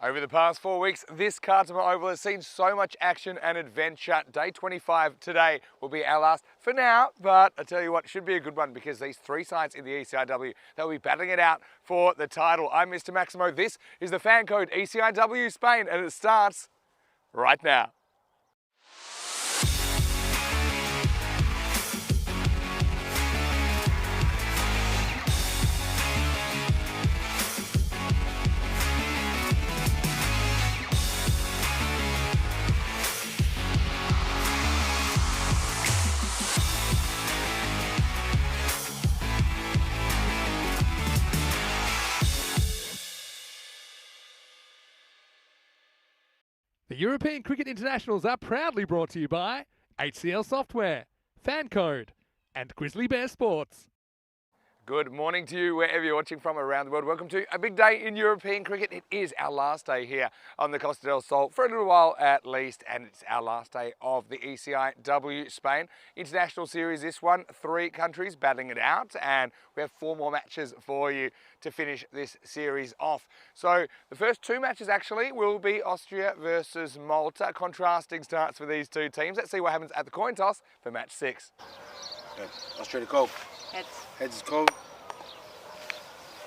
Over the past 4 weeks, this Khartoum Oval has seen so much action and adventure. Day 25 today will be our last for now, but I tell you what, it should be a good one because these three sides in the ECIW, they'll be battling it out for the title. I'm Mr. Maximo. This is the fan code ECIW Spain, and it starts right now. The European Cricket Internationals are proudly brought to you by HCL Software, Fancode, and Grizzly Bear Sports. Good morning to you wherever you're watching from around the world. Welcome to a big day in European cricket. It is our last day here on the Costa del Sol for a little while at least, and it's our last day of the ECIW Spain International Series. This one, 3 countries battling it out, and we have 4 more matches for you to finish this series off. So the first 2 matches actually will be Austria versus Malta. Contrasting starts for these 2 teams. Let's see what happens at the coin toss for match 6. Okay. Australia call. Heads. Heads is call.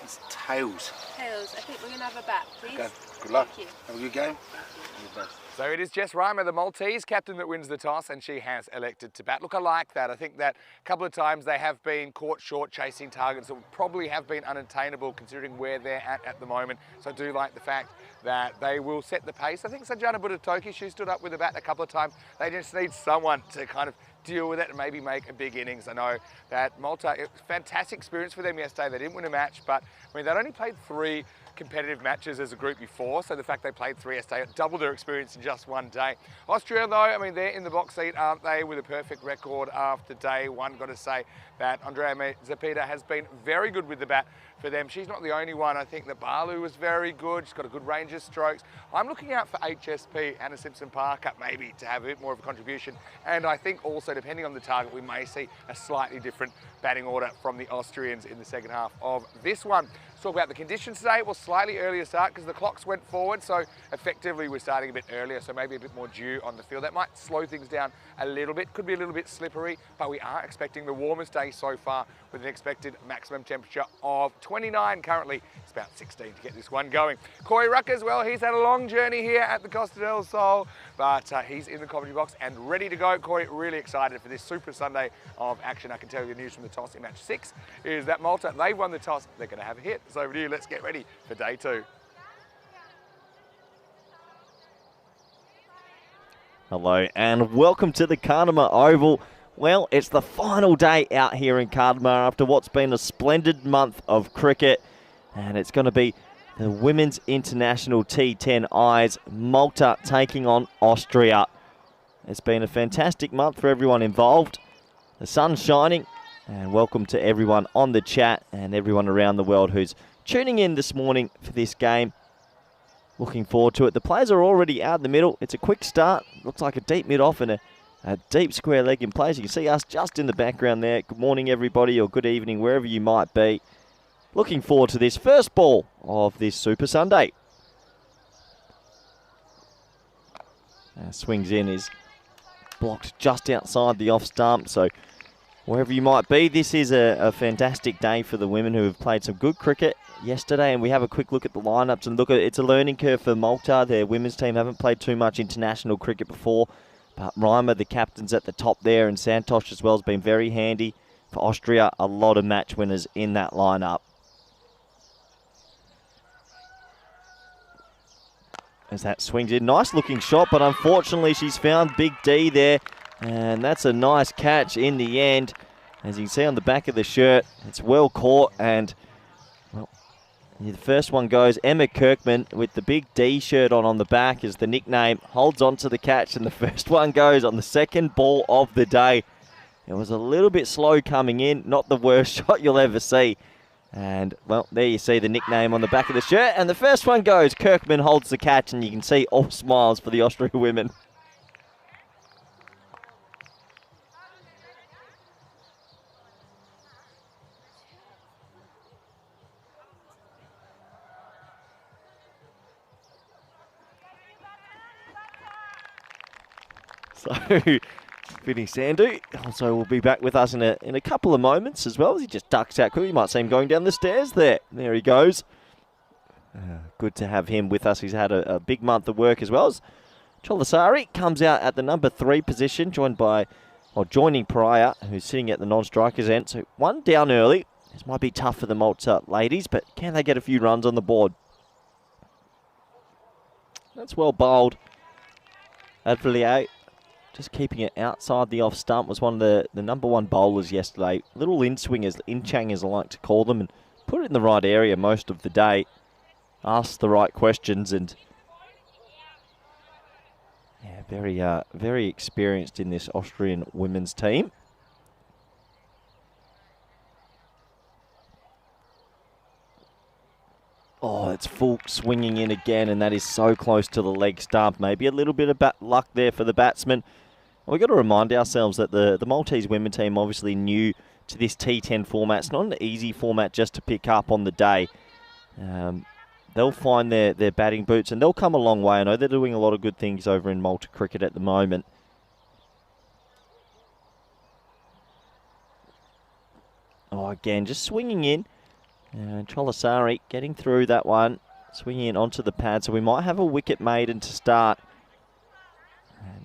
It's tails. Tails. I think we're going to have a bat, please. Okay. Good luck. Thank you. Have a good game. All the best. So it is Jess Reimer, the Maltese captain, that wins the toss, and she has elected to bat. Look, I like that. I think that a couple of times they have been caught short chasing targets that would probably have been unattainable considering where they're at the moment. So I do like the fact that they will set the pace. I think Sanjana Budatoki, she stood up with the bat a couple of times. They just need someone to kind of deal with it and maybe make a big innings. I know that Malta, it was a fantastic experience for them yesterday. They didn't win a match, but I mean, they'd only played 3 competitive matches as a group before, so the fact they played 3 yesterday doubled their experience in just one day. Austria though, I mean, they're in the box seat, aren't they, with a perfect record after day 1. Got to say that Andrea Zapita has been very good with the bat for them. She's not the only one. I think that Balu was very good. She's got a good range of strokes. I'm looking out for HSP, Anna Simpson-Parker, maybe to have a bit more of a contribution. And I think also, depending on the target, we may see a slightly different batting order from the Austrians in the second half of this one. Let's talk about the conditions today. Well, slightly earlier start because the clocks went forward, so effectively we're starting a bit earlier, so maybe a bit more dew on the field. That might slow things down a little bit. Could be a little bit slippery, but we are expecting the warmest day so far with an expected maximum temperature of 29 currently. It's about 16 to get this one going. Corey Ruck as well, he's had a long journey here at the Costa del Sol, but he's in the commentary box and ready to go. Corey, really excited for this Super Sunday of action. I can tell you the news from the toss in match 6 is that Malta, they've won the toss, they're going to have a hit. So over to you, let's get ready for day 2. Hello and welcome to the Khartoum Oval. Well, it's the final day out here in Khartoum after what's been a splendid month of cricket, and it's going to be the Women's International T10 Eyes, Malta taking on Austria. It's been a fantastic month for everyone involved. The sun's shining, and welcome to everyone on the chat and everyone around the world who's tuning in this morning for this game. Looking forward to it. The players are already out in the middle. It's a quick start. Looks like a deep mid-off and a deep square leg in place. You can see us just in the background there. Good morning, everybody, or good evening, wherever you might be. Looking forward to this first ball of this Super Sunday. Swings in is blocked just outside the off stump. So wherever you might be, this is a fantastic day for the women who have played some good cricket yesterday, and we have a quick look at the lineups and look at it's a learning curve for Malta. Their women's team haven't played too much international cricket before, but Reimer, the captain's at the top there, and Santosh as well has been very handy. For Austria, a lot of match winners in that lineup. As that swings in, nice looking shot, but unfortunately she's found Big D there, and that's a nice catch in the end. As you can see on the back of the shirt, it's well caught, and well, the first one goes Emma Kirkman with the Big D shirt on the back as the nickname, holds on to the catch, and the first one goes on the second ball of the day. It was a little bit slow coming in, not the worst shot you'll ever see. And, well, there you see the nickname on the back of the shirt. And the first one goes. Kirkman holds the catch, and you can see all smiles for the Austrian women. So, Vinny Sandu also will be back with us in a couple of moments as well as he just ducks out quickly. You might see him going down the stairs there. There he goes. Good to have him with us. He's had a big month of work as well. As Cholasari comes out at the number 3 position, joining Pryor, who's sitting at the non-strikers end. So one down early. This might be tough for the Malta ladies, but can they get a few runs on the board? That's well bowled. Advillier just keeping it outside the off stump was one of the number 1 bowlers yesterday. Little in-swingers, in-changers I like to call them, and put it in the right area most of the day. Asked the right questions and very experienced in this Austrian women's team. Oh, it's full swinging in again, and that is so close to the leg stump. Maybe a little bit of luck there for the batsman. We've got to remind ourselves that the Maltese women team obviously new to this T10 format. It's not an easy format just to pick up on the day. They'll find their batting boots, and they'll come a long way. I know they're doing a lot of good things over in Malta cricket at the moment. Oh, again, just swinging in. And Cholasari getting through that one, swinging in onto the pad. So we might have a wicket maiden to start.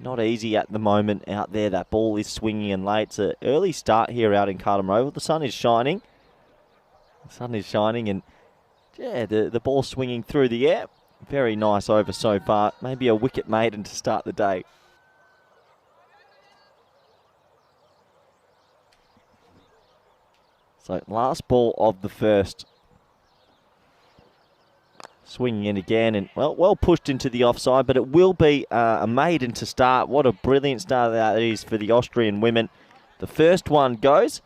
Not easy at the moment out there. That ball is swinging in late. It's an early start here out in Cardamom Oval. The sun is shining. And yeah, the ball swinging through the air. Very nice over so far. Maybe a wicket maiden to start the day. So last ball of the first. Swinging in again and well pushed into the offside, but it will be a maiden to start. What a brilliant start that is for the Austrian women. The first one goes,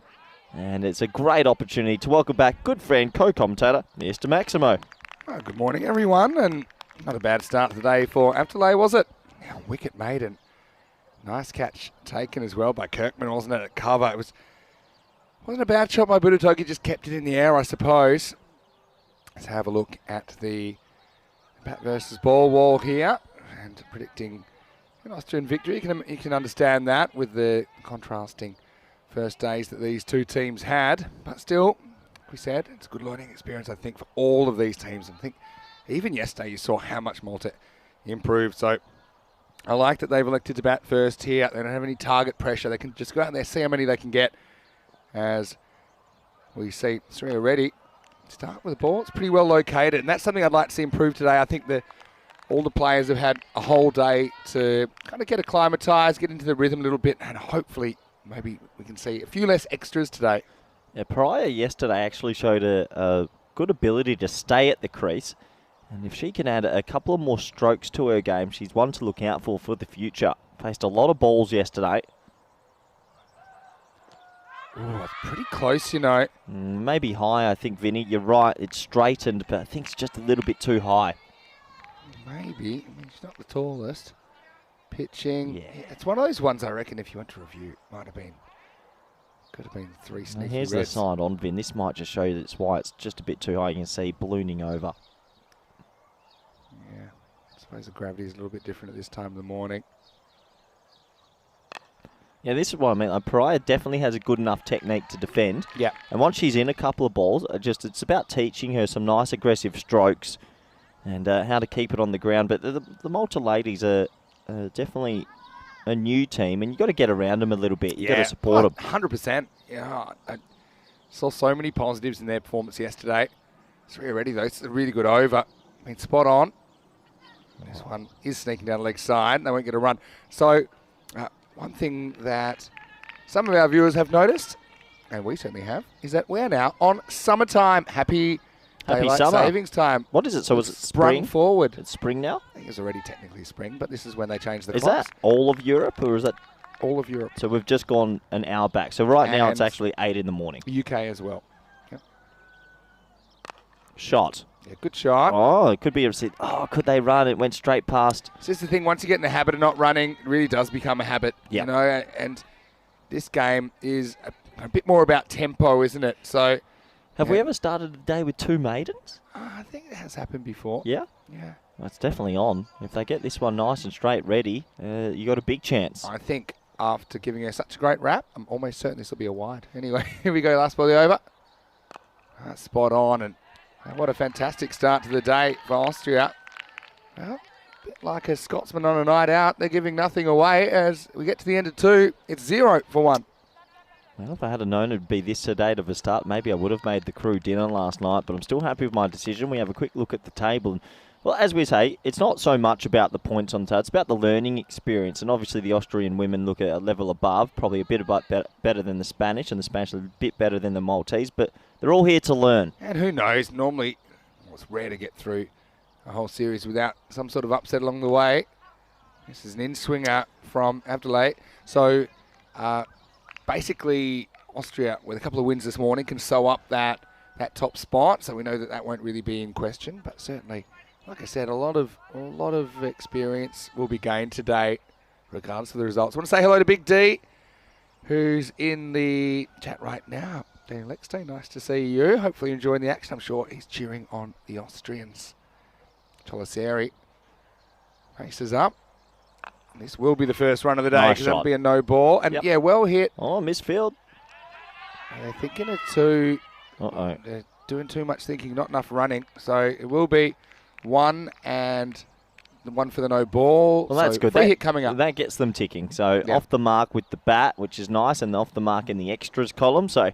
and it's a great opportunity to welcome back good friend, co-commentator, Mr. Maximo. Oh, good morning, everyone, and not a bad start to the day for Afterlay, was it? Yeah, wicket maiden. Nice catch taken as well by Kirkman, wasn't it, at cover? It wasn't a bad shot by Budotogi, just kept it in the air, I suppose. Let's have a look at the bat versus ball wall here and predicting an Austrian victory. You can understand that with the contrasting first days that these two teams had. But still, like we said, it's a good learning experience, I think, for all of these teams. I think even yesterday you saw how much Malta improved. So I like that they've elected to bat first here. They don't have any target pressure. They can just go out there, see how many they can get. As we see Sri already. Start with the ball. It's pretty well located, and that's something I'd like to see improve today. I think all the players have had a whole day to kind of get acclimatised, get into the rhythm a little bit, and hopefully maybe we can see a few less extras today. Yeah, Pryor yesterday actually showed a good ability to stay at the crease, and if she can add a couple of more strokes to her game, she's one to look out for the future. Faced a lot of balls yesterday. Oh, it's pretty close, you know. Maybe high, I think, Vinny. You're right. It's straightened, but I think it's just a little bit too high. Maybe. I mean, she's not the tallest. Pitching. Yeah. It's one of those ones, I reckon, if you went to review, could have been 3 sneaky Here's reds. the sign on, Vin. This might just show you that's why it's just a bit too high. You can see ballooning over. Yeah. I suppose the gravity is a little bit different at this time of the morning. Yeah, this is what I mean. Like, Pryor definitely has a good enough technique to defend. Yeah. And once she's in a couple of balls, it's about teaching her some nice aggressive strokes and how to keep it on the ground. But the Malta ladies are definitely a new team, and you've got to get around them a little bit. You've got to support them. 100%. Yeah, I saw so many positives in their performance yesterday. It's already, though. It's a really good over. I mean, spot on. This one is sneaking down the leg side. They won't get a run. So, one thing that some of our viewers have noticed, and we certainly have, is that we're now on summertime. Happy daylight summer. savings time. What is it? So is it Sprung spring? forward. It's spring now? I think it's already technically spring, but this is when they change the Is clocks. that all of Europe, or is that... All of Europe. So we've just gone an hour back. So right now it's And actually 8 in the morning. UK as well. Yep. Shot. Yeah, good shot. Oh, it could be a receipt. Oh, could they run? It went straight past. It's just the thing, once you get in the habit of not running, it really does become a habit. Yep. You know, and this game is a bit more about tempo, isn't it? So, Have we ever started a day with 2 maidens? I think it has happened before. Yeah? Yeah. Well, it's definitely on. If they get this one nice and straight ready, you got a big chance. I think after giving her such a great wrap, I'm almost certain this will be a wide. Anyway, here we go, last ball of the over. That's spot on, and what a fantastic start to the day for Austria. Well, a bit like a Scotsman on a night out, they're giving nothing away. As we get to the end of 2, it's 0 for 1. Well, if I had known it'd be this sedate of a start, maybe I would have made the crew dinner last night, but I'm still happy with my decision. We have a quick look at the table. And, well, as we say, it's not so much about the points on the table, it's about the learning experience. And obviously the Austrian women look at a level above, probably a bit better than the Spanish, and the Spanish are a bit better than the Maltese, but they're all here to learn. And who knows, normally it's rare to get through a whole series without some sort of upset along the way. This is an in-swinger from Abdullah. So basically Austria, with a couple of wins this morning, can sew up that top spot. So we know that won't really be in question, but certainly, like I said, a lot of experience will be gained today, regardless of the results. I want to say hello to Big D, who's in the chat right now. Dan Lexstein, nice to see you. Hopefully enjoying the action. I'm sure he's cheering on the Austrians. Tolaseri races up. This will be the first run of the day because it'll be a no ball. And yeah, well hit. Oh, misfield. They're thinking of 2. Uh-oh. They're doing too much thinking, not enough running. So it will be 1 and the 1 for the no ball. Well, that's good. Free hit coming up. That gets them ticking. So off the mark with the bat, which is nice, and off the mark in the extras column. So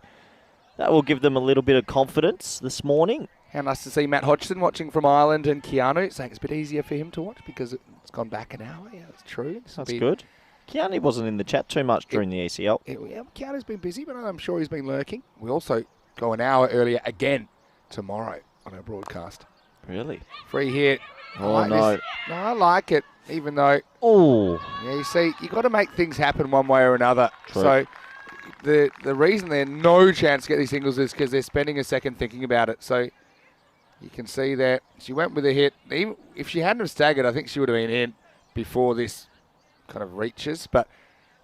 that will give them a little bit of confidence this morning. How nice to see Matt Hodgson watching from Ireland, and Keanu saying it's a bit easier for him to watch because it's gone back an hour. Yeah, that's true. That's good. Keanu wasn't in the chat too much during the ECL. Yeah, Keanu's been busy, but I'm sure he's been lurking. We also go an hour earlier again tomorrow on our broadcast. Really? Free hit. Oh, no. No, I like it, even though... Oh. Yeah, you see, you've got to make things happen one way or another. True. So the reason they're no chance to get these singles is because they're spending a second thinking about it. So you can see that she went with a hit. Even if she hadn't have staggered, I think she would have been in before this kind of reaches. But,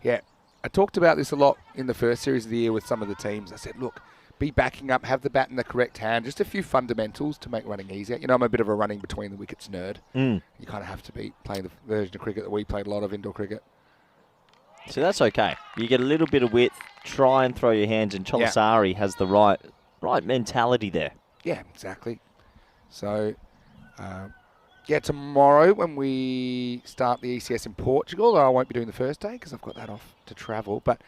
yeah, I talked about this a lot in the first series of the year with some of the teams. I said, look, be backing up, have the bat in the correct hand, just a few fundamentals to make running easier. You know, I'm a bit of a running between the wickets nerd. You kind of have to be playing the version of cricket that we played a lot of, indoor cricket. So that's okay. You get a little bit of width, try and throw your hands, and Cholasari has the right mentality there. Yeah, exactly. So, yeah, tomorrow when we start the ECS in Portugal, I won't be doing the first day because I've got that off to travel, but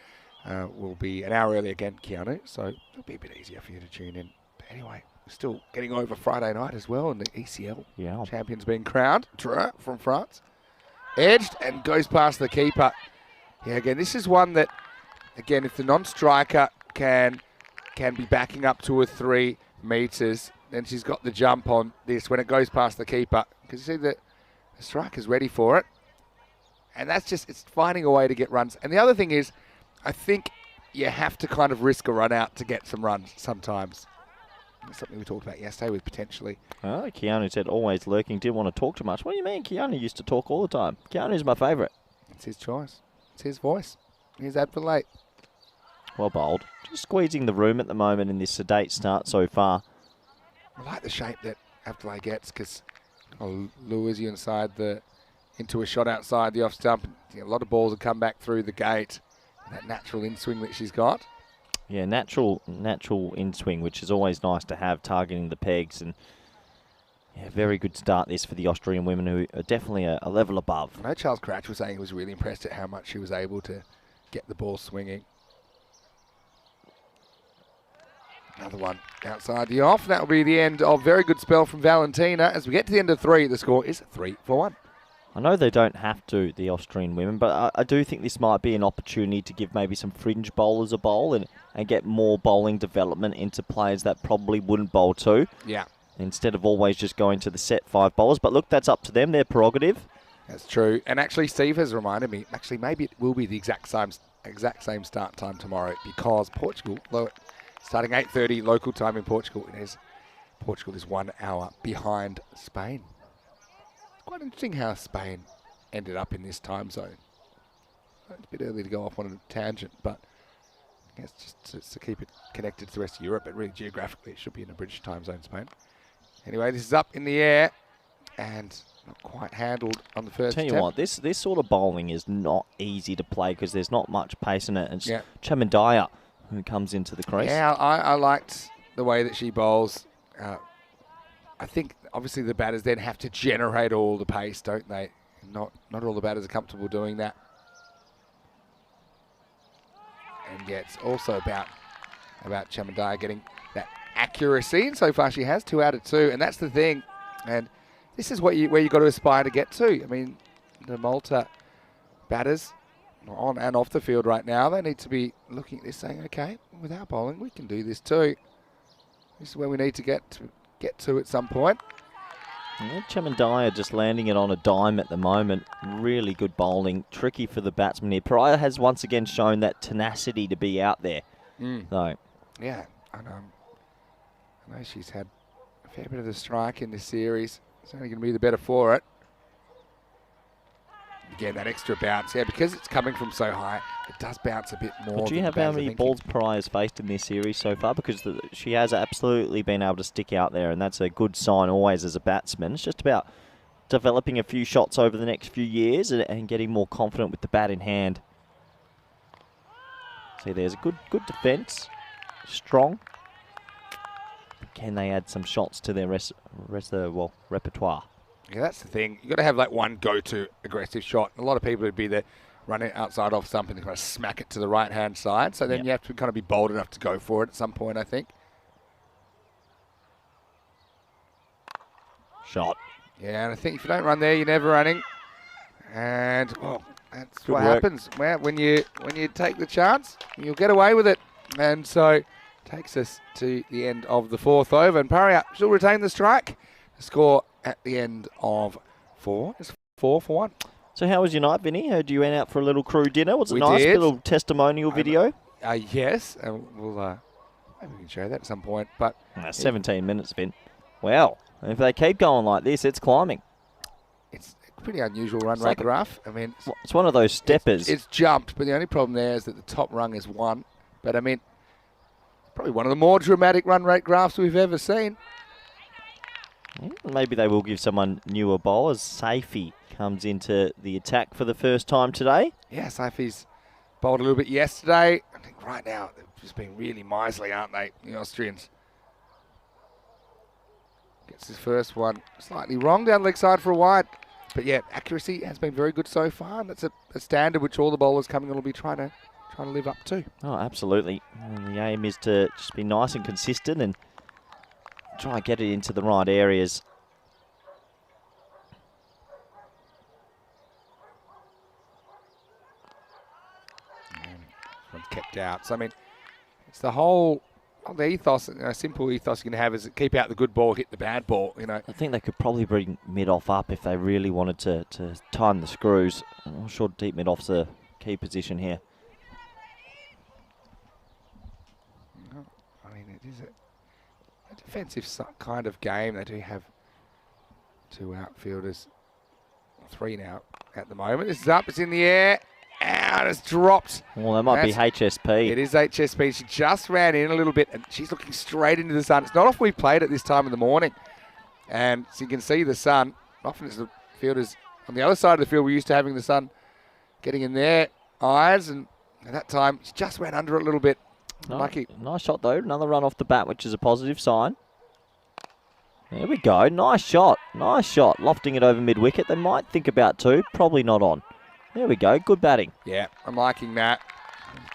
we'll be an hour early again, Keanu, so it'll be a bit easier for you to tune in. But anyway, we're still getting over Friday night as well, and the ECL champions being crowned from France. Edged and goes past the keeper. Yeah, again, this is one that, again, if the non-striker can be backing up 2 or 3 metres, then she's got the jump on this when it goes past the keeper. Because you see that the striker's ready for it. And that's just, it's finding a way to get runs. And the other thing is, I think you have to kind of risk a run out to get some runs sometimes. That's something we talked about yesterday with potentially. Oh, Keanu said always lurking, didn't want to talk too much. What do you mean? Keanu used to talk all the time. Keanu's my favourite. It's his choice. It's his voice. Here's Adelaide. Well bowled. Just squeezing the room at the moment in this sedate start so far. I like the shape that Adelaide gets because it lures you into a shot outside the off stump. A lot of balls have come back through the gate. That natural in swing that she's got. Yeah, natural in swing, which is always nice to have, targeting the pegs. And yeah, very good start this for the Austrian women, who are definitely a level above. I know Charles Crouch was saying he was really impressed at how much she was able to get the ball swinging. Another one outside the off. That will be the end of very good spell from Valentina. As we get to the end of 3, the score is 3-1. I know they don't have to, the Austrian women, but I do think this might be an opportunity to give maybe some fringe bowlers a bowl and get more bowling development into players that probably wouldn't bowl too. Yeah. Instead of always just going to the set 5 bowlers. But look, that's up to them, their prerogative. That's true. And actually, Steve has reminded me, actually, maybe it will be the exact same start time tomorrow because Portugal, starting 8:30 local time in Portugal, Portugal is 1 hour behind Spain. It's quite interesting how Spain ended up in this time zone. It's a bit early to go off on a tangent, but I guess just to keep it connected to the rest of Europe, but really geographically it should be in a British time zone, Spain. Anyway, this is up in the air, and not quite handled on the first Tell you attempt. what, this sort of bowling is not easy to play because there's not much pace in it. It's Yeah. Chamandaya who comes into the crease. Yeah, I liked the way that she bowls. I think obviously the batters then have to generate all the pace, don't they? Not all the batters are comfortable doing that. And yeah, it's also about Chamandaya getting that accuracy, and so far she has 2 out of 2, and that's the thing. And this is where you got to aspire to get to. I mean, the Malta batters on and off the field right now, they need to be looking at this saying, okay, with our bowling, we can do this too. This is where we need to get to at some point. Yeah, Chamandaya just landing it on a dime at the moment. Really good bowling. Tricky for the batsman here. Pariah has once again shown that tenacity to be out there. So. Yeah, I know she's had a fair bit of the strike in this series. It's only going to be the better for it. Again, that extra bounce. Yeah, because it's coming from so high, it does bounce a bit more. But do you have how many balls Pariah's faced in this series so far? Because she has absolutely been able to stick out there, and that's a good sign always as a batsman. It's just about developing a few shots over the next few years and getting more confident with the bat in hand. See, there's a good defence. Strong. Can they add some shots to their repertoire? Yeah, that's the thing. You've got to have like one go-to aggressive shot. A lot of people would be there running outside off something and kind of smack it to the right-hand side. So then you have to kind of be bold enough to go for it at some point, I think. Shot. Yeah, and I think if you don't run there, you're never running. And that's Good what work. happens. Well, when you take the chance, you'll get away with it. And so takes us to the end of the 4th over. And Pariah still retain the strike. The score at the end of 4 is 4-1. So how was your night, Vinny? Heard you went out for a little crew dinner. Was it We nice? did. Little testimonial video? Yes, and we'll maybe we can show that at some point. But 17 minutes, Vin. Wow. If they keep going like this, it's climbing. it's a pretty unusual run It's rate like a- graph. I mean, It's one of those steppers. it's jumped, but the only problem there is that the top rung is 1. But I mean, probably one of the more dramatic run rate graphs we've ever seen. Maybe they will give someone newer bowlers. Safey comes into the attack for the first time today. Yeah, Safi's bowled a little bit yesterday. I think right now they've just been really miserly, aren't they, the Austrians? Gets his first one slightly wrong down the leg side for a wide. But yeah, accuracy has been very good so far, and that's a standard which all the bowlers coming in will be trying to live up to. Oh, absolutely. And the aim is to just be nice and consistent and try and get it into the right areas. One's kept out. So I mean, it's the whole the ethos, simple ethos you can have is keep out the good ball, hit the bad ball. I think they could probably bring mid-off up if they really wanted to time the screws. I'm not sure deep mid-off's a key position here. I mean, it is a defensive kind of game. They do have 2 outfielders, 3 now at the moment. This is up, it's in the air, and it's dropped. Well, that might be HSP. It is HSP. She just ran in a little bit, and she's looking straight into the sun. It's not often we've played at this time in the morning, and so you can see the sun. Often it's the fielders on the other side of the field. We're used to having the sun getting in their eyes, and at that time, she just ran under it a little bit. Lucky. Nice shot, though. Another run off the bat, which is a positive sign. There we go. Nice shot. Nice shot. Lofting it over mid-wicket. They might think about 2. Probably not on. There we go. Good batting. Yeah, I'm liking that.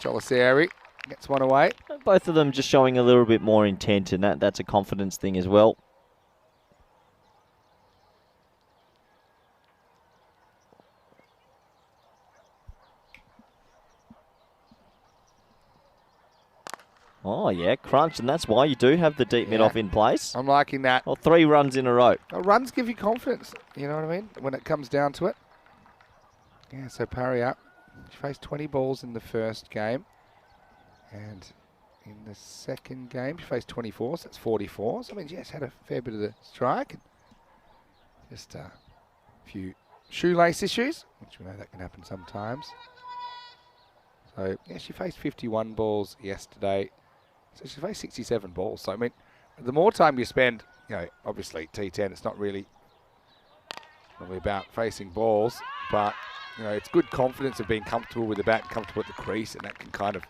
Jolisari gets one away. Both of them just showing a little bit more intent, and that's a confidence thing as well. Oh, yeah, crunch, and that's why you do have the deep mid-off in place. I'm liking that. Well, 3 runs in a row. Runs give you confidence, you know what I mean, when it comes down to it. Yeah, so Pariah, she faced 20 balls in the first game. And in the second game, she faced 24, so that's 44. So, I mean, yes, had a fair bit of the strike. And just a few shoelace issues, which we know that can happen sometimes. So, yeah, she faced 51 balls yesterday. So she faced 67 balls. So, I mean, the more time you spend, obviously T10, it's not really Probably about facing balls, but you know, it's good confidence of being comfortable with the bat, comfortable at the crease, and that can kind of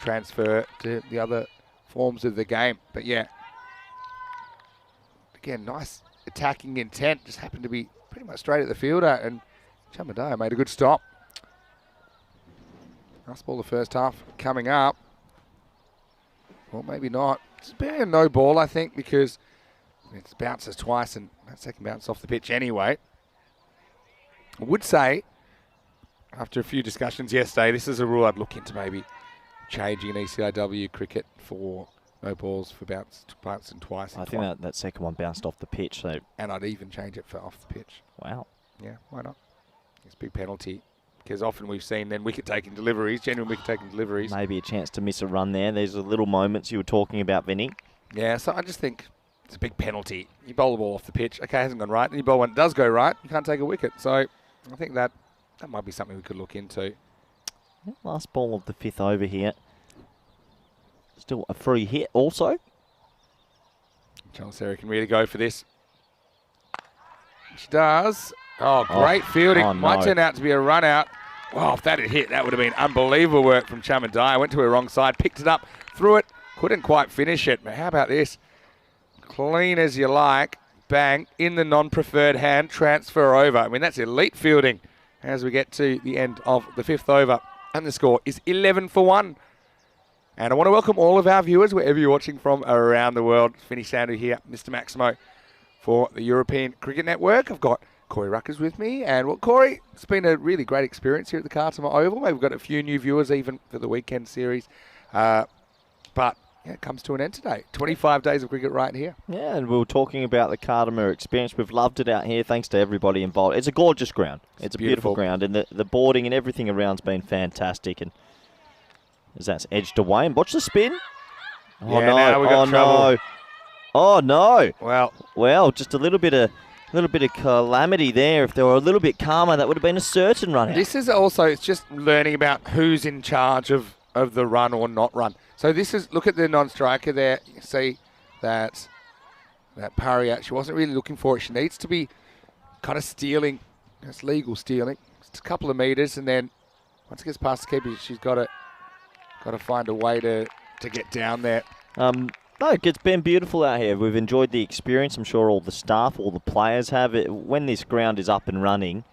transfer to the other forms of the game. But yeah, again, nice attacking intent. Just happened to be pretty much straight at the fielder, and Chamadaya made a good stop. Last ball the first half coming up. Well, maybe not. It's been a no ball, I think, because it bounces twice, and that second bounce off the pitch anyway. I would say, after a few discussions yesterday, this is a rule I'd look into maybe changing in ECIW cricket for no balls for bouncing twice. I think that second one bounced off the pitch. So. And I'd even change it for off the pitch. Wow. Yeah, why not? It's a big penalty. Because often we've seen then wicket-taking deliveries, genuine wicket-taking deliveries. Maybe a chance to miss a run there. There's the little moments you were talking about, Vinny. Yeah, so I just think it's a big penalty. You bowl the ball off the pitch. Okay, it hasn't gone right. And you bowl one that does go right. You can't take a wicket. So I think that might be something we could look into. Last ball of the 5th over here. Still a free hit also. Charles can really go for this. She does. Oh, great fielding. Oh, no. Might turn out to be a run out. Wow, if that had hit, that would have been unbelievable work from Chamadaya. Went to her wrong side, picked it up, threw it, couldn't quite finish it. But how about this? Clean as you like. Bang. In the non-preferred hand, transfer over. I mean, that's elite fielding as we get to the end of the 5th over. And the score is 11 for 1. And I want to welcome all of our viewers, wherever you're watching from around the world. Finny Sandhu here, Mr. Maximo for the European Cricket Network. I've got Corey Ruckers with me. And, well, Corey, it's been a really great experience here at the Kartama Oval. Maybe we've got a few new viewers even for the weekend series. But yeah, it comes to an end today. 25 days of cricket right here. Yeah, and we were talking about the Kartama experience. We've loved it out here. Thanks to everybody involved. It's a gorgeous ground. It's a beautiful ground. And the boarding and everything around's been fantastic. And as that's edged away. And watch the spin. Oh, yeah, no. Now we got trouble. No. Oh, no. Well, just a little bit of calamity there. If they were a little bit calmer, that would have been a certain run out. This is also, it's just learning about who's in charge of the run or not run. So this is, look at the non-striker there. You see that Pariat, she wasn't really looking for it. She needs to be kind of stealing. It's legal stealing. It's a couple of metres, and then once it gets past the keeper, she's got to find a way to get down there. No, it's been beautiful out here. We've enjoyed the experience. I'm sure all the staff, all the players have. When this ground is up and running,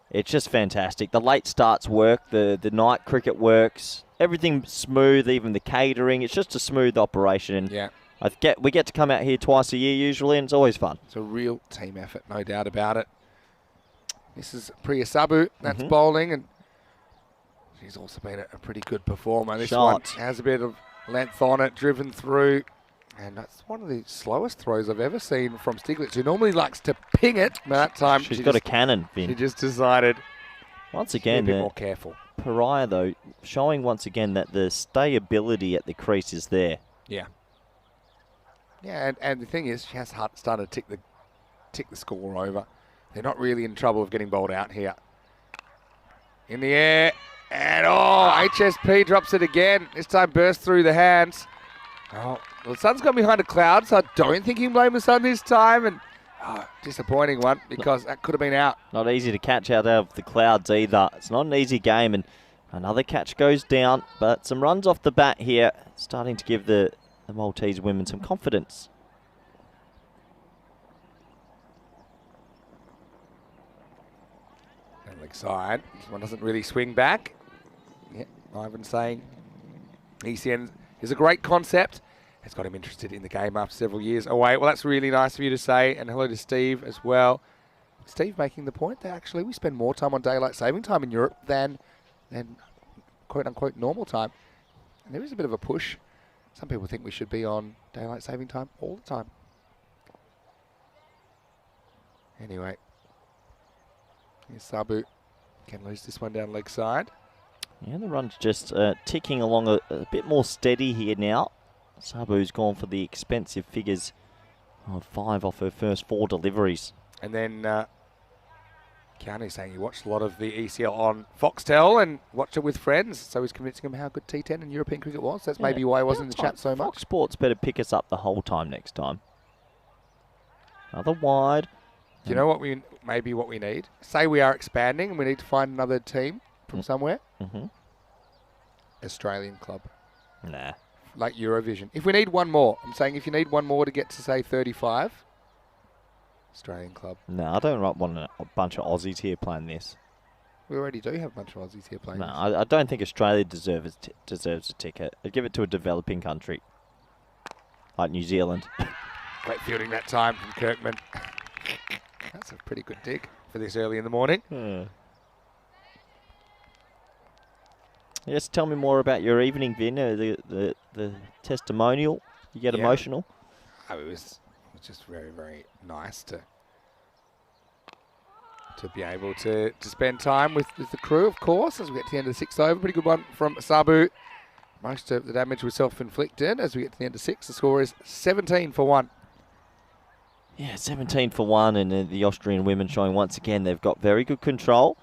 it's just fantastic. The late starts work. The night cricket works. Everything's smooth, even the catering. It's just a smooth operation. And Yeah. we get to come out here twice a year usually, and it's always fun. It's a real team effort, no doubt about it. This is Priya Sabu, that's bowling, and she's also been a pretty good performer. This one has a bit of length on it, driven through. And that's one of the slowest throws I've ever seen from Stiglitz, who normally likes to ping it. But that time She's got a cannon, Vin. She just decided once to again, be a bit more careful. Pariah, though, showing once again that the stayability at the crease is there. Yeah. Yeah, and the thing is, she has started to tick the score over. They're not really in trouble of getting bowled out here. In the air, and HSP drops it again. This time bursts through the hands. Oh, well, the sun's gone behind a cloud, so I don't think he can blame the sun this time. And disappointing one, because that could have been out. Not easy to catch out of the clouds either. It's not an easy game, and another catch goes down. But some runs off the bat here, starting to give the Maltese women some confidence. And leg side. This one doesn't really swing back. Yeah, Ivan saying ECN is a great concept. It's got him interested in the game after several years away. Well, that's really nice of you to say. And hello to Steve as well. Steve making the point that actually we spend more time on daylight saving time in Europe than quote-unquote normal time. And there is a bit of a push. Some people think we should be on daylight saving time all the time. Anyway. Here's Sabu. Can lose this one down leg side. Yeah, the run's just ticking along a bit more steady here now. Sabu's gone for the expensive figures of 5 off her first 4 deliveries. And then Keanu's saying he watched a lot of the ECL on Foxtel and watched it with friends, so he's convincing him how good T10 and European cricket was. That's maybe why he wasn't in the chat so much. Fox Sports better pick us up the whole time next time. Another wide. Do you know what we need? Say we are expanding and we need to find another team from somewhere. Mm-hmm. Australian club. Nah. Like Eurovision. If we need one more, I'm saying if you need one more to get to, say, 35, Australian club. No, I don't want a bunch of Aussies here playing this. We already do have a bunch of Aussies here playing No, this. I don't think Australia deserves a ticket. I'd give it to a developing country. Like New Zealand. Great fielding that time from Kirkman. That's a pretty good dig for this early in the morning. Yes, tell me more about your evening, Vin. The testimonial. You get emotional. Oh, it was just very, very nice to be able to spend time with the crew, of course, as we get to the end of the sixth over. Pretty good one from Sabu. Most of the damage was self-inflicted. As we get to the end of six, the score is 17 for 1. Yeah, 17 for 1, and the Austrian women showing once again they've got very good control.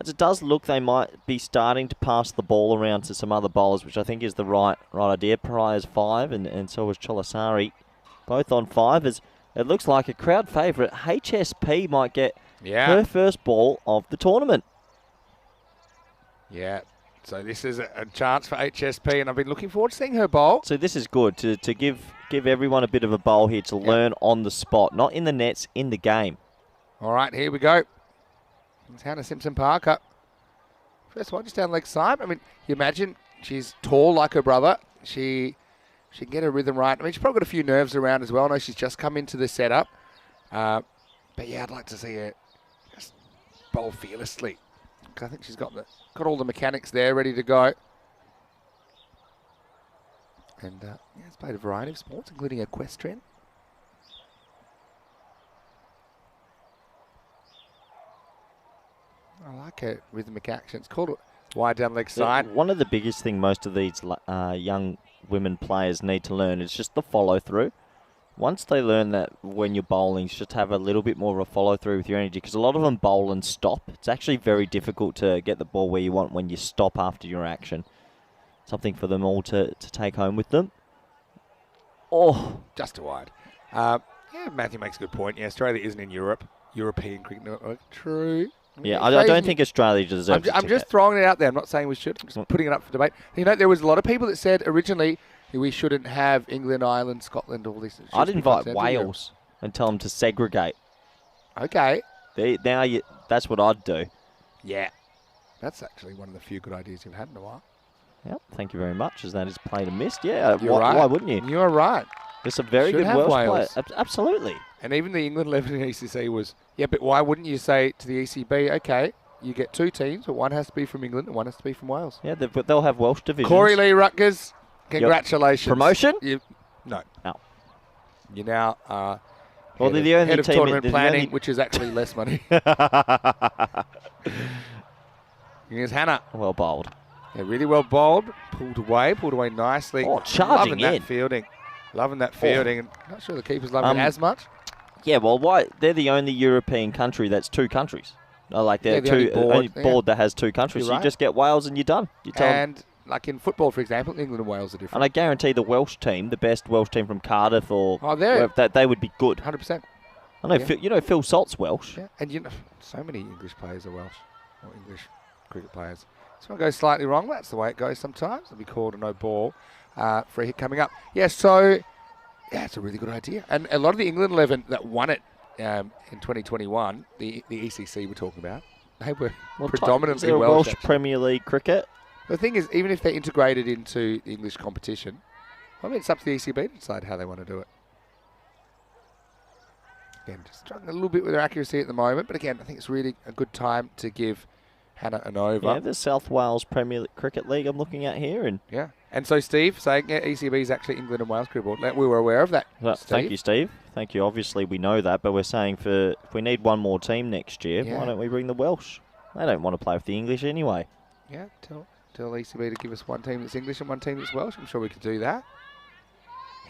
As it does look, they might be starting to pass the ball around to some other bowlers, which I think is the right idea. Pariah's 5, and so is Cholasari, both on 5. As it looks like a crowd favourite, HSP might get her first ball of the tournament. Yeah, so this is a chance for HSP, and I've been looking forward to seeing her bowl. So this is good to give everyone a bit of a bowl here to learn on the spot, not in the nets, in the game. All right, here we go. It's Hannah Simpson-Parker. First one, just down leg side. I mean, you imagine she's tall like her brother. She can get her rhythm right. I mean, she's probably got a few nerves around as well. I know she's just come into the setup. But yeah, I'd like to see her just bowl fearlessly. I think she's got all the mechanics there ready to go. And it's played a variety of sports, including equestrian. I like her rhythmic action. It's called wide down leg side. One of the biggest thing most of these young women players need to learn is just the follow through. Once they learn that when you're bowling, just have a little bit more of a follow through with your energy, because a lot of them bowl and stop. It's actually very difficult to get the ball where you want when you stop after your action. Something for them all to take home with them. Oh, just a wide. Yeah, Matthew makes a good point. Yeah, Australia isn't in Europe. European Cricket Network. True. Yeah, I don't think Australia deserves I'm just throwing it out there. I'm not saying we should. I'm just putting it up for debate. You know, there was a lot of people that said originally we shouldn't have England, Ireland, Scotland, all this. I'd invite Wales and tell them to segregate. Okay. That's what I'd do. Yeah. That's actually one of the few good ideas you've had in a while. Yep, thank you very much, as that is played and missed. Yeah, You're right. Why wouldn't you? You're right. There's some very good Welsh players. Absolutely. And even the England 11 in ECC was, but why wouldn't you say to the ECB, okay, you get 2 teams, but one has to be from England and one has to be from Wales? Yeah, but they'll have Welsh divisions. Corey Lee Rutgers, congratulations. Promotion? No. No. You now are they're the only head of team tournament planning, which is actually less money. Here's Hannah. Well bowled. Yeah, really well bowled. Pulled away nicely. Oh, charging Loving that fielding. And not sure the keeper's loving it as much. Yeah, well, why? They're the only European country that's 2 countries. Like they're the only board that has 2 countries. You're so right. You just get Wales and you're done. Like in football, for example, England and Wales are different. And I guarantee the Welsh team, the best Welsh team from Cardiff that they would be good. 100%. I know. Phil Salt's Welsh. Yeah, and so many English players are Welsh, or English cricket players. This one goes slightly wrong. That's the way it goes sometimes. It'll be called a no ball for a hit coming up. Yeah, so it's a really good idea. And a lot of the England 11 that won it in 2021, the ECC we're talking about, they were predominantly Welsh actually. Premier League cricket. The thing is, even if they're integrated into the English competition, it's up to the ECB to decide how they want to do it. Again, just struggling a little bit with their accuracy at the moment, but again, I think it's really a good time to give Hannah an over. Yeah, the South Wales Premier Cricket League I'm looking at here. And so Steve saying ECB is actually England and Wales cricket board. We were aware of that. Thank you, Steve. Thank you. Obviously, we know that, but we're saying if we need one more team next year, why don't we bring the Welsh? They don't want to play with the English anyway. Yeah, tell ECB to give us one team that's English and one team that's Welsh. I'm sure we could do that.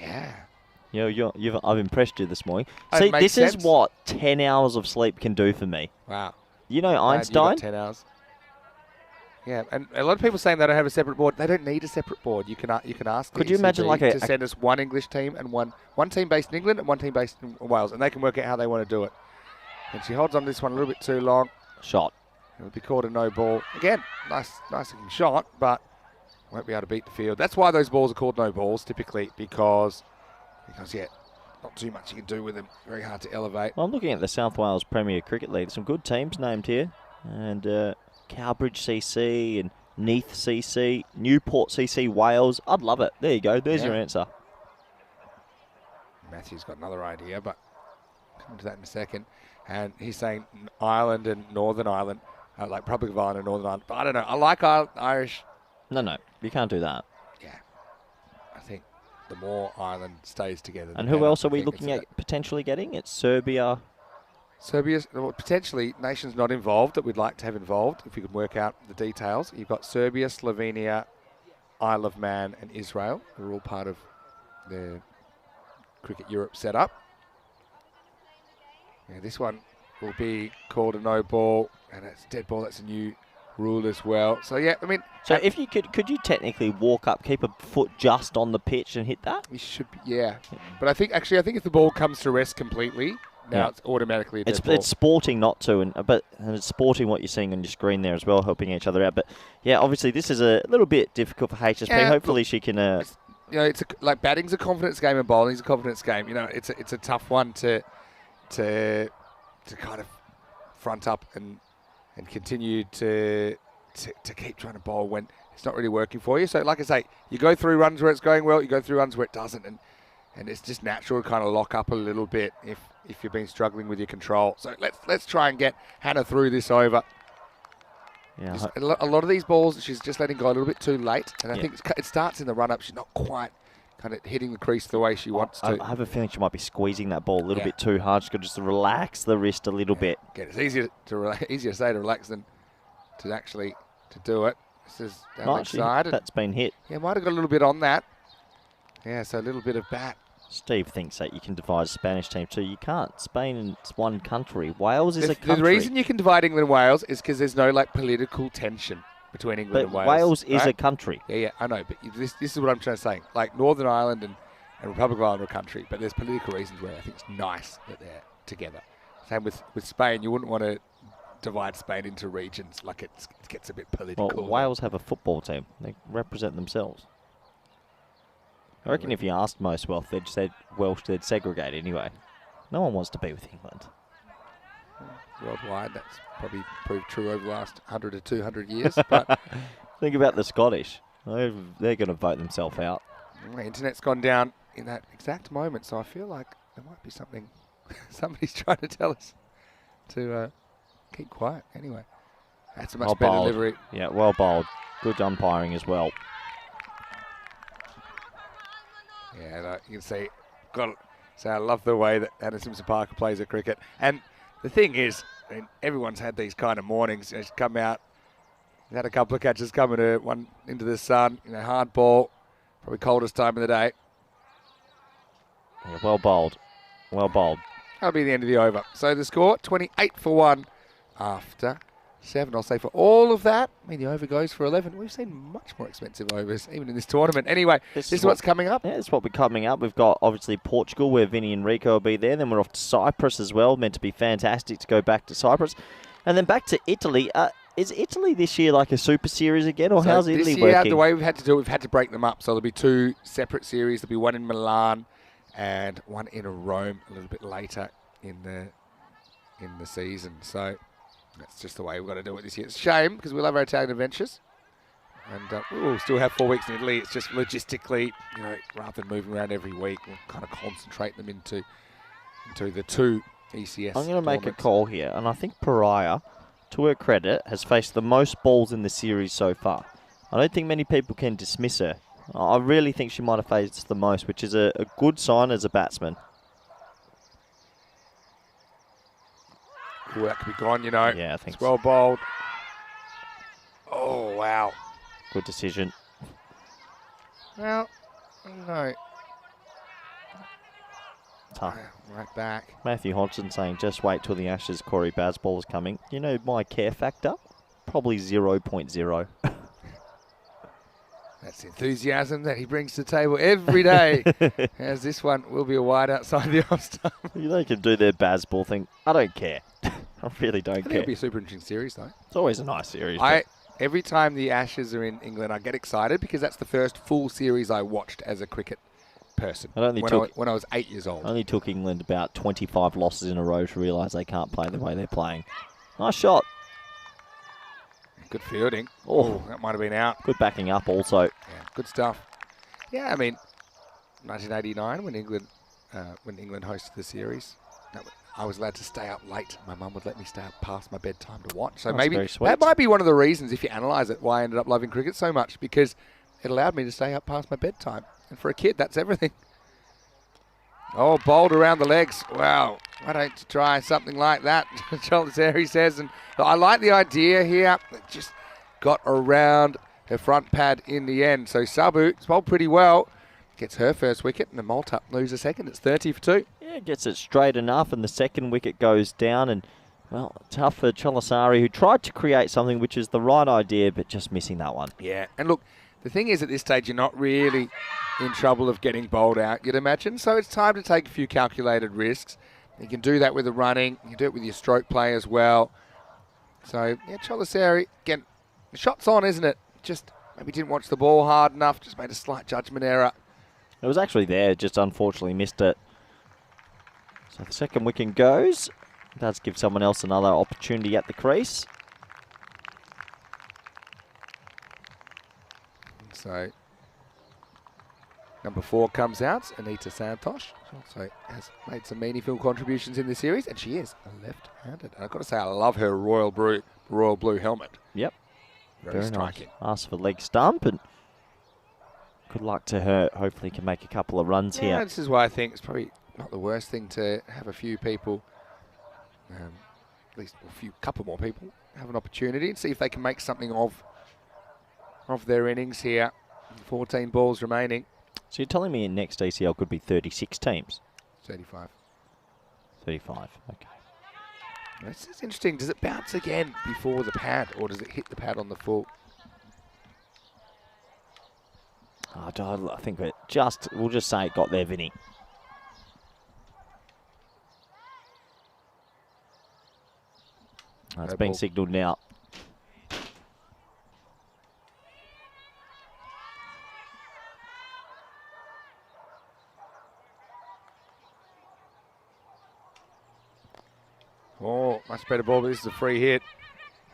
Yeah. I've impressed you this morning. See, this is what 10 hours of sleep can do for me. Wow. You know Einstein? You got 10 hours. Yeah, and a lot of people saying they don't have a separate board. They don't need a separate board. You can ask. Could you imagine to send us one English team and one team based in England and one team based in Wales, and they can work out how they want to do it. And she holds on to this one a little bit too long. Shot. It'll be called a no ball. Again, nice looking shot, but won't be able to beat the field. That's why those balls are called no balls typically, because yeah, not too much you can do with them. Very hard to elevate. Well, I'm looking at the South Wales Premier Cricket League. Some good teams named here. And Cowbridge CC and Neath CC, Newport CC, Wales. I'd love it. There you go. There's your answer. Matthew's got another idea, but come to that in a second. And he's saying Ireland and Northern Ireland, like Republic of Ireland and Northern Ireland. But I don't know. I like Irish. No, you can't do that. Yeah. I think the more Ireland stays together. And who else are we looking at potentially getting? It's Serbia. Serbia's potentially nations not involved that we'd like to have involved, if we could work out the details. You've got Serbia, Slovenia, Isle of Man, and Israel. They're all part of the Cricket Europe setup. Yeah, this one will be called a no ball, and it's dead ball. That's a new rule as well. So yeah, I mean, so if you could you technically walk up, keep a foot just on the pitch and hit that? we should be, yeah. But I think if the ball comes to rest completely, now it's automatically a dead ball. It's sporting not to, and it's sporting what you're seeing on your screen there as well, helping each other out. But yeah, obviously this is a little bit difficult for HSP. Yeah, Hopefully she can. Like batting's a confidence game and bowling's a confidence game. It's a tough one to kind of front up and continue to keep trying to bowl when it's not really working for you. So like I say, you go through runs where it's going well, you go through runs where it doesn't, and it's just natural to kind of lock up a little bit if you've been struggling with your control. So let's try and get Hannah through this over. Yeah, A lot of these balls, she's just letting go a little bit too late, and I think it starts in the run-up. She's not quite kind of hitting the crease the way she wants to. I have a feeling she might be squeezing that ball a little bit too hard. She's got to just relax the wrist a little bit. Again, it's easier to say to relax than to actually to do it. This is down left side. That's been hit. Yeah, might have got a little bit on that. Yeah, so a little bit of bat. Steve thinks that you can divide a Spanish team too. You can't. Spain is one country. Wales is a country. The reason you can divide England and Wales is because there's no political tension between England and Wales. Wales is a country. Yeah, I know. But this is what I'm trying to say. Like Northern Ireland and Republic of Ireland are a country, but there's political reasons where I think it's nice that they're together. Same with Spain. You wouldn't want to divide Spain into regions. Like it gets a bit political. Well, Wales have a football team. They represent themselves. I reckon if you asked most Welsh, they'd segregate anyway. No one wants to be with England. Worldwide, that's probably proved true over the last 100 to 200 years. But think about the Scottish. They're going to vote themselves out. My internet's gone down in that exact moment, so I feel like there might be something somebody's trying to tell us to keep quiet. Anyway, that's a much better delivery. Yeah, well bowled. Good umpiring as well. Yeah, you can see, I love the way that Hannah Simpson-Parker plays at cricket. And the thing is, I mean, everyone's had these kind of mornings. She's come out, had a couple of catches coming to one into the sun, hard ball, probably coldest time of the day. Yeah, well bowled. Well bowled. That'll be the end of the over. So the score, 28 for 1 after 7. I'll say for all of that, I mean, the over goes for 11. We've seen much more expensive overs, even in this tournament. Anyway, this is what's coming up. Yeah, this is what we're coming up. We've got, obviously, Portugal, where Vinny and Rico will be there. Then we're off to Cyprus as well. Meant to be fantastic to go back to Cyprus. And then back to Italy. Is Italy this year like a super series again, or how's Italy this year, working? The way we've had to do it, we've had to break them up. So there'll be 2 separate series. There'll be one in Milan and one in Rome a little bit later in the season. So that's just the way we've got to do it this year. It's a shame because we love our Italian adventures. And we'll still have 4 weeks in Italy. It's just logistically, rather than moving around every week, we'll kind of concentrate them into the 2 ECS. I'm going to make a call here, and I think Pariah, to her credit, has faced the most balls in the series so far. I don't think many people can dismiss her. I really think she might have faced the most, which is a good sign as a batsman. Ooh, that could be gone, Yeah, I think it's well bowled. Oh, wow. Good decision. Well, no. Tough. Right back. Matthew Hodgson saying, just wait till the Ashes, Corey Bazball is coming. My care factor? Probably 0.0. That's enthusiasm that he brings to the table every day. As this one will be a wide outside the off stump. They can do their Bazball thing. I don't care. I really don't I think care. it'll be a super interesting series, though. It's always a nice series. Every time the Ashes are in England, I get excited because that's the first full series I watched as a cricket person when I was 8 years old. Only took England about 25 losses in a row to realise they can't play the way they're playing. Nice shot. Good fielding. Oh, that might have been out. good backing up also. Yeah, good stuff. Yeah, I mean, 1989 when England hosted the series, I was allowed to stay up late. My mum would let me stay up past my bedtime to watch. So That's maybe very sweet. that might be one of the reasons, if you analyse it, why I ended up loving cricket so much, because it allowed me to stay up past my bedtime. And for a kid, that's everything. Oh, bowled around the legs. Wow. Why don't you try something like that? Choliseri says. And I like the idea here. It just got around her front pad in the end. So Sabu bowled pretty well. Gets her first wicket, and the Malta lose a second. It's 30 for 2. Yeah, gets it straight enough, and the second wicket goes down. And, well, tough for Choliseri, who tried to create something which is the right idea, but just missing that one. Yeah, and look, the thing is at this stage, you're not really in trouble of getting bowled out, you'd imagine. So it's time to take a few calculated risks. You can do that with the running. You can do it with your stroke play as well. So, yeah, Choliseri, again, the shot's on, isn't it? Just maybe didn't watch the ball hard enough, just made a slight judgment error. It was actually there, just unfortunately missed it. So the second wicket goes. Does give someone else another opportunity at the crease. So number 4 comes out, Anita Santosh. She also has made some meaningful contributions in the series, and she is left-handed. And I've got to say, I love her royal blue helmet. Yep. Very striking. Nice. Ask for leg stump, and good luck to her. Hopefully can make a couple of runs here. This is why I think it's probably not the worst thing to have a few people, at least a couple more people, have an opportunity and see if they can make something of their innings here. 14 balls remaining. So you're telling me next ACL could be 36 teams? 35. 35, okay. This is interesting. Does it bounce again before the pad, or does it hit the pad on the full? I think we'll just say it got there, Vinny. It's being signalled now. Oh, much better ball, but this is a free hit.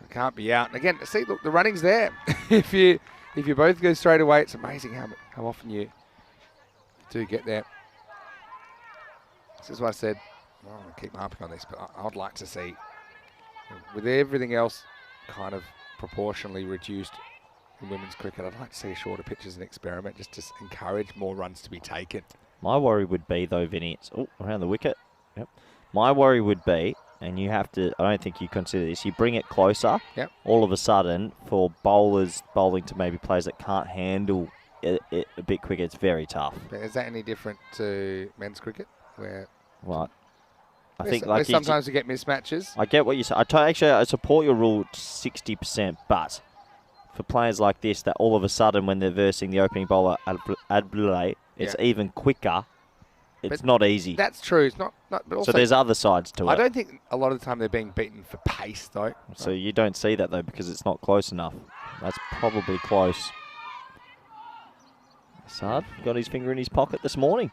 It can't be out. And again, see, look, the running's there. If you both go straight away, it's amazing how often you do get there. This is what I said. I'm going to keep harping on this, but I'd like to see, with everything else kind of proportionally reduced in women's cricket, I'd like to see a shorter pitch as an experiment, just to encourage more runs to be taken. My worry would be, though, Vinny, it's around the wicket. Yep. My worry would be, and you have to, I don't think you consider this, you bring it closer, all of a sudden, for bowlers bowling to maybe players that can't handle it a bit quicker, it's very tough. Is that any different to men's cricket? Where Right. I where think like sometimes you get mismatches. I get what you say. Actually, I support your rule 60%, but for players like this, that all of a sudden when they're versing the opening bowler, Adbulay, it's even quicker. It's not easy. That's true. It's not but also, so there's other sides to it. I don't think a lot of the time they're being beaten for pace, though. So you don't see that, though, because it's not close enough. That's probably close. Assad got his finger in his pocket this morning.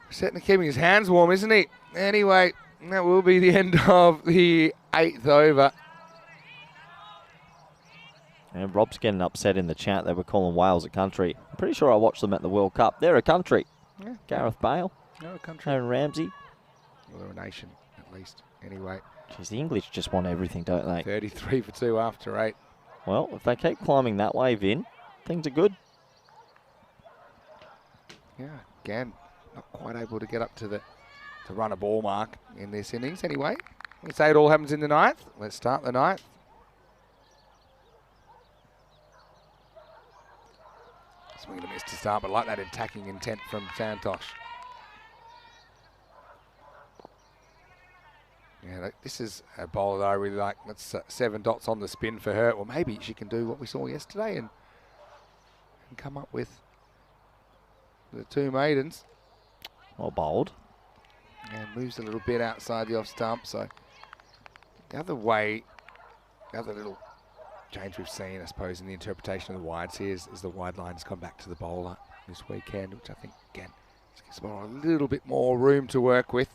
Setting keeping his hands warm, isn't he? Anyway, that will be the end of the 8th over. And Rob's getting upset in the chat. They were calling Wales a country. I'm pretty sure I watched them at the World Cup. They're a country. Yeah. Gareth Bale. They're a country. Aaron Ramsey. Well, they're a nation, at least. Anyway. Jeez, the English just want everything, don't they? 33 for 2 after 8. Well, if they keep climbing that way, Vin, things are good. Yeah, again, not quite able to get up to run a ball mark in this innings. Anyway, we say it all happens in the 9th. Let's start the 9th. Swing and a miss to start, but like that attacking intent from Santosh. Yeah, this is a bowler that I really like. That's 7 dots on the spin for her. Well, maybe she can do what we saw yesterday and come up with the 2 maidens. Well bowled. And moves a little bit outside the off stump, so The other way, the other little change we've seen, I suppose, in the interpretation of the wides here is the wide line's come back to the bowler this weekend, which I think, again, gives the bowler a little bit more room to work with.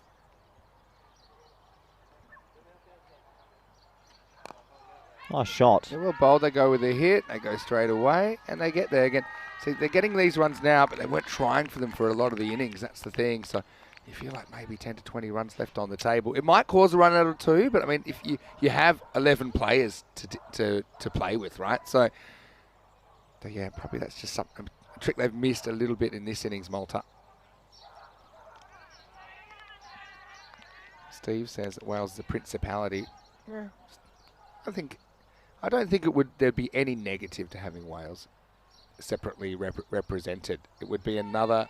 Nice shot. They're well bowled, they go with a hit, they go straight away, and they get there again. See, they're getting these runs now, but they weren't trying for them for a lot of the innings, that's the thing. So you feel like maybe 10 to 20 runs left on the table. It might cause a run out of 2, but I mean, if you have 11 players to play with, right? So yeah, probably that's just something, a trick they've missed a little bit in this innings, Malta. Steve says that Wales is a principality. Yeah, I don't think there'd be any negative to having Wales separately represented. It would be another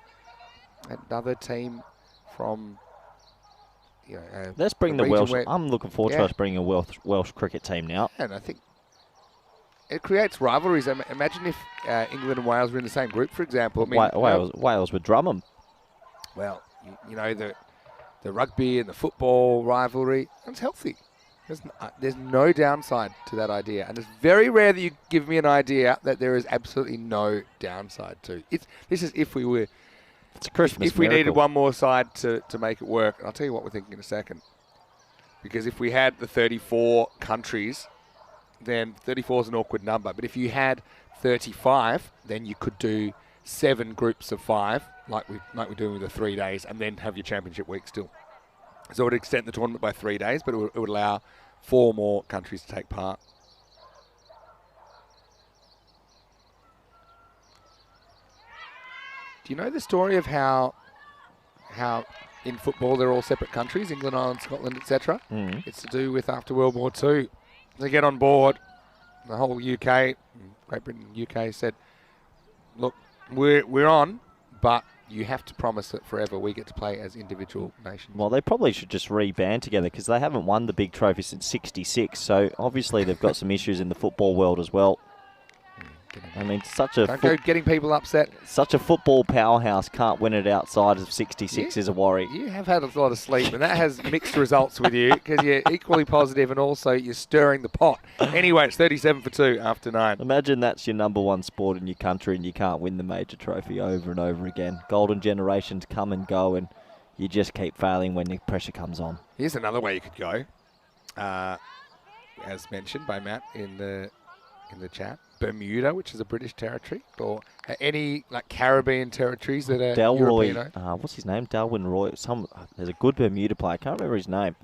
team from, you know, let's bring the Welsh. I'm looking forward to us bringing a Welsh cricket team now. And I think it creates rivalries. Imagine if England and Wales were in the same group, for example. I mean, Wales would drum them. Well, you know, the rugby and the football rivalry, it's healthy. There's no downside to that idea, and it's very rare that you give me an idea that there is absolutely no downside to. This is if we were. It's a Christmas if we needed one more side to make it work. And I'll tell you what we're thinking in a second. Because if we had the 34 countries, then 34 is an awkward number. But if you had 35, then you could do 7 groups of 5, like we're doing with the 3 days, and then have your championship week still. So it would extend the tournament by 3 days, but it would allow 4 more countries to take part. Do you know the story of how in football they're all separate countries, England, Ireland, Scotland, etc.? It's to do with after World War II. They get on board, the whole UK, Great Britain and UK said, look, we're on, but you have to promise that forever we get to play as individual nations. Well, they probably should just re-band together because they haven't won the big trophy since '66. So obviously they've got some issues in the football world as well. I mean, Don't go getting people upset. Such a football powerhouse can't win it outside of 66 is a worry. You have had a lot of sleep, and that has mixed results with you because you're equally positive and also you're stirring the pot. Anyway, it's 37 for 2 after 9. Imagine that's your #1 sport in your country and you can't win the major trophy over and over again. Golden generations come and go and you just keep failing when the pressure comes on. Here's another way you could go, as mentioned by Matt in the chat. Bermuda, which is a British territory, or any like Caribbean territories that are European. What's his name? Darwin Roy. There's a good Bermuda player. I can't remember his name.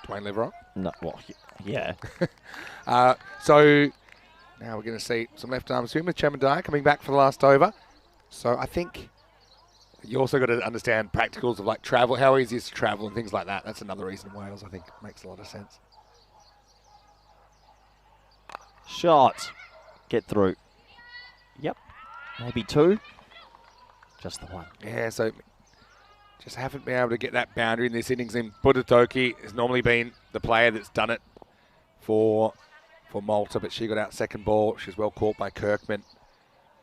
Dwayne Leverott? No, well, yeah. So now we're going to see some left-arm swim with Chamandiah coming back for the last over. So I think you also got to understand practicals of like travel, how easy it is to travel and things like that. That's another reason Wales, I think, makes a lot of sense. Shot. Get through. Yep. Maybe 2. Just the 1. Yeah, so just haven't been able to get that boundary in this innings. And Budatoki has normally been the player that's done it for Malta, but she got out second ball. She's well caught by Kirkman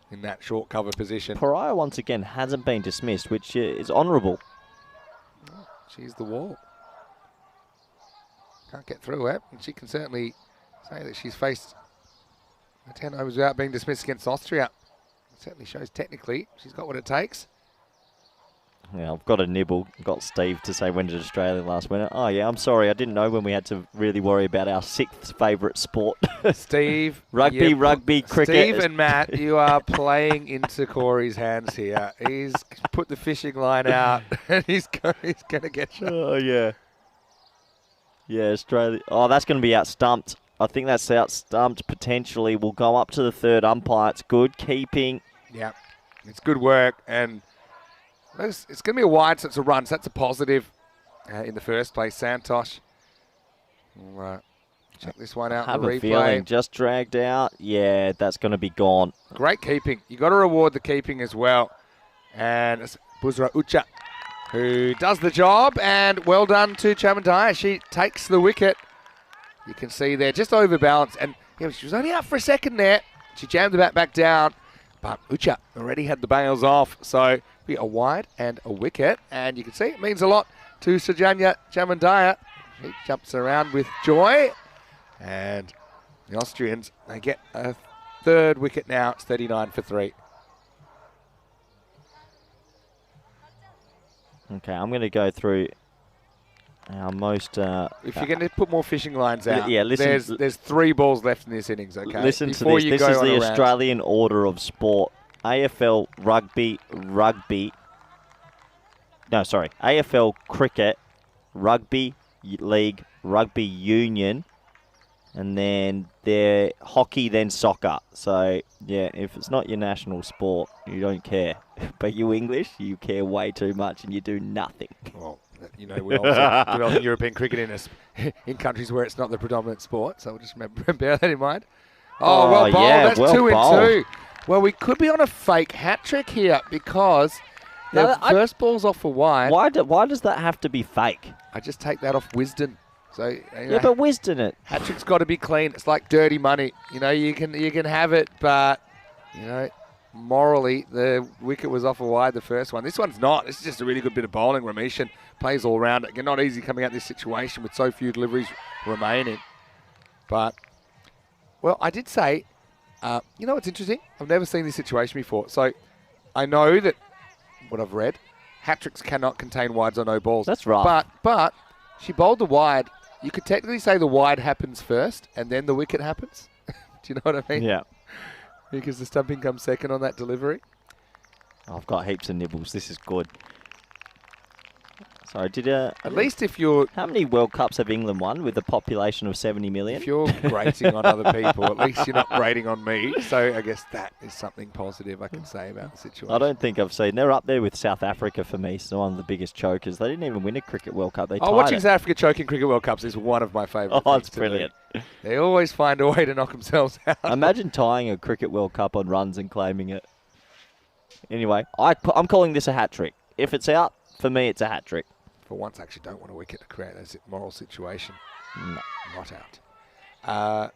in that short cover position. Pariah once again hasn't been dismissed, which is honourable. Oh, she's the wall. Can't get through it, and she can certainly say that she's faced 10 overs without being dismissed against Austria. It certainly shows technically she's got what it takes. Yeah, I've got a nibble. Got Steve to say when did Australia last win it. Oh yeah, I'm sorry, I didn't know when we had to really worry about our 6th favourite sport. Steve. Rugby, cricket. Steve and Matt, you are playing into Corey's hands here. He's put the fishing line out and he's going to get you. Oh yeah. Yeah, Australia. Oh, that's going to be out-stumped. I think that's out-stumped potentially. We'll go up to the 3rd umpire. It's good keeping. Yeah, it's good work. And it's going to be a wide, so it's a run. So that's a positive in the first place. Santosh. Right. Check this one out. I have the a replay. feeling just dragged out. Yeah, that's going to be gone. Great keeping. You got to reward the keeping as well. And it's Buzra Ucha who does the job, and well done to Chamandiah. She takes the wicket. You can see there, just overbalanced, and yeah, she was only out for a second there. She jammed the bat back down, but Ucha already had the bails off, so be a wide and a wicket, and you can see it means a lot to Sajanya Chamandiah. He jumps around with joy. And the Austrians, they get a third wicket now. It's 39 for 3. Okay, I'm going to go through our most... If you're going to put more fishing lines out, yeah, listen, there's 3 balls left in this innings, okay? Listen to Before this. you This go is on the a rant. Australian order of sport. AFL AFL cricket, rugby league, rugby union, and then their hockey, then soccer. So, yeah, if it's not your national sport, you don't care. But you English, you care way too much and you do nothing. Well, you know, we're also developing European cricket in countries where it's not the predominant sport, so we'll just bear that in mind. Oh, well bowled. Yeah, That's well 2 bowled. and 2. Well, we could be on a fake hat trick here because the first ball's off for wide. Why does that have to be fake? I just take that off Wisden. So Yeah, but Wisden it. hat trick's got to be clean. It's like dirty money. You know, you can have it, but you know, morally the wicket was off a wide the first one. This one's not. This is just a really good bit of bowling. Ramesh plays all round. Again, not easy coming out of this situation with so few deliveries remaining. But well, I did say, you know what's interesting? I've never seen this situation before. So I know that what I've read, hat tricks cannot contain wides or no balls. That's right. But she bowled the wide. You could technically say the wide happens first and then the wicket happens. Do you know what I mean? Yeah. Because the stumping comes second on that delivery. I've got heaps of nibbles. This is good. Sorry, At least if you're how many World Cups have England won with a population of 70 million? if you're grating on other people, at least you're not grating on me. So I guess that is something positive I can say about the situation. I don't think I've seen. They're up there with South Africa for me. So one of the biggest chokers. They didn't even win a Cricket World Cup. They tied Watching it. South Africa choking Cricket World Cups is one of my favourite Oh, things it's to brilliant. do. They always find a way to knock themselves out. Imagine tying a Cricket World Cup on runs and claiming it. Anyway, I'm calling this a hat trick. If it's out, for me, it's a hat trick. For once, I actually don't want a wicket to create a moral situation. No. Not out.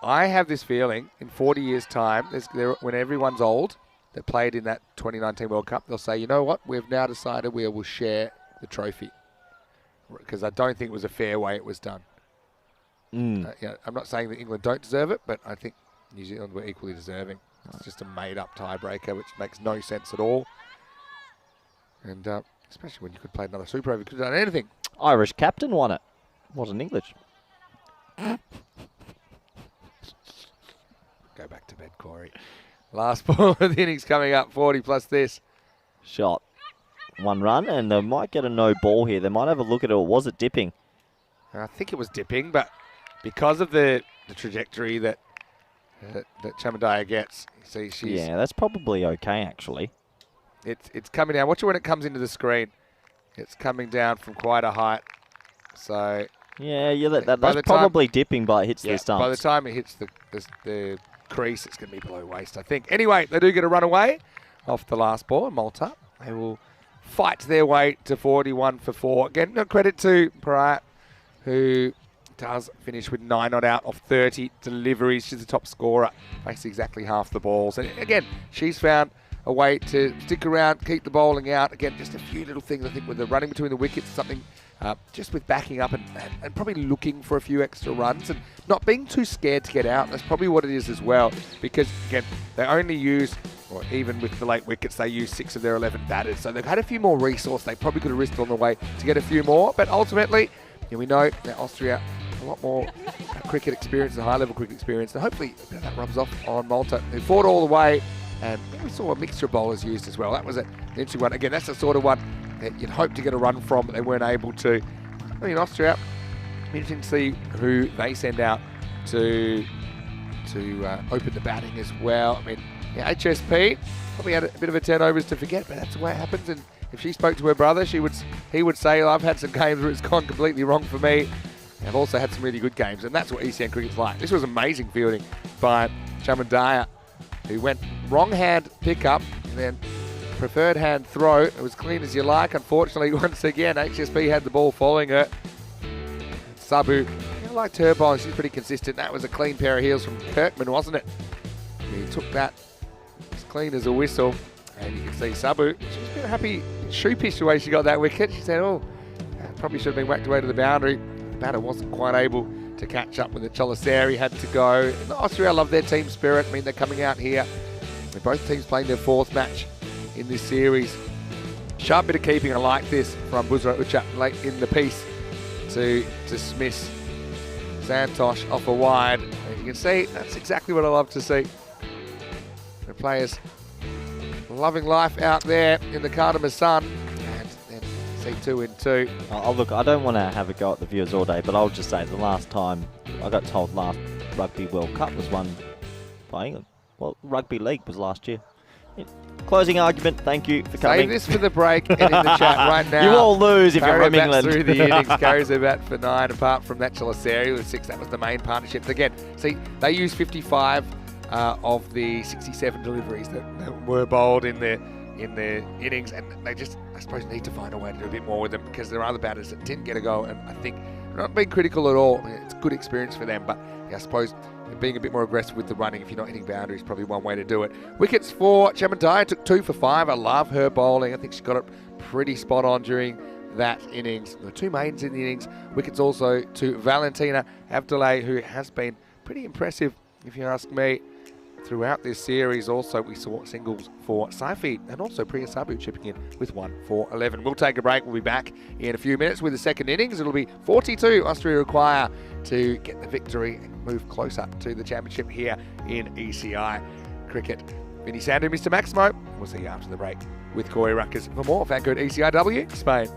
I have this feeling in 40 years' time, when everyone's old that played in that 2019 World Cup, they'll say, you know what, we've now decided we will share the trophy. Because I don't think it was a fair way it was done. You know, I'm not saying that England don't deserve it, but I think New Zealand were equally deserving. It's just a made-up tiebreaker, which makes no sense at all. And especially when you could play another Super Over, you could have done anything. Irish captain won it. Wasn't English. Go back to bed, Corey. Last ball of the innings coming up, 40 plus this. Shot. 1 run, and they might get a no ball here. They might have a look at it. Or was it dipping? I think it was dipping, but because of the trajectory that Chamadaya gets, you see, she's Yeah, that's probably okay, actually. it's coming down. Watch it when it comes into the screen. It's coming down from quite a height. So Yeah, By that's the time- probably dipping, but it hits the stumps. by the time it hits the crease, it's going to be below waist, I think. Anyway, they do get a run away off the last ball. Malta, they will fight their way to 41 for 4. Again, no credit to Pariah, who does finish with 9 not out of 30 deliveries. She's the top scorer, makes exactly half the balls. And again, she's found a way to stick around, keep the bowling out. Again, just a few little things, I think, with the running between the wickets, something just with backing up and probably looking for a few extra runs and not being too scared to get out. That's probably what it is as well, because, again, they only use, or even with the late wickets, they use 6 of their 11 batters. So they've had a few more resource. They probably could have risked on the way to get a few more. But ultimately, we know that Austria a lot more cricket experience and high-level cricket experience. And hopefully that rubs off on Malta. They fought all the way, and we saw a mixture of bowlers used as well. That was an interesting one. Again, that's the sort of one that you'd hope to get a run from, but they weren't able to. I mean, Austria, interesting to see who they send out to open the batting as well. I mean, yeah, HSP probably had a bit of a turnovers to forget, but that's the way it happens. And if she spoke to her brother, he would say, I've had some games where it's gone completely wrong for me. I've also had some really good games, and that's what ECN cricket's like. This was amazing fielding by Chamadaya, who went wrong hand pickup and then preferred hand throw. It was clean as you like. Unfortunately, once again, HSP had the ball following her. Sabu, I liked her bowling. She's pretty consistent. That was a clean pair of heels from Kirkman, wasn't it? He took that as clean as a whistle. And you can see Sabu, she's a bit happy, sheepish the way she got that wicket. She said, probably should have been whacked away to the boundary. The batter wasn't quite able to catch up when the Choliseri had to go. And Austria, I love their team spirit. I mean, they're coming out here. They're both teams playing their 4th match in this series. Sharp bit of keeping. I like this from Buzra Ucha late in the piece to dismiss Santosh off a wide. And you can see that's exactly what I love to see. The players loving life out there in the Cardamom sun. And then see 2 in 2. Oh, look, I don't want to have a go at the viewers all day, but I'll just say the last time I got told last Rugby World Cup was won by England. Well, Rugby League was last year. Yeah. Closing argument, thank you for coming. Save this for the break and in the chat right now. You all lose if you're from Carrier England. bats through the innings, carries a bat for 9, apart from that Choliseri with 6. That was the main partnership. But again, see, they used 55 of the 67 deliveries that were bowled in their innings, and they just, I suppose, need to find a way to do a bit more with them, because there are other batters that didn't get a go, and I think they're not being critical at all. I mean, it's a good experience for them, but yeah, I suppose being a bit more aggressive with the running, if you're not hitting boundaries, probably one way to do it. Wickets for Chamantai, took 2 for 5. I love her bowling. I think she got it pretty spot on during that innings. The 2 maidens in the innings. Wickets also to Valentina Avdolay, who has been pretty impressive, if you ask me, throughout this series. Also, we saw singles for Saifi and also Priya Sabu chipping in with 1 for 11. We'll take a break. We'll be back in a few minutes with the second innings. It'll be 42 Austria require to get the victory and move closer to the championship here in ECI cricket. Vinny Sandu, Mr. Maximo. We'll see you after the break with Corey Ruckers for more fan code ECIW Spain.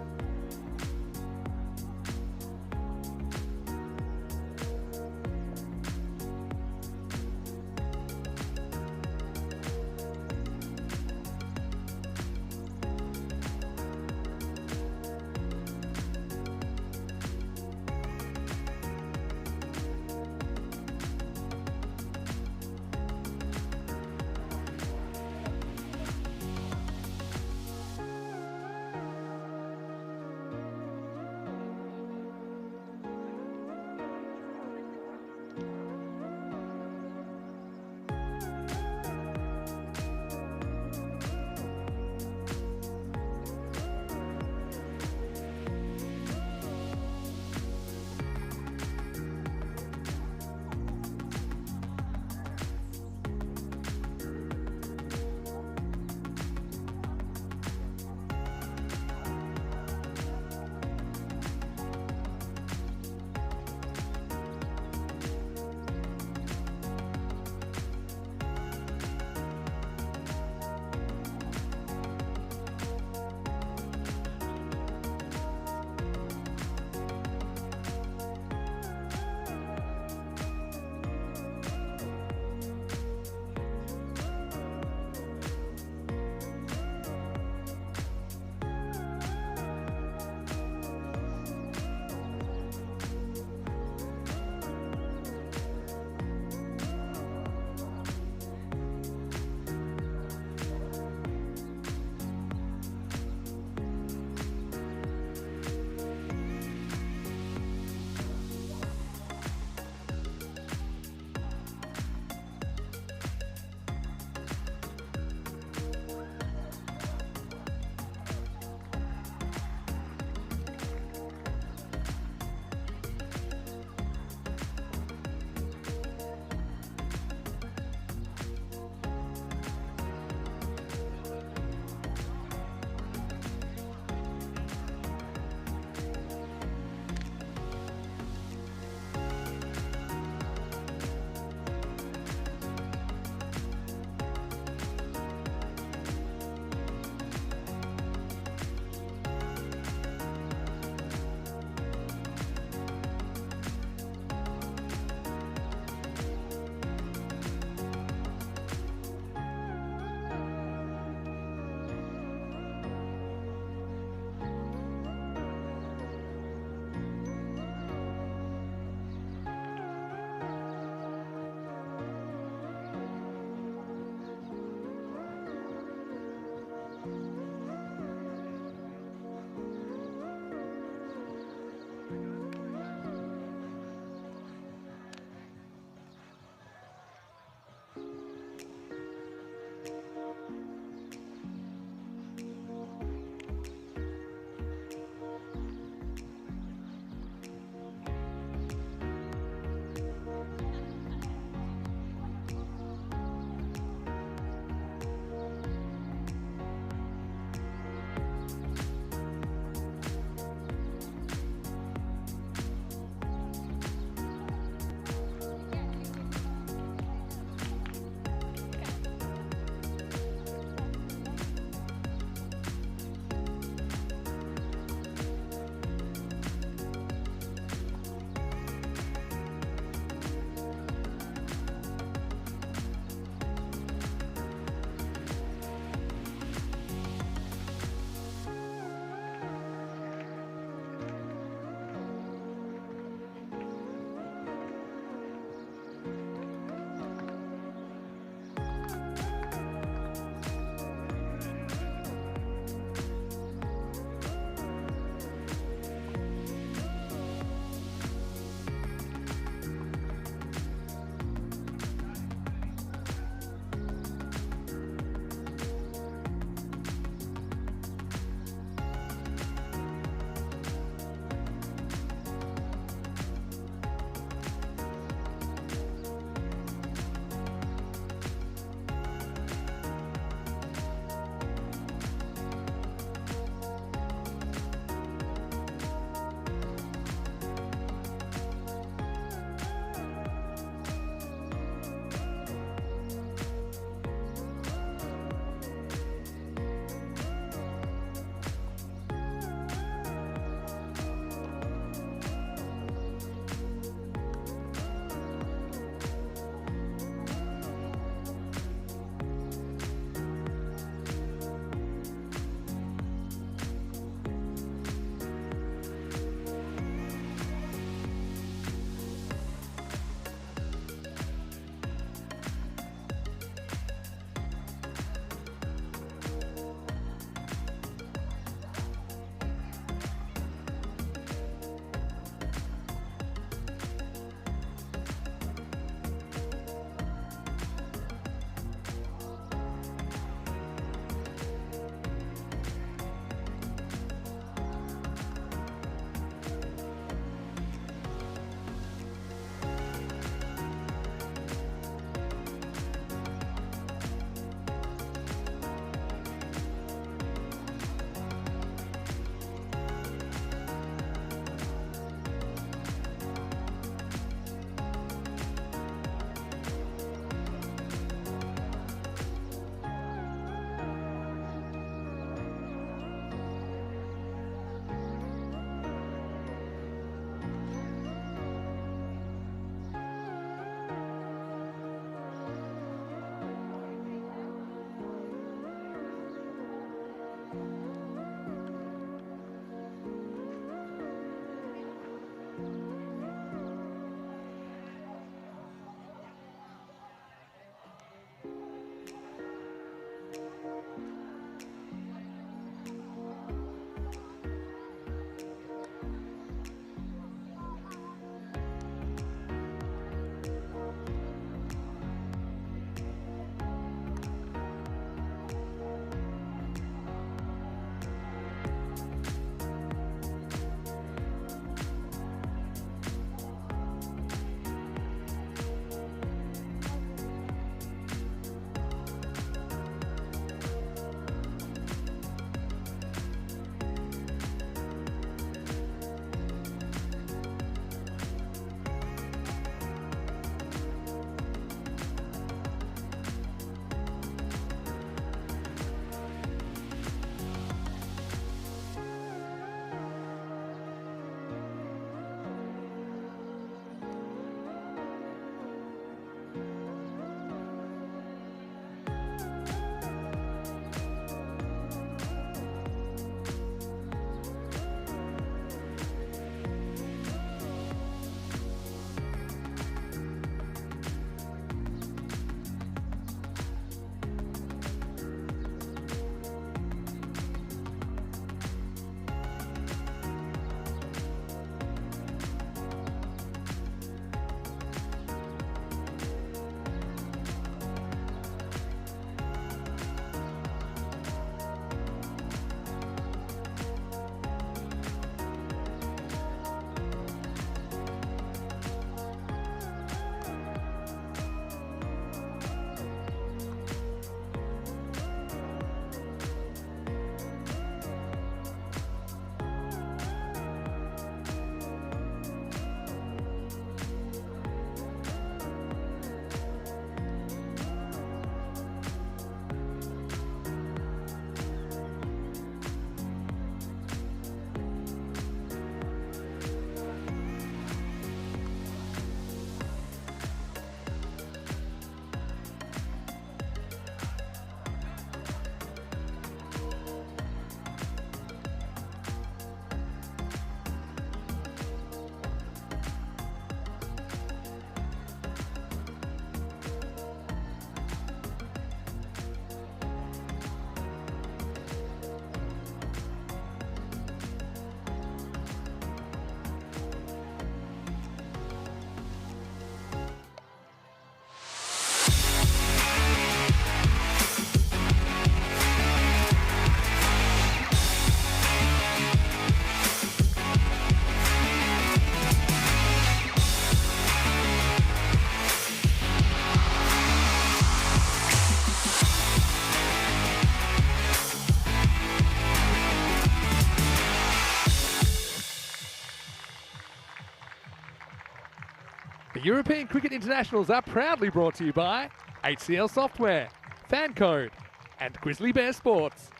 European Cricket Internationals are proudly brought to you by HCL Software, Fan Code, and Grizzly Bear Sports.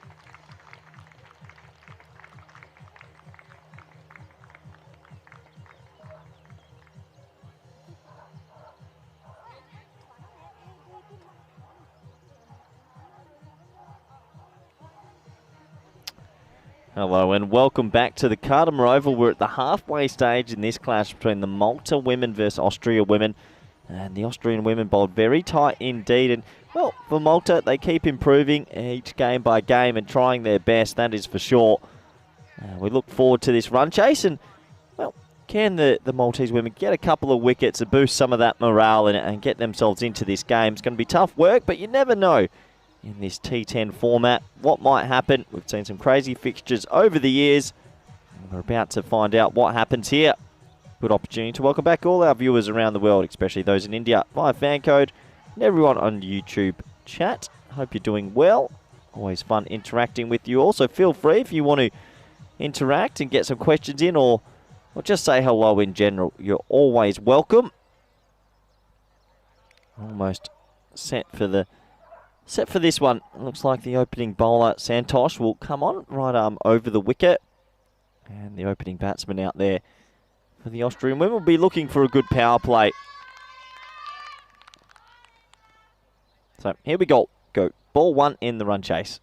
Hello and welcome back to the Cardimer Oval. We're at the halfway stage in this clash between the Malta women versus Austria women. And the Austrian women bowled very tight indeed. And, well, for Malta, they keep improving each game by game and trying their best, that is for sure. We look forward to this run chase. And, well, can the Maltese women get a couple of wickets to boost some of that morale and get themselves into this game? It's going to be tough work, but you never know. In this T10 format, what might happen? We've seen some crazy fixtures over the years. And we're about to find out what happens here. Good opportunity to welcome back all our viewers around the world, especially those in India, via fan code, and everyone on YouTube chat. Hope you're doing well. Always fun interacting with you. Also, feel free if you want to interact and get some questions in or just say hello in general. You're always welcome. Almost set for this one. Looks like the opening bowler, Santosh, will come on right arm over the wicket. And the opening batsman out there for the Austrian women will be looking for a good power play. So here we go. Ball one in the run chase.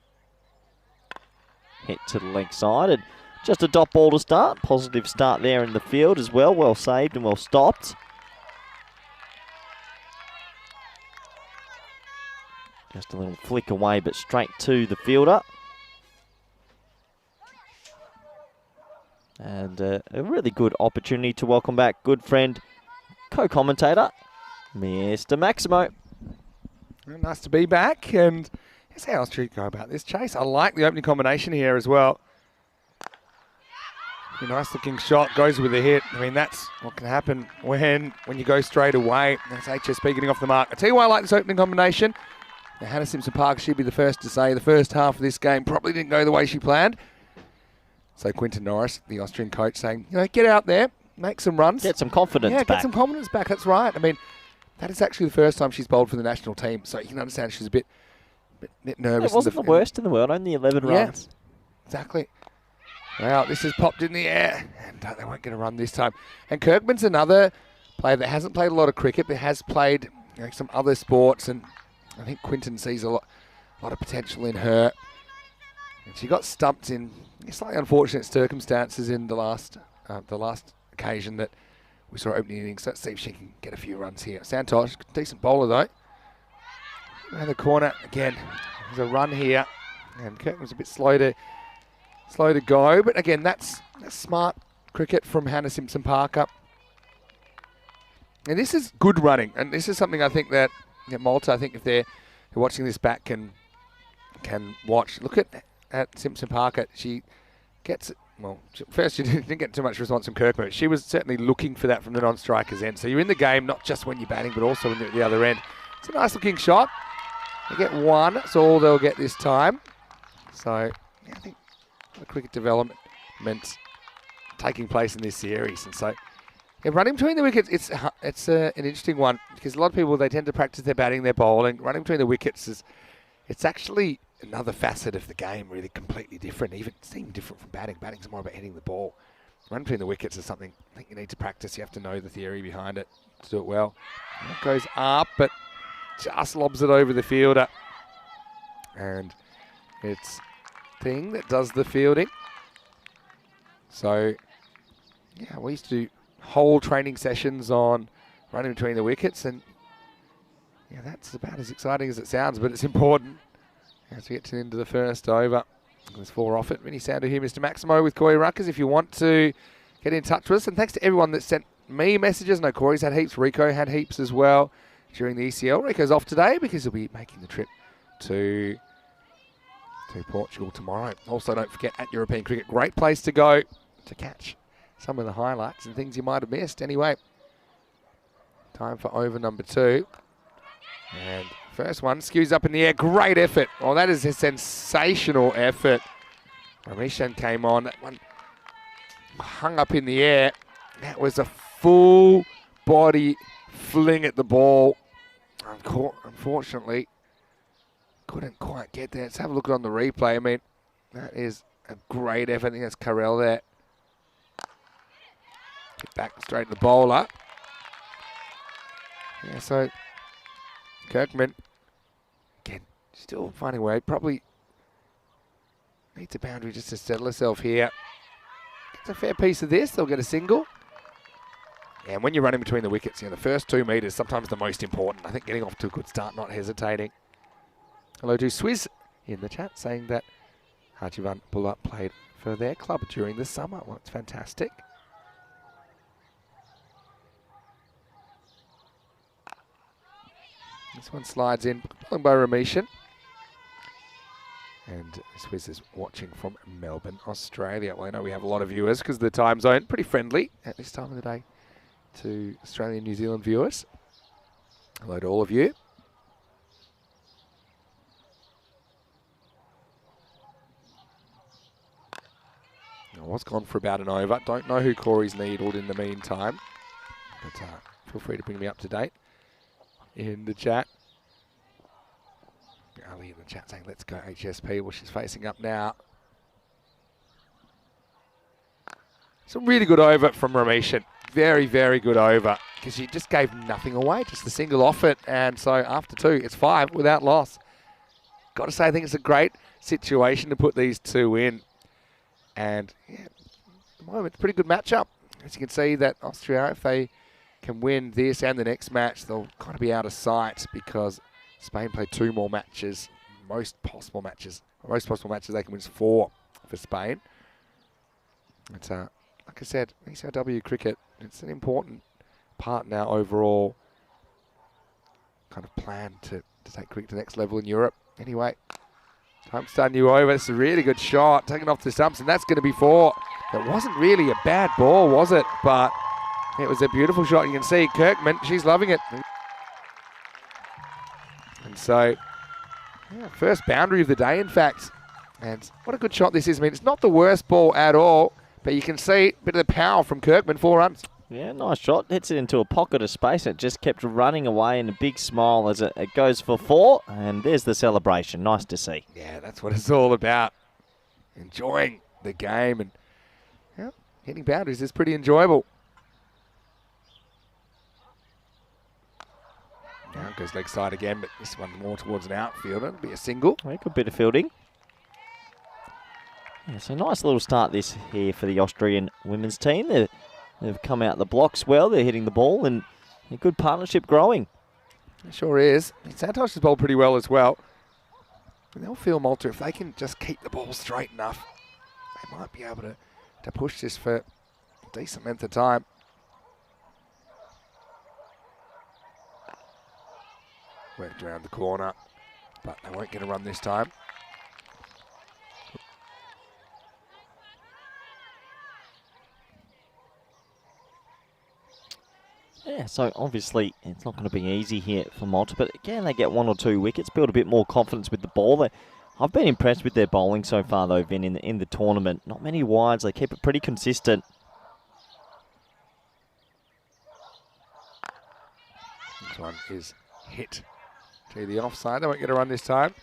Hit to the leg side and just a dot ball to start. Positive start there in the field as well. Well saved and well stopped. Just a little flick away, but straight to the fielder. And a really good opportunity to welcome back good friend, co-commentator, Mr. Maximo. Nice to be back, and here's how Austria go about this chase. I like the opening combination here as well. A nice looking shot, goes with a hit. I mean, that's what can happen when you go straight away. That's HSP getting off the mark. I tell you why I like this opening combination. Now, Hannah Simpson-Parker, she'd be the first to say the first half of this game probably didn't go the way she planned. So Quinton Norris, the Austrian coach, saying, get out there, make some runs. Get some confidence back. Get some confidence back, that's right. I mean, that is actually the first time she's bowled for the national team, so you can understand she's a bit nervous. It wasn't the worst in the world, only 11 runs. Exactly. Well, this has popped in the air, and they won't get a run this time. And Kirkman's another player that hasn't played a lot of cricket, but has played some other sports, and I think Quinton sees a lot of potential in her. And she got stumped in slightly unfortunate circumstances in the last occasion that we saw opening innings. So let's see if she can get a few runs here. Santosh, decent bowler though. Around the corner again. There's a run here, and Kirkman's a bit slow to go. But again, that's smart cricket from Hannah Simpson-Parker. And this is good running, and this is something I think that Malta, I think if they're watching this back, can watch. Look at Simpson-Parker. She gets it. Well, first she didn't get too much response from Kirkman, but she was certainly looking for that from the non-striker's end. So you're in the game, not just when you're batting, but also when you're at the other end. It's a nice-looking shot. They get one. That's all they'll get this time. So I think the cricket development taking place in this series. And so running between the wickets, it's an interesting one because a lot of people, they tend to practice their batting, their bowling. Running between the wickets it's actually another facet of the game, really completely different. Even seem different from batting. Batting's more about hitting the ball. Running between the wickets is something I think you need to practice. You have to know the theory behind it to do it well. And it goes up, but just lobs it over the fielder. And it's Thing that does the fielding. So, we used to do whole training sessions on running between the wickets, and that's about as exciting as it sounds, but it's important as we get to the end of the first over. There's 4 off it. Really sound to hear Mr. Maximo with Corey Ruckers. If you want to get in touch with us, and thanks to everyone that sent me messages. I know Corey's had heaps, Rico had heaps as well during the ECL. Rico's off today because he'll be making the trip to Portugal tomorrow. Also, don't forget, at European Cricket, great place to go to catch some of the highlights and things you might have missed. Anyway, time for over number 2. And first one, skews up in the air. Great effort. Oh, that is a sensational effort. Rameeshan came on. That one hung up in the air. That was a full body fling at the ball. Unfortunately, couldn't quite get there. Let's have a look on the replay. I mean, that is a great effort. I think that's Carell there. Get back straight to the bowler. Yeah, so Kirkman, again, still finding a way. Probably needs a boundary just to settle herself here. Gets a fair piece of this. They'll get a single. And when you're running between the wickets, the first 2 metres sometimes the most important. I think getting off to a good start, not hesitating. Hello to Swizz in the chat saying that Hajivan Bulla played for their club during the summer. Well, it's fantastic. This one slides in, pulling by Ramesh. And Swizz is watching from Melbourne, Australia. Well, I know we have a lot of viewers because of the time zone. Pretty friendly at this time of the day to Australian New Zealand viewers. Hello to all of you. I was gone for about an over. Don't know who Corey's needled in the meantime. But feel free to bring me up to date in the chat. Ali in the chat saying, let's go HSP. Well, she's facing up now. It's a really good over from Ramesh. Very, very good over. Because she just gave nothing away. Just the single off it. And so after 2, it's 5 without loss. Got to say, I think it's a great situation to put these 2 in. And yeah, at the moment, it's a pretty good matchup. As you can see that Austria, if they can win this and the next match, they'll kind of be out of sight because Spain played 2 more matches. Most possible matches they can win is 4 for Spain. It's like I said, ECW cricket, it's an important part now overall kind of plan to take cricket to the next level in Europe. Anyway, time to start a new over. It's a really good shot, taken off the stumps, and that's going to be 4. It wasn't really a bad ball, was it? But it was a beautiful shot. You can see Kirkman, she's loving it. And so, yeah, first boundary of the day, in fact. And what a good shot this is. I mean, it's not the worst ball at all, but you can see a bit of the power from Kirkman, 4 runs. Yeah, nice shot. Hits it into a pocket of space. It just kept running away in a big smile as it goes for 4. And there's the celebration. Nice to see. Yeah, that's what it's all about. Enjoying the game. And yeah, hitting boundaries is pretty enjoyable. Now it goes leg side again, but this one more towards an outfielder. It'll be a single. A good bit of fielding. Yeah, so nice little start this here for the Austrian women's team. They've come out the blocks well. They're hitting the ball and a good partnership growing. It sure is. Santosh has bowled pretty well as well. And they'll feel Malta, if they can just keep the ball straight enough, they might be able to push this for a decent length of time. Worked around the corner, but they won't get a run this time. Yeah, so obviously it's not going to be easy here for Malta, but again, they get 1 or 2 wickets, build a bit more confidence with the ball. I've been impressed with their bowling so far, though, Vin, in the tournament. Not many wides, they keep it pretty consistent. This one is hit to the offside. They won't get a run this time.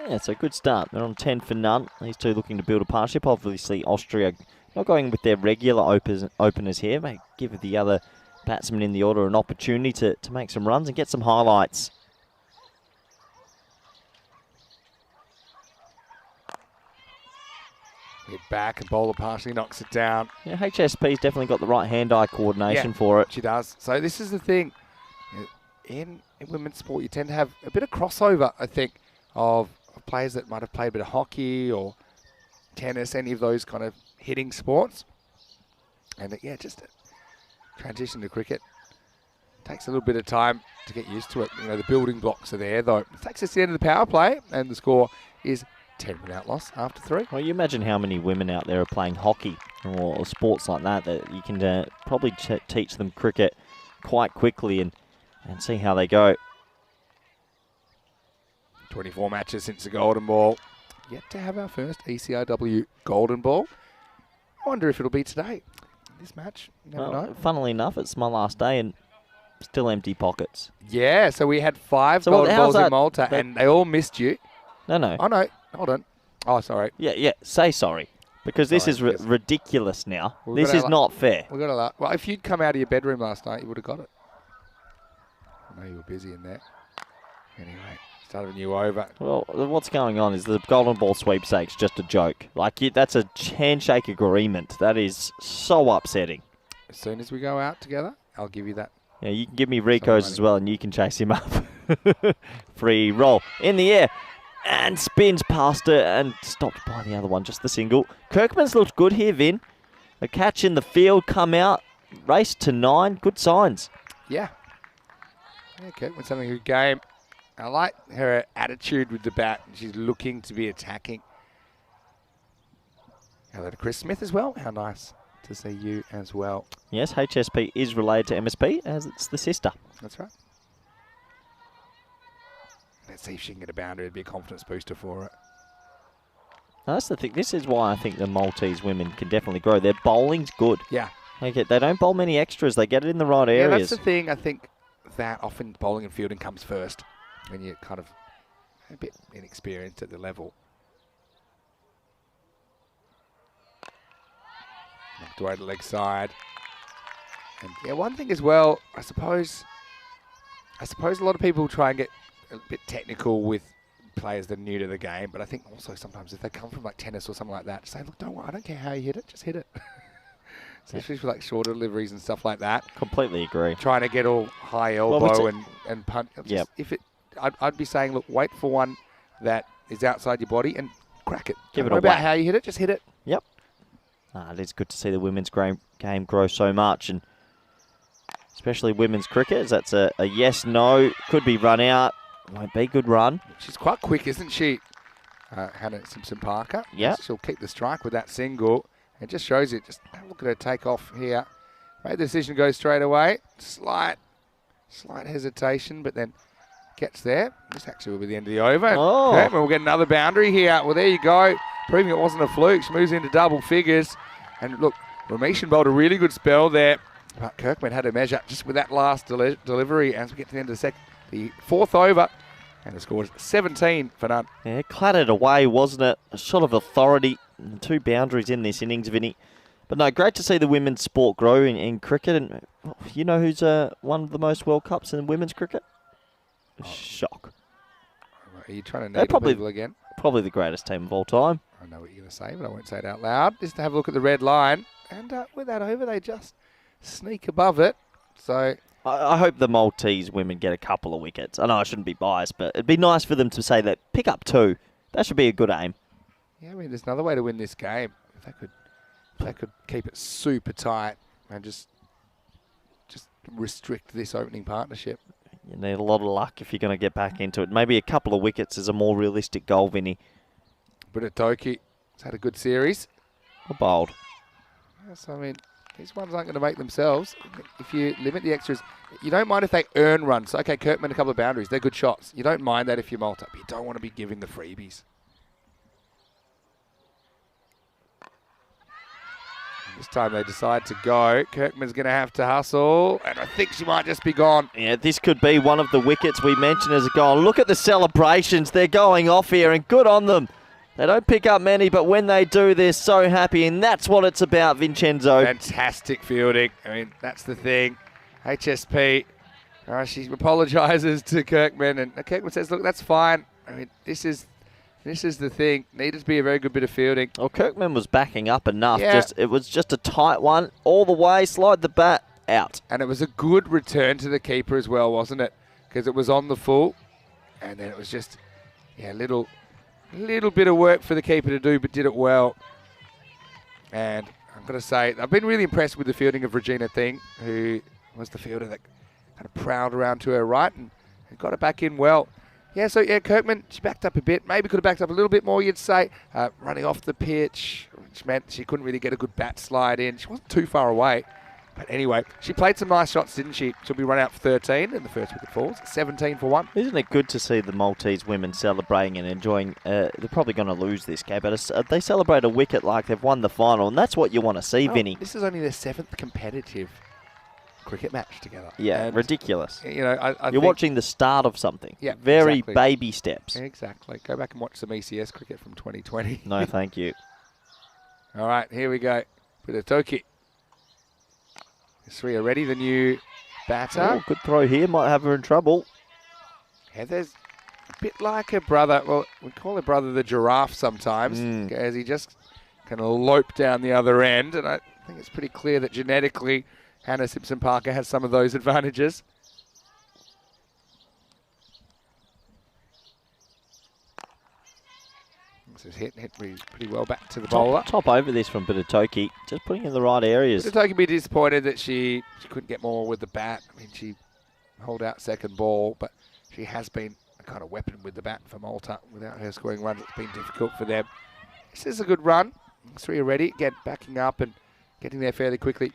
Yeah, so good start. They're on 10 for none. These 2 looking to build a partnership. Obviously, Austria not going with their regular openers here. May give the other batsmen in the order an opportunity to make some runs and get some highlights. Hit back and bowler partially knocks it down. Yeah, HSP's definitely got the right hand-eye coordination for it. She does. So this is the thing. In women's sport, you tend to have a bit of crossover, I think, of players that might have played a bit of hockey or tennis, any of those kind of hitting sports. And yeah, just a transition to cricket. Takes a little bit of time to get used to it. The building blocks are there, though. It takes us to the end of the power play, and the score is 10 without loss after 3. Well, you imagine how many women out there are playing hockey or sports like that you can probably teach them cricket quite quickly and see how they go. 24 matches since the Golden Ball. Yet to have our first ECIW Golden Ball. I wonder if it'll be today. this match. You never know. Funnily enough, it's my last day and still empty pockets. Yeah, so we had 5 So golden how's balls in that? Malta, and they all missed you. No. Oh, no. Hold on. Oh, sorry. Yeah. Say sorry. Because this is Sorry, yes. ridiculous now. We've This got is our not fair. We've got a lot. Well, if you'd come out of your bedroom last night, you would have got it. I know you were busy in there. Anyway, started a new over. Well, what's going on is the Golden Ball sweepstakes just a joke. Like, that's a handshake agreement. That is so upsetting. As soon as we go out together, I'll give you that. Yeah, you can give me Rico's as well, and you can chase him up. Free roll in the air. And spins past it and stopped by the other one, just the single. Kirkman's looked good here, Vin. A catch in the field, come out, race to 9. Good signs. Yeah. Okay, with something good game. I like her attitude with the bat. She's looking to be attacking. Hello to Chris Smith as well. How nice to see you as well. Yes, HSP is related to MSP, as it's the sister. That's right. Let's see if she can get a boundary. It'd be a confidence booster for her. Now, that's the thing. This is why I think the Maltese women can definitely grow. Their bowling's good. Yeah. They don't bowl many extras. They get it in the right Yeah, areas. that's the thing. I think that often bowling and fielding comes first when you're kind of a bit inexperienced at the level. Knocked away to the leg side. And yeah, one thing as well, I suppose a lot of people try and get a bit technical with players that are new to the game, but I think also sometimes if they come from like tennis or something like that, say, look, don't worry, I don't care how you hit it, just hit it. Especially for like shorter deliveries and stuff like that. Completely agree. Trying to get all high elbow and punt. Yep. I'd be saying, look, wait for one that is outside your body and crack it. Give Don't it worry a about how you hit it, just hit it. Yep. It is good to see the women's game grow so much, and especially women's cricket. That's a yes, no, could be run out. Won't be good run. She's quite quick, isn't she? Hannah Simpson-Parker. Yeah. She'll keep the strike with that single. It just shows it. Just have a look at her take off here. Made the decision to go straight away. Slight hesitation, but then gets there. This actually will be the end of the over. Oh. Okay, we'll get another boundary here. Well, there you go. Proving it wasn't a fluke. She moves into double figures. And look, Ramesh bowled a really good spell there. But Kirkman had to measure just with that last delivery as we get to the end of the 4th over. And the score is 17 for none. Yeah, it clattered away, wasn't it? A shot of authority. 2 boundaries in this innings, Vinny. But no, great to see the women's sport grow in cricket. And you know who's won the most World Cups in women's cricket? Shock. Are you trying to They're needle people again? Probably the greatest team of all time. I know what you're going to say, but I won't say it out loud. Just to have a look at the red line. And with that over, they just sneak above it. So I hope the Maltese women get a couple of wickets. I know I shouldn't be biased, but it'd be nice for them to say that pick up 2. That should be a good aim. yeah, I mean, there's another way to win this game. If they could keep it super tight and just restrict this opening partnership. You need a lot of luck if you're going to get back into it. Maybe a couple of wickets is a more realistic goal, Vinny. But Toki has had a good series. Or bold. Yes, I mean, these ones aren't going to make themselves. If you limit the extras, you don't mind if they earn runs. So, okay, Kirkman, a couple of boundaries. They're good shots. You don't mind that if you multi, but you don't want to be giving the freebies. This time they decide to go. Kirkman's going to have to hustle, and I think she might just be gone. Yeah, this could be one of the wickets we mentioned as a goal. Look at the celebrations. They're going off here, and good on them. They don't pick up many, but when they do, they're so happy, and that's what it's about, Vincenzo. Fantastic fielding. I mean, that's the thing. HSP, she apologises to Kirkman, and Kirkman says, look, that's fine. I mean, this is the thing. Needed to be a very good bit of fielding. Well, Kirkman was backing up enough. Yeah. It was just a tight one all the way. Slide the bat out. And it was a good return to the keeper as well, wasn't it? Because it was on the full, and then it was just, yeah, little bit of work for the keeper to do, but did it well. And I'm going to say, I've been really impressed with the fielding of Regina Thing, who was the fielder that kind of prowled around to her right and got it back in well. Yeah, so yeah, Kirkman, she backed up a bit. Maybe could have backed up a little bit more, you'd say. Running off the pitch, which meant she couldn't really get a good bat slide in. She wasn't too far away. But anyway, she played some nice shots, didn't she? She'll be run out for 13 and the first wicket falls. 17 for 1. Isn't it good to see the Maltese women celebrating and enjoying? They're probably going to lose this game, but they celebrate a wicket like they've won the final, and that's what you want to see, Vinny. This is only their 7th competitive cricket match together. Yeah, and, ridiculous. You know, I You're think, watching the start of something. Yeah, very exactly. baby steps. Exactly. Go back and watch some ECS cricket from 2020. No, thank you. All right, here we go. Breathtaking. Sri ready, the new batter. Oh, good throw here. Might have her in trouble. Heather's a bit like her brother. Well, we call her brother the giraffe sometimes, as he just kind of lope down the other end. And I think it's pretty clear that genetically, Hannah Simpson-Parker has some of those advantages. This is hit pretty well back to the bowler. Top over this from Bitatoki. Just putting in the right areas. Bitatoki be disappointed that she couldn't get more with the bat. I mean, she hold out second ball, but she has been a kind of weapon with the bat for Malta. Without her scoring runs, it's been difficult for them. This is a good run. Sri are ready, again, backing up and getting there fairly quickly.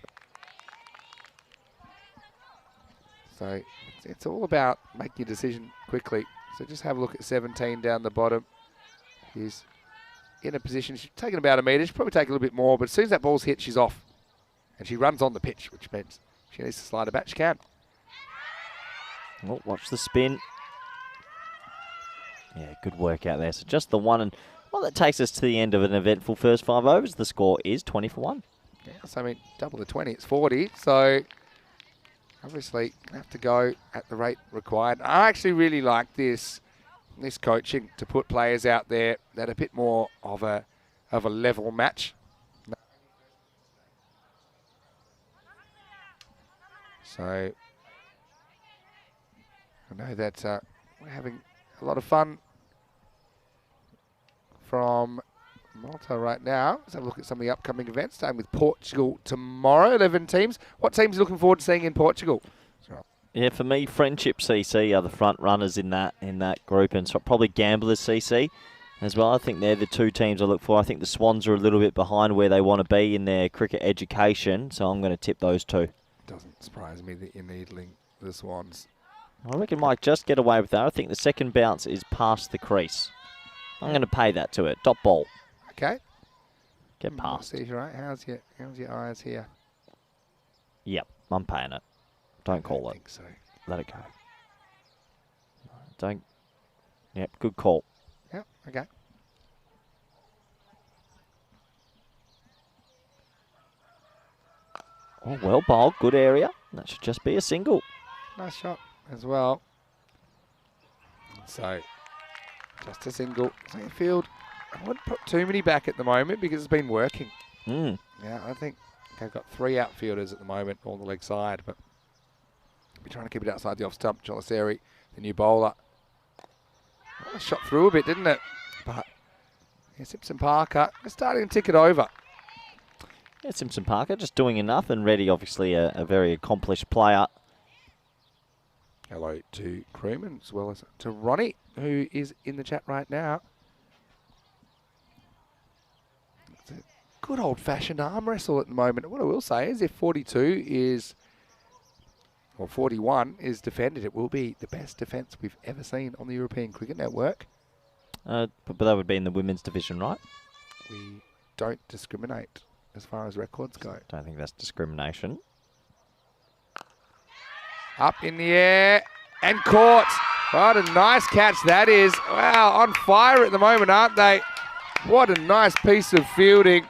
So it's all about making a decision quickly. So just have a look at 17 down the bottom. He's in a position, she's taken about a metre, she'll probably take a little bit more, but as soon as that ball's hit, she's off. And she runs on the pitch, which means she needs to slide her back, she can. Oh, watch the spin. Yeah, good work out there. So just the one, and well, that takes us to the end of an eventful first 5 overs. The score is 20 for 1. Yeah, so I mean, double the 20, it's 40. So obviously, have to go at the rate required. I actually really like this coaching to put players out there that are a bit more of a level match. So I know that we're having a lot of fun from Malta right now. Let's have a look at some of the upcoming events, starting with Portugal tomorrow, 11 teams. What teams are you looking forward to seeing in Portugal? Yeah, for me, Friendship CC are the front runners in that group, and so probably Gamblers CC as well. I think they're the 2 teams I look for. I think the Swans are a little bit behind where they want to be in their cricket education, so I'm going to tip those 2. Doesn't surprise me that you're needling the Swans. I reckon Mike just get away with that. I think the second bounce is past the crease. I'm going to pay that to it. Dot ball. Okay. Get past. See, right. How's your eyes here? Yep, I'm paying it. Don't call it. I think so. Let it go. Don't. Yep, good call. Yep, okay. Oh, well bowled. Good area. That should just be a single. Nice shot as well. So, just a single. Second field. I wouldn't put too many back at the moment because it's been working. Mm. Yeah, I think I've got 3 outfielders at the moment on the leg side, but we're trying to keep it outside the off stump. Jolaseri, the new bowler. Oh, shot through a bit, didn't it? But yeah, Simpson-Parker is starting to tick it over. Yeah, Simpson-Parker just doing enough, and Reddy, obviously a very accomplished player. Hello to Crewman as well as to Ronnie, who is in the chat right now. It's a good old-fashioned arm wrestle at the moment. What I will say is if 42 is, or 41 is defended, it will be the best defence we've ever seen on the European Cricket Network. But that would be in the women's division, right? We don't discriminate as far as records go. Don't think that's discrimination. Up in the air and caught. What a nice catch that is. Wow, on fire at the moment, aren't they? What a nice piece of fielding.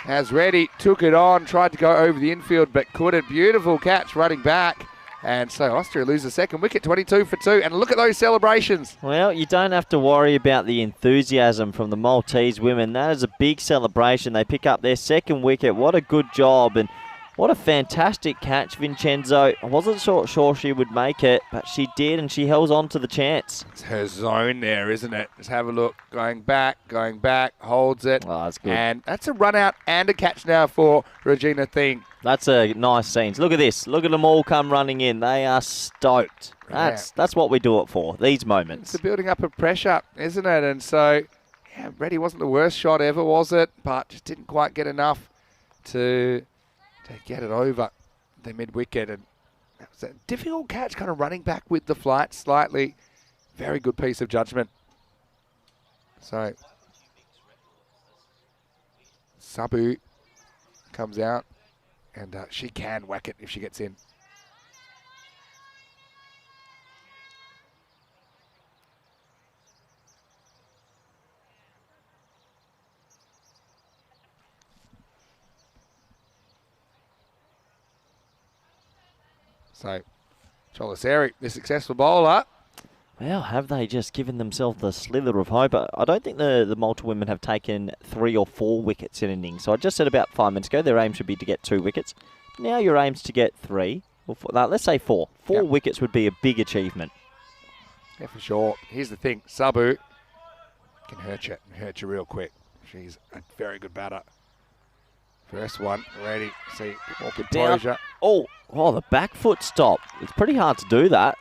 As Reddy took it on, tried to go over the infield but couldn't. Beautiful catch running back. And so Austria lose the second wicket, 22 for 2. And look at those celebrations. Well, you don't have to worry about the enthusiasm from the Maltese women. That is a big celebration. They pick up their second wicket. What a good job. And what a fantastic catch, Vincenzo. I wasn't sure she would make it, but she did, and she held on to the chance. It's her zone there, isn't it? Just have a look. Going back, holds it. Oh, that's good. And that's a run out and a catch now for Regina Thing. That's a nice scene. Look at this. Look at them all come running in. They are stoked. That's what we do it for, these moments. It's the building up of pressure, isn't it? And so, yeah, Reddy wasn't the worst shot ever, was it? But just didn't quite get enough to get it over the mid-wicket. And that was a difficult catch, kind of running back with the flight slightly. Very good piece of judgment. So, Sabu comes out, and she can whack it if she gets in. So, Choliseri, the successful bowler. Well, have they just given themselves the slither of hope? I don't think the Malta women have taken 3 or 4 wickets in an innings. So I just said about 5 minutes ago, their aim should be to get 2 wickets. Now your aim's to get 3. Or 4, let's say 4. 4 wickets would be a big achievement. Yeah, for sure. Here's the thing. Sabu can hurt you real quick. She's a very good batter. First one, ready. See, more composure. Oh, the back foot stop. It's pretty hard to do that.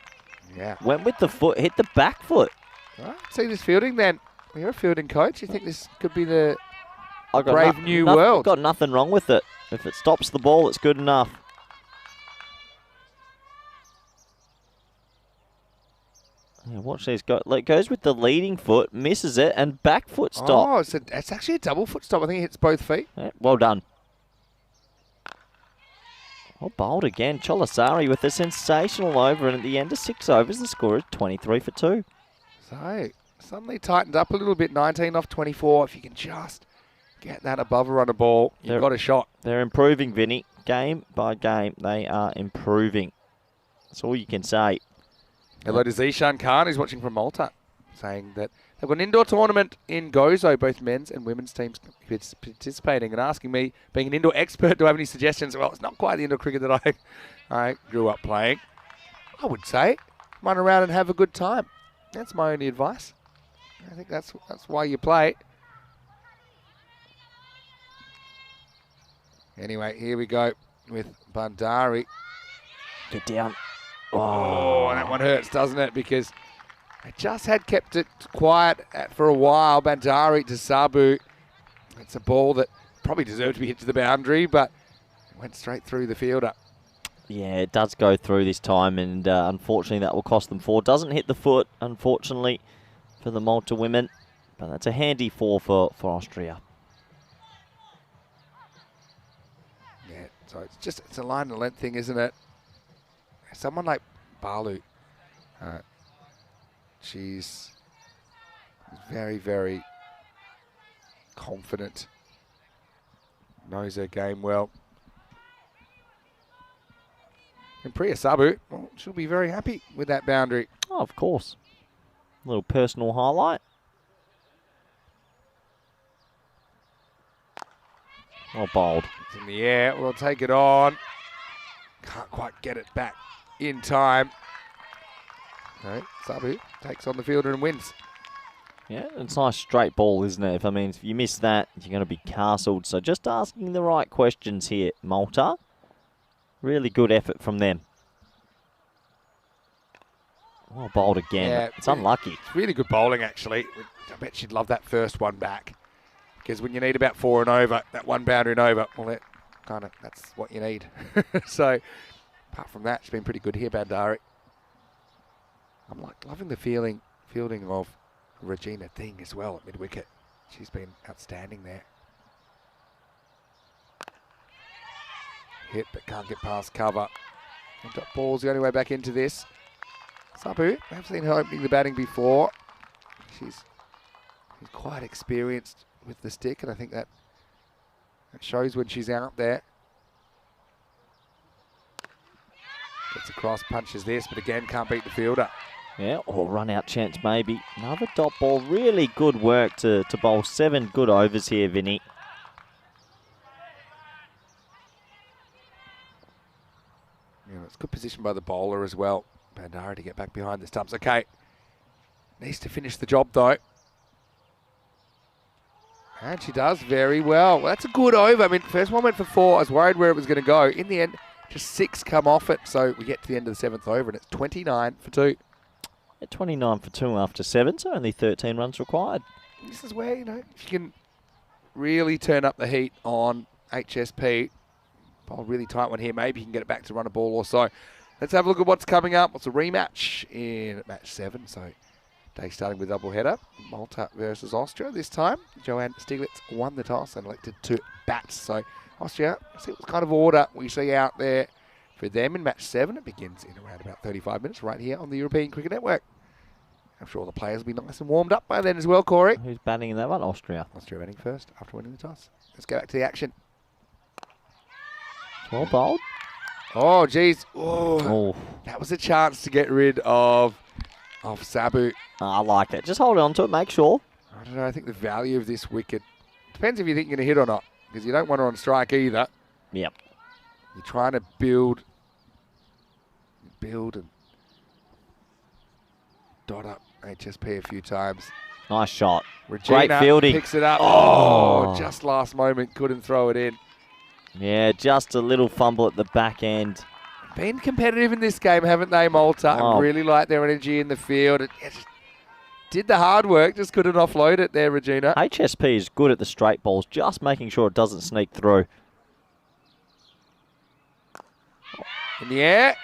Yeah. Went with the foot, hit the back foot. Right. See this fielding then. You're a fielding coach. You think this could be the brave new world? Got nothing wrong with it. If it stops the ball, it's good enough. Yeah, watch these go. It goes with the leading foot, misses it, and back foot stop. Oh, it's actually a double foot stop. I think it hits both feet. Yeah, well done. Well bowled again. Cholisari with a sensational over, and at the end of 6 overs, the score is 23 for 2. So, suddenly tightened up a little bit. 19 off 24. If you can just get that above a run of ball, you've got a shot. They're improving, Vinny. Game by game, they are improving. That's all you can say. Hello to Zishan Khan, who's watching from Malta, saying that they've got an indoor tournament in Gozo, both men's and women's teams participating, and asking me, being an indoor expert, do I have any suggestions? Well, it's not quite the indoor cricket that I grew up playing. I would say run around and have a good time. That's my only advice. I think that's why you play. Anyway, here we go with Bandari. Get down. Oh, that one hurts, doesn't it? Because they just had kept it quiet for a while. Bandari to Sabu. It's a ball that probably deserved to be hit to the boundary, but it went straight through the fielder. Yeah, it does go through this time, and unfortunately that will cost them 4. Doesn't hit the foot, unfortunately, for the Malta women, but that's a handy 4 for Austria. Yeah, so it's a line and length thing, isn't it? Someone like Balu, she's very, very confident, knows her game well. And Priya Sabu, well, she'll be very happy with that boundary. Oh, of course. A little personal highlight. Well bowled. It's in the air, we'll take it on. Can't quite get it back in time. No, Sabu takes on the fielder and wins. Yeah, it's a nice straight ball, isn't it? If you miss that, you're going to be castled. So just asking the right questions here, Malta. Really good effort from them. Well bowled again. Yeah, it's unlucky. It's really good bowling, actually. I bet she'd love that first one back. Because when you need about 4 and over, that one boundary and over, well, that's what you need. So, apart from that, she's been pretty good here, Bandari. I'm loving the fielding of Regina Thing as well at mid-wicket. She's been outstanding there. Hit, but can't get past cover. And got balls the only way back into this. Sabu, I've seen her opening the batting before. She's quite experienced with the stick, and I think that shows when she's out there. Gets across, punches this, but again can't beat the fielder. Yeah, or run out chance maybe. Another dot ball. Really good work to bowl 7 good overs here, Vinny. Yeah, it's good position by the bowler as well. Bandari to get back behind the stumps. Okay, needs to finish the job though. And she does very well. That's a good over. I mean, first one went for 4. I was worried where it was going to go. In the end, just 6 come off it. So we get to the end of the 7th over, and it's 29 for 2. At 29 for 2 after 7, so only 13 runs required. This is where, if you can really turn up the heat on HSP, Bowl really tight one here. Maybe he can get it back to run a ball or so. Let's have a look at what's coming up. What's a rematch in match 7? So day starting with double header. Malta versus Austria this time. Joanne Stieglitz won the toss and elected to bat. So Austria, see what kind of order we see out there for them in match 7. It begins in around about 35 minutes right here on the European Cricket Network. I'm sure the players will be nice and warmed up by then as well, Corey. Who's batting in that one? Austria. Austria batting first after winning the toss. Let's go back to the action. Well bowled. Oh, geez. Oh, that was a chance to get rid of Sabu. I like it. Just hold on to it. Make sure. I don't know. I think the value of this wicket depends if you think you're going to hit or not, because you don't want her on strike either. Yep. You're trying to build and dot up HSP a few times. Nice shot. Regina Great fielding. picks it up. Oh, just last moment. Couldn't throw it in. Yeah, just a little fumble at the back end. Been competitive in this game, haven't they, Malta? Oh. I really like their energy in the field. It just did the hard work, just couldn't offload it there, Regina. HSP is good at the straight balls, just making sure it doesn't sneak through. In the air.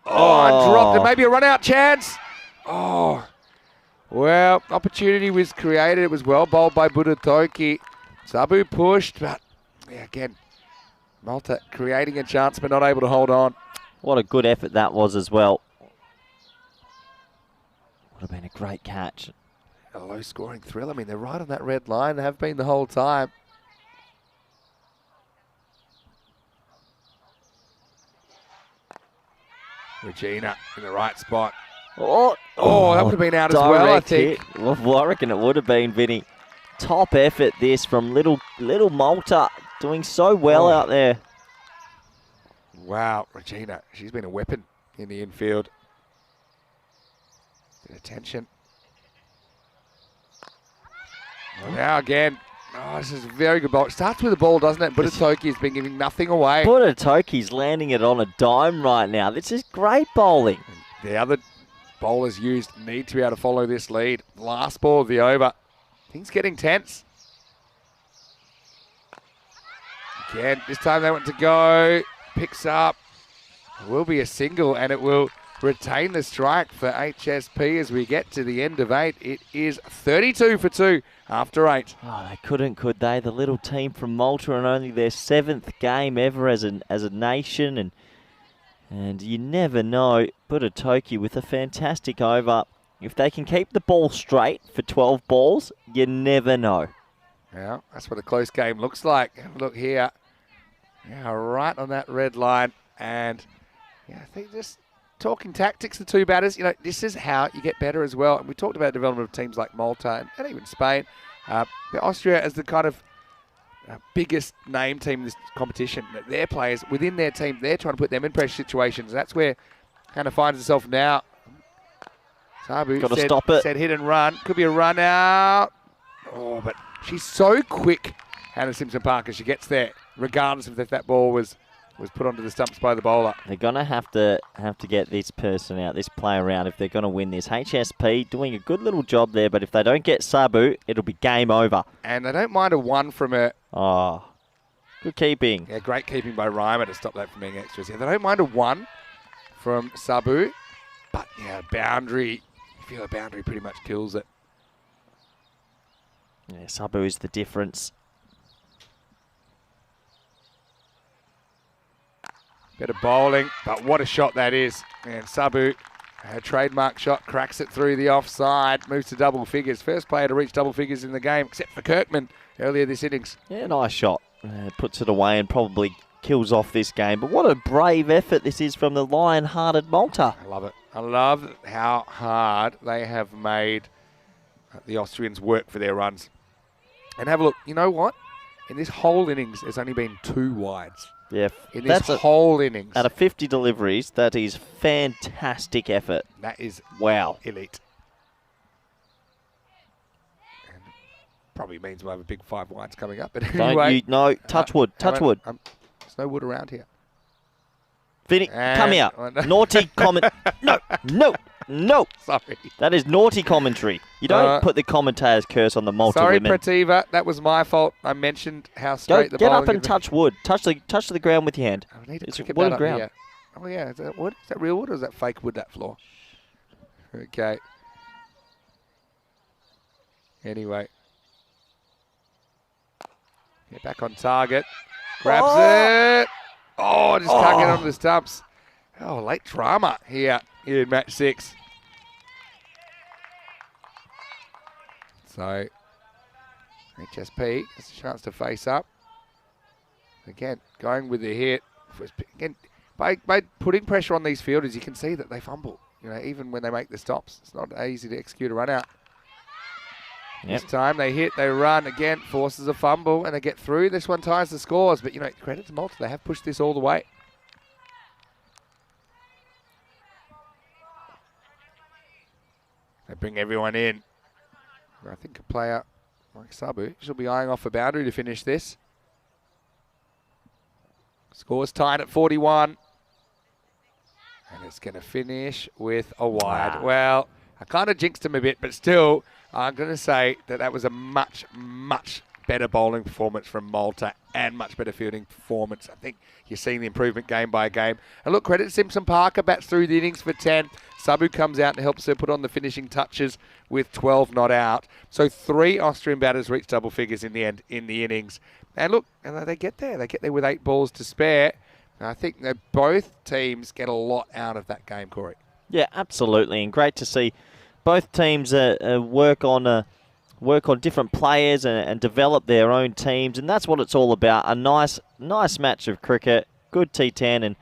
Oh, dropped it. Maybe a run-out chance. Oh, well, opportunity was created. It was well bowled by Budatoki. Sabu pushed, but yeah, again, Malta creating a chance but not able to hold on. What a good effort that was as well. Would have been a great catch. A low-scoring thrill. I mean, they're right on that red line. They have been the whole time. Regina in the right spot. Oh, that would have been out as well, I direct think. hit. Well, I reckon it would have been, Vinny. Top effort this from little Malta, doing so well out there. Wow, Regina, she's been a weapon in the infield. Bit of tension. Now again. Oh, this is a very good ball. It starts with the ball, doesn't it? Budatoki has been giving nothing away. Budatoki's landing it on a dime right now. This is great bowling. The other bowlers used need to be able to follow this lead. Last ball of the over. Things getting tense. Again, this time they want to go. Picks up. It will be a single and it will retain the strike for HSP as we get to the end of 8. It is 32 for 2 after 8. Oh, they couldn't, could they? The little team from Malta and only their 7th game ever as a nation, and you never know. Budatoki with a fantastic over. If they can keep the ball straight for 12 balls, you never know. Yeah, that's what a close game looks like. Have a look here. Yeah, right on that red line, and yeah, I think just talking tactics, the two batters, you know, this is how you get better as well. And we talked about the development of teams like Malta and even Spain. Austria as the kind of biggest name team in this competition. Their players within their team, they're trying to put them in pressure situations. And that's where Hannah finds herself now. Sabu Got to stop it. Said hit and run. Could be a run out. Oh, but she's so quick, Hannah Simpson-Parker. She gets there, regardless of if that ball was put onto the stumps by the bowler. They're going to have to get this person out, this player out, if they're going to win this. HSP doing a good little job there, but if they don't get Sabu, it'll be game over. And they don't mind a one from her. Oh, good keeping. Yeah, great keeping by Reimer to stop that from being extras. Yeah, they don't mind a one from Sabu, but yeah, boundary. You feel a boundary pretty much kills it. Yeah, Sabu is the difference. Better bowling, but what a shot that is. And Sabu, her trademark shot, cracks it through the offside, moves to double figures. First player to reach double figures in the game, except for Kirkman earlier this innings. Yeah, nice shot. Puts it away and probably kills off this game. But what a brave effort this is from the lion-hearted Malta. I love it. I love how hard they have made the Austrians work for their runs. And have a look. You know what? In this whole innings, there's only been 2 wides. Yeah, In this whole innings. Out of 50 deliveries, that is fantastic effort. That is wow. Elite. And probably means we'll have a big 5 wides coming up. But anyway. No, touch wood, touch wood. There's no wood around here. Vinny, come here. Naughty comment. No. No, Sorry. that is naughty commentary. You don't put the commentator's curse on the Malta Sorry, women. Prativa. That was my fault. I mentioned how straight the Get bowling up and had been. touch wood. Touch the ground with your hand. I need a It's cricket wood bat and up ground. here. Oh, yeah. Is that wood? Is that real wood or is that fake wood, that floor? Okay. Anyway. Get back on target. Grabs it. Oh, just can't get onto the stumps. Oh, late drama here in match 6. So, HSP has a chance to face up. Again, going with the hit. Again, by putting pressure on these fielders, you can see that they fumble. You know, even when they make the stops, it's not easy to execute a run out. Yep. This time they hit, they run, again, forces a fumble, and they get through. This one ties the scores, but, you know, credit to Malta, they have pushed this all the way. They bring everyone in. I think a player like Sabu, she'll be eyeing off a boundary to finish this. Score's tied at 41. And it's going to finish with a wide. Wow. Well, I kind of jinxed him a bit, but still, I'm going to say that was a much, much better bowling performance from Malta and much better fielding performance. I think you're seeing the improvement game by game. And look, credit to Simpson Parker, bats through the innings for 10. Sabu comes out and helps her put on the finishing touches with 12 not out. So 3 Austrian batters reach double figures in the end in the innings. And look, and they get there. They get there with 8 balls to spare. And I think that both teams get a lot out of that game, Corey. Yeah, absolutely, and great to see both teams work on different players and develop their own teams, and that's what it's all about. A nice match of cricket, good T10, and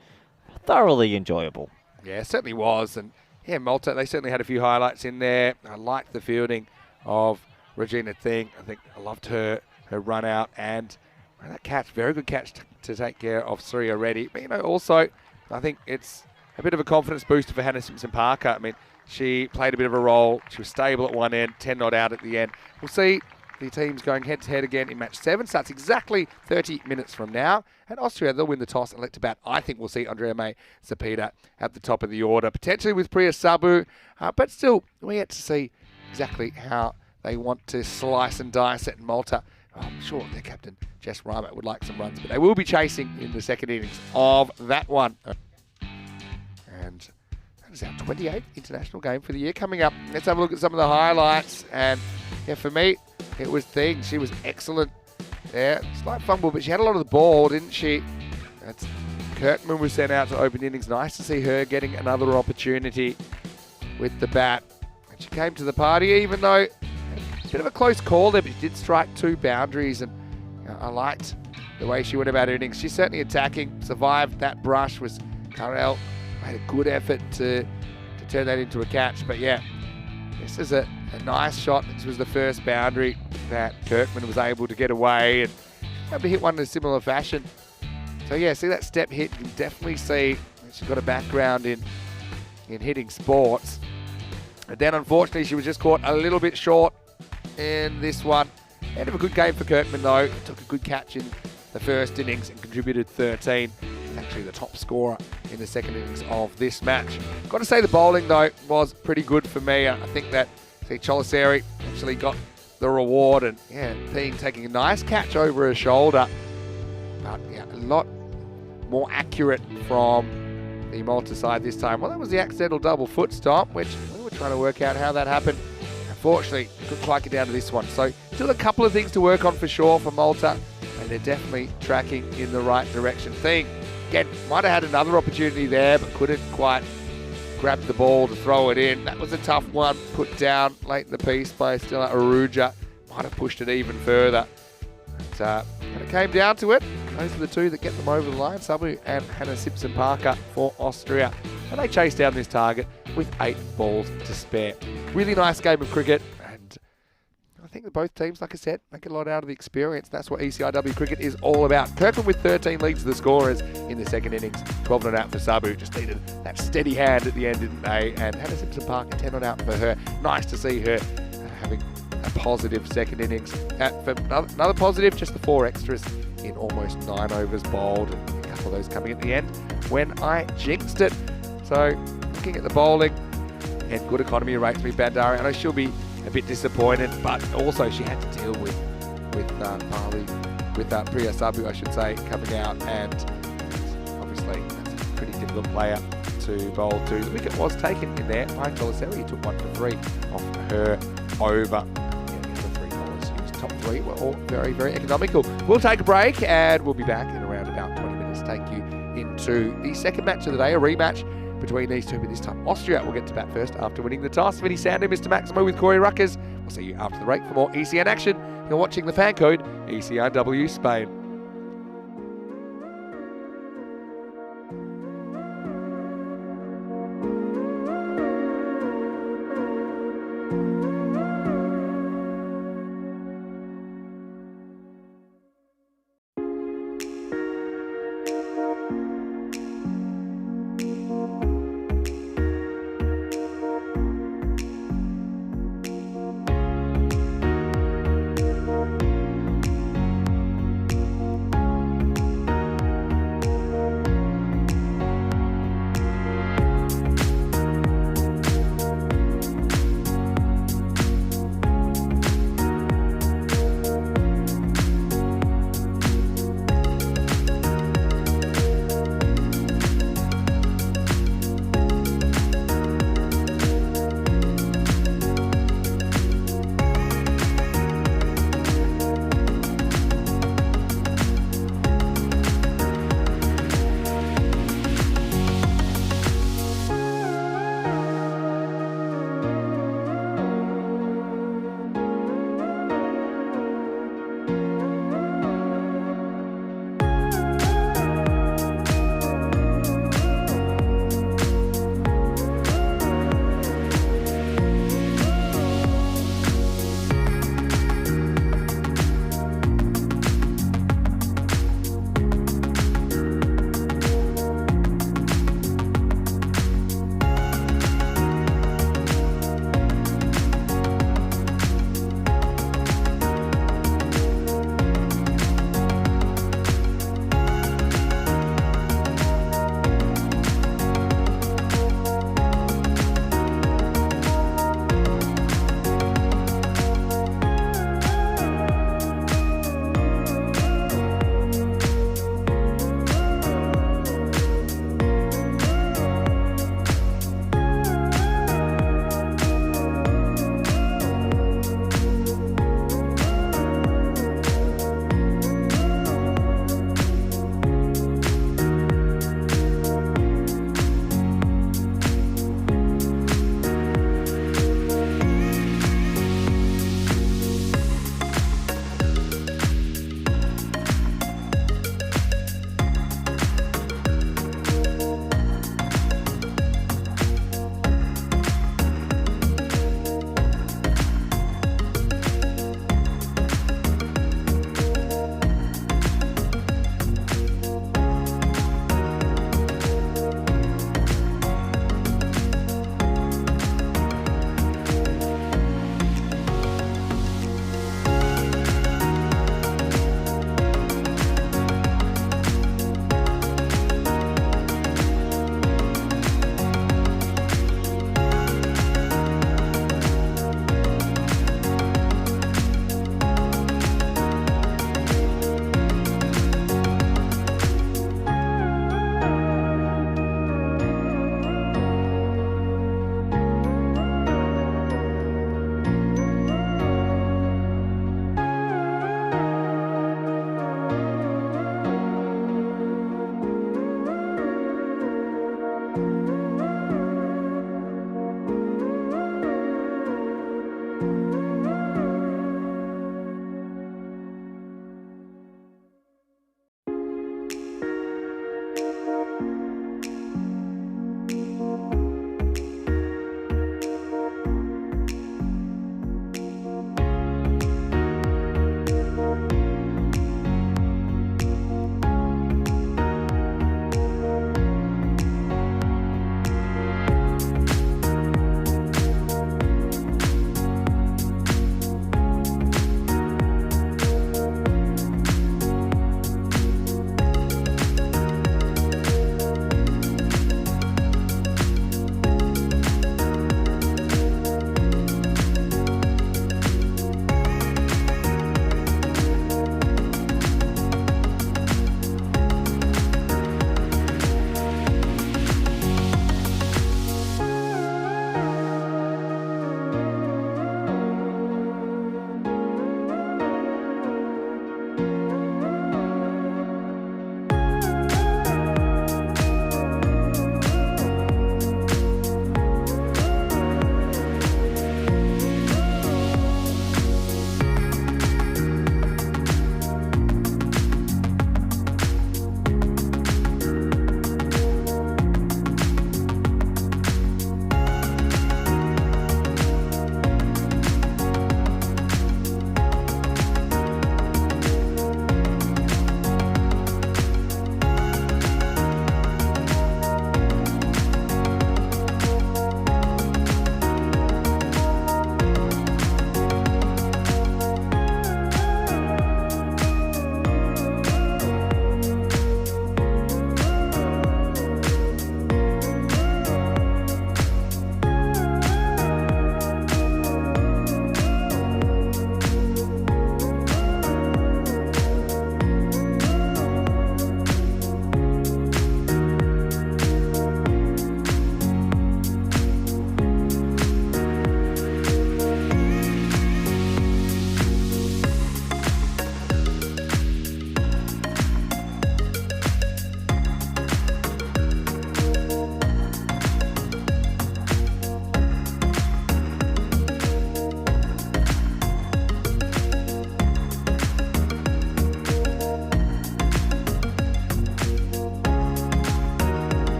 thoroughly enjoyable. Yeah, it certainly was. And yeah, Malta, they certainly had a few highlights in there. I liked the fielding of Regina Thing. I think I loved her run out and that catch, very good catch to take care of Sri already. But, you know, also, I think it's a bit of a confidence booster for Hannah Simpson Parker. I mean, she played a bit of a role. She was stable at one end, 10 not out at the end. We'll see the teams going head-to-head again in match 7. Starts exactly 30 minutes from now. And Austria, they'll win the toss and elect to bat. I think we'll see Andrea May Zapita at the top of the order, potentially with Priya Sabu. But still, we yet to see exactly how they want to slice and dice it in Malta. I'm sure their captain, Jess Rama, would like some runs, but they will be chasing in the second innings of that one. And that is our 28th international game for the year coming up. Let's have a look at some of the highlights. And yeah, for me, it was Thing. She was excellent there. Slight fumble, but she had a lot of the ball, didn't she? That's Kirkman was sent out to open innings. Nice to see her getting another opportunity with the bat. And she came to the party, even though bit of a close call there, but she did strike 2 boundaries, and I liked the way she went about her innings. She's certainly attacking, survived that brush. Was Karel made a good effort to turn that into a catch, but yeah, this is a nice shot. This was the first boundary that Kirkman was able to get away, and able to hit one in a similar fashion. So yeah, see that step hit, you can definitely see that she's got a background in hitting sports. And then unfortunately she was just caught a little bit short in this one. End of a good game for Kirkman though. Took a good catch in the first innings and contributed 13. Actually the top scorer in the second innings of this match. Got to say the bowling though was pretty good for me. I think that Choliseri actually got the reward, and yeah, Thing taking a nice catch over her shoulder. But yeah, a lot more accurate from the Malta side this time. Well, that was the accidental double foot stomp, which we were trying to work out how that happened. Unfortunately, couldn't quite get down to this one. So still a couple of things to work on for sure for Malta, and they're definitely tracking in the right direction. Thing, again, might have had another opportunity there, but couldn't quite grab the ball to throw it in. That was a tough one, put down late in the piece by Stella Aruja. Might have pushed it even further. But when it came down to it, those are the 2 that get them over the line, Sabu and Hannah Simpson Parker for Austria. And they chase down this target with 8 balls to spare. Really nice game of cricket, and I think that both teams, like I said, make a lot out of the experience. That's what ECIW cricket is all about. Kirkman with 13 leads the scorers in the second innings. 12 not out for Sabu. Just needed that steady hand at the end, didn't they? And Hannah Simpson Parker, 10 not out for her. Nice to see her having a positive second innings. For another positive, just the 4 extras in almost 9 overs bowled, and a couple of those coming at the end when I jinxed it. So looking at the bowling, and good economy rates with Bandari. I know she'll be a bit disappointed, but also she had to deal with Farley, with Priya Sabu, I should say, coming out, and obviously that's a pretty difficult player to bowl to. The wicket was taken in there. Mike Colaseri took 1 for 3 off her over. The 3 bowlers used top 3 were all very, very economical. We'll take a break and we'll be back in around about 20 minutes to take you into the second match of the day, a rematch between these two, but this time Austria will get to bat first after winning the toss. Vinny Sandu, Mr. Maximo with Corey Ruckers. We'll see you after the break for more ECN action. You're watching the fan code ECRW Spain.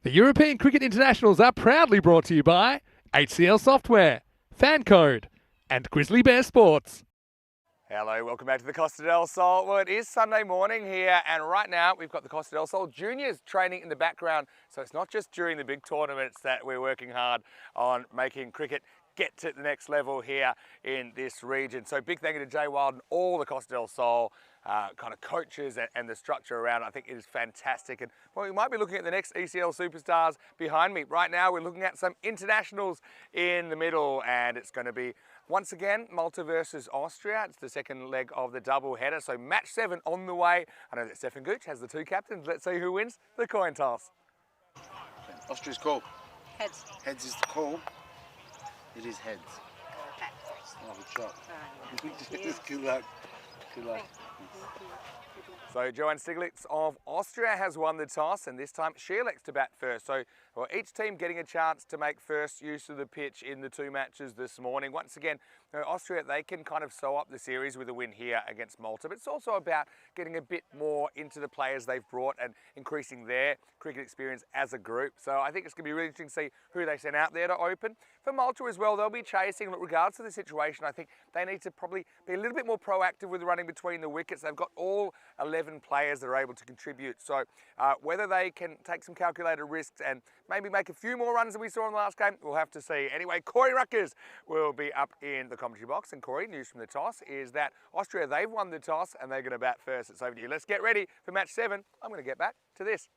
The European Cricket Internationals are proudly brought to you by HCL Software, Fan Code, and Grizzly Bear Sports. Hello, welcome back to the Costa del Sol. Well, it is Sunday morning here, and right now we've got the Costa del Sol juniors training in the background. So it's not just during the big tournaments that we're working hard on making cricket get to the next level here in this region. So big thank you to Jay Wild and all the Costa del Sol kind of coaches and the structure around it. I think it is fantastic. And well, we might be looking at the next ECL superstars behind me. Right now we're looking at some internationals in the middle, and it's going to be once again Malta versus Austria. It's the second leg of the double header. So match 7 on the way. I know that Stefan Gooch has the 2 captains. Let's see who wins the coin toss. Austria's call. Heads. Heads is the call. It is heads. Back first. Oh, good shot. Thank Good luck. Good luck. So Joanne Stiglitz of Austria has won the toss, and this time she elects to bat first. So well, each team getting a chance to make first use of the pitch in the 2 matches this morning. Once again, you know, Austria, they can kind of sew up the series with a win here against Malta, but it's also about getting a bit more into the players they've brought and increasing their cricket experience as a group. So I think it's going to be really interesting to see who they send out there to open. For Malta as well, they'll be chasing. Look, regardless of the situation, I think they need to probably be a little bit more proactive with running between the wickets. They've got all 11 players that are able to contribute. So whether they can take some calculated risks and maybe make a few more runs than we saw in the last game, we'll have to see. Anyway, Corey Ruckers will be up in the commentary box. And Corey, news from the toss is that Austria, they've won the toss and they're going to bat first. It's over to you. Let's get ready for match 7. I'm going to get back to this.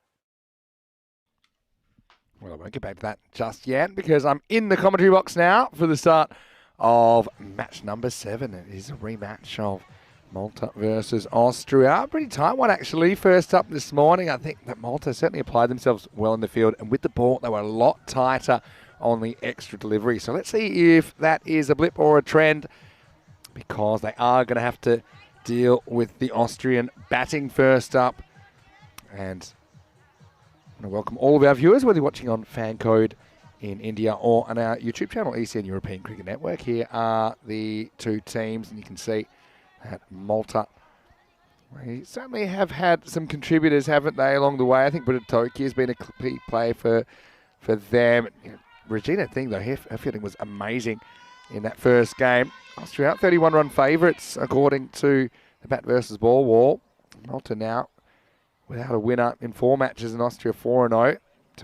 Well, I won't get back to that just yet because I'm in the commentary box now for the start of match number 7. It is a rematch of Malta versus Austria. Pretty tight one, actually. First up this morning, I think that Malta certainly applied themselves well in the field, and with the ball, they were a lot tighter on the extra delivery. So let's see if that is a blip or a trend, because they are going to have to deal with the Austrian batting first up. And I want to welcome all of our viewers, whether you're watching on Fan Code in India or on our YouTube channel, ECN European Cricket Network. Here are the 2 teams, and you can see that Malta, they certainly have had some contributors, haven't they, along the way. I think Britta Toki has been a key player for them. You know, Regina Thing, though, her fielding was amazing in that first game. Austria out 31-run favourites, according to the bat versus ball wall. Malta now without a winner in 4 matches, in Austria 4-0.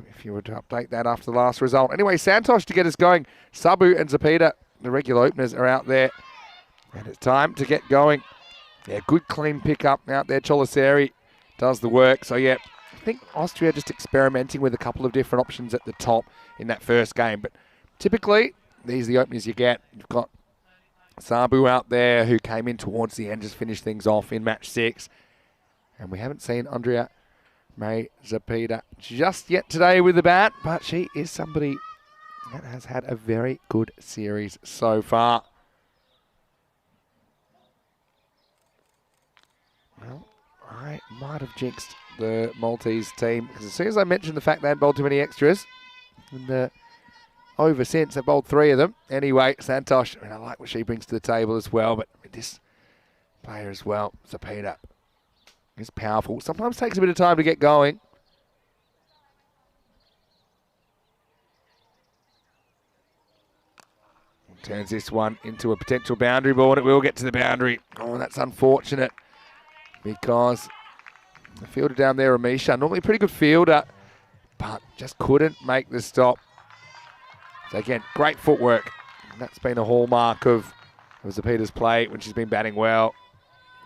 If you were to update that after the last result. Anyway, Santosh to get us going. Sabu and Zapita, the regular openers, are out there. And it's time to get going. Yeah, good clean pickup out there. Choliseri does the work. So, yeah, I think Austria just experimenting with a couple of different options at the top in that first game. But typically, these are the openers you get. You've got Sabu out there, who came in towards the end, just finished things off in match 6. And we haven't seen Andrea May Zapita just yet today with the bat, but she is somebody that has had a very good series so far. Well, I might have jinxed the Maltese team, because as soon as I mentioned the fact they hadn't bowled too many extras, and over since, they've bowled 3 of them. Anyway, Santosh, I like what she brings to the table as well, but this player as well, Zapita, is powerful. Sometimes takes a bit of time to get going. Turns this one into a potential boundary ball, and it will get to the boundary. Oh, that's unfortunate, because the fielder down there, Amisha, normally a pretty good fielder, but just couldn't make the stop. So again, great footwork. And that's been a hallmark of Zapita's play when she's been batting well.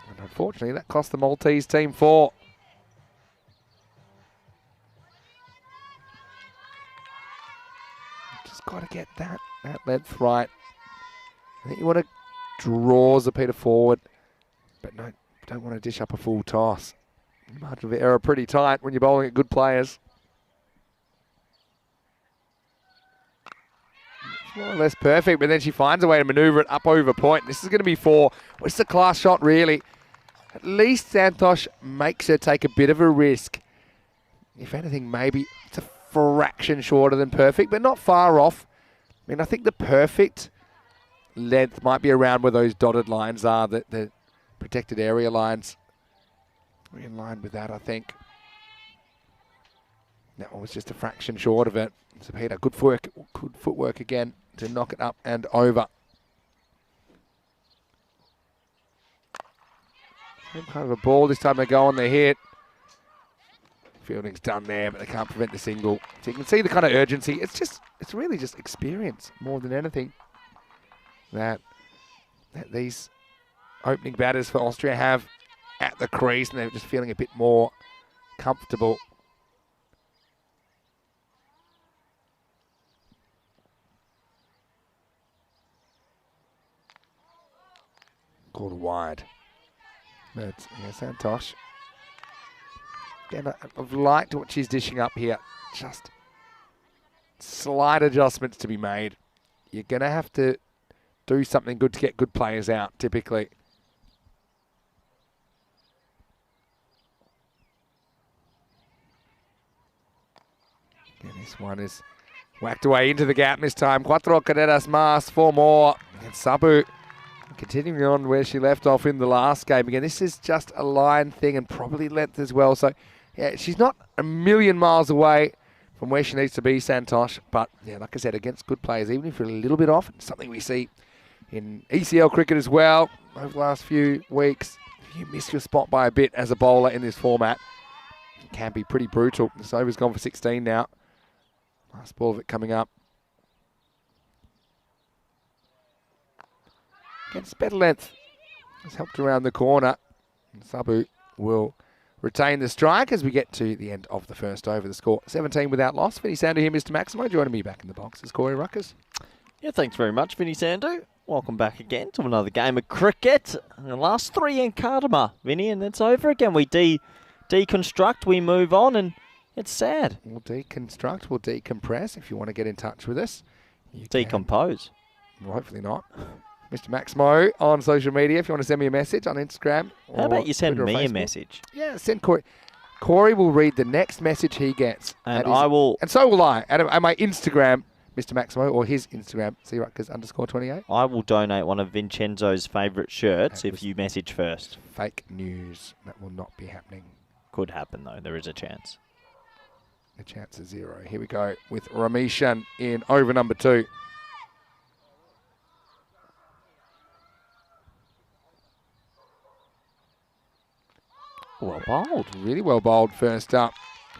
And unfortunately, that cost the Maltese team 4. Just got to get that length right. I think you want to draw Zapita forward, but no, don't want to dish up a full toss. Margin of error pretty tight when you're bowling at good players. It's more or less perfect, but then she finds a way to manoeuvre it up over point. This is going to be 4. Well, it's a class shot, really. At least Santosh makes her take a bit of a risk. If anything, maybe it's a fraction shorter than perfect, but not far off. I mean, I think the perfect length might be around where those dotted lines are, the protected area lines. We're in line with that, I think. That one was just a fraction short of it. So Peter, good footwork again to knock it up and over. Same kind of a ball. This time they go on the hit. Fielding's done there, but they can't prevent the single. So you can see the kind of urgency. It's really just experience more than anything that these opening batters for Austria have at the crease, and they're just feeling a bit more comfortable. Called wide. But yeah, Santosh. Again, I've liked what she's dishing up here. Just slight adjustments to be made. You're going to have to do something good to get good players out, typically. And this one is whacked away into the gap this time. Cuatro carreras más, 4 more. And Sabu continuing on where she left off in the last game. Again, this is just a line thing and probably length as well. So, yeah, she's not a million miles away from where she needs to be, Santosh. But, yeah, like I said, against good players, even if you're a little bit off, it's something we see in ECL cricket as well over the last few weeks. If you miss your spot by a bit as a bowler in this format, it can be pretty brutal. This over's gone for 16 now. Last ball of it coming up. Gets better length. Has helped around the corner. And Sabu will retain the strike as we get to the end of the first over. The score 17 without loss. Vinny Sandu here, Mr. Maximo, joining me back in the box is Corey Ruckers. Yeah, thanks very much, Vinny Sandu. Welcome back again to another game of cricket. And the last 3 in Kardama, Vinny, and it's over again. We deconstruct, we move on, and it's sad. We'll deconstruct, we'll decompress. If you want to get in touch with us, you decompose. Can. Well, hopefully not. Mr. Maximo on social media if you want to send me a message on Instagram. How about you send me a message? Yeah, send Corey. Corey will read the next message he gets. And I will. And so will I. At my Instagram, Mr. Maximo, or his Instagram, cruckers_28. I will donate one of Vincenzo's favourite shirts if you message first. Fake news. That will not be happening. Could happen, though. There is a chance. The chance is 0. Here we go with Ramishan in over number 2. Well bowled. Really well bowled first up.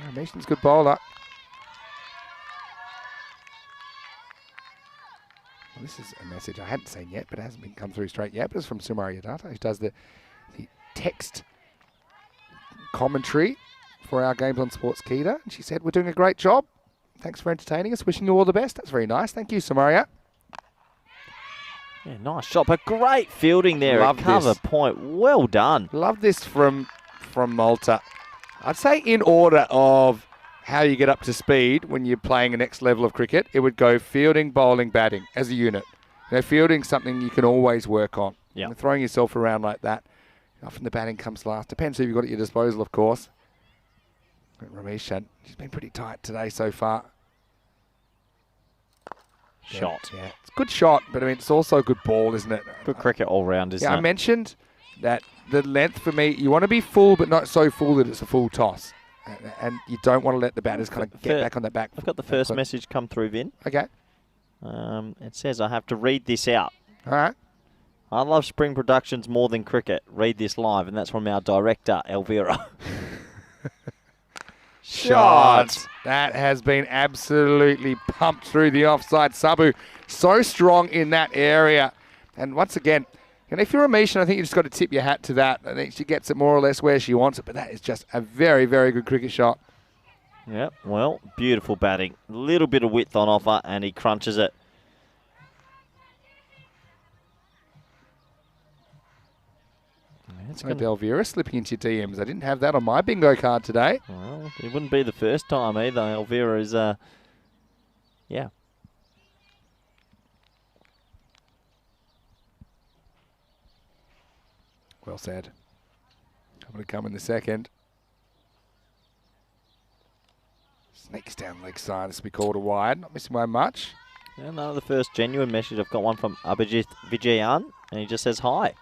Ramishan's a good bowler. Well, this is a message I hadn't seen yet, but it hasn't come through straight yet. But it's from Sumari Yadata, who does the text commentary for our Games on Sports Kita. And she said, we're doing a great job. Thanks for entertaining us. Wishing you all the best. That's very nice. Thank you, Samaria. Yeah, nice shot, but great fielding there. Love at cover this. point. Well done. Love this from Malta. I'd say in order of how you get up to speed when you're playing a next level of cricket, it would go fielding, bowling, batting as a unit. You know, fielding's something you can always work on. Yeah. And throwing yourself around like that, often the batting comes last. Depends who you've got at your disposal, of course. Ramesh, she's been pretty tight today so far. Shot. Yeah, it's a good shot, but I mean, it's also a good ball, isn't it? Good cricket all round, isn't it? I mentioned that the length for me, you want to be full, but not so full that it's a full toss. And you don't want to let the batters kind of get back on that back. I've got the first message come through, Vin. Okay. It says I have to read this out. All right. I love Spring Productions more than cricket. Read this live, and that's from our director, Elvira. Shot. That has been absolutely pumped through the offside. Sabu so strong in that area. And once again, and if you're a Mishan, I think you just got to tip your hat to that. I think she gets it more or less where she wants it, but that is just a very, very good cricket shot. Yep, well, beautiful batting. A little bit of width on offer, and he crunches it. So Elvira slipping into your DMs. I didn't have that on my bingo card today. Well, it wouldn't be the first time either. Elvira is, yeah. Well said. Coming to come in the second. Sneaks down leg side. This will be called a wide. Not missing by much. Yeah, no, the first genuine message. I've got one from Abhijit Vijayan, and he just says hi.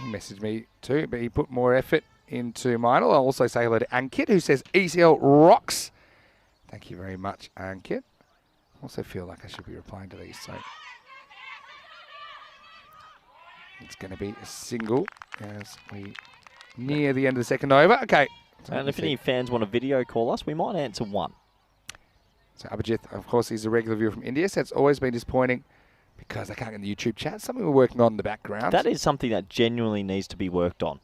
He messaged me too, but he put more effort into mine. I'll also say hello to Ankit, who says ECL rocks. Thank you very much, Ankit. Also feel like I should be replying to these, so it's going to be a single as we near the end of the second over. Okay. So And if any fans want a video call us, we might answer one. So Abhijit, of course, he's a regular viewer from India, so it's always been disappointing because I can't get in the YouTube chat. Something we're working on in the background. That is something that genuinely needs to be worked on.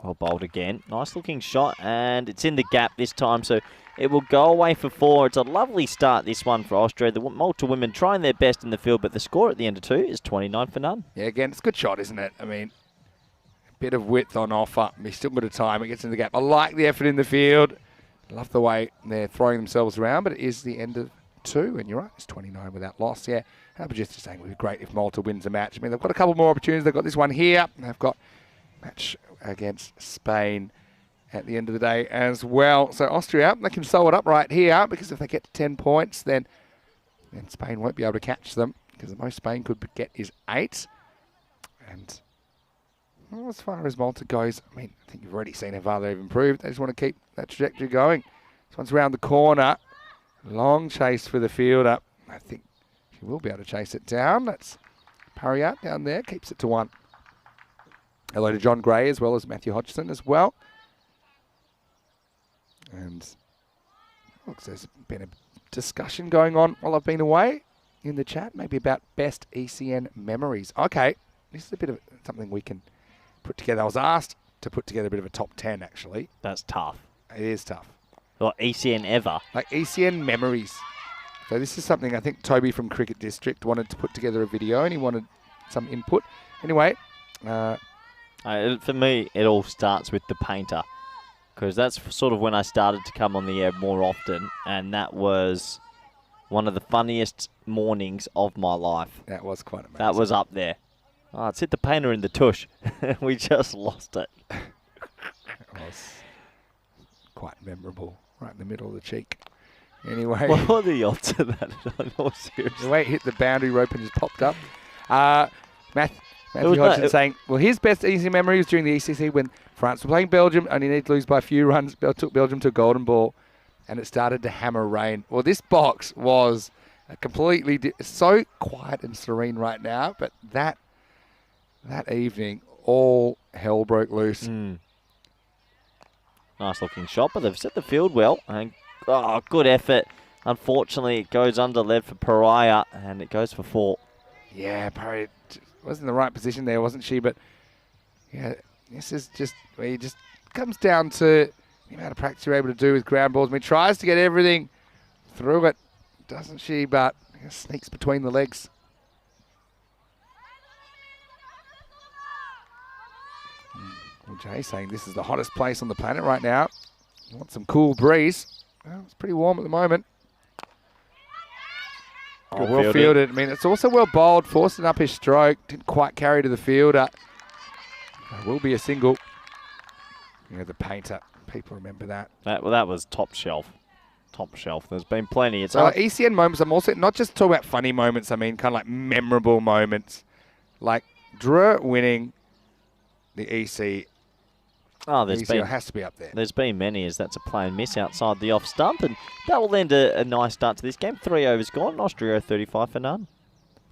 Well bowled again. Nice looking shot, and it's in the gap this time, so it will go away for 4. It's a lovely start, this one, for Austria. The Malta women trying their best in the field, but the score at the end of 2 is 29 for none. Yeah, again, it's a good shot, isn't it? I mean, a bit of width on offer. He's still got a time. It gets in the gap. I like the effort in the field. I love the way they're throwing themselves around, but it is the end of 2, and you're right, it's 29 without loss. Yeah, I'm just saying it would be great if Malta wins the match. I mean, they've got a couple more opportunities. They've got this one here. They've got match against Spain at the end of the day as well. So Austria, they can sew it up right here, because if they get to 10 points, then Spain won't be able to catch them, because the most Spain could get is 8. And well, as far as Malta goes, I mean, I think you've already seen how far they've improved. They just want to keep that trajectory going. This one's around the corner. Long chase for the fielder. I think she will be able to chase it down. That's Pariat down there. Keeps it to 1. Hello to John Gray as well as Matthew Hodgson as well. And looks there's been a discussion going on while I've been away in the chat, maybe about best ECN memories. Okay, this is a bit of something we can put together. I was asked to put together a bit of a top 10, actually. That's tough. It is tough. Or ECN ever. Like ECN memories. So this is something I think Toby from Cricket District wanted to put together a video, and he wanted some input. Anyway. For me, it all starts with the painter, because that's sort of when I started to come on the air more often, and that was one of the funniest mornings of my life. That was quite amazing. That was up there. Oh, it's hit the painter in the tush. We just lost it. It was quite memorable, right in the middle of the cheek. Anyway. What were the odds of that? No, seriously. The way it hit the boundary rope and just popped up. Matthew Hodgson saying, well, his best easy memory was during the ECC when France were playing Belgium, only need to lose by a few runs. Took Belgium to a golden ball, and it started to hammer rain. Well, this box was a completely so quiet and serene right now, but that evening, all hell broke loose. Nice looking shot, but they've set the field well, and good effort. Unfortunately, it goes under lead for Pariah, and it goes for 4. Yeah, Pariah was in the right position there, wasn't she? But yeah, this is just where it just comes down to the amount of practice you're able to do with ground balls. I mean, tries to get everything through it, doesn't she? But sneaks between the legs. Well, Jay's saying this is the hottest place on the planet right now. You want some cool breeze. Well, it's pretty warm at the moment. Oh, well fielded. I mean, it's also well bowled, forcing up his stroke. Didn't quite carry to the fielder. It will be a single. You know, the painter. People remember that. That was top shelf. Top shelf. There's been plenty. It's so ECN moments, I'm also not just talking about funny moments. I mean, kind of like memorable moments. Like Drew winning the EC. Oh, there's ECL has to be up there. There's been many, as that's a plain miss outside the off stump, and that will end a nice start to this game. 3 overs gone. Austria 35 for none.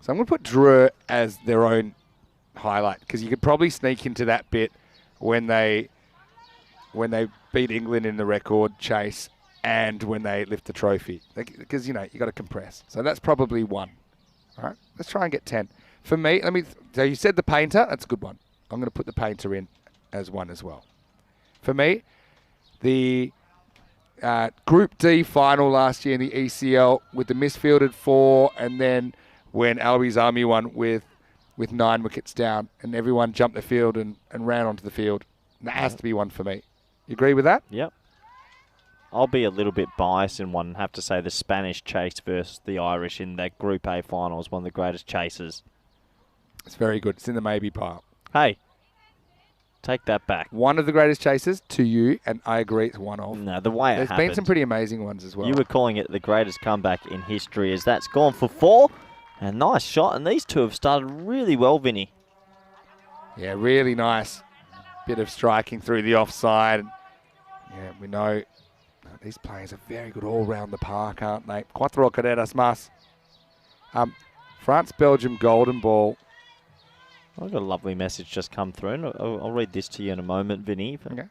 So I'm going to put Drew as their own highlight, because you could probably sneak into that bit when they beat England in the record chase and when they lift the trophy, because you got to compress. So that's probably 1. All right, let's try and get 10. For me, so you said the painter. That's a good one. I'm going to put the painter in as 1 as well. For me, the Group D final last year in the ECL with the misfielded 4, and then when Albi's Army won with 9 wickets down, and everyone jumped the field and ran onto the field. And that has to be 1 for me. You agree with that? Yep. I'll be a little bit biased in one and have to say the Spanish chase versus the Irish in that Group A final is one of the greatest chases. It's very good. It's in the maybe pile. Hey. Take that back. One of the greatest chases to you, and I agree it's one of. No, the way it happened. There's been some pretty amazing ones as well. You were calling it the greatest comeback in history, as that's gone for 4. And nice shot, and these two have started really well, Vinny. Yeah, really nice bit of striking through the offside. Yeah, we know These players are very good all round the park, aren't they? Cuatro carreras más. France, Belgium, golden ball. I've got a lovely message just come through. And I'll read this to you in a moment, Vinny. Okay.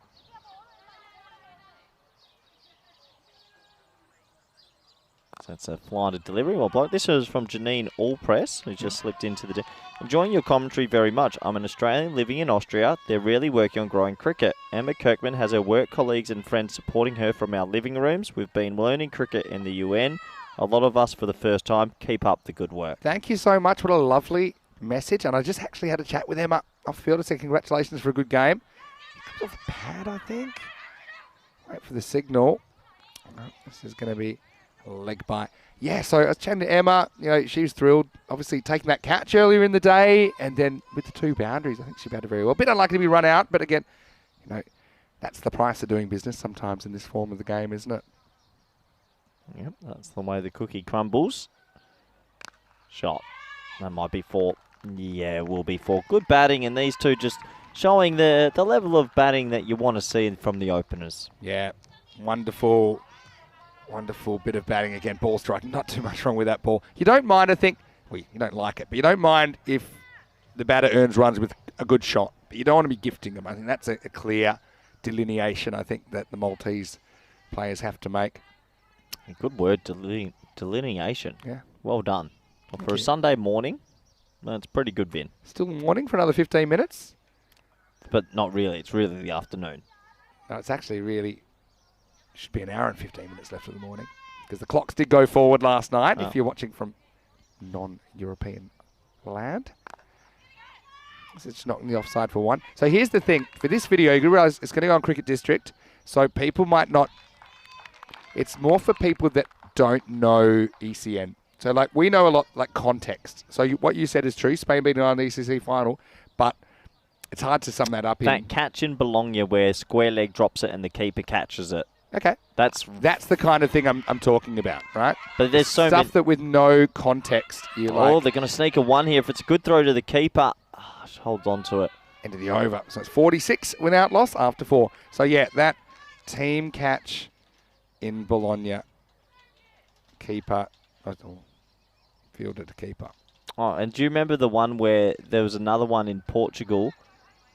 So that's a flighted delivery. Well, bloke, this is from Janine Allpress, who just slipped into the... Enjoying your commentary very much. I'm an Australian living in Austria. They're really working on growing cricket. Emma Kirkman has her work colleagues and friends supporting her from our living rooms. We've been learning cricket in the UN. A lot of us for the first time. Keep up the good work. Thank you so much. What a lovely message. And I just actually had a chat with Emma off field to say congratulations for a good game. Comes off the pad, I think. Wait for the signal. Oh, this is going to be a leg bite. Yeah, so I was chatting to Emma. You know, she was thrilled, obviously, taking that catch earlier in the day. And then with the 2 boundaries, I think she batted very well. A bit unlucky to be run out. But again, you know, that's the price of doing business sometimes in this form of the game, isn't it? Yep, that's the way the cookie crumbles. Shot. That might be 4. Yeah, will be 4. Good batting, and these two just showing the level of batting that you want to see from the openers. Yeah, wonderful, wonderful bit of batting again. Ball striking, not too much wrong with that ball. You don't mind, I think, well, you don't like it, but you don't mind if the batter earns runs with a good shot. But you don't want to be gifting them. I think that's a clear delineation, I think, that the Maltese players have to make. A good word, delineation. Yeah. Well done. Thank For a you. Sunday morning, that's pretty good, Vin. Still morning for another 15 minutes? But not really. It's really the afternoon. No, it's actually really, should be an hour and 15 minutes left of the morning. Because the clocks did go forward last night, if you're watching from non-European land. So it's not in the offside for 1. So here's the thing. For this video, you realise it's going to go on Cricket District. So people might not... It's more for people that don't know ECN. So, like, we know a lot, like, context. So what you said is true. Spain beating Ireland in the ECC final. But it's hard to sum that up in... That catch in Bologna where square leg drops it and the keeper catches it. Okay. That's the kind of thing I'm talking about, right? But there's so stuff many... that with no context, you Oh, like... they're going to sneak a 1 here. If it's a good throw to the keeper, just holds on to it. Into the over. So it's 46 without loss after 4. So, yeah, that team catch in Bologna. Keeper... Fielded to keeper. Oh, and do you remember the one where there was another one in Portugal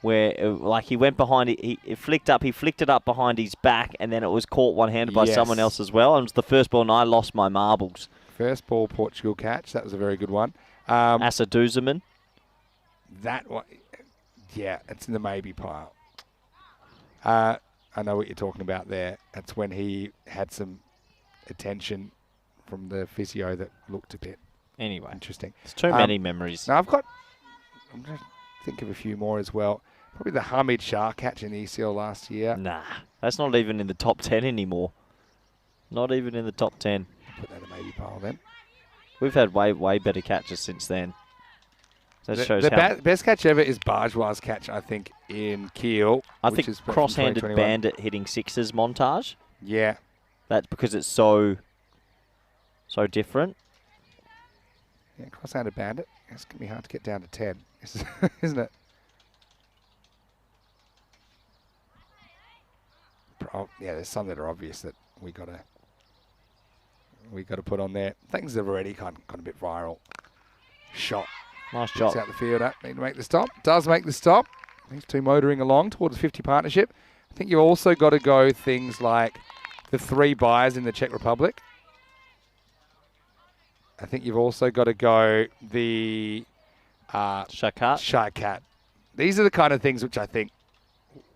where, like, he went behind it, he flicked it up behind his back, and then it was caught one-handed by someone else as well. And it was the first ball, and I lost my marbles. First ball Portugal catch. That was a very good one. Asaduzaman. That one, yeah, it's in the maybe pile. I know what you're talking about there. That's when he had some attention from the physio that looked a bit Anyway, interesting. It's too many memories. Now I'm going to think of a few more as well. Probably the Hamid Shah catch in the ECL last year. Nah, that's not even in the top 10 anymore. Not even in the top 10. Put that in maybe pile then. We've had way better catches since then. So that shows the how... best catch ever is Bajwa's catch, I think, in Kiel. I think cross-handed bandit hitting sixes montage. Yeah. That's because it's so different. Yeah, cross-handed bandit. It's going to be hard to get down to 10, isn't it? Yeah, there's some that are obvious that we got to put on there. Things that have already gone a bit viral. Shot. Nice Gets job. out the fielder. Need to make the stop. Does make the stop. These two motoring along towards the 50 partnership. I think you've also got to go things like the 3 buys in the Czech Republic. I think you've also got to go the Shakat. These are the kind of things which I think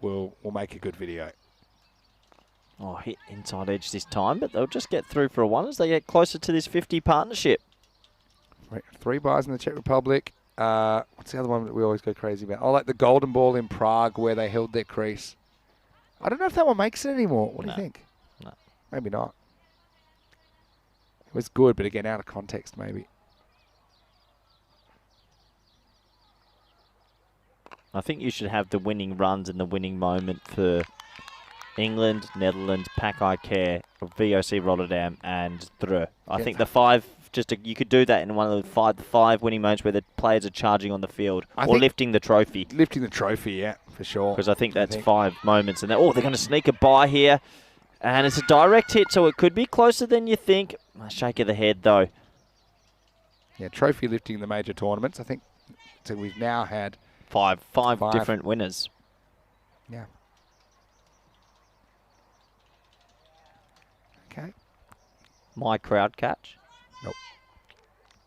will make a good video. Oh, hit inside edge this time, but they'll just get through for a 1 as they get closer to this 50 partnership. 3 buys in the Czech Republic. What's the other one that we always go crazy about? Oh, like the golden ball in Prague where they held their crease. I don't know if that one makes it anymore. What do you think? No. Maybe not. It was good, but again, out of context, maybe. I think you should have the winning runs and the winning moment for England, Netherlands, Pack Care, VOC Rotterdam, and Dreux. I think the 5, you could do that in one of the 5 winning moments where the players are charging on the field or lifting the trophy. Lifting the trophy, yeah, for sure. Because I think that's 5 moments. And they're going to sneak a bye here. And it's a direct hit, so it could be closer than you think. A shake of the head, though. Yeah, trophy lifting in the major tournaments. I think so we've now had Five different winners. Yeah. Okay. My crowd catch. Nope.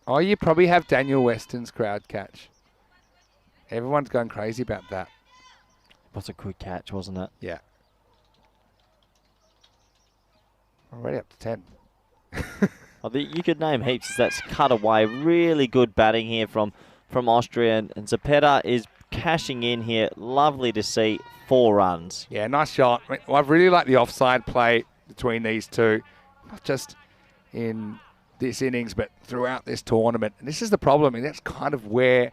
Oh, you probably have Daniel Weston's crowd catch. Everyone's going crazy about that. It was a good catch, wasn't it? Yeah. Already up to 10. I think you could name heaps. That's cut away. Really good batting here from Austria. And Zapata is cashing in here. Lovely to see. 4 runs. Yeah, nice shot. I really like the offside play between these two. Not just in this innings, but throughout this tournament. And this is the problem. And that's kind of where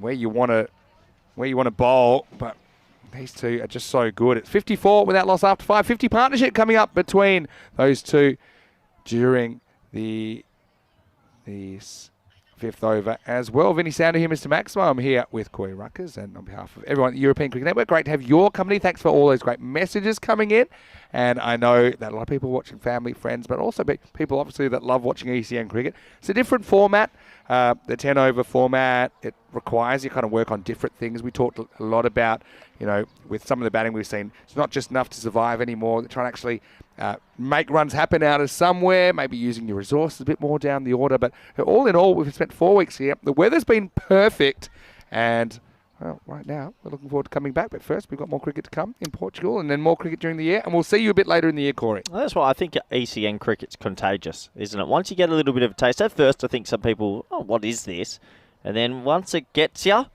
you want to bowl. But these two are just so good. It's 54 without loss after 5. 50 partnership coming up between those two during the 5th over as well. Vinny Sander here, Mr. Maximo. I'm here with Corey Ruckers, and on behalf of everyone at the European Cricket Network, great to have your company. Thanks for all those great messages coming in. And I know that a lot of people are watching, family, friends, but also people obviously that love watching ECN cricket. It's a different format. The 10 over format, it requires you kind of work on different things. We talked a lot about, with some of the batting we've seen, it's not just enough to survive anymore. They're trying to actually make runs happen out of somewhere, maybe using your resources a bit more down the order. But all in all, we've spent 4 weeks here. The weather's been perfect, and well, right now we're looking forward to coming back. But first, we've got more cricket to come in Portugal, and then more cricket during the year. And we'll see you a bit later in the year, Corey. Well, that's why I think ECN cricket's contagious, isn't it? Once you get a little bit of a taste, at first I think some people, oh, what is this? And then once it gets you.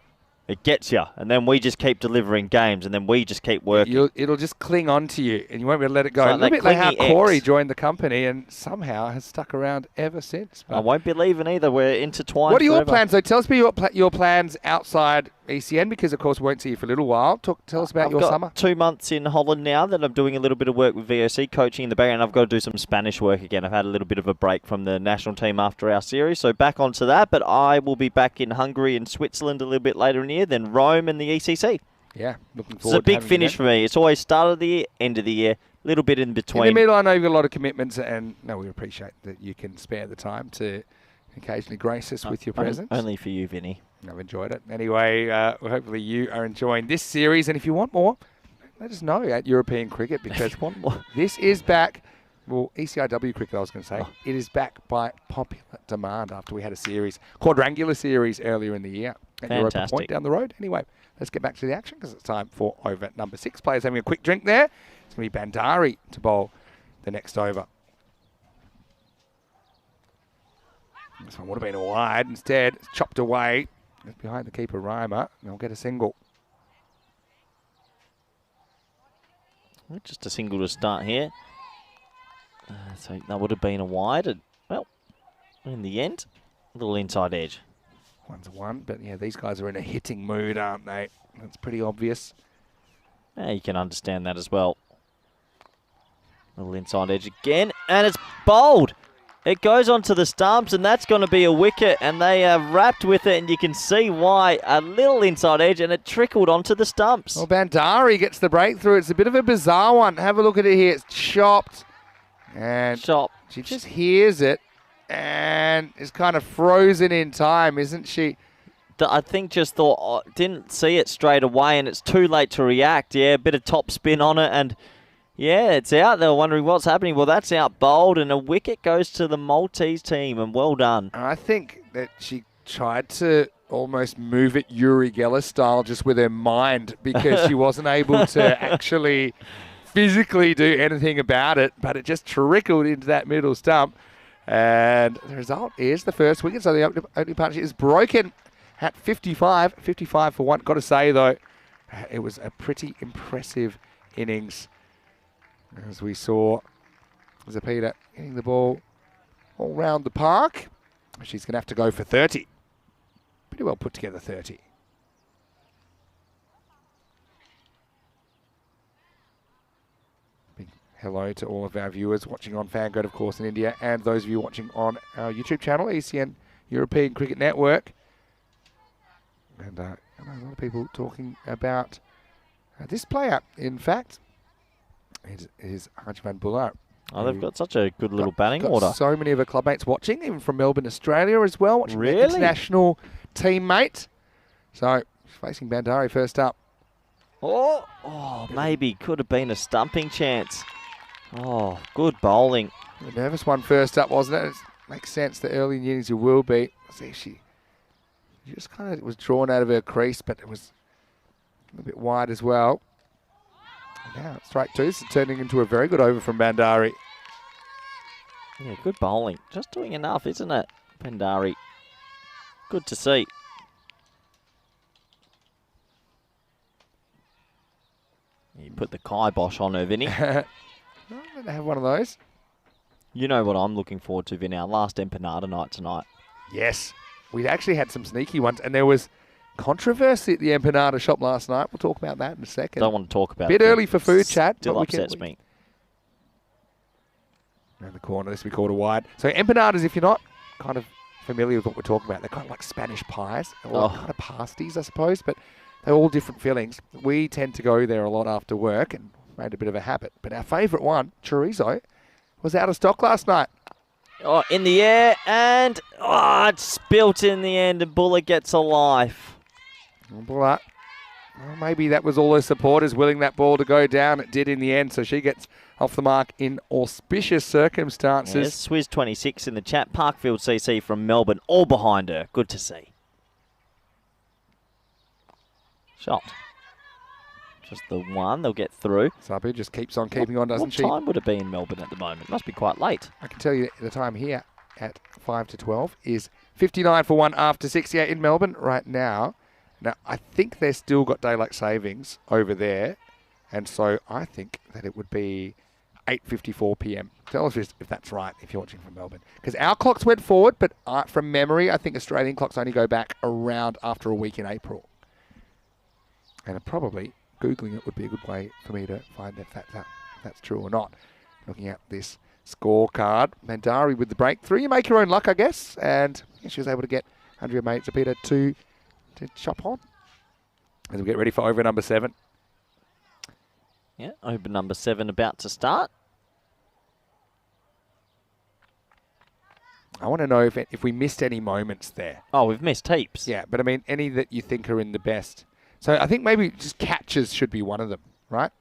And then we just keep delivering games, and then we just keep working. It'll just cling on to you, and you won't be able to let it go. Like a little bit like how clingy Corey ex. joined the company and somehow has stuck around ever since. I won't be leaving either. We're intertwined. What are your forever. plans, though? Tell us about your plans outside ECN, because, of course, we won't see you for a little while. Tell us about your I've got summer. 2 months in Holland now that I'm doing a little bit of work with VOC, coaching in the background. I've got to do some Spanish work again. I've had a little bit of a break from the national team after our series, so back onto that. But I will be back in Hungary and Switzerland a little bit later in the year, then Rome and the ECC. Yeah, looking It's forward a big finish for me. It's always start of the year, end of the year, a little bit in between. In the middle, I know you've got a lot of commitments, and we appreciate that you can spare the time to occasionally grace us with your presence. Only for you, Vinny. I've enjoyed it. Anyway, hopefully you are enjoying this series. And if you want more, let us know at European Cricket, because this is back. Well, ECIW Cricket, I was going to say. It is back by popular demand after we had a series, quadrangular series earlier in the year at Europa Point down the road. Anyway, let's get back to the action, because it's time for over number 6. Players having a quick drink there. It's going to be Bandari to bowl the next over. This one would have been a wide. Instead, it's chopped away. It's behind the keeper, Reimer, and they'll get a single. Just a single to start here. So that would have been a wide. And, well, in the end, a little inside edge. One's a 1, but yeah, these guys are in a hitting mood, aren't they? That's pretty obvious. Yeah, you can understand that as well. A little inside edge again, and it's bowled. It goes onto the stumps, and that's going to be a wicket, and they are wrapped with it, and you can see why. A little inside edge, and it trickled onto the stumps. Well, Bandari gets the breakthrough. It's a bit of a bizarre one. Have a look at it here. It's chopped, and she just hears it, and is kind of frozen in time, isn't she? I think just thought, didn't see it straight away, and it's too late to react. Yeah, a bit of top spin on it, and yeah, it's out. They were wondering what's happening. Well, that's out bowled, and a wicket goes to the Maltese team, and well done. I think that she tried to almost move it Uri Geller style just with her mind, because she wasn't able to actually physically do anything about it, but it just trickled into that middle stump. And the result is the first wicket, so the opening partnership is broken at 55. 55 for 1. Got to say, though, it was a pretty impressive innings, as we saw Zapata hitting the ball all round the park. She's going to have to go for 30. Pretty well put together 30. Big hello to all of our viewers watching on Fangird, of course, in India, and those of you watching on our YouTube channel, ECN European Cricket Network. And I know a lot of people talking about this player, in fact. is Archie Van Buller. Oh, they've got such a good little batting got order. So many of her clubmates watching, even from Melbourne, Australia as well. Watching Really? their international teammate. So, facing Bandari first up. Oh, maybe could have been a stumping chance. Oh, good bowling. A nervous one first up, wasn't it? It makes sense that early in the innings you will be. See, she just kind of was drawn out of her crease, but it was a bit wide as well. And now, strike two. This is turning into a very good over from Bandari. Yeah, good bowling. Just doing enough, isn't it, Bandari? Good to see. You put the kibosh on her, Vinny. I don't have one of those. You know what I'm looking forward to, Vinny, our last empanada night tonight. Yes. We actually had some sneaky ones, and there was controversy at the empanada shop last night. We'll talk about that in a second. Don't want to talk about Bit it. early for food chat. Still but upsets me. Around the corner, this we called a wide. So empanadas, if you're not kind of familiar with what we're talking about, they're kind of like Spanish pies, or kind of pasties, I suppose, but they're all different fillings. We tend to go there a lot after work and made a bit of a habit. But our favourite one, chorizo, was out of stock last night. Oh, in the air, and it's spilt in the end, and Buller gets a life. Well, maybe that was all her supporters willing that ball to go down. It did in the end, so she gets off the mark in auspicious circumstances. Yes, Swizz26 in the chat. Parkfield CC from Melbourne, all behind her. Good to see. Shot. Just the one. They'll get through. Sabu just keeps on keeping on, doesn't she? What time would it be in Melbourne at the moment? Must be quite late. I can tell you the time here at 5 to 12 is 59 for 1 after 68 in Melbourne right now. Now, I think they've still got daylight savings over there, and so I think that it would be 8:54 p.m. Tell us if that's right, if you're watching from Melbourne. Because our clocks went forward, but from memory, I think Australian clocks only go back around after a week in April. And probably Googling it would be a good way for me to find if that's true or not. Looking at this scorecard, Mandari with the breakthrough. You make your own luck, I guess, and she was able to get Andrea Mates-Zapita to chop on as we get ready for over number 7. Yeah, over number 7 about to start. I want to know if we missed any moments there. Oh, we've missed heaps. Yeah, but I mean, any that you think are in the best. So I think maybe just catches should be one of them, right?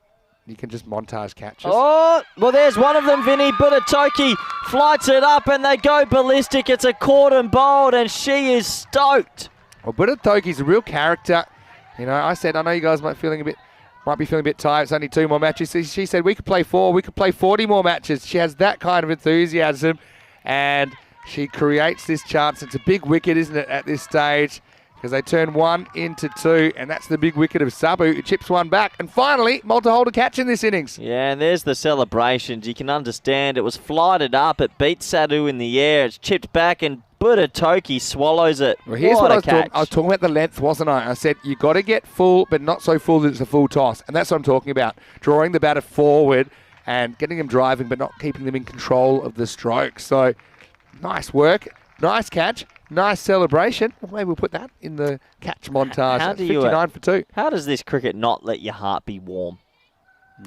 You can just montage catches. Oh, well, there's one of them, Vinny. Budatoki flights it up and they go ballistic. It's a caught and bowled and she is stoked. Well, Budatoki's a real character. You know, I said, I know you guys might be feeling a bit tired. It's only 2 more matches. She said, we could play 4. We could play 40 more matches. She has that kind of enthusiasm, and she creates this chance. It's a big wicket, isn't it, at this stage? Because they turn 1 into 2, and that's the big wicket of Sabu, who chips one back. And finally, Malta hold a catch in this innings. Yeah, and there's the celebrations. You can understand it was flighted up. It beat Sadu in the air. It's chipped back, and Budatoki swallows it. Well, here's what what a catch. I was talking about the length, wasn't I? I said, you got to get full, but not so full that it's a full toss. And that's what I'm talking about. Drawing the batter forward and getting them driving, but not keeping them in control of the stroke. So, nice work. Nice catch. Nice celebration. Well, maybe we'll put that in the catch montage. How That's do you, 59 for 2. How does this cricket not let your heart be warm?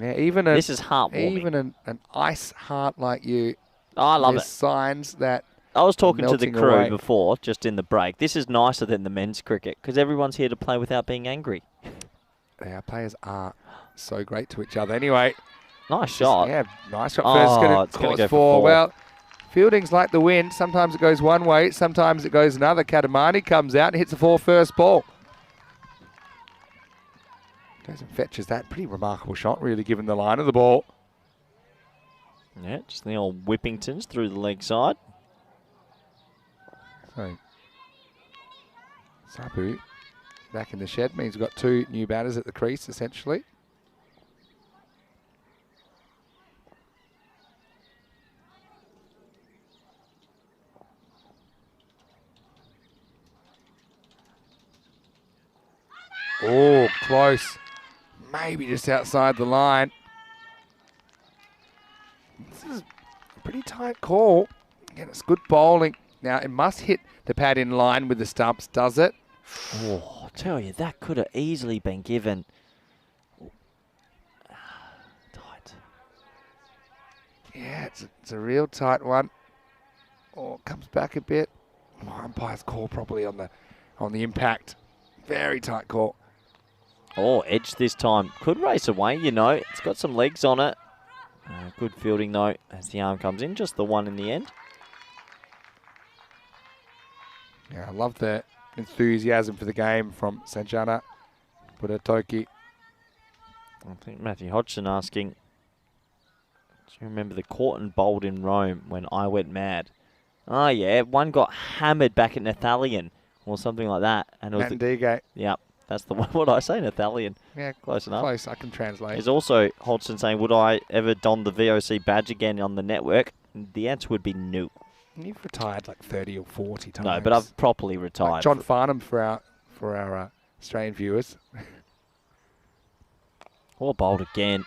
Yeah, even This is heartwarming. Even an ice heart like you. I love there's it. signs that I was talking to the melting crew away. before, just in the break. This is nicer than the men's cricket because everyone's here to play without being angry. our players are so great to each other. Anyway, Nice shot. yeah, nice shot. Oh, First, it's gonna cause go for 4. 4. Well, fielding's like the wind. Sometimes it goes one way, sometimes it goes another. Katamani comes out and hits the 4 first ball. Goes and fetches that. Pretty remarkable shot, really, given the line of the ball. Yeah, just the old Whippingtons through the leg side. So, Sabu back in the shed means we've got 2 new batters at the crease, essentially. Oh, close. Maybe just outside the line. This is a pretty tight call. Again, it's good bowling. Now, it must hit the pad in line with the stumps, does it? Oh, I tell you, that could have easily been given. Tight. Yeah, it's a real tight one. Oh, comes back a bit. Oh, umpire's call properly on the impact. Very tight call. Oh, edge this time. Could race away, you know. It's got some legs on it. Good fielding, though, as the arm comes in. Just the one in the end. Yeah, I love the enthusiasm for the game from Sanjana Budatoki. I think Matthew Hodgson asking, do you remember the court and bowled in Rome when I went mad? Oh, yeah. One got hammered back at Nathalian or something like that. And it was Nandigate. Yep. That's the one. What did I say? Nathalian. Yeah, Close enough. Close, I can translate. There's also Hodgson saying, would I ever don the VOC badge again on the network? The answer would be no. You've retired like 30 or 40 times. No, but I've properly retired. Like John Farnham for our Australian viewers. Or bowled again.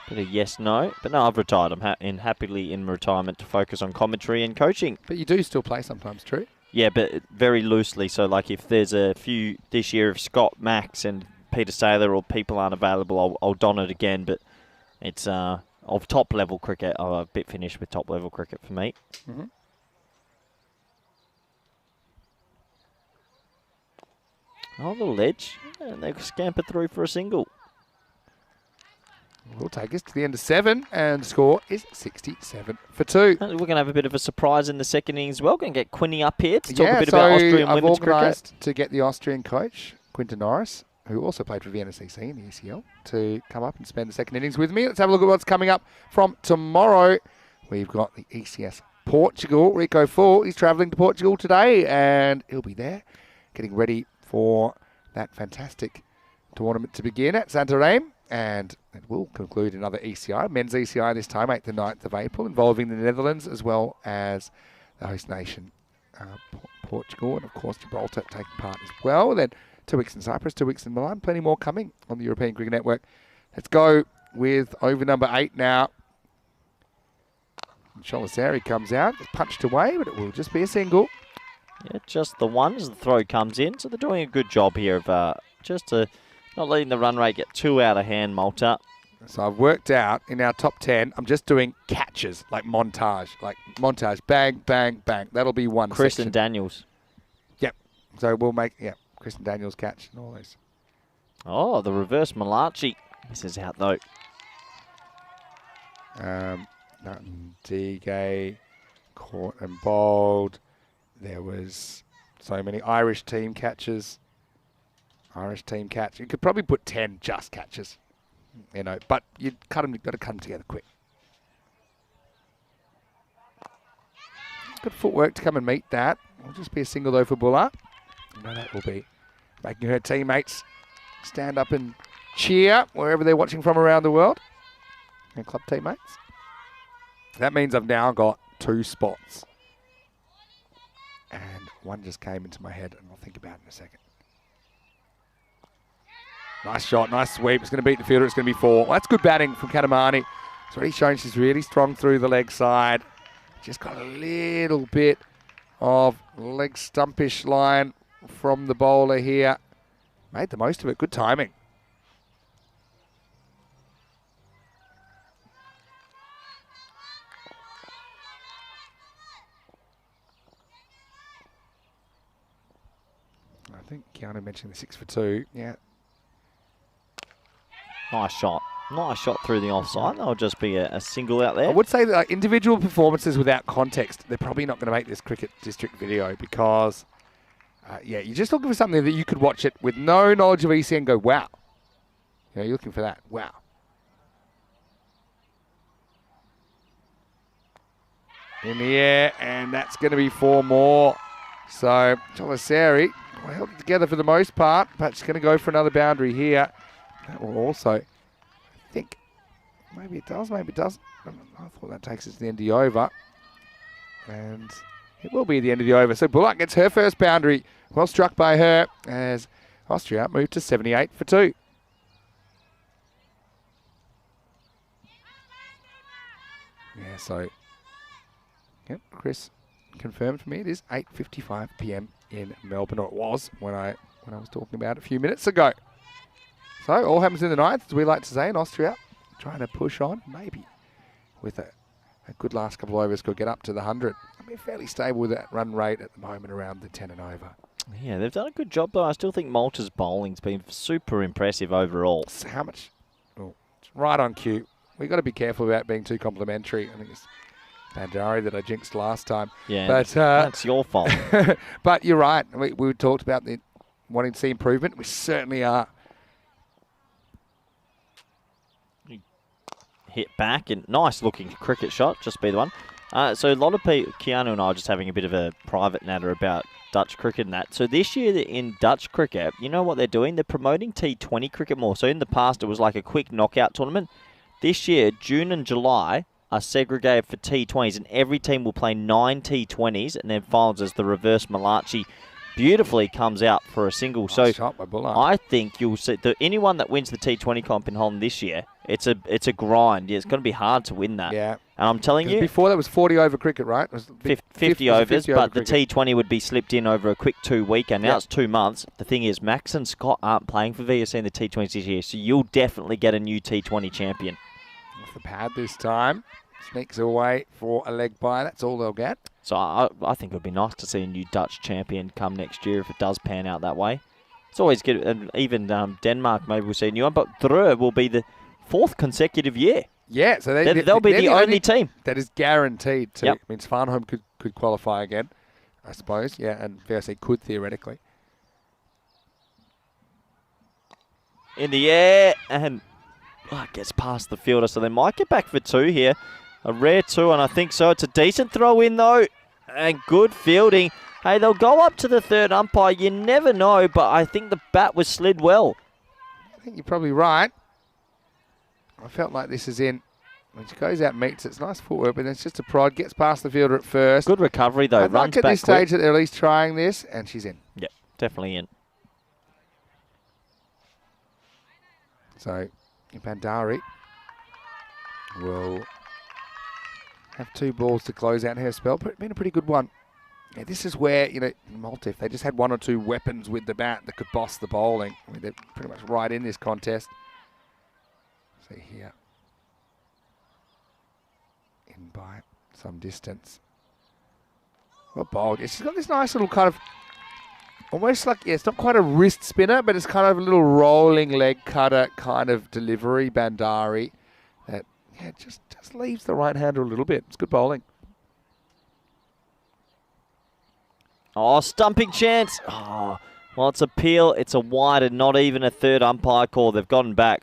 Bit of yes, no. But no, I've retired. I'm happily in retirement to focus on commentary and coaching. But you do still play sometimes, true? Yeah, but very loosely. So, like, if there's a few this year of Scott, Max, and Peter Saylor or people aren't available, I'll don it again. But it's of top-level cricket. I'm a bit finished with top-level cricket for me. Mm-hmm. Oh, the ledge. And they scamper through for a single. We'll take us to the end of 7, and the score is 67 for 2. We're going to have a bit of a surprise in the second innings as well. Going to get Quinny up here to talk a bit so about Austrian I've women's cricket. organised to get the Austrian coach, Quinta Norris, who also played for Vienna CC in the ECL, to come up and spend the second innings with me. Let's have a look at what's coming up from tomorrow. We've got the ECS Portugal. Rico Full, he's travelling to Portugal today, and he'll be there getting ready for that fantastic tournament to begin at Santarém. And it will conclude another ECI, men's ECI this time, 8th and 9th of April, involving the Netherlands as well as the host nation, Portugal, and of course Gibraltar taking part as well. And then 2 weeks in Cyprus, 2 weeks in Milan, plenty more coming on the European Cricket Network. Let's go with over number 8 now. Cholasari comes out, it's punched away, but it will just be a single. Yeah, just the one as the throw comes in. So they're doing a good job here of not letting the run rate get too out of hand, Malta. So I've worked out in our top 10, I'm just doing catches, like montage, bang, bang, bang. That'll be one Chris section. and Daniels. Yep. So we'll make, Chris and Daniels catch and all those. Oh, the reverse Malachi. Misses out, though. Dige, caught and bowled. There was so many Irish team catches. Irish team catch. You could probably put 10 just catches, but you've got to cut them together quick. Good footwork to come and meet that. It'll just be a single though for Buller. That will be making her teammates stand up and cheer wherever they're watching from around the world. And club teammates. That means I've now got 2 spots. And one just came into my head, and I'll think about it in a second. Nice shot, nice sweep. It's going to beat the fielder. It's going to be 4. Well, that's good batting from Katamani. It's already shown she's really strong through the leg side. Just got a little bit of leg stumpish line from the bowler here. Made the most of it. Good timing. I think Keanu mentioned the 6 for 2. Yeah. Nice shot. Nice shot through the offside. That'll just be a single out there. I would say that individual performances without context, they're probably not going to make this cricket district video because, you're just looking for something that you could watch it with no knowledge of ECN and go, wow. You're looking for that. Wow. In the air, and that's going to be 4 more. So, Cholasari held it together for the most part, but she's going to go for another boundary here. That will also, I think, maybe it does, maybe it doesn't. I thought that takes us to the end of the over. And it will be the end of the over. So Bullock gets her first boundary. Well struck by her as Austria moved to 78 for 2. Yeah, so, Chris confirmed for me it is 8:55 p.m. in Melbourne, or it was when I was talking about it a few minutes ago. So all happens in the 9th, as we like to say, in Austria, trying to push on, maybe with a a good last couple of overs could get up to the 100. I mean, fairly stable with that run rate at the moment around the 10 and over. Yeah, they've done a good job, though. I still think Malta's bowling's been super impressive overall. So how much? Oh, it's right on cue. We've got to be careful about being too complimentary. I think it's Bandari that I jinxed last time. Yeah, but that's your fault. But you're right. We talked about wanting to see improvement. We certainly are. Hit back and nice looking cricket shot, just be the one. So a lot of people, Keanu and I are just having a bit of a private natter about Dutch cricket and that. So this year in Dutch cricket, you know what they're doing? They're promoting T20 cricket more. So in the past it was like a quick knockout tournament. This year, June and July are segregated for T20s, and every team will play 9 T20s and then finals as the reverse Malachi beautifully comes out for a single. Nice so shot by Bullard. I think you'll see anyone that wins the T20 comp in Holland this year, it's a grind. Yeah, it's going to be hard to win that. Yeah. And I'm telling you, before that was 40 over cricket, right? It was 50 overs, but the cricket. T20 would be slipped in over a quick 2 weekend. Now it's 2 months. The thing is, Max and Scott aren't playing for VSC in the T20s this year, so you'll definitely get a new T20 champion. Off the pad this time. Sneaks away for a leg bye. That's all they'll get. So I think it would be nice to see a new Dutch champion come next year if it does pan out that way. It's always good. And even Denmark maybe we'll see a new one, but Dreux will be the 4th consecutive year. Yeah, so they'll be the only team. That is guaranteed to. Yep. Means Farnholm could qualify again, I suppose. Yeah, and VSC could theoretically. In the air, and it gets past the fielder, so they might get back for 2 here. A rare 2, and I think so. It's a decent throw in, though, and good fielding. Hey, they'll go up to the 3rd umpire. You never know, but I think the bat was slid well. I think you're probably right. I felt like this is in. When she goes out and meets it, it's nice footwork, but then it's just a prod. Gets past the fielder at first. Good recovery, though. I'd Runs like at back this stage quick. that they're at least trying this, and she's in. Yep, definitely in. So, Bandari will have 2 balls to close out her spell, but it's been a pretty good one. Yeah, this is where, Malta, if they just had 1 or 2 weapons with the bat that could boss the bowling, I mean, they're pretty much right in this contest. See here. In by some distance. Well bowled. She's got this nice little kind of, almost like, it's not quite a wrist spinner, but it's kind of a little rolling leg cutter kind of delivery, Bandari, that just leaves the right hander a little bit. It's good bowling. Oh, stumping chance. Oh, well, it's a peel. It's a wide and not even a 3rd umpire call. They've gotten back.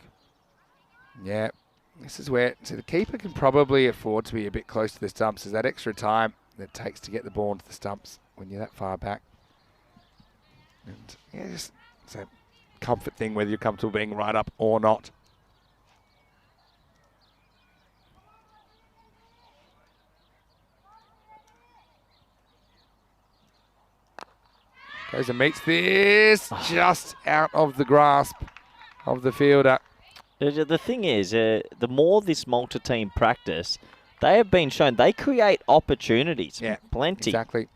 Yeah, this is where the keeper can probably afford to be a bit close to the stumps. There's that extra time that it takes to get the ball into the stumps when you're that far back. And yeah, just it's a comfort thing whether you're comfortable being right up or not. Goes and meets this just out of the grasp of the fielder. The thing is, the more this Malta team practice, they have been shown they create opportunities. Yeah, plenty. Exactly.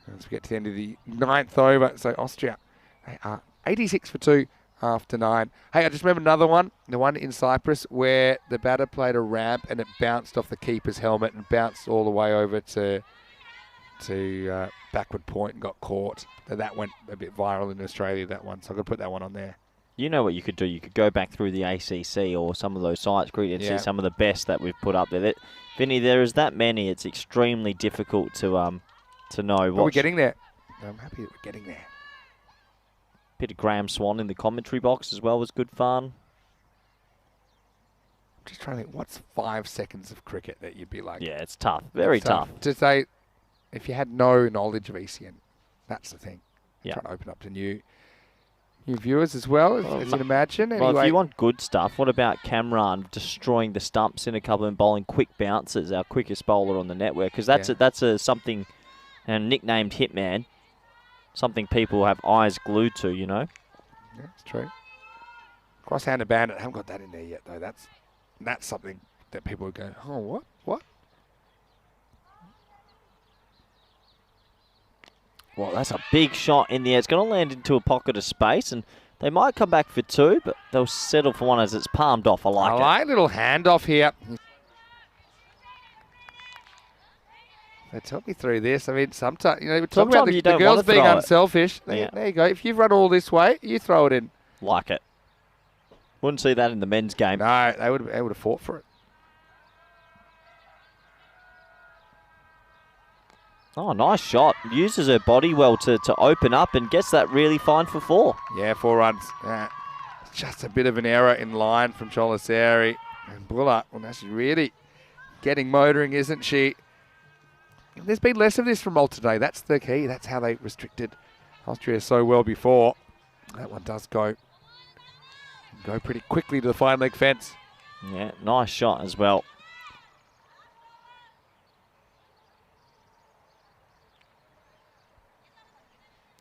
As we get to the end of the 9th over, so Austria, they are 86 for 2 after 9. Hey, I just remember another one, the one in Cyprus where the batter played a ramp and it bounced off the keeper's helmet and bounced all the way over to backward point and got caught. That went a bit viral in Australia, that one, so I could put that one on there. You know what you could do? You could go back through the ACC or some of those sites and see some of the best that we've put up there. Vinny, there is that many. It's extremely difficult to know. But we're getting there. I'm happy that we're getting there. Bit of Graham Swan in the commentary box as well was good fun. I'm just trying to think, what's 5 seconds of cricket that you'd be like? Yeah, it's tough. Very tough. To say, if you had no knowledge of ECN, that's the thing. Yeah. Trying to open up to new viewers as well, as you'd imagine. Well, anyway, if you want good stuff, what about Cameron destroying the stumps in a couple and bowling quick bounces, our quickest bowler on the network? Because that's something, and nicknamed Hitman, something people have eyes glued to, Yeah, it's true. Cross-handed bandit, haven't got that in there yet, though. That's something that people would go, oh, what? What? Well, that's a big shot in the air. It's going to land into a pocket of space, and They might come back for 2, but they'll settle for 1 as it's palmed off. I like I it. like little handoff here. They took me through this. I mean, sometimes, you know, we talk about Sometimes you the don't girls wanna being throw it. unselfish. Yeah. There you go. If you've run all this way, you throw it in. Like it. Wouldn't see that in the men's game. No, they would have fought for it. Oh, nice shot. Uses her body well to open up and gets that really fine for 4. Yeah, 4 runs. Just a bit of an error in line from Choliseri. And Buller, well, now she's really getting motoring, isn't she? There's been less of this from Malta today. That's the key. That's how they restricted Austria so well before. That one does go pretty quickly to the fine leg fence. Yeah, nice shot as well.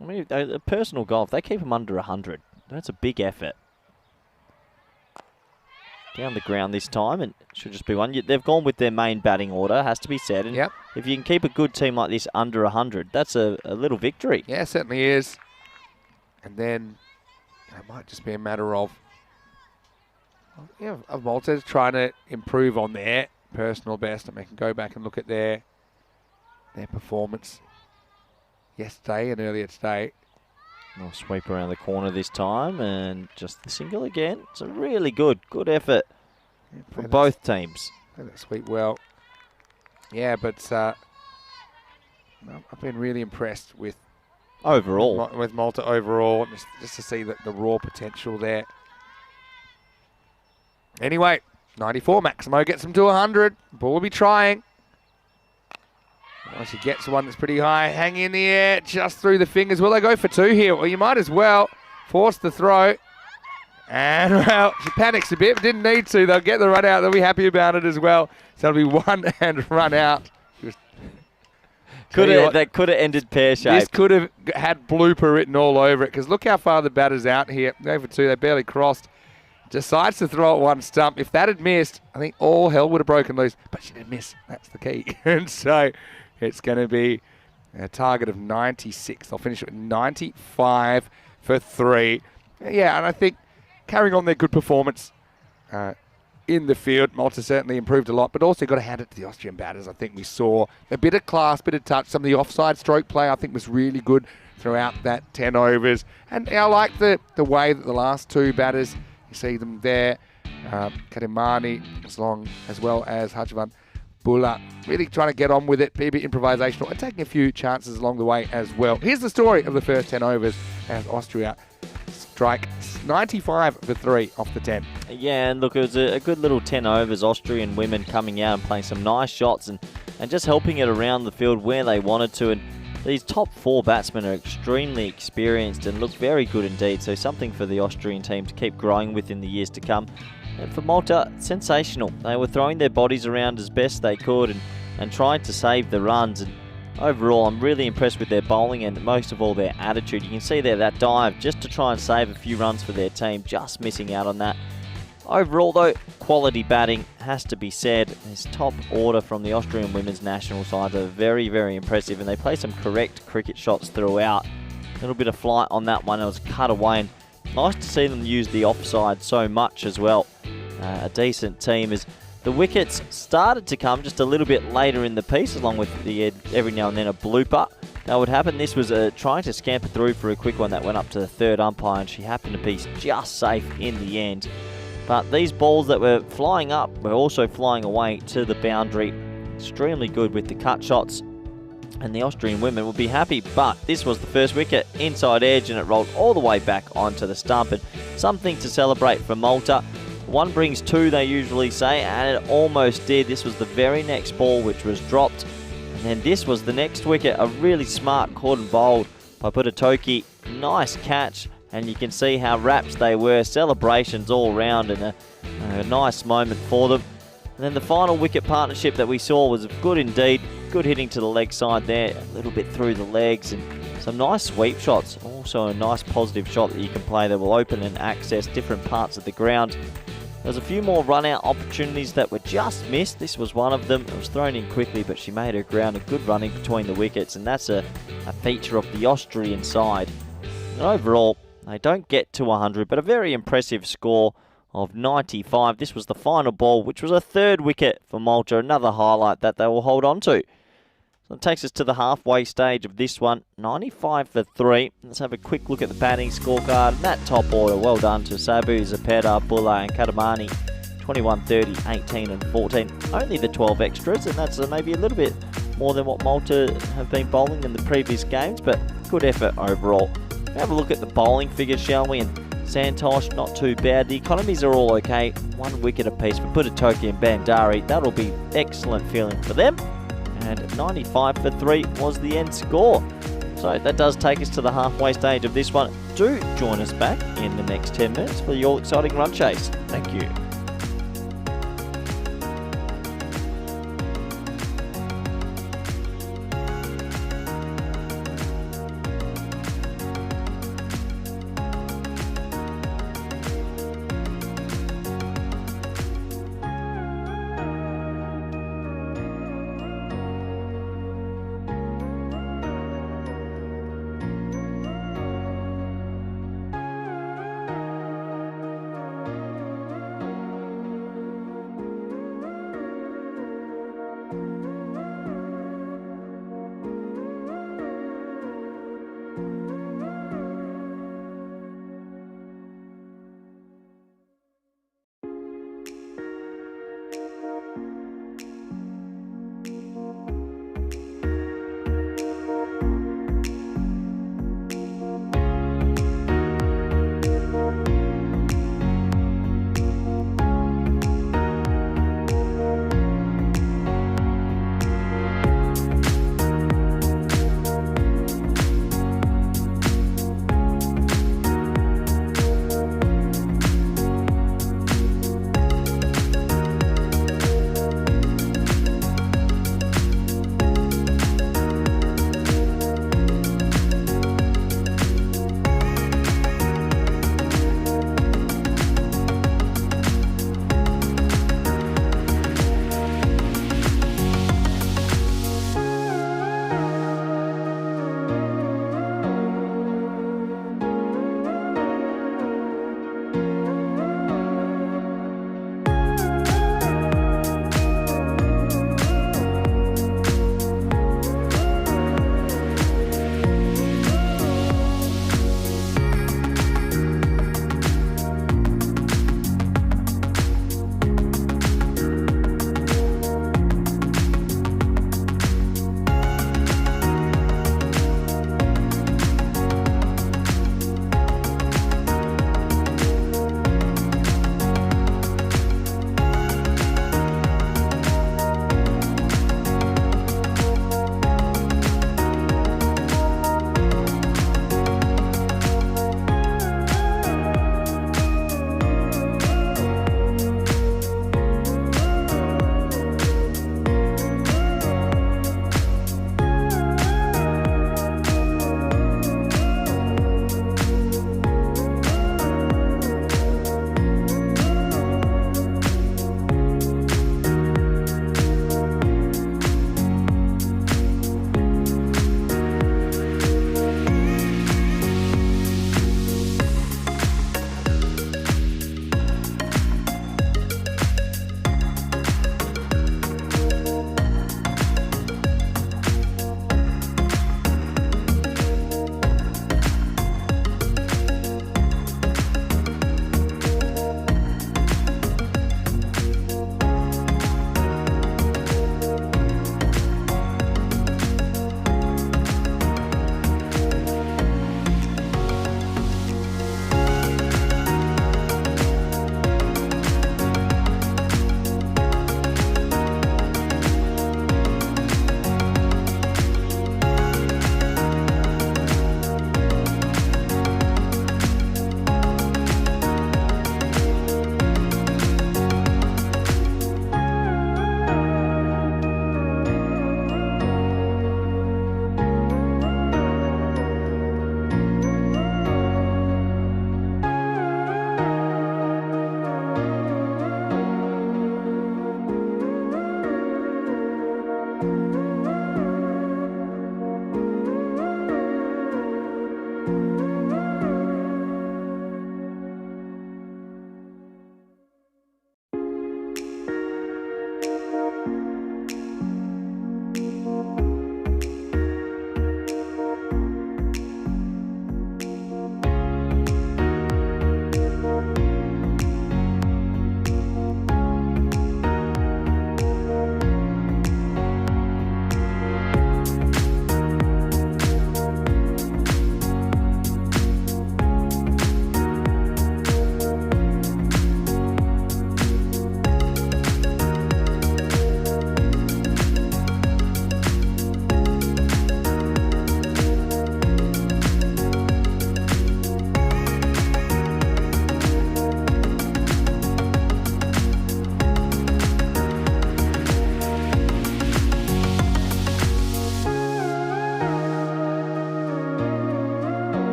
I mean, a personal goal, if they keep them under 100, that's a big effort. Down the ground this time, and it should just be 1. They've gone with their main batting order, has to be said. And Yep. if you can keep a good team like this under 100, that's a little victory. Yeah, it certainly is. And then it might just be a matter of Malta trying to improve on their personal best, and they can go back and look at their performance yesterday and earlier today. Nice sweep around the corner this time, and just the single again. It's a really good effort from both teams. Play that sweep well. Yeah, but I've been really impressed with Overall. with Malta overall, just to see the raw potential there. Anyway, 94. Maximo gets them to 100. Ball will be trying. Once he gets one that's pretty high, hang in the air, just through the fingers. Will they go for 2 here? Well, you might as well force the throw. And, well, she panics a bit, but didn't need to. They'll get the run out. They'll be happy about it as well. So it'll be 1 and run out. That could have ended pear-shaped. This could have had blooper written all over it, because look how far the batter's out here. Go for 2. They barely crossed. Decides to throw at 1 stump. If that had missed, I think all hell would have broken loose. But she didn't miss. That's the key. And so it's going to be a target of 96. They'll finish it with 95 for 3. Yeah, and I think carrying on their good performance in the field, Malta certainly improved a lot, but also got to hand it to the Austrian batters. I think we saw a bit of class, bit of touch. Some of the offside stroke play I think was really good throughout that 10 overs. And I like the way that the last 2 batters, you see them there, Kadimani as well as Hajavan Buller, really trying to get on with it, be a bit improvisational and taking a few chances along the way as well. Here's the story of the first 10 overs as Austria strike 95 for 3 off the 10. Yeah, and look, it was a good little 10 overs. Austrian women coming out and playing some nice shots and just helping it around the field where they wanted to. And these top 4 batsmen are extremely experienced and look very good indeed. So something for the Austrian team to keep growing with in the years to come. And for Malta, sensational. They were throwing their bodies around as best they could and trying to save the runs. And overall, I'm really impressed with their bowling and most of all their attitude. You can see there that dive just to try and save a few runs for their team, just missing out on that. Overall though, quality batting has to be said. This top order from the Austrian women's national side are very, very impressive, and they play some correct cricket shots throughout. A little bit of flight on that one, it was cut away, and nice to see them use the offside so much as well. A decent team as the wickets started to come just a little bit later in the piece, along with every now and then a blooper that would happen. This was trying to scamper through for a quick one that went up to the 3rd umpire, and she happened to be just safe in the end. But these balls that were flying up were also flying away to the boundary. Extremely good with the cut shots, and the Austrian women will be happy. But this was the first wicket, inside edge, and it rolled all the way back onto the stump. And something to celebrate for Malta. 1 brings 2, they usually say, and it almost did. This was the very next ball which was dropped. And then this was the next wicket, a really smart caught and bowled by Putatoki. Nice catch, and you can see how rapt they were. Celebrations all round, and a nice moment for them. And then the final wicket partnership that we saw was good indeed. Good hitting to the leg side there, a little bit through the legs, and some nice sweep shots. Also a nice positive shot that you can play that will open and access different parts of the ground. There's a few more run-out opportunities that were just missed. This was one of them. It was thrown in quickly, but she made her ground. A good running between the wickets, and that's a feature of the Austrian side. And overall, They don't get to 100, but a very impressive score of 95. This was the final ball, which was a third wicket for Malta, another highlight that they will hold on to. So it takes us to the halfway stage of this one, 95 for 3. Let's have a quick look at the batting scorecard. And that top order, well done to Sabu, Zapeta, Bulla and Kadamani. 21, 30, 18 and 14. Only the 12 extras, and that's maybe a little bit more than what Malta have been bowling in the previous games, but good effort overall. Have a look at the bowling figures, shall we? And Santosh, not too bad. The economies are all okay. 1 wicket apiece for Putatoki and Bandari. That'll be excellent feeling for them. And 95 for 3 was the end score. So that does take us to the halfway stage of this one. Do join us back in the next 10 minutes for your exciting run chase. Thank you.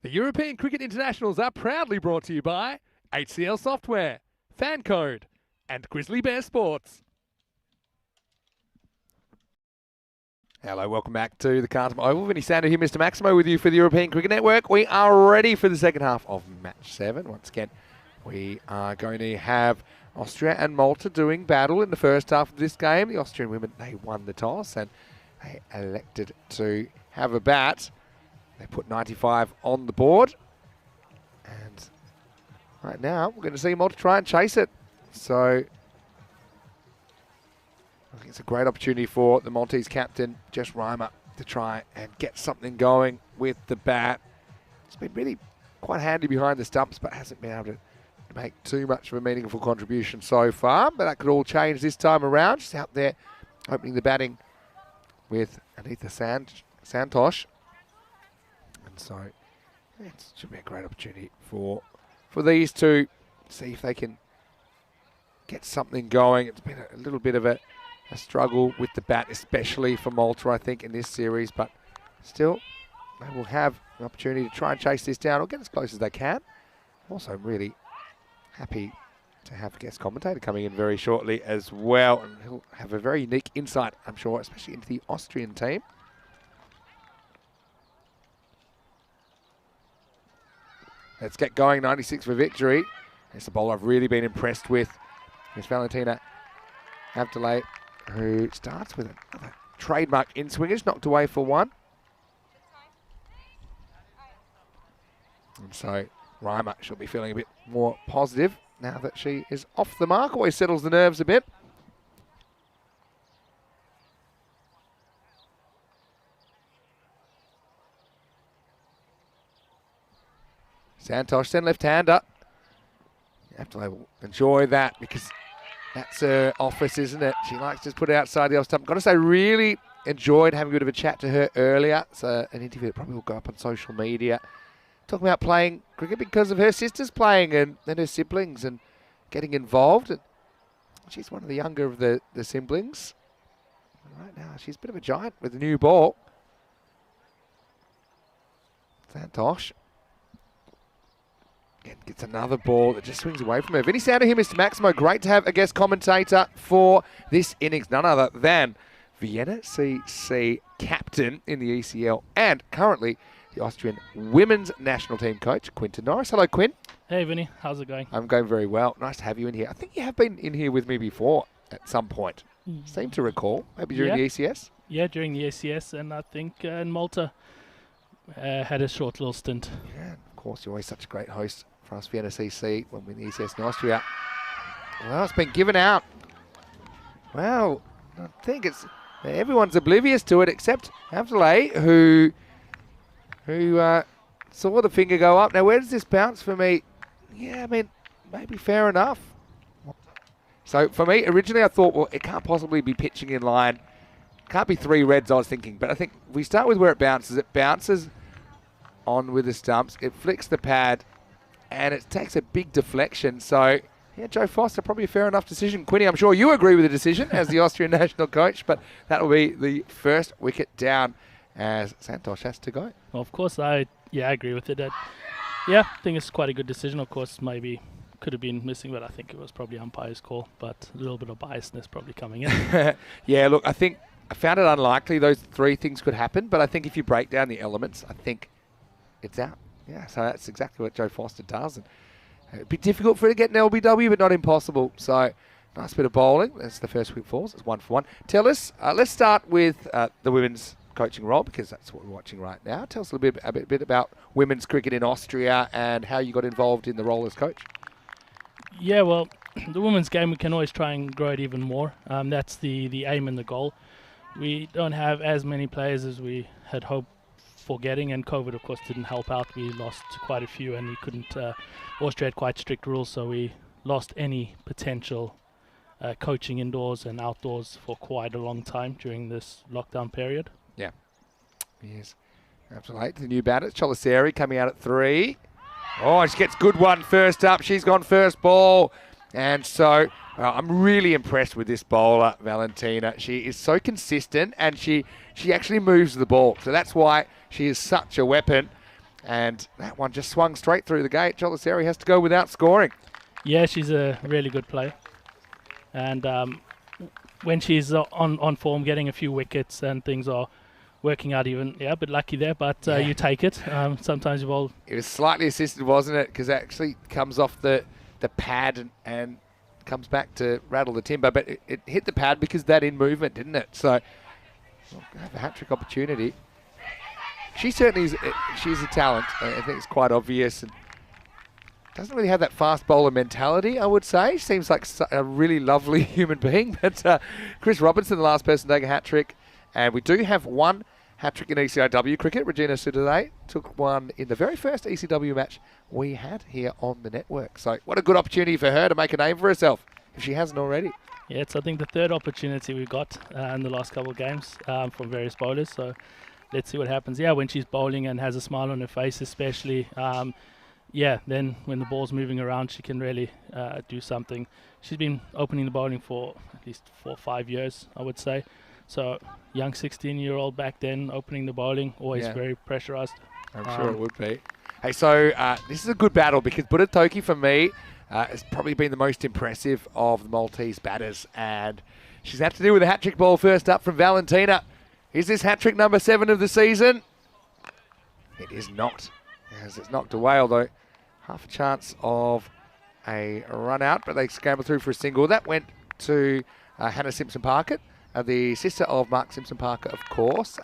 The European Cricket Internationals are proudly brought to you by HCL Software, Fan Code, and Grizzly Bear Sports. Hello, welcome back to the Carlton Oval. Vinny Sander here, Mr. Maximo, with you for the European Cricket Network. We are ready for the second half of Match 7. Once again, we are going to have Austria and Malta doing battle in the first half of this game. The Austrian women, they won the toss and they elected to have a bat. They put 95 on the board. And right now, we're going to see Malta try and chase it. So I think it's a great opportunity for the Maltese captain, Jess Reimer, to try and get something going with the bat. It's been really quite handy behind the stumps, but hasn't been able to make too much of a meaningful contribution so far. But that could all change this time around. She's out there opening the batting with Anita Santosh. And so it should be a great opportunity for these two to see if they can get something going. It's been a little bit of a struggle with the bat, especially for Malta, I think, in this series. But still, they will have an opportunity to try and chase this down or get as close as they can. Also really happy to have a guest commentator coming in very shortly as well. And he'll have a very unique insight, I'm sure, especially into the Austrian team. Let's get going. 96 for victory. It's a bowler I've really been impressed with. It's Valentina Avdelay, who starts with another trademark in-swingers, knocked away for one. And so Reimer should be feeling a bit more positive now that she is off the mark. Always settles the nerves a bit. Santosh, then left-hander. Avdelay will enjoy that because that's her office, isn't it? She likes to just put it outside the off stump. Got to say, really enjoyed having a bit of a chat to her earlier. It's an interview that probably will go up on social media. Talking about playing cricket because of her sisters playing and her siblings and getting involved. And she's one of the younger of the siblings. And right now, she's a bit of a giant with a new ball. Santosh. Again, gets another ball that just swings away from her. Vinny Sander here, Mr. Maximo. Great to have a guest commentator for this innings. None other than Vienna CC captain in the ECL and currently the Austrian women's national team coach, Quinton Norris. Hello, Quinn. Hey, Vinny. How's it going? I'm going very well. Nice to have you in here. I think you have been in here with me before at some point. Seem to recall. Maybe during the ECS? Yeah, during the ECS. And I think in Malta had a short little stint. Yeah, of course. You're always such a great host for us, Vienna CC, when we're in the ECS in Austria. Well, it's been given out. Well, I think everyone's oblivious to it except Avdelay, who saw the finger go up. Now, where does this bounce for me? Yeah, I mean, maybe fair enough. So, for me, originally I thought, well, it can't possibly be pitching in line. Can't be 3 reds, I was thinking. But I think we start with where it bounces. It bounces on with the stumps. It flicks the pad, and it takes a big deflection. So, yeah, Joe Foster, probably a fair enough decision. Quinny, I'm sure you agree with the decision as the Austrian national coach, but that will be the first wicket down as Santosh has to go. Well, of course, I agree with it. I think it's quite a good decision. Of course, maybe could have been missing, but I think it was probably umpire's call. But a little bit of biasness probably coming in. Yeah, look, I think I found it unlikely those 3 things could happen, but I think if you break down the elements, I think it's out. Yeah, so that's exactly what Joe Foster does. And it'd be difficult for her to get an LBW, but not impossible. So nice bit of bowling. That's the first wicket falls. It's 1 for 1. Tell us, let's start with the women's coaching role because that's what we're watching right now. Tell us a bit about women's cricket in Austria and how you got involved in the role as coach. Yeah, well, the women's game, we can always try and grow it even more. That's the aim and the goal. We don't have as many players as we had hoped for getting, and COVID, of course, didn't help out. We lost quite a few, and we couldn't. Austria had quite strict rules, so we lost any potential coaching indoors and outdoors for quite a long time during this lockdown period. Yeah. Yes. Absolutely. The new batter, Choliseri, coming out at 3. Oh, she gets good one first up. She's gone first ball. And so I'm really impressed with this bowler, Valentina. She is so consistent and she actually moves the ball. So that's why she is such a weapon. And that one just swung straight through the gate. Jolisari has to go without scoring. Yeah, she's a really good player. And when she's on form, getting a few wickets and things are working out even, a bit lucky there, but you take it. Sometimes you bowl. It was slightly assisted, wasn't it? Because it actually comes off the pad and comes back to rattle the timber. But it hit the pad because that in movement, didn't it? So we'll have a hat-trick opportunity. She certainly is. She's a talent. I think it's quite obvious. And doesn't really have that fast bowler mentality, I would say. Seems like a really lovely human being. But Chris Robinson, the last person to take a hat-trick. And we do have one hat-trick in ECW cricket. Regina Sudade took one in the very first ECW match we had here on the network. So what a good opportunity for her to make a name for herself, if she hasn't already. Yeah, it's I think the third opportunity we got in the last couple of games from various bowlers. So let's see what happens. Yeah, when she's bowling and has a smile on her face especially, then when the ball's moving around, she can really do something. She's been opening the bowling for at least 4 or 5 years, I would say. So young 16-year-old back then, opening the bowling, always very pressurised. I'm sure it would be. Hey, so this is a good battle because Budatoki, for me, has probably been the most impressive of the Maltese batters. And she's had to deal with a hat-trick ball first up from Valentina. Is this hat-trick number 7 of the season? It is not, as it's knocked away, although half a chance of a run out, but they scramble through for a single. That went to Hannah Simpson-Parkett, the sister of Mark Simpson-Parker, of course.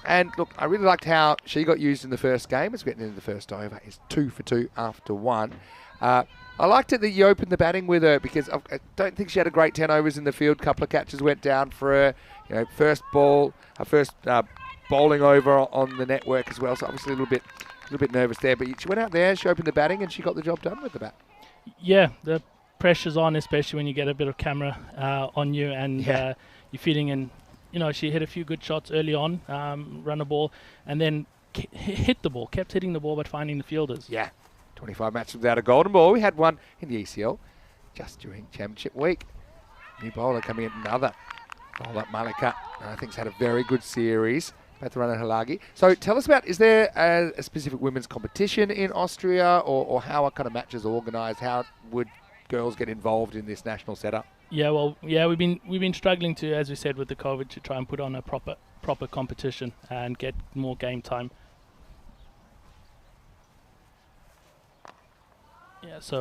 And look, I really liked how she got used in the first game. It's getting into the first over. It's 2 for 2 after 1. I liked it that you opened the batting with her because I don't think she had a great 10 overs in the field. A couple of catches went down for her. First bowling over on the network as well. So obviously a little bit nervous there. But she went out there, she opened the batting, and she got the job done with the bat. Yeah, the pressure's on, especially when you get a bit of camera on you and you're feeding in. She hit a few good shots early on, run a ball, and then hit the ball, kept hitting the ball but finding the fielders. Yeah, 25 matches without a golden ball. We had one in the ECL just during Championship week. New bowler coming in, another bowler, Malika. I think has had a very good series, Patharana Halagi. So tell us about, is there a specific women's competition in Austria or how are kind of matches organised? How would girls get involved in this national setup? We've been struggling to, as we said, with the COVID, to try and put on a proper competition and get more game time. This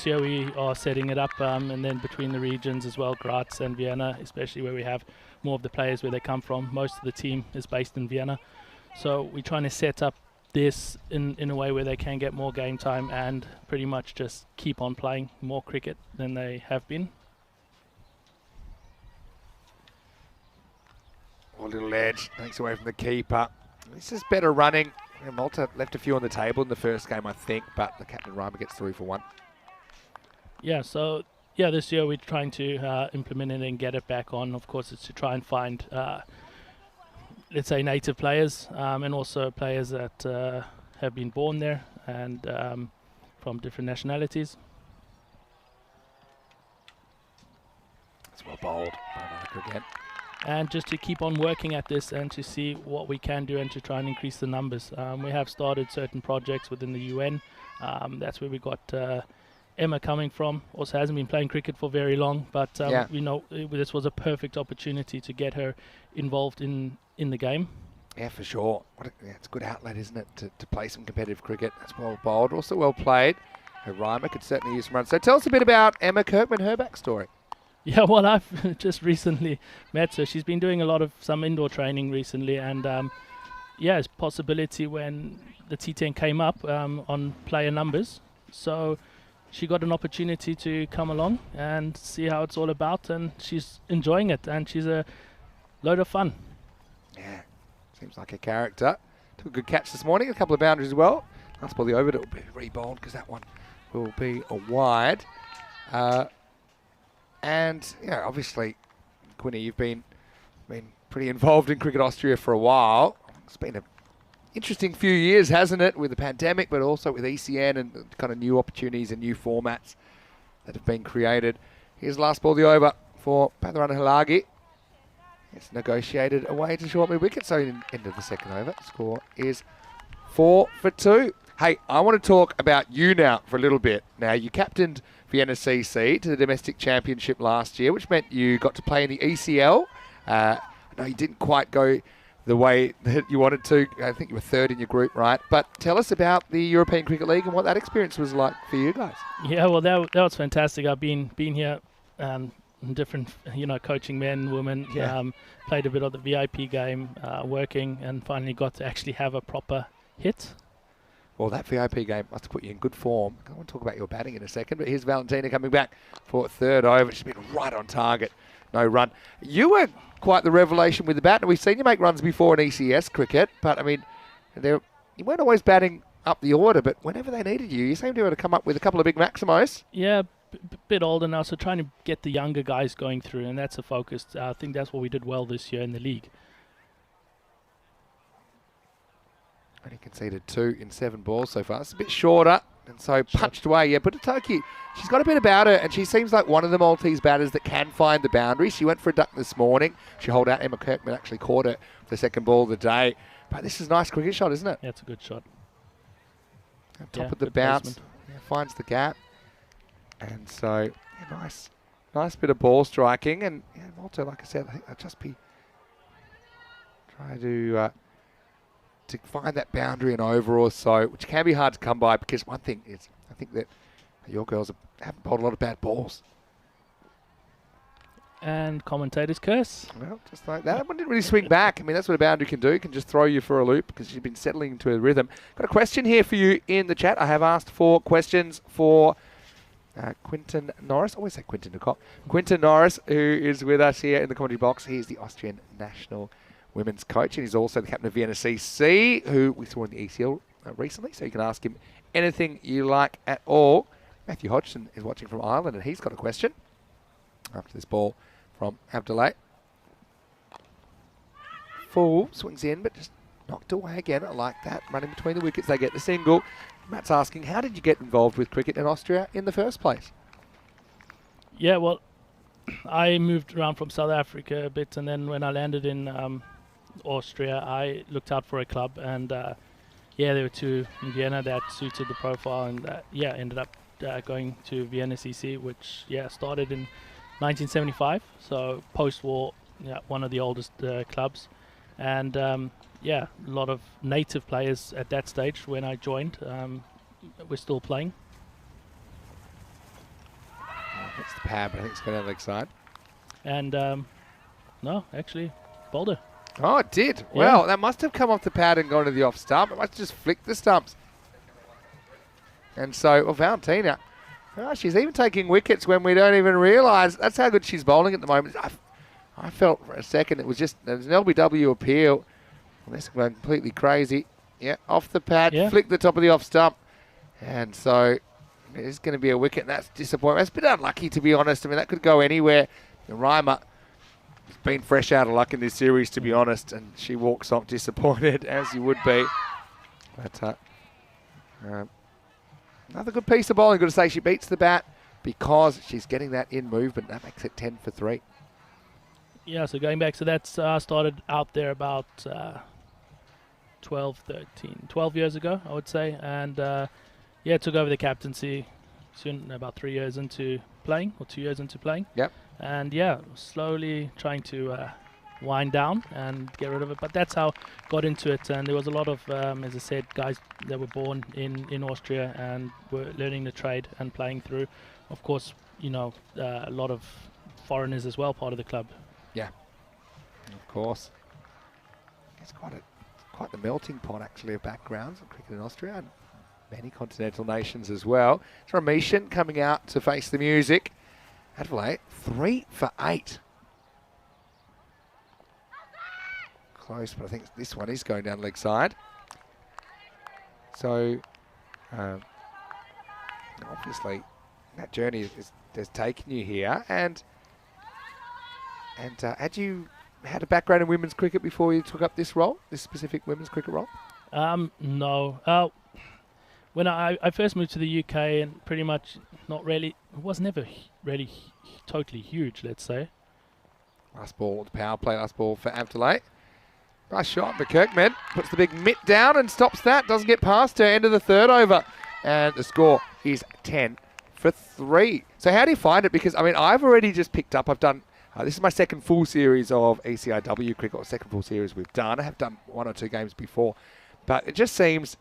year we are setting it up, and then between the regions as well, Graz and Vienna, especially where we have more of the players where they come from. Most of the team is based in Vienna, so we're trying to set up this in a way where they can get more game time and pretty much just keep on playing more cricket than they have been. A little edge, takes away from the keeper. This is better running. Malta left a few on the table in the first game, I think, but the captain Reimer gets 3 for 1. This year we're trying to implement it and get it back on. Of course, it's to try and find let's say native players and also players that have been born there and from different nationalities. It's well bowled by Malika again. And just to keep on working at this and to see what we can do and to try and increase the numbers. We have started certain projects within the UN. That's where we got Emma coming from. Also hasn't been playing cricket for very long, but we know this was a perfect opportunity to get her involved in the game. Yeah, for sure. It's a good outlet, isn't it, to play some competitive cricket. That's well bowled, also well played. Her Reimer could certainly use some runs. So tell us a bit about Emma Kirkman, her backstory. Yeah, well, I've just recently met her. She's been doing a lot of some indoor training recently, and it's possibility when the T10 came up on player numbers. So she got an opportunity to come along and see how it's all about, and she's enjoying it, and she's a load of fun. Yeah, seems like a character. Took a good catch this morning, a couple of boundaries as well. Last ball the over, it'll be re-bowled because that one will be a wide. And obviously, Quinny, you've been pretty involved in Cricket Austria for a while. It's been an interesting few years, hasn't it, with the pandemic, but also with ECN and kind of new opportunities and new formats that have been created. Here's last ball the over for Patharana Halagi. It's negotiated away to short mid wicket, so into the second over. Score is 4 for 2. Hey, I want to talk about you now for a little bit. Now, you captained Vienna CC to the domestic championship last year, which meant you got to play in the ECL. I know you didn't quite go the way that you wanted to. I think you were third in your group, right? But tell us about the European Cricket League and what that experience was like for you guys. Yeah, well, that was fantastic. I've been here, different, coaching men, women. Yeah. Played a bit of the VIP game, working, and finally got to actually have a proper hit. Well, that VIP game must have put you in good form. I want to talk about your batting in a second, but here's Valentina coming back for third over. She's been right on target. No run. You were quite the revelation with the bat, and we've seen you make runs before in ECS cricket, but, I mean, you weren't always batting up the order, but whenever they needed you, you seemed to be able to come up with a couple of big maximos. Yeah, bit older now, so trying to get the younger guys going through, and that's a focus. I think that's what we did well this year in the league. Only conceded 2 in 7 balls so far. It's a bit shorter, and so punched away. Yeah, but Toki, she's got a bit about her, and she seems like one of the Maltese batters that can find the boundary. She went for a duck this morning. She holed out. Emma Kirkman actually caught it for the second ball of the day. But this is a nice cricket shot, isn't it? Yeah, it's a good shot. On top of the bounce. Yeah, finds the gap. And so, yeah, nice bit of ball striking. And yeah, Malta, like I said, I think they'll just be trying to find that boundary and over or so, which can be hard to come by, because one thing is, I think that your girls haven't bowled a lot of bad balls. And commentator's curse. Well, just like that. One didn't really swing back. I mean, that's what a boundary can do. It can just throw you for a loop because you've been settling into a rhythm. Got a question here for you in the chat. I have asked for questions for Quinton Norris. I always say Quinton de Kock. Quinton Norris, who is with us here in the commentary box. He's the Austrian national women's coach, and he's also the captain of Vienna CC, who we saw in the ECL recently, so you can ask him anything you like at all. Matthew Hodgson is watching from Ireland, and he's got a question after this ball from Abdullah. Full, swings in, but just knocked away again. I like that. Running between the wickets, they get the single. Matt's asking, how did you get involved with cricket in Austria in the first place? Yeah, well, I moved around from South Africa a bit, and then when I landed in Austria, I looked out for a club, and there were 2 in Vienna that suited the profile, and ended up going to Vienna CC, which started in 1975, so post-war, one of the oldest clubs, and a lot of native players at that stage when I joined. We're still playing. That's the pad, but I think it's going down the leg side. And no, actually, Boulder. Oh, it did. Yeah. Well, that must have come off the pad and gone to the off stump. It must have just flicked the stumps. And so, Valentina, she's even taking wickets when we don't even realise. That's how good she's bowling at the moment. I felt for a second it was just an LBW appeal. This went completely crazy. Yeah, off the pad, flicked the top of the off stump. And so, it's going to be a wicket, and that's disappointing. That's a bit unlucky, to be honest. I mean, that could go anywhere. Reimer has been fresh out of luck in this series, to be honest, and she walks off disappointed, as you would be. But another good piece of bowling. Got to say, she beats the bat because she's getting that in movement. That makes it 10 for 3. Yeah, so going back, so that's started out there about 12 years ago, I would say, and took over the captaincy soon, about 3 years into playing, or 2 years into playing. Yep. And slowly trying to wind down and get rid of it. But that's how I got into it. And there was a lot of, as I said, guys that were born in Austria and were learning the trade and playing through. Of course, a lot of foreigners as well, part of the club. Yeah, of course. It's quite the melting pot, actually, of backgrounds of cricket in Austria and many continental nations as well. It's Rameeshan coming out to face the music. Adelaide, 3 for 8. Close, but I think this one is going down leg side. So, obviously, that journey has taken you here. And had you had a background in women's cricket before you took up this role, this specific women's cricket role? No. When I first moved to the UK, and pretty much not really, it was never really totally huge, let's say. Last ball, the power play, last ball for Abdullah. Nice shot, but Kirkman puts the big mitt down and stops that. Doesn't get past her. End of the third over. And the score is 10 for 3. So how do you find it? Because, I mean, I've already just picked up. I've done, this is my second full series of ECIW cricket, or second full series we've done. I have done 1 or 2 games before. But it just seems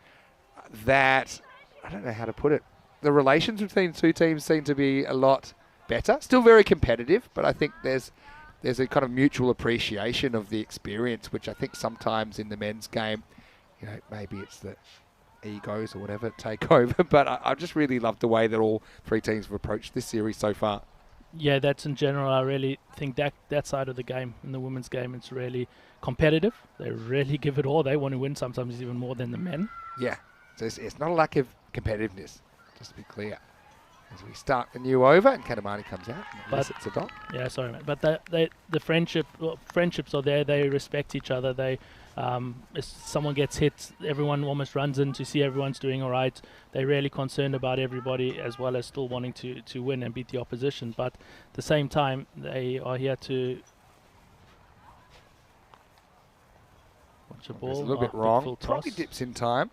that, I don't know how to put it, the relations between 2 teams seem to be a lot better. Still very competitive, but I think there's a kind of mutual appreciation of the experience, which I think sometimes in the men's game, you know, maybe it's the egos or whatever take over. But I just really love the way that all 3 teams have approached this series so far. Yeah, that's in general. I really think that side of the game, in the women's game, it's really competitive. They really give it all. They want to win sometimes even more than the men. Yeah, so it's not a lack of competitiveness, just to be clear. As we start the new over, and Katamani comes out, and it's a dot. Yeah, sorry, mate. But the friendships are there. They respect each other. They, if someone gets hit, everyone almost runs in to see everyone's doing all right. They're really concerned about everybody, as well as still wanting to win and beat the opposition. But at the same time, they are here to watch a ball. It's a little bit wrong. Probably dips in time.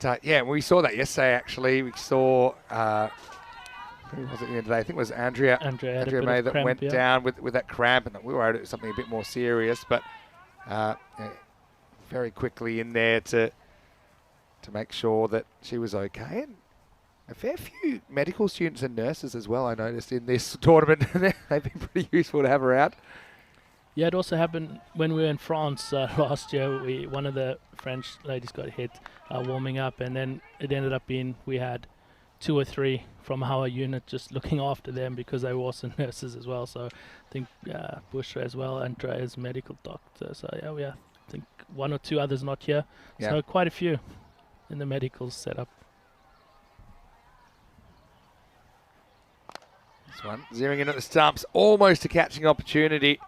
But, yeah, we saw that yesterday, actually. We saw, who was it the other day? I think it was Andrea May that cramp, went yeah, down with that cramp, and we were worried it was something a bit more serious, but yeah, very quickly in there to make sure that she was okay. And a fair few medical students and nurses as well, I noticed, in this tournament. They've been pretty useful to have around. Yeah, it also happened when we were in France last year. One of the French ladies got hit warming up, and then it ended up being we had 2 or 3 from our unit just looking after them because they were also nurses as well. So I think Bushra as well, Andrea's medical doctor. So yeah, I think 1 or 2 others not here. Yeah. So quite a few in the medical setup. This one, zeroing in at the stumps, almost a catching opportunity.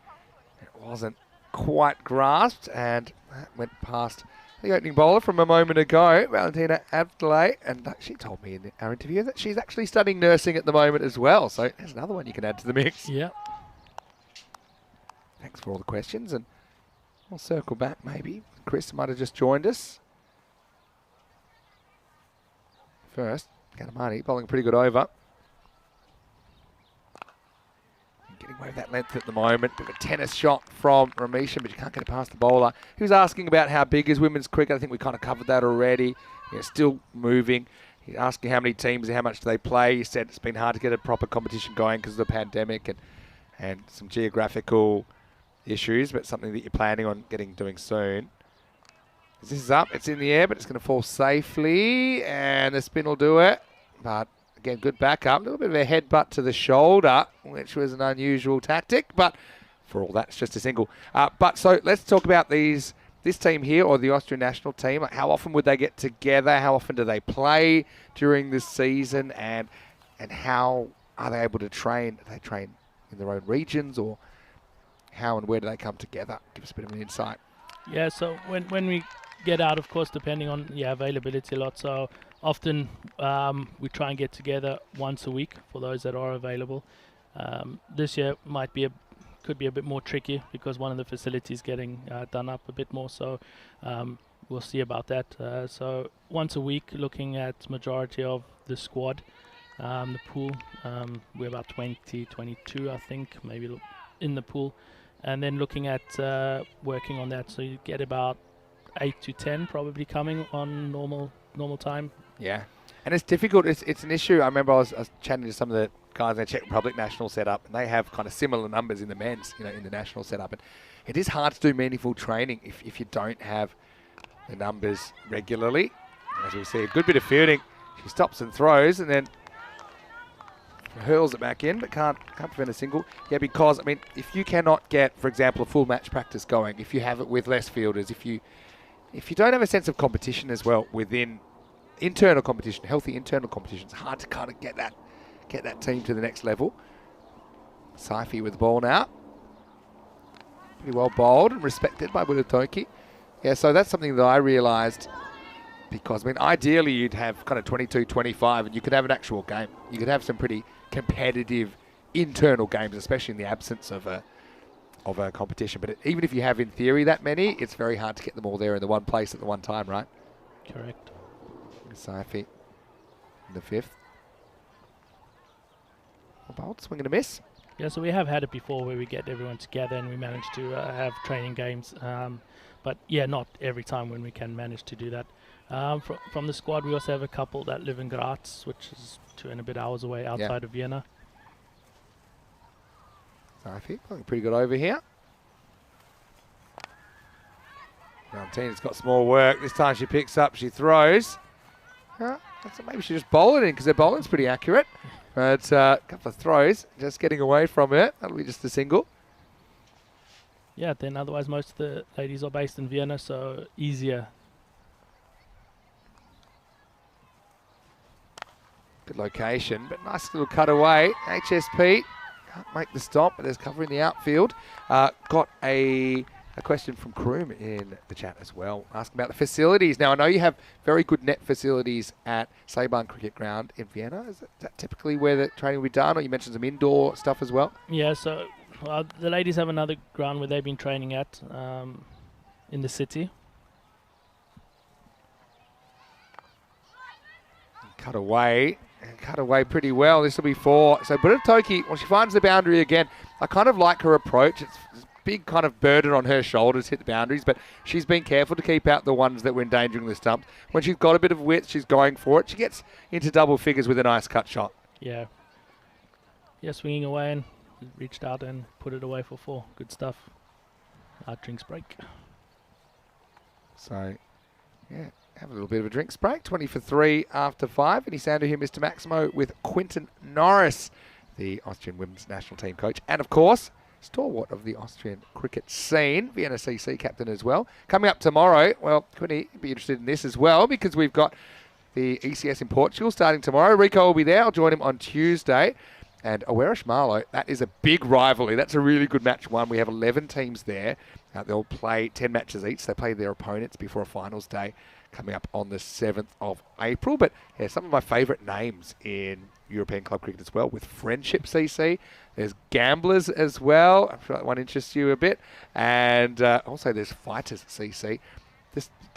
Wasn't quite grasped, and that went past the opening bowler from a moment ago, Valentina Abdelay, and she told me in our interview that she's actually studying nursing at the moment as well, so there's another one you can add to the mix. Yeah. Thanks for all the questions, and we'll circle back maybe. Chris might have just joined us. First, Katamani bowling a pretty good over. Getting away with that length at the moment. Bit of a tennis shot from Ramisha, but you can't get it past the bowler. He was asking about how big is women's cricket. I think we kind of covered that already. Yeah, still moving. He's asking how many teams and how much do they play. He said it's been hard to get a proper competition going because of the pandemic and some geographical issues, but something that you're planning on doing soon. This is up. It's in the air, but it's going to fall safely, and the spin will do it. But again, good backup. A little bit of a headbutt to the shoulder, which was an unusual tactic, but for all that, it's just a single. But so let's talk about this team here, or the Austrian national team. Like, how often would they get together? How often do they play during this season? And how are they able to train? Do they train in their own regions, or how and where do they come together? Give us a bit of an insight. Yeah, so when we get out, of course, depending on availability a lot. So often we try and get together once a week for those that are available. This year could be a bit more tricky because one of the facilities getting done up a bit more. So we'll see about that. So once a week, looking at majority of the squad, the pool. We're about 20, 22, I think, maybe in the pool. And then looking at working on that, so you get about 8 to 10 probably coming on normal time. Yeah, and it's difficult. It's an issue. I remember I was chatting to some of the guys in the Czech Republic national setup, and they have kind of similar numbers in the men's, in the national setup. And it is hard to do meaningful training if you don't have the numbers regularly. As we see, a good bit of fielding. She stops and throws, and then hurls it back in, but can't prevent a single. Yeah, because, I mean, if you cannot get, for example, a full match practice going, if you have it with less fielders, if you don't have a sense of competition as well within internal competition, healthy internal competition, it's hard to kind of get that team to the next level. Saifi with the ball now. Pretty well bowled and respected by Wilatoki. Yeah, so that's something that I realised, because, I mean, ideally you'd have kind of 22, 25, and you could have an actual game. You could have some pretty competitive internal games, especially in the absence of a of a competition. But even if you have, in theory, that many, it's very hard to get them all there in the one place at the one time, right? Correct. Saifi in the 5th. Bolt swinging a miss. Yeah, so we have had it before where we get everyone together and we manage to have training games. But yeah, not every time when we can manage to do that. From the squad, we also have a couple that live in Graz, which is 2 and a bit hours away outside of Vienna. Saifi looking pretty good over here. Valentina's got some more work. This time she picks up, she throws. Maybe she just bowl it in because their bowling's pretty accurate. But a couple of throws, just getting away from it. That'll be just a single. Yeah, then otherwise most of the ladies are based in Vienna, so easier. Good location, but nice little cutaway. HSP can't make the stop, but there's cover in the outfield. Got a question from Kroom in the chat as well, asking about the facilities. Now, I know you have very good net facilities at Seebahn Cricket Ground in Vienna. Is that typically where the training will be done, or you mentioned some indoor stuff as well? Yeah, so the ladies have another ground where they've been training at in the city. Cut away pretty well. This will be 4. So Buratoki, when she finds the boundary again, I kind of like her approach. It's big kind of burden on her shoulders, hit the boundaries, but she's been careful to keep out the ones that were endangering the stumps. When she's got a bit of width, she's going for it. She gets into double figures with a nice cut shot. Yeah. Yeah, swinging away and reached out and put it away for 4. Good stuff. Drinks break. So, yeah, have a little bit of a drinks break. 20 for 3 after 5. Any sound to hear Mr. Maximo with Quinton Norris, the Austrian women's national team coach. And, of course, stalwart of the Austrian cricket scene, Vienna CC captain as well. Coming up tomorrow, well, Quinny, you'd be interested in this as well because we've got the ECS in Portugal starting tomorrow. Rico will be there. I'll join him on Tuesday. And Awerish Marlow, that is a big rivalry. That's a really good match one. We have 11 teams there. They'll play 10 matches each. They play their opponents before a finals day coming up on the 7th of April. But yeah, some of my favourite names in European club cricket as well, with Friendship CC. There's Gamblers as well. I'm sure that one interests you a bit. And also there's Fighters CC.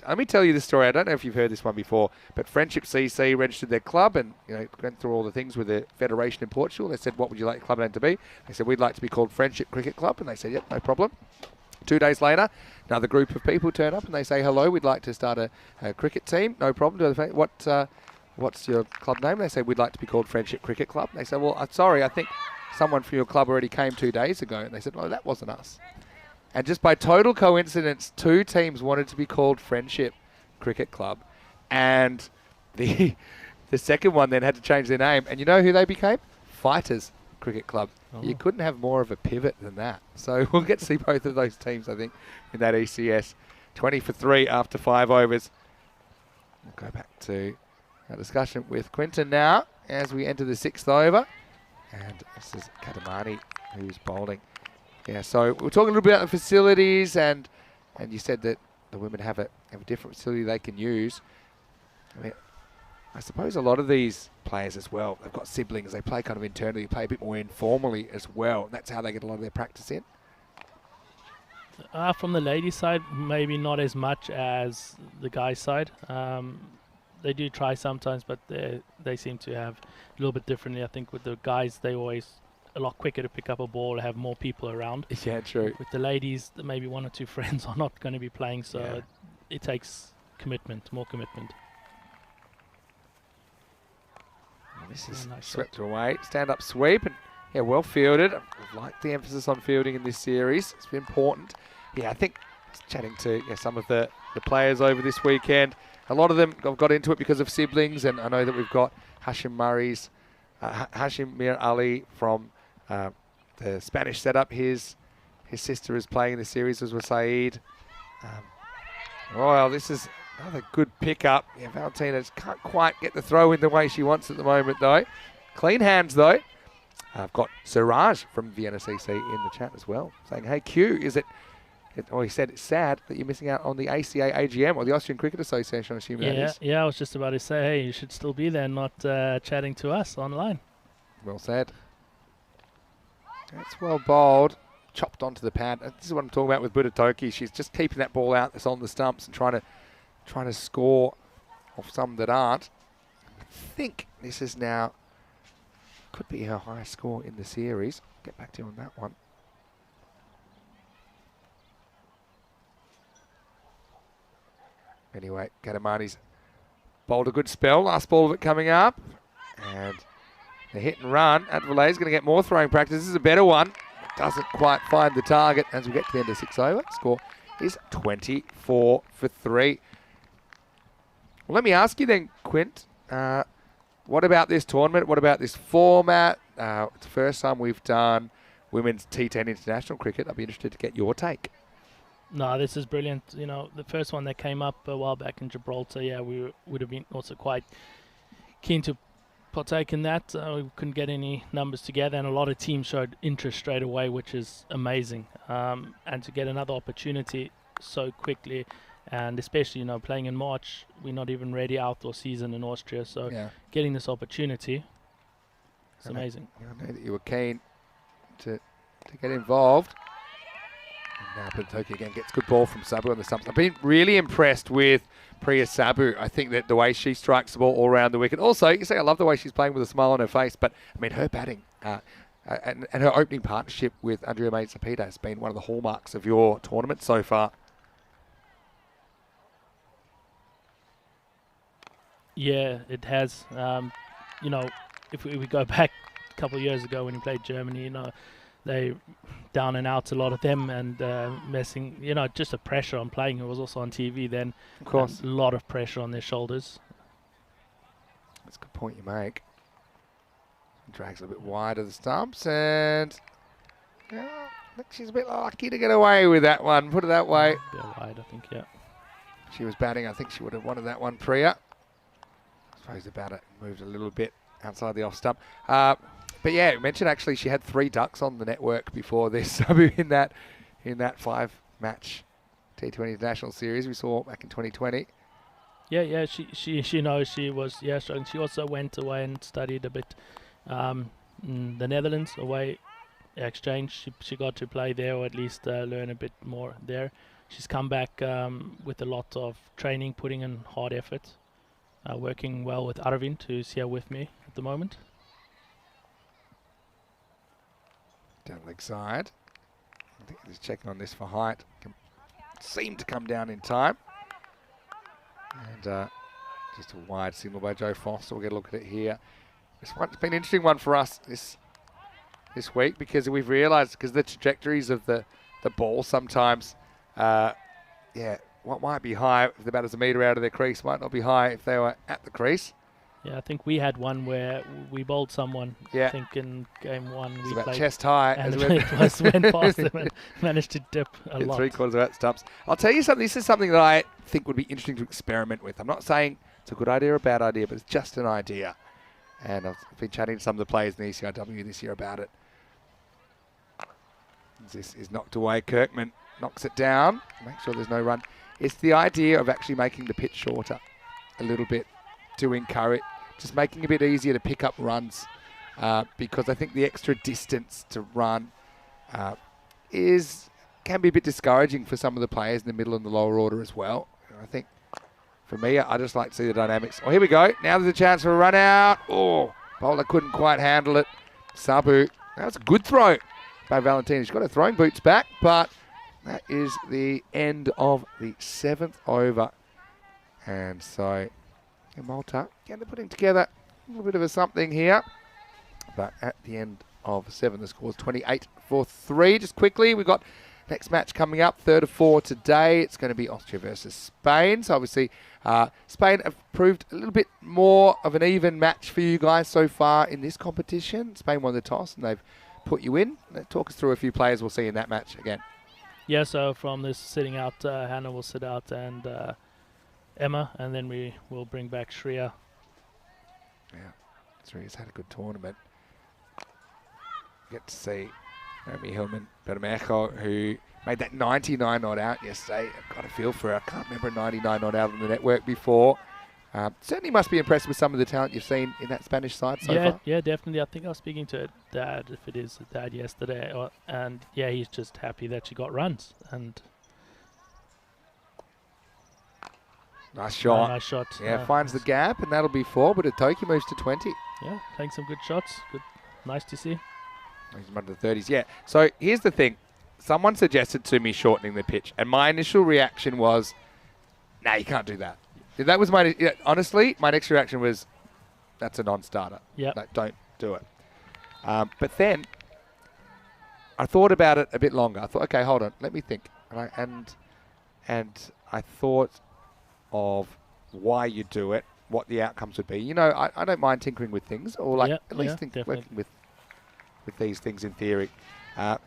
Let me tell you this story. I don't know if you've heard this one before, but Friendship CC registered their club and went through all the things with the federation in Portugal. They said, what would you like your club name to be? They said, we'd like to be called Friendship Cricket Club. And they said, yep, no problem. 2 days later, another group of people turn up and they say, hello, we'd like to start a cricket team. No problem. What's your club name? They say, we'd like to be called Friendship Cricket Club. And they say, well, I'm sorry, I think someone from your club already came 2 days ago. And they said, no, that wasn't us. And just by total coincidence, 2 teams wanted to be called Friendship Cricket Club. And the second one then had to change their name. And you know who they became? Fighters Cricket Club. Oh. You couldn't have more of a pivot than that. So we'll get to see both of those teams, I think, in that ECS. 20 for 3 after 5 overs. We'll go back to our discussion with Quinton now as we enter the 6th over. And this is Katamani who's bowling. Yeah, so we're talking a little bit about the facilities, and you said that the women have a different facility they can use. I mean, I suppose a lot of these players as well, they've got siblings, they play kind of internally, play a bit more informally as well, and that's how they get a lot of their practice in. From the ladies' side, maybe not as much as the guys' side. They do try sometimes, but they seem to have a little bit differently. I think with the guys, they always a lot quicker to pick up a ball, have more people around. Yeah, true. With the ladies, maybe 1 or 2 friends are not going to be playing, so it takes commitment, more commitment. This is nice swept away. Stand-up sweep, and yeah, well fielded. I like the emphasis on fielding in this series. It's been important. Yeah, I think chatting to some of the players over this weekend, a lot of them have got into it because of siblings, and I know that we've got Hashim Mir Ali from the Spanish setup. His sister is playing in the series as well, Saeed. Well, this is another good pickup. Yeah, Valentina just can't quite get the throw in the way she wants at the moment, though. Clean hands, though. I've got Siraj from Vienna CC in the chat as well, saying, hey, Q, he said it's sad that you're missing out on the ACA AGM, or the Austrian Cricket Association, I assume that is. Yeah, I was just about to say, hey, you should still be there, not chatting to us online. Well said. That's well bowled. chopped onto the pad. This is what I'm talking about with Budatoki. She's just keeping that ball out that's on the stumps and trying to score off some that aren't. I think this is now could be her highest score in the series. Get back to you on that one. Anyway, Katamani's bowled a good spell. Last ball of it coming up. And the hit and run. Adelaide is going to get more throwing practice. This is a better one. It doesn't quite find the target as we get to the end of 6 over. Score is 24 for 3. Well, let me ask you then, Quint. What about this tournament? What about this format? It's the first time we've done women's T10 international cricket. I'd be interested to get your take. No, this is brilliant. You know, the first one that came up a while back in Gibraltar, yeah, we would have been also quite keen to partake in that. We couldn't get any numbers together, and a lot of teams showed interest straight away, which is amazing. And to get another opportunity so quickly, and especially, you know, playing in March, we're not even ready outdoor season in Austria, so getting this opportunity is amazing. I know that you were keen to get involved. And now Budatoki again gets good ball from Sabu on the stumps. I've been really impressed with Priya Sabu. I think that the way she strikes the ball all around the wicket. Also, you say I love the way she's playing with a smile on her face, but I mean her batting and her opening partnership with Andrea Maid-Sapita has been one of the hallmarks of your tournament so far. Yeah, it has. You know, if we go back a couple of years ago when you played Germany, you know, they down and out a lot of them and messing, you know, just the pressure on playing. It was also on TV then. Of course. A lot of pressure on their shoulders. That's a good point you make. Drags a little bit wide of the stumps and I think she's a bit lucky to get away with that one, put it that way. A bit wide, I think, yeah. She was batting, I think she would have wanted that one, Priya. I suppose the batter moved a little bit outside the off stump. But yeah, you mentioned actually she had 3 ducks on the network before this in that 5-match T20 International Series we saw back in 2020. Yeah, she knows she was struggling. She also went away and studied a bit in the Netherlands away exchange. She got to play there, or at least learn a bit more there. She's come back with a lot of training, putting in hard effort, working well with Arvind, who's here with me at the moment. Down leg side. I think he's checking on this for height. Can seem to come down in time. And just a wide signal by Joe Foster. We'll get a look at it here. This one's been an interesting one for us this week because we've realised, because the trajectories of the ball sometimes, what might be high if the batter's a metre out of their crease might not be high if they were at the crease. Yeah, I think we had one where we bowled someone. Yeah. I think in game 1 It's we about played chest high. and it went past them and managed to dip a lot. 3/4 of that stumps. I'll tell you something. This is something that I think would be interesting to experiment with. I'm not saying it's a good idea or a bad idea, but it's just an idea. And I've been chatting to some of the players in the ECIW this year about it. This is knocked away. Kirkman knocks it down. Make sure there's no run. It's the idea of actually making the pitch shorter a little bit to encourage, just making it a bit easier to pick up runs because I think the extra distance to run can be a bit discouraging for some of the players in the middle and the lower order as well. And I think for me, I just like to see the dynamics. Oh, here we go. Now there's a chance for a run out. Oh, bowler couldn't quite handle it. Sabu, that was a good throw by Valentina. She's got her throwing boots back, but that is the end of the 7th over. And so Malta, they're putting together a little bit of a something here. But at the end of 7, the score's 28 for 3. Just quickly, we've got next match coming up, 3rd of 4 today. It's going to be Austria versus Spain. So obviously, Spain have proved a little bit more of an even match for you guys so far in this competition. Spain won the toss and they've put you in. Talk us through a few players we'll see in that match again. Yeah, so from this sitting out, Hannah will sit out and Emma, and then we will bring back Shreya. Yeah, Shreya's had a good tournament. Get to see Naomi Hillman-Bermejo, who made that 99 not out yesterday. I've got a feel for her. I can't remember a 99 not out on the network before. Certainly must be impressed with some of the talent you've seen in that Spanish side so far. Yeah, definitely. I think I was speaking to Dad, if it is Dad, yesterday, and yeah, he's just happy that she got runs. And Nice shot. nice shot. Yeah, finds the gap, and that'll be 4, but Itoki moves to 20. Yeah, playing some good shots. Good, nice to see. He's under the 30s, yeah. So here's the thing. Someone suggested to me shortening the pitch, and my initial reaction was, nah, you can't do that. That was honestly, my next reaction was, that's a non-starter. Yeah. Like, don't do it. But then I thought about it a bit longer. I thought, okay, hold on, let me think. And I thought of why you do it, what the outcomes would be. You know, I don't mind tinkering with things, or like at least working with these things in theory. Here's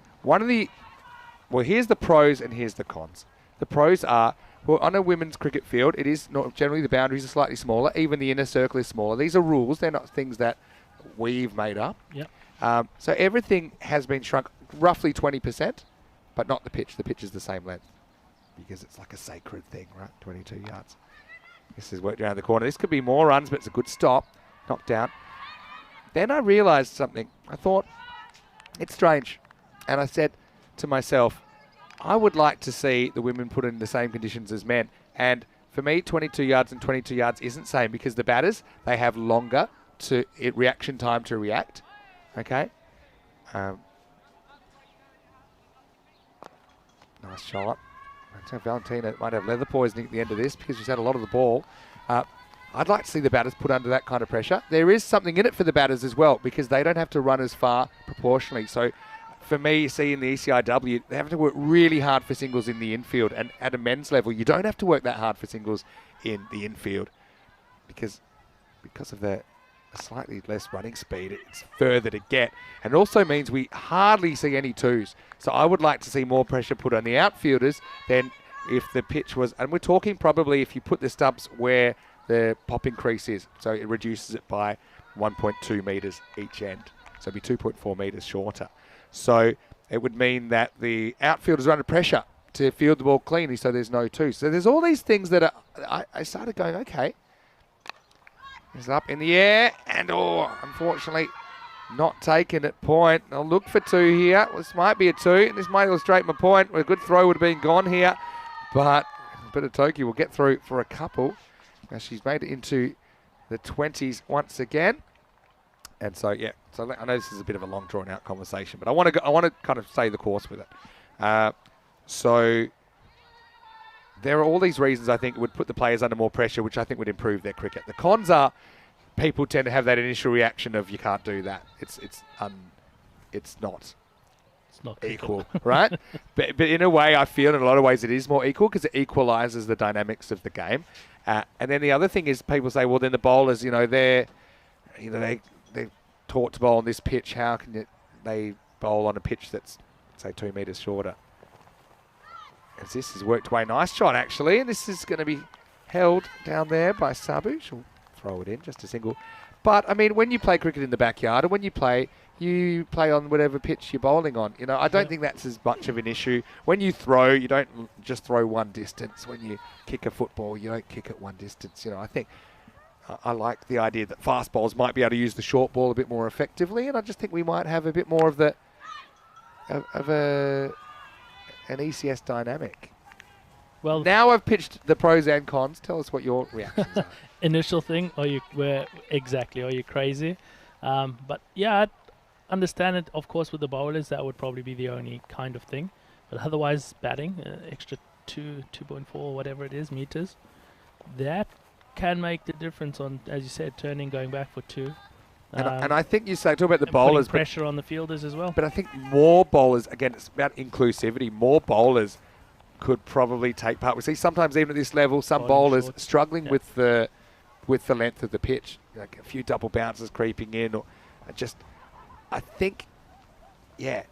the pros and here's the cons. The pros are, well, on a women's cricket field, it is not generally the boundaries are slightly smaller. Even the inner circle is smaller. These are rules. They're not things that we've made up. Yeah. So everything has been shrunk roughly 20%, but not the pitch. The pitch is the same length because it's like a sacred thing, right? 22 yards. This is worked around the corner. This could be more runs, but it's a good stop. Knocked down. Then I realised something. I thought, it's strange. And I said to myself, I would like to see the women put in the same conditions as men. And for me, 22 yards and 22 yards isn't the same because the batters, they have longer reaction time to react. Okay? Nice shot. So Valentina might have leather poisoning at the end of this because she's had a lot of the ball. I'd like to see the batters put under that kind of pressure. There is something in it for the batters as well because they don't have to run as far proportionally. So for me, see in the ECIW, they have to work really hard for singles in the infield. And at a men's level, you don't have to work that hard for singles in the infield because of the slightly less running speed, it's further to get. And it also means we hardly see any twos. So I would like to see more pressure put on the outfielders than if the pitch was, and we're talking probably if you put the stumps where the popping crease is, so it reduces it by 1.2 metres each end. So it'd be 2.4 metres shorter. So it would mean that the outfielders are under pressure to field the ball cleanly so there's no twos. So there's all these things that I started going, okay, it's up in the air, and unfortunately not taken at point. I'll look for 2 here. This might be a 2, and this might illustrate my point. A good throw would have been gone here, but Itoki will get through for a couple. Now she's made it into the 20s once again. And so, yeah, so I know this is a bit of a long drawn-out conversation, but I want to kind of stay the course with it. So there are all these reasons I think would put the players under more pressure, which I think would improve their cricket. The cons are people tend to have that initial reaction of you can't do that. It's not equal, right? But in a way, I feel in a lot of ways it is more equal because it equalises the dynamics of the game. And then the other thing is people say, well, then the bowlers, they're taught to bowl on this pitch. How can they bowl on a pitch that's, say, 2 metres shorter? As this has worked away. Nice shot, actually. And this is going to be held down there by Sabu. She'll throw it in, just a single. But, I mean, when you play cricket in the backyard, and when you play on whatever pitch you're bowling on. I don't think that's as much of an issue. When you throw, you don't just throw one distance. When you kick a football, you don't kick it one distance. I think I like the idea that fast bowlers might be able to use the short ball a bit more effectively, and I just think we might have a bit more of an ECS dynamic. Well, now I've pitched the pros and cons. Tell us what your reactions are. Initial thing, are you crazy? But yeah, I understand it. Of course, with the bowlers, that would probably be the only kind of thing. But otherwise, batting extra 2.4, whatever it is, meters, that can make the difference on, as you said, turning, going back for 2. And I think you talk about the bowlers, pressure on the fielders as well. But I think more bowlers, again, it's about inclusivity. More bowlers could probably take part. We see sometimes even at this level, some bowlers short, struggling with the length of the pitch, like a few double bounces creeping in, or I think, yeah,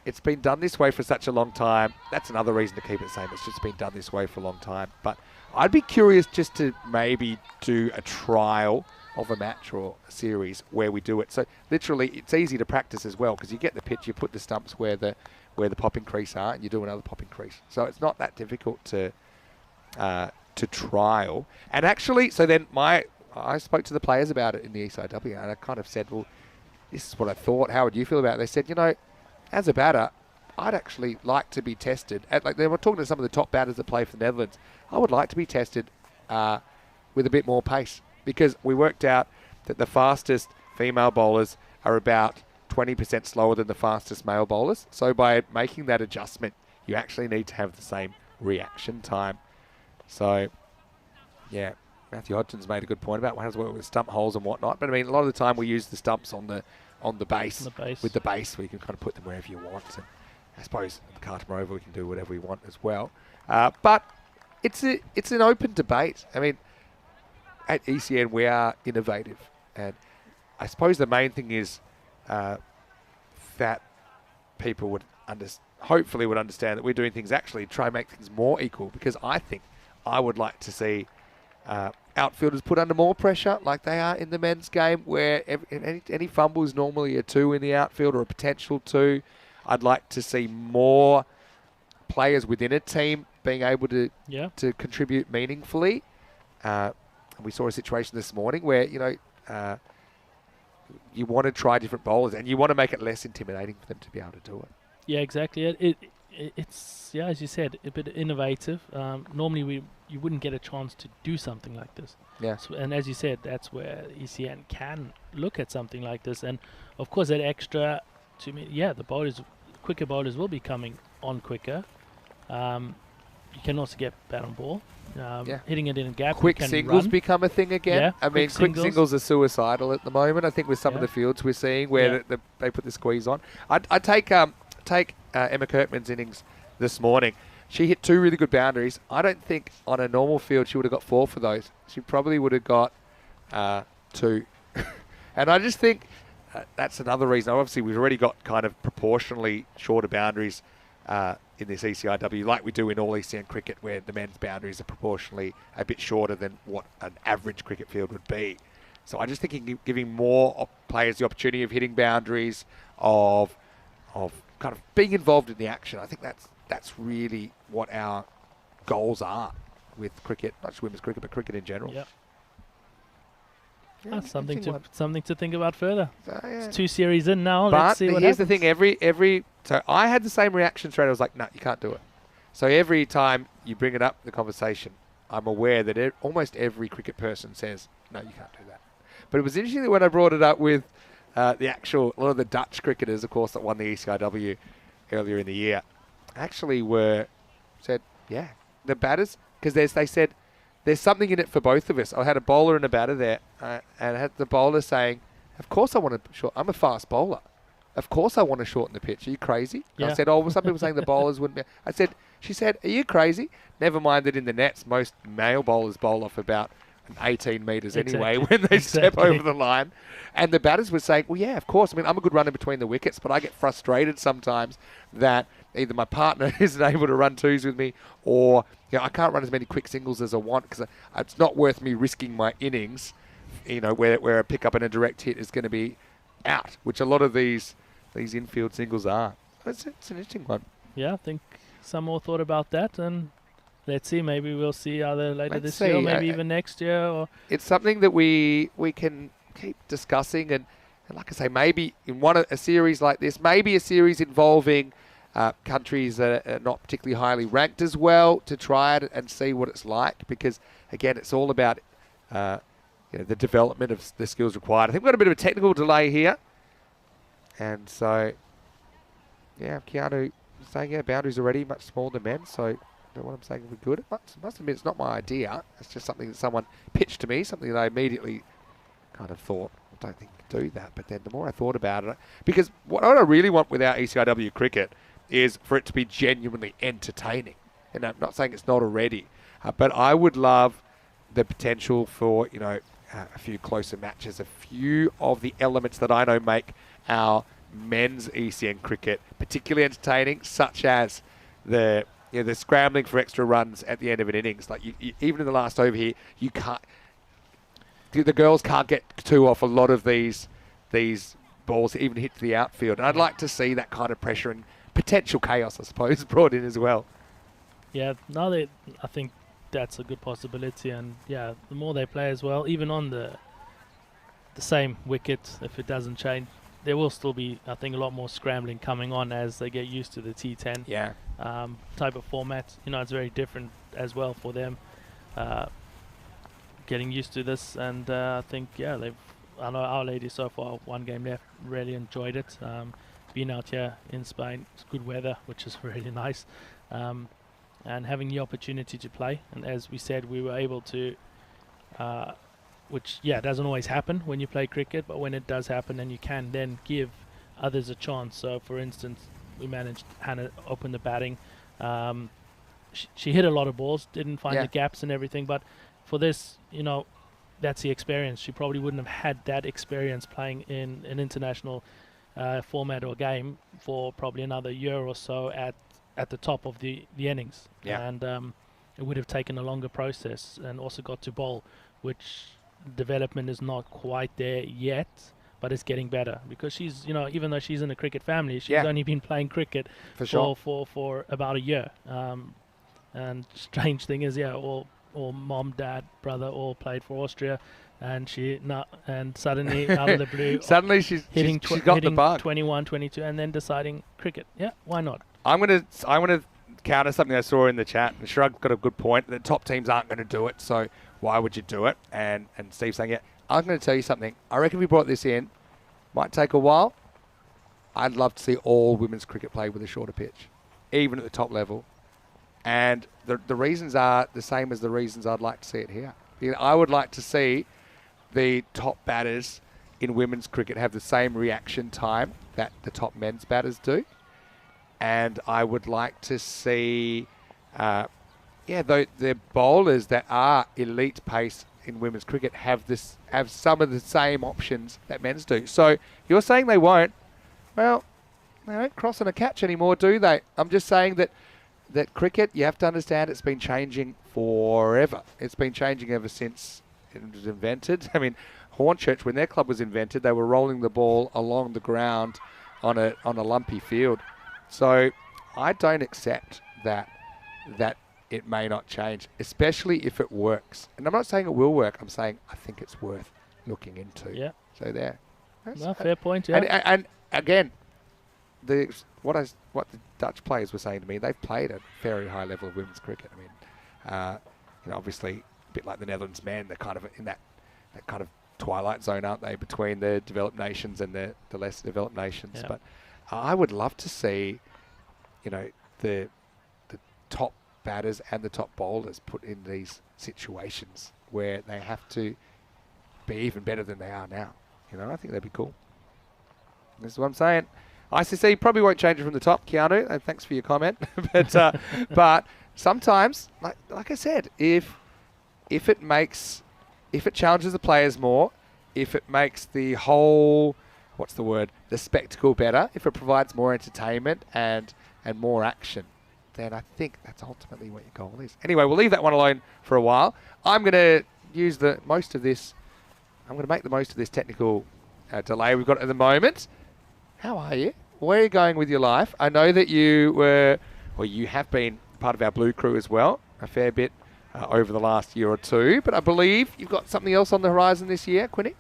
it's been done this way for such a long time. That's another reason to keep it the same. It's just been done this way for a long time. But I'd be curious just to maybe do a trial of a match or a series where we do it. So literally, it's easy to practice as well because you get the pitch, you put the stumps where the popping crease are, and you do another popping crease. So it's not that difficult to to trial. And actually, so then I spoke to the players about it in the ECW, and I kind of said, well, this is what I thought. How would you feel about it? They said, you know, as a batter, I'd actually like to be tested. Like they were talking to some of the top batters that play for the Netherlands. I would like to be tested with a bit more pace, because we worked out that the fastest female bowlers are about 20% slower than the fastest male bowlers. So by making that adjustment, you actually need to have the same reaction time. So, yeah, Matthew Hodgson's made a good point about how to work with stump holes and whatnot. But I mean, a lot of the time we use the stumps on the base. With the base, we can kind of put them wherever you want. And I suppose the Khartoum Oval we can do whatever we want as well. But it's an open debate. I mean, at ECN we are innovative, and I suppose the main thing is that people would hopefully would understand that we're doing things actually to try and make things more equal, because I would like to see outfielders put under more pressure like they are in the men's game, where any fumble is normally a 2 in the outfield or a potential 2. I'd like to see more players within a team being able to contribute meaningfully. We saw a situation this morning where, you know, you want to try different bowlers and you want to make it less intimidating for them to be able to do it. Yeah, exactly. It's as you said, a bit innovative. Normally you wouldn't get a chance to do something like this. Yeah. So, and as you said, that's where ECN can look at something like this. And of course, that extra, to me, the quicker bowlers will be coming on quicker. You can also get bat on ball. Hitting it in a gap. Quick singles become a thing again. Yeah, I mean, quick singles are suicidal at the moment. I think with some of the fields we're seeing where they put the squeeze on. I take Emma Kirkman's innings this morning. She hit 2 really good boundaries. I don't think on a normal field she would have got 4 for those. She probably would have got 2. And I just think that's another reason. Obviously, we've already got kind of proportionally shorter boundaries in this ECIW, like we do in all ECN cricket, where the men's boundaries are proportionally a bit shorter than what an average cricket field would be. So I just think giving more players the opportunity of hitting boundaries, of kind of being involved in the action. I think that's really what our goals are with cricket, not just women's cricket, but cricket in general. Yep. Yeah, That's something to think about further. Yeah. It's 2 series in now. But Let's see what here's happens. the thing, so I had the same reaction straight. I was like, no, you can't do it. So every time you bring it up in the conversation, I'm aware that almost every cricket person says, no, you can't do that. But it was interesting that when I brought it up with a lot of the Dutch cricketers, of course, that won the ECIW earlier in the year, actually said, yeah, the batters, because they said, there's something in it for both of us. I had a bowler and a batter there, and I had the bowler saying, of course I want to I'm a fast bowler. Of course I want to shorten the pitch. Are you crazy? Yeah. I said, well, some people saying the bowlers wouldn't be. She said, are you crazy? Never mind that in the nets, most male bowlers bowl off about 18 metres anyway when they step over the line. And the batters were saying, well, yeah, of course. I mean, I'm a good runner between the wickets, but I get frustrated sometimes that either my partner isn't able to run 2s with me, or I can't run as many quick singles as I want, because it's not worth me risking my innings, where a pick-up and a direct hit is going to be out, which a lot of these infield singles are. It's an interesting one. Yeah, I think some more thought about that, and let's see. Maybe we'll see either later this year, or maybe even next year. Or it's something that we can keep discussing, and like I say, maybe in a series like this, maybe a series involving countries that are not particularly highly ranked as well, to try it and see what it's like, because again, it's all about the development of the skills required. I think we've got a bit of a technical delay here, and so Keanu saying boundaries already much smaller than men, so I don't know what I'm saying if we're good. Must admit, it's not my idea. It's just something that someone pitched to me, something that I immediately kind of thought, I don't think you can do that. But then the more I thought about it, because what I really want with our ECIW cricket is for it to be genuinely entertaining. And I'm not saying it's not already, but I would love the potential for, a few closer matches, a few of the elements that I know make our men's ECN cricket particularly entertaining, such as the scrambling for extra runs at the end of an innings. Like even in the last over here, the girls can't get 2 off a lot of these balls that even hit to the outfield. And I'd like to see that kind of pressure and potential chaos, I suppose, brought in as well. yeah, now I think that's a good possibility. And yeah, the more they play as well, even on the same wicket, if it doesn't change, there will still be, I think, a lot more scrambling coming on as they get used to the T10 Yeah. type of format. You know, it's very different as well for them, getting used to this. And I think, yeah, I know our ladies so far, one game left, really enjoyed it. Being out here in Spain, it's good weather, which is really nice, and having the opportunity to play. And as we said, we were able to, which, yeah, doesn't always happen when you play cricket, but when it does happen, and you can then give others a chance. So, for instance, we managed Hannah open the batting. She hit a lot of balls, didn't find the gaps and everything, but for this, you know, that's the experience. She probably wouldn't have had that experience playing in an international format or game for probably another year or so at the top of the innings. And it would have taken a longer process, and also got to bowl, which development is not quite there yet, but it's getting better, because she's, you know, even though she's in a cricket family, she's only been playing cricket for about a year. And strange thing is, all mom, dad, brother all played for Austria, and suddenly out of the blue, suddenly she's got the bug. 21, 22, and then deciding cricket. Yeah, why not? I'm gonna counter something I saw in the chat, and Shrug's got a good point. The top teams aren't going to do it, so why would you do it? And Steve's saying, I'm going to tell you something. I reckon if we brought this in, might take a while. I'd love to see all women's cricket play with a shorter pitch, even at the top level. And the reasons are the same as the reasons I'd like to see it here. You know, I would like to see the top batters in women's cricket have the same reaction time that the top men's batters do. And I would like to see, the bowlers that are elite pace in women's cricket have some of the same options that men's do. So you're saying they won't. Well, they don't cross on a catch anymore, do they? I'm just saying that cricket, you have to understand, it's been changing forever. It's been changing ever since it was invented. I mean, Hornchurch, when their club was invented, they were rolling the ball along the ground on a lumpy field. So I don't accept that it may not change, especially if it works. And I'm not saying it will work. I'm saying I think it's worth looking into. Yeah. So there. Fair point. Yeah. And again, what the Dutch players were saying to me, they've played at a very high level of women's cricket. I mean, obviously a bit like the Netherlands men, they're kind of in that kind of twilight zone, aren't they, between the developed nations and the less developed nations. Yeah. But I would love to see, the top batters and the top bowlers put in these situations where they have to be even better than they are now. I think that'd be cool. This is what I'm saying. ICC probably won't change it from the top, Keanu, and thanks for your comment. but sometimes, like I said, if it challenges the players more, if it makes the whole, the spectacle better, if it provides more entertainment and more action, then I think that's ultimately what your goal is. Anyway, we'll leave that one alone for a while. I'm going to use I'm going to make the most of this technical delay we've got at the moment. How are you? Where are you going with your life? I know that you have been part of our Blue Crew as well, a fair bit over the last year or two, but I believe you've got something else on the horizon this year, Quinny?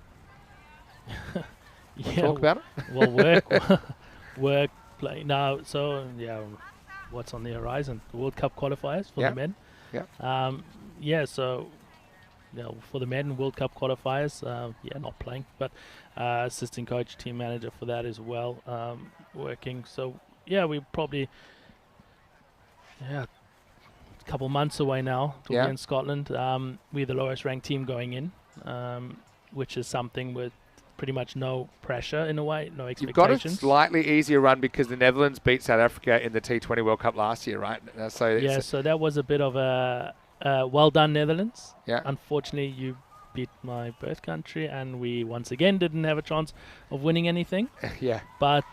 Talk about it? Well, work, play. No, so, what's on the horizon? The World Cup qualifiers for the men. Yeah. So, for the men World Cup qualifiers, not playing, but assistant coach, team manager for that as well, working. So, we probably, a couple months away now to be in Scotland. We're the lowest ranked team going in, which is something with pretty much no pressure in a way, no expectations. You've got a slightly easier run because the Netherlands beat South Africa in the T20 World Cup last year, right? So that was a bit of a well done, Netherlands. Yeah. Unfortunately, you beat my birth country, and we once again didn't have a chance of winning anything. Yeah. But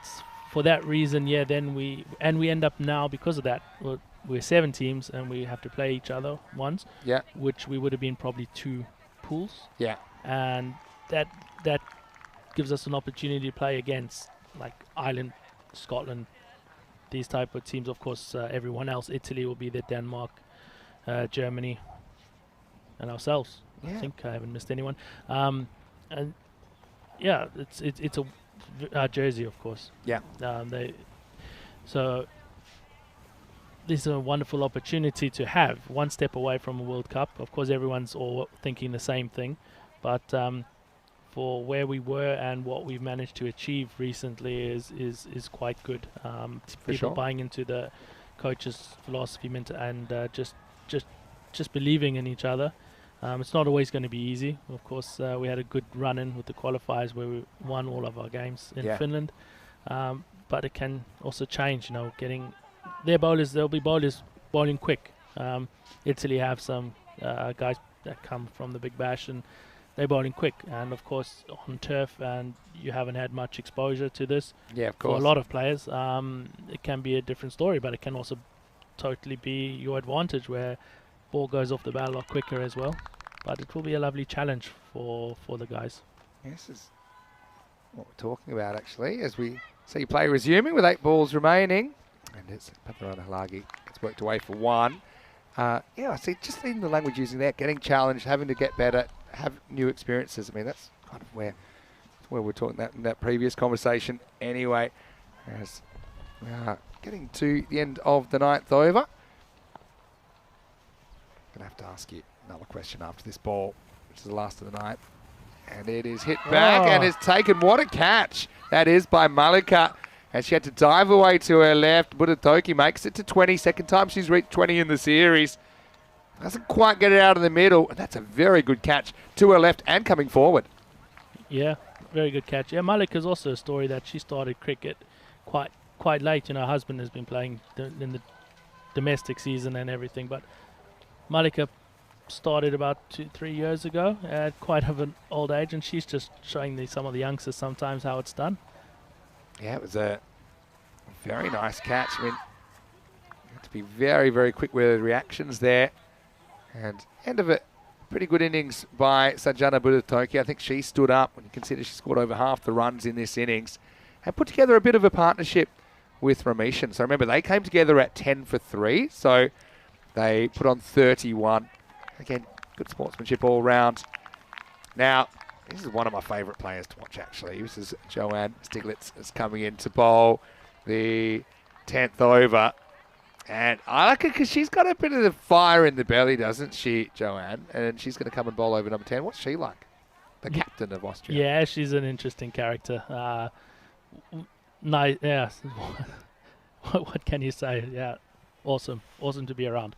for that reason, then we end up now, because of that, we're 7 teams and we have to play each other once. Yeah. Which we would have been probably 2 pools. Yeah. And that gives us an opportunity to play against like Ireland, Scotland, these type of teams. Of course, everyone else, Italy will be there, Denmark, Germany, and ourselves. Yeah. I think I haven't missed anyone. And yeah, it's a jersey, of course. Yeah. So this is a wonderful opportunity to have, one step away from a World Cup. Of course, everyone's all thinking the same thing, but for where we were and what we've managed to achieve recently is quite good. People sure. buying into the coach's philosophy and just believing in each other. It's not always going to be easy. Of course, we had a good run-in with the qualifiers where we won all of our games in Finland. But it can also change, getting their bowlers, there'll be bowlers bowling quick. Italy have some guys that come from the Big Bash and they're bowling quick. And of course, on turf, and you haven't had much exposure to this. Yeah, of For course. a lot of players, it can be a different story, but it can also totally be your advantage where ball goes off the bat a lot quicker as well. But it will be a lovely challenge for the guys. This is what we're talking about, actually, as we see play resuming with 8 balls remaining. And it's Patharana Halagi gets worked away for 1. I see, just in the language using that, getting challenged, having to get better, have new experiences. I mean, that's kind of where we're talking that in that previous conversation anyway. As we are getting to the end of the 9th over. I'm going to have to ask you another question after this ball, which is the last of the night. And it is hit back and is taken. What a catch that is by Malika. And she had to dive away to her left. Budatoki makes it to 20. Second time she's reached 20 in the series. Doesn't quite get it out of the middle. And that's a very good catch to her left and coming forward. Yeah, very good catch. Yeah, Malika's also a story that she started cricket quite late. Her husband has been playing in the domestic season and everything. But Malika started about 2-3 years ago at quite of an old age. And she's just showing some of the youngsters sometimes how it's done. Yeah, it was a very nice catch. I mean, you have to be very, very quick with the reactions there. And end of it, pretty good innings by Sanjana Budatoki. I think she stood up when you consider she scored over half the runs in this innings and put together a bit of a partnership with Ramesh. So remember, they came together at 10 for 3. So they put on 31. Again, good sportsmanship all round. Now, this is one of my favourite players to watch, actually. This is Joanne Stiglitz is coming in to bowl the 10th over. And I like it because she's got a bit of the fire in the belly, doesn't she, Joanne? And she's going to come and bowl over number 10. What's she like? The captain of Austria. Yeah, she's an interesting character. Nice. Yeah. What can you say? Yeah, awesome to be around.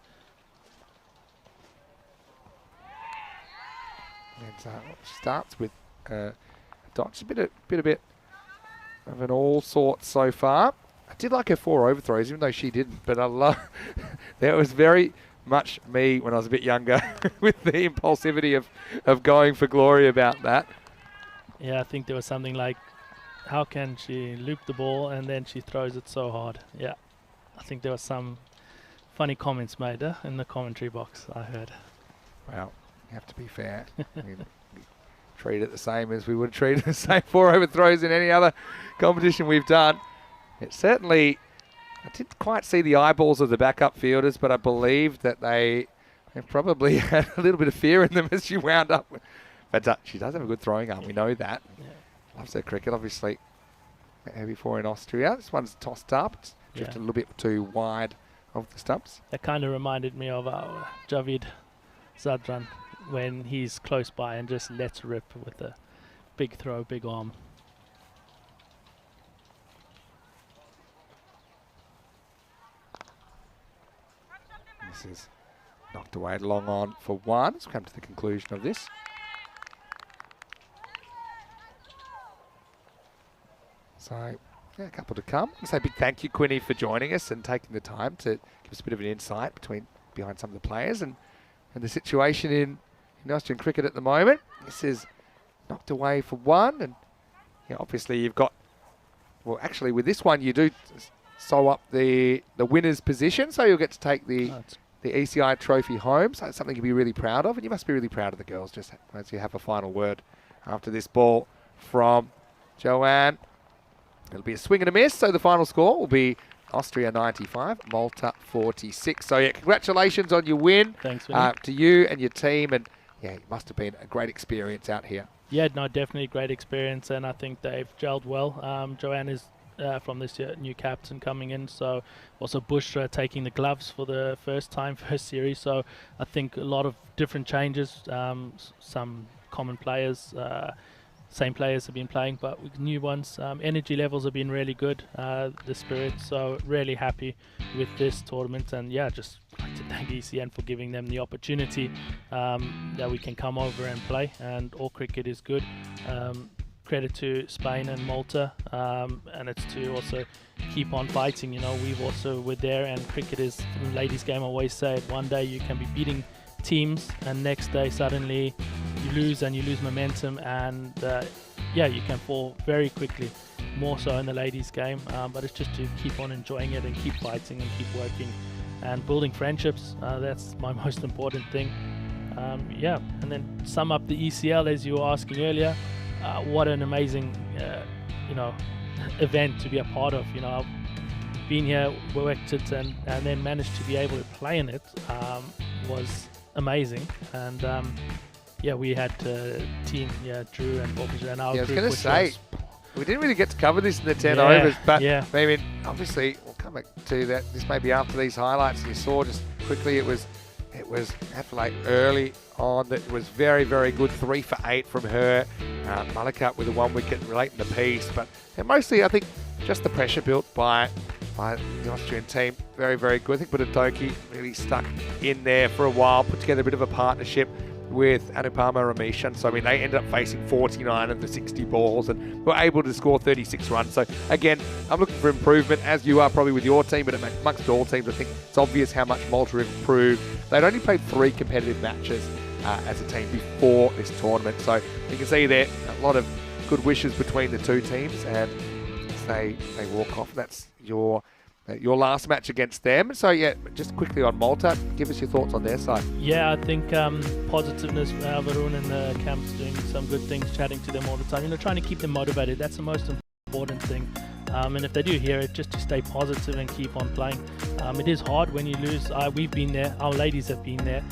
And she starts with Dot's a bit of an all sorts so far. I did like her 4 overthrows, even though she didn't. But I love that was very much me when I was a bit younger with the impulsivity of going for glory about that. Yeah, I think there was something like, how can she loop the ball and then she throws it so hard? Yeah, I think there was some funny comments made in the commentary box, I heard. Well, you have to be fair. We treat it the same as we would treat the same 4 overthrows in any other competition we've done. It certainly, I didn't quite see the eyeballs of the backup fielders, but I believe that they probably had a little bit of fear in them as she wound up. But she does have a good throwing arm, we know that. Yeah. Loves her cricket, obviously. Heavy 4 in Austria. This one's tossed up. It's drifted a little bit too wide of the stumps. That kind of reminded me of our Javid Zadran when he's close by and just lets rip with a big throw, big arm. This is knocked away long on for 1. Let's come to the conclusion of this. So, yeah, a couple to come. I say a big thank you, Quinny, for joining us and taking the time to give us a bit of an insight behind some of the players and the situation in Austrian cricket at the moment. This is knocked away for 1. And obviously you've got, well, actually with this one you do sew up the winner's position, so you'll get to take the ECI trophy home. So it's something you'll be really proud of, and you must be really proud of the girls just as you have a final word after this ball from Joanne. It'll be a swing and a miss, so the final score will be Austria 95, Malta 46. So yeah, congratulations on your win. Thanks, Vinny. To you and your team, and yeah, it must have been a great experience out here. Yeah, no, definitely a great experience, and I think they've gelled well. Joanne is from this year new captain coming in, so also Bushra taking the gloves for the first series. So I think a lot of different changes, some common players. Same players have been playing, but with new ones. Energy levels have been really good, the spirit, so really happy with this tournament. And yeah, just like to thank ECN for giving them the opportunity that we can come over and play, and all cricket is good. Credit to Spain and Malta, and it's to also keep on fighting. You know, we've also were there, and cricket is the ladies' game. I always say it, one day you can be beating teams, and next day suddenly you lose momentum, and yeah, you can fall very quickly, more so in the ladies game, but it's just to keep on enjoying it and keep fighting and keep working and building friendships. That's my most important thing. Yeah, and then sum up the ECL as you were asking earlier. What an amazing you know, event to be a part of. You know, I've been here, worked it, and then managed to be able to play in it was amazing. And yeah, we had team, Drew and Borges and our Yeah, I was group, going to which say, was- we didn't really get to cover this in the 10 Yeah, overs, but yeah. I mean, obviously, we'll come back to that. This may be after these highlights. You saw just quickly, it was Adelaide early on that was very, very good. 3 for 8 from her. Malakat with a 1 wicket late in the piece, but mostly I think just the pressure built by the Austrian team. Very, very good. I think Budotoki really stuck in there for a while, put together a bit of a partnership with Anupama Ramesh. So, I mean, they ended up facing 49 of the 60 balls and were able to score 36 runs. So, again, I'm looking for improvement, as you are probably with your team, but amongst all teams, I think it's obvious how much Malta have improved. They'd only played 3 competitive matches as a team before this tournament. So, you can see there a lot of good wishes between the two teams, and they walk off. That's your last match against them. So yeah, just quickly on Malta, give us your thoughts on their side. Yeah, I think positiveness. Varun and the camp's doing some good things, chatting to them all the time. You know, trying to keep them motivated. That's the most important thing. And if they do hear it, just to stay positive and keep on playing. It is hard when you lose. We've been there. Our ladies have been there.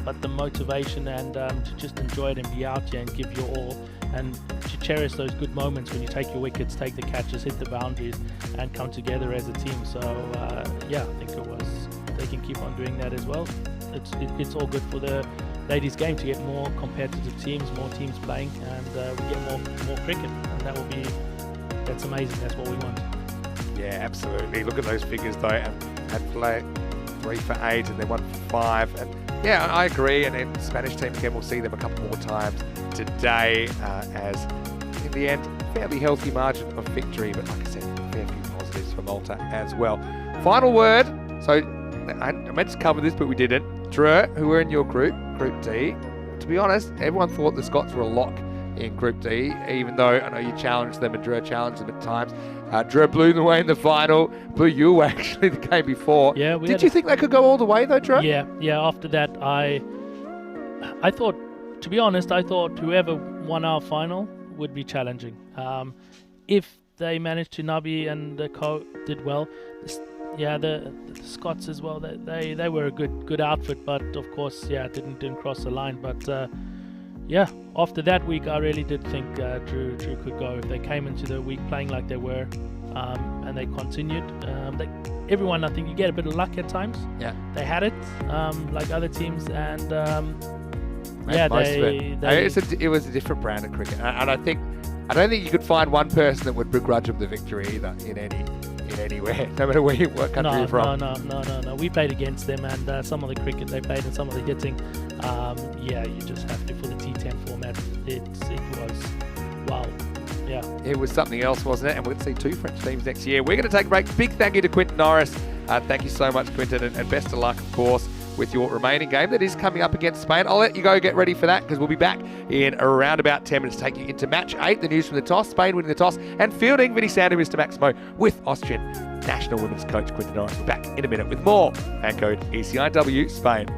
But the motivation and to just enjoy it and be out here and give your all, and to cherish those good moments when you take your wickets, take the catches, hit the boundaries, and come together as a team. So yeah, I think they can keep on doing that as well. It's all good for the ladies' game to get more competitive teams, more teams playing, and we get more cricket, and that's amazing. That's what we want. Yeah, absolutely. Look at those figures though. Adelaide 3 for 8 and then 1 for 5. And yeah, I agree. And then the Spanish team again, we'll see them a couple more times today as in the end, fairly healthy margin of victory. But like I said, a fair few positives for Malta as well. Final word. So I meant to cover this, but we didn't. Drew, who were in your group, Group D. To be honest, everyone thought the Scots were a lock in Group D, even though I know you challenged them and Drew challenged them at times. Drew blew them away in the final. Blew you actually the game before. Yeah, Did you think they could go all the way though, Drew? Yeah. After that, I thought, to be honest, I thought whoever won our final would be challenging. If they managed to, Nabi and the co did well. The Scots as well. They were a good outfit, but of course, didn't cross the line. But yeah, after that week, I really did think Drew could go if they came into the week playing like they were, and they continued. Everyone, I think, you get a bit of luck at times. Yeah, they had it, like other teams, and it was a different brand of cricket, and I don't think you could find one person that would begrudge them the victory either in anywhere, no matter what country you're from. No. We played against them, and some of the cricket they played and some of the hitting. You just have to, for the T10 format, it was wow. Yeah. It was something else, wasn't it? And we're going to see 2 French teams next year. We're going to take a break. Big thank you to Quinton Norris. Thank you so much, Quinton, and best of luck, of course, with your remaining game that is coming up against Spain. I'll let you go get ready for that, because we'll be back in around about 10 minutes to take you into match 8. The news from the toss, Spain winning the toss and fielding. Vinny Sander, Mr. Maximo, with Austrian national women's coach Quinton Norris. We're back in a minute with more. And code ECIW Spain.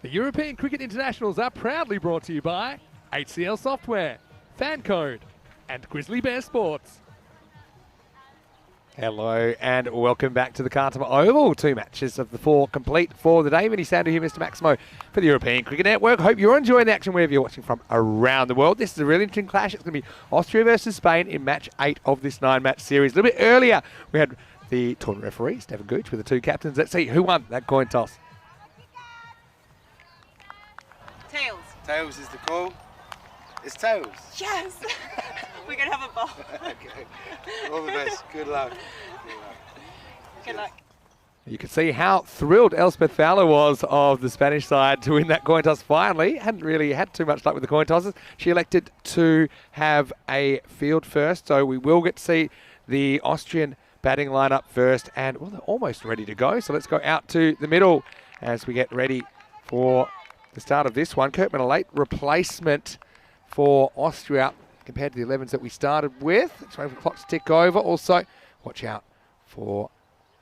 The European Cricket Internationals are proudly brought to you by HCL Software, Fancode, and Grizzly Bear Sports. Hello and welcome back to the Carter Oval. 2 matches of the 4 complete for the day. Vinny Sander here, Mr. Maximo for the European Cricket Network. Hope you're enjoying the action wherever you're watching from around the world. This is a really interesting clash. It's going to be Austria versus Spain in match 8 of this 9-match series. A little bit earlier, we had the tournament referee, Stephen Gooch, with the 2 captains. Let's see who won that coin toss. Tails. Tails is the call. It's tails. Yes. We're going to have a ball. Okay. All the best. Good luck. Good luck. You can see how thrilled Elspeth Fowler was of the Spanish side to win that coin toss finally. Hadn't really had too much luck with the coin tosses. She elected to have a field first, so we will get to see the Austrian batting lineup first. And, well, they're almost ready to go, so let's go out to the middle as we get ready for the start of this one. Kirkman, a late replacement for Austria compared to the 11s that we started with. It's waiting for the clock to tick over. Also, watch out for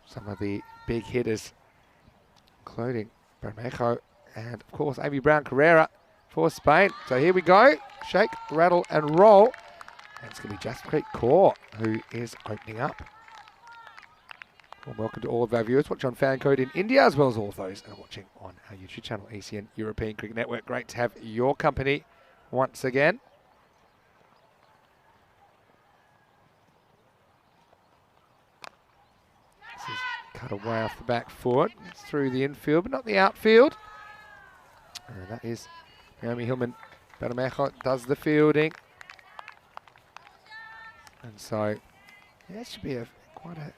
some of the big hitters, including Bermejo and, of course, Amy Brown-Carrera for Spain. So here we go. Shake, rattle, and roll. And it's going to be Jaspreet Kaur who is opening up. Well, welcome to all of our viewers watching on Fancode in India, as well as all of those that are watching on our YouTube channel, ECN European Cricket Network. Great to have your company once again. This is cut away off the back foot. It's through the infield, but not the outfield. And that is Naomi Hillman Bermejo does the fielding. And so, yeah, it should be quite an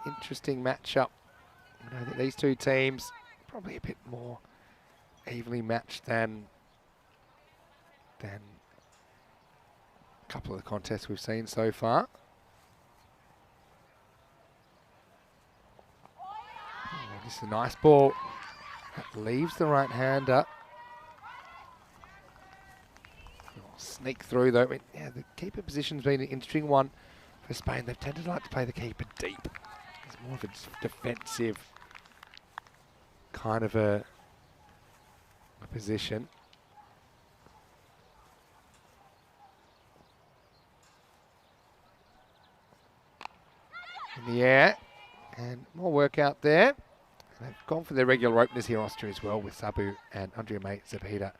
interesting matchup. I know that these 2 teams probably a bit more evenly matched than a couple of the contests we've seen so far. Oh, this is a nice ball. That leaves the right-hander. Sneak through though. Yeah, the keeper position's been an interesting one for Spain. They've tended to like to play the keeper deep. It's more of a defensive kind of a position. In the air, and more work out there. They've gone for their regular openers here, Austria as well, with Sabu and Andrea May Zapita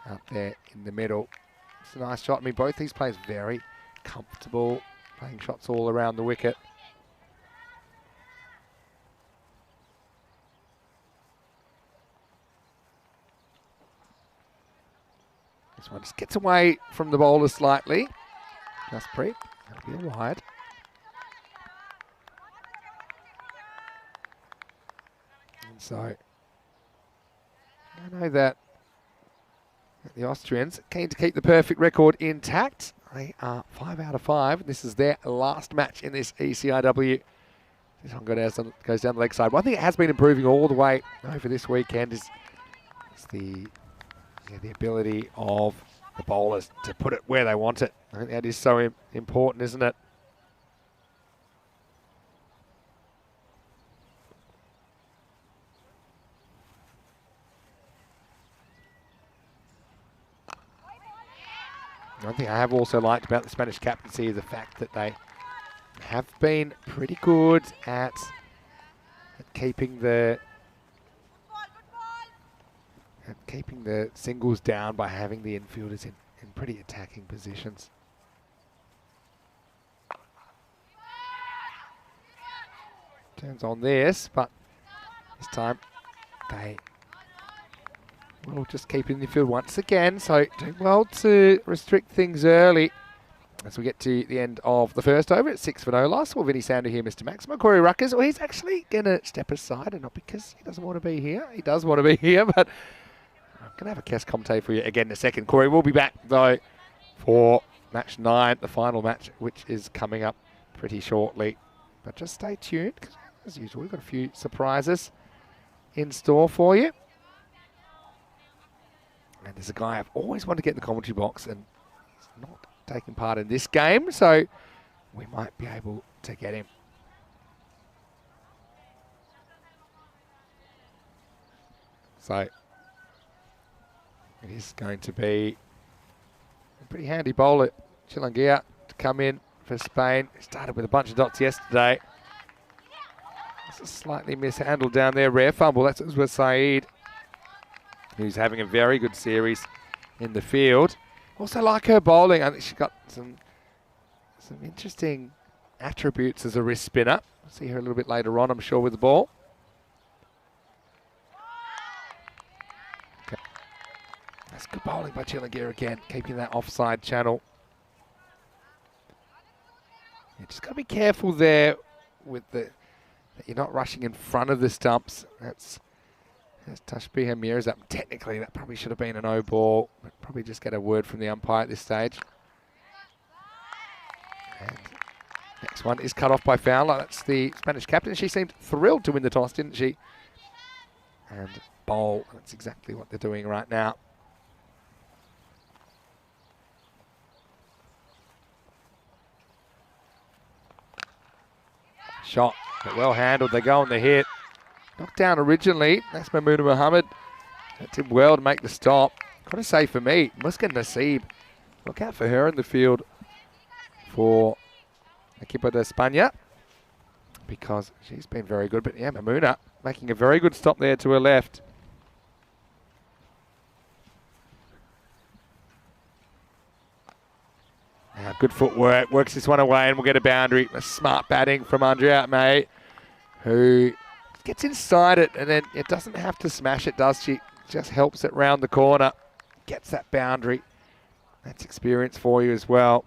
out there in the middle. It's a nice shot. I mean, both these players very comfortable, playing shots all around the wicket. This one just gets away from the bowler slightly. Jaspreet, that'll be a wide. And so, I know that the Austrians keen to keep the perfect record intact. They are 5 out of 5. This is their last match in this ECIW. This one goes down the leg side. One thing that has been improving all the way over this weekend is the ability of the bowlers to put it where they want it. I think that is so important, isn't it? One thing I have also liked about the Spanish captaincy is the fact that they have been pretty good at keeping the singles down by having the infielders in pretty attacking positions. Turns on this, but this time they will just keep in the field once again. So doing well to restrict things early as we get to the end of the first over at 6 for no loss. Well, Vinny Sander here, Mr. Maximo. Corey Ruckers, well, he's actually going to step aside, and not because he doesn't want to be here. He does want to be here, but I'm going to have a guest commentator for you again in a second. Corey will be back, though, for match 9, the final match, which is coming up pretty shortly. But just stay tuned, because as usual, we've got a few surprises in store for you. And there's a guy I've always wanted to get in the commentary box, and he's not taking part in this game, so we might be able to get him. So is going to be a pretty handy bowler, Chilangia, to come in for Spain. He started with a bunch of dots yesterday. It's a slightly mishandled down there. Rare fumble. That's with Saeed, who's having a very good series in the field. Also like her bowling. I think she's got some interesting attributes as a wrist spinner. We'll see her a little bit later on, I'm sure, with the ball. Okay. That's good bowling by Chilangia again, keeping that offside channel. You just got to be careful there with that you're not rushing in front of the stumps. That's Tashbih Mirza up. Technically, that probably should have been an O ball. But probably just get a word from the umpire at this stage. And next one is cut off by Fowler. That's the Spanish captain. She seemed thrilled to win the toss, didn't she? And bowl. That's exactly what they're doing right now. Shot, but well handled. They go on the hit. Knocked down originally. That's Mamouna Mohammed. That did well to make the stop. Got to say for me, Muskan Naseeb. Look out for her in the field for Equipo de España, because she's been very good. But yeah, Mamouna making a very good stop there to her left. Now, good footwork, works this one away and we'll get a boundary. A smart batting from Andrea May, who gets inside it and then it doesn't have to smash it, does she? Just helps it round the corner, gets that boundary. That's experience for you as well.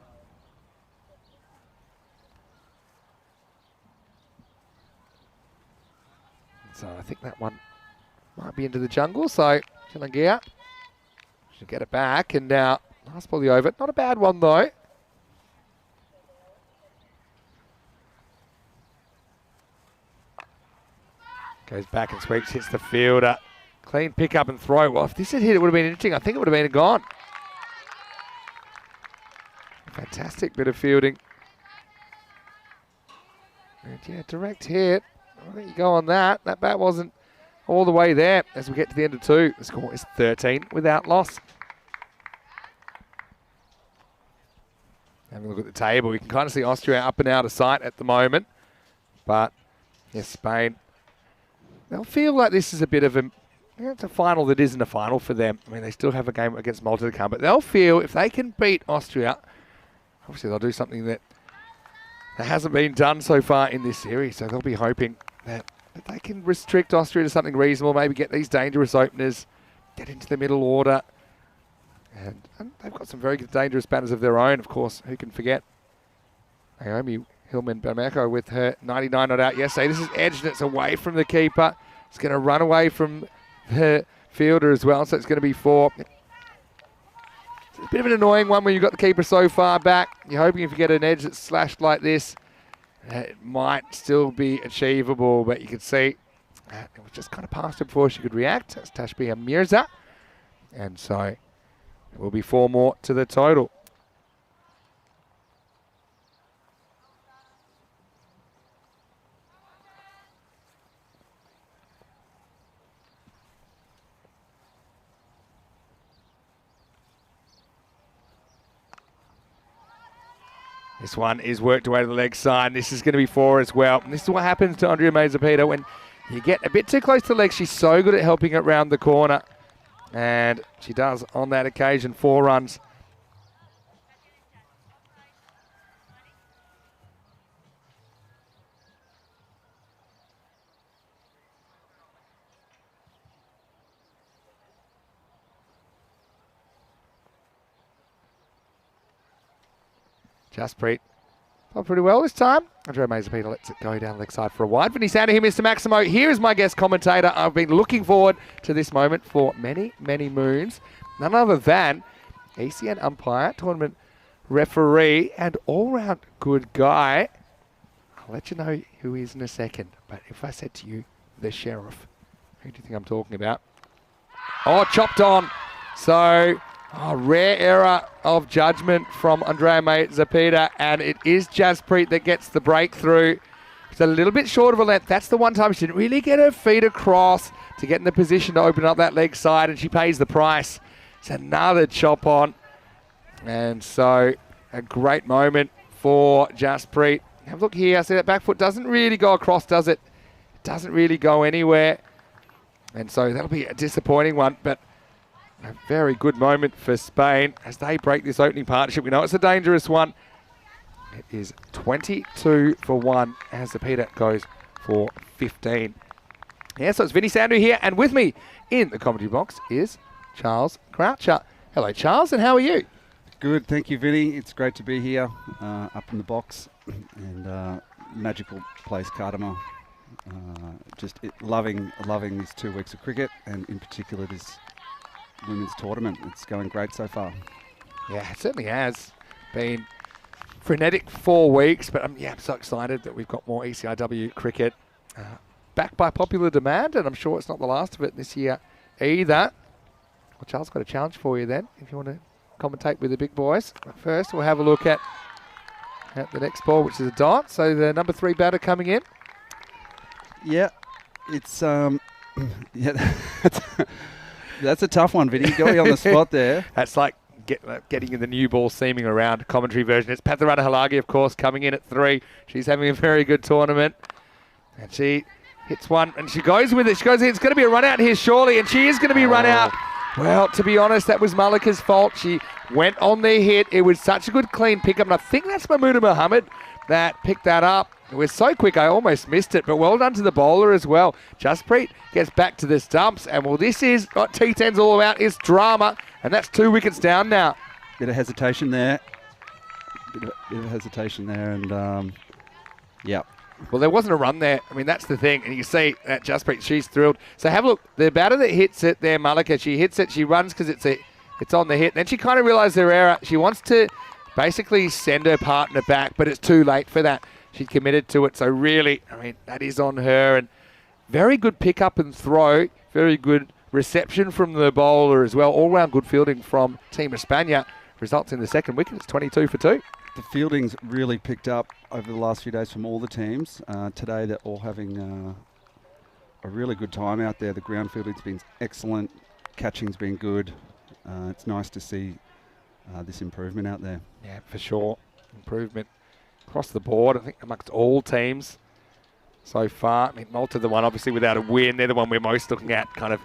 So I think that one might be into the jungle, so Chilangia should get it back. And now, last ball of the over. Not a bad one though. Goes back and sweeps, hits the fielder. Clean pick up and throw. Well, if this had hit, it would have been interesting. I think it would have been gone. Fantastic bit of fielding. And yeah, direct hit. I think you go on that. That bat wasn't all the way there as we get to the end of 2. The score is 13 without loss. Having a look at the table, you can kind of see Austria up and out of sight at the moment. But yes, Spain, they'll feel like this is a bit of a, it's a final that isn't a final for them. I mean, they still have a game against Malta to come, but they'll feel if they can beat Austria, obviously they'll do something that hasn't been done so far in this series. So they'll be hoping that they can restrict Austria to something reasonable, maybe get these dangerous openers, get into the middle order. And they've got some very good dangerous batters of their own, of course. Who can forget Naomi Hillman-Bermejo with her 99 not out yesterday. This is edged and it's away from the keeper. It's going to run away from the fielder as well, so it's going to be 4. It's a bit of an annoying one when you've got the keeper so far back. You're hoping if you get an edge that's slashed like this, it might still be achievable, but you can see it was just kind of past her before she could react. That's Tashbih Mirza. And so it will be 4 more to the total. This one is worked away to the leg side. This is going to be 4 as well. And this is what happens to Andrea Mazepeda when you get a bit too close to the leg. She's so good at helping it round the corner. And she does on that occasion. 4 runs. Jasprit played pretty well this time. Andrea Mazepeda lets it go down the leg side for a wide. Vinny Sander here, Mr. Maximo. Here is my guest commentator. I've been looking forward to this moment for many, many moons. None other than ECN umpire, tournament referee, and all-round good guy. I'll let you know who he is in a second. But if I said to you, the sheriff, who do you think I'm talking about? Oh, chopped on. So, rare error of judgment from Andrea Mazepeda, and it is Jasprit that gets the breakthrough. It's a little bit short of a length. That's the one time she didn't really get her feet across to get in the position to open up that leg side, and she pays the price. It's another chop on. And so a great moment for Jasprit. Have a look here. See that back foot doesn't really go across, does it? It doesn't really go anywhere. And so that'll be a disappointing one, but a very good moment for Spain as they break this opening partnership. We know it's a dangerous one. It is 22 for 1 as the Peter goes for 15. Yeah, so it's Vinny Sandu here, and with me in the commentary box is Charles Croucher. Hello, Charles, and how are you? Good, thank you, Vinny. It's great to be here up in the box and magical place, Cardamar. Loving these 2 weeks of cricket, and in particular this women's tournament. It's going great so far. Yeah, it certainly has been frenetic 4 weeks, but I'm so excited that we've got more ECIW cricket back by popular demand, and I'm sure it's not the last of it this year either. Well, Charles, got a challenge for you then, if you want to commentate with the big boys. But first, we'll have a look at the next ball, which is a dot. So the number 3 batter coming in. Yeah, it's that's a tough one, Vinny. Got you on the spot there. That's like getting in the new ball seaming around commentary version. It's Patharana Halagi, of course, coming in at 3. She's having a very good tournament. And she hits one, and she goes with it. She goes, it's going to be a run out here, surely, and she is going to be run out. Well, to be honest, that was Malika's fault. She went on the hit. It was such a good clean pickup, and I think that's Mahmuda Mohammed that picked that up. It was so quick, I almost missed it, but well done to the bowler as well. Jasprit gets back to the stumps, and well, this is what T10's all about, is drama, and that's 2 wickets down now. Bit of hesitation there. And yeah. Well, there wasn't a run there. I mean, that's the thing. And you see that Jasprit, she's thrilled. So have a look. The batter that hits it there, Malika, she hits it. She runs because it's on the hit. Then she kind of realised her error. She wants to basically send her partner back, but it's too late for that. She committed to it. So really, I mean, that is on her. And very good pick up and throw. Very good reception from the bowler as well. All-round good fielding from Team Espana. Results in the second wicket. It's 22 for 2. The fielding's really picked up over the last few days from all the teams. Today they're all having a really good time out there. The ground fielding's been excellent. Catching's been good. It's nice to see this improvement out there. Yeah, for sure. Improvement across the board, I think, amongst all teams so far. I mean, Malta, the one obviously without a win. They're the one we're most looking at, kind of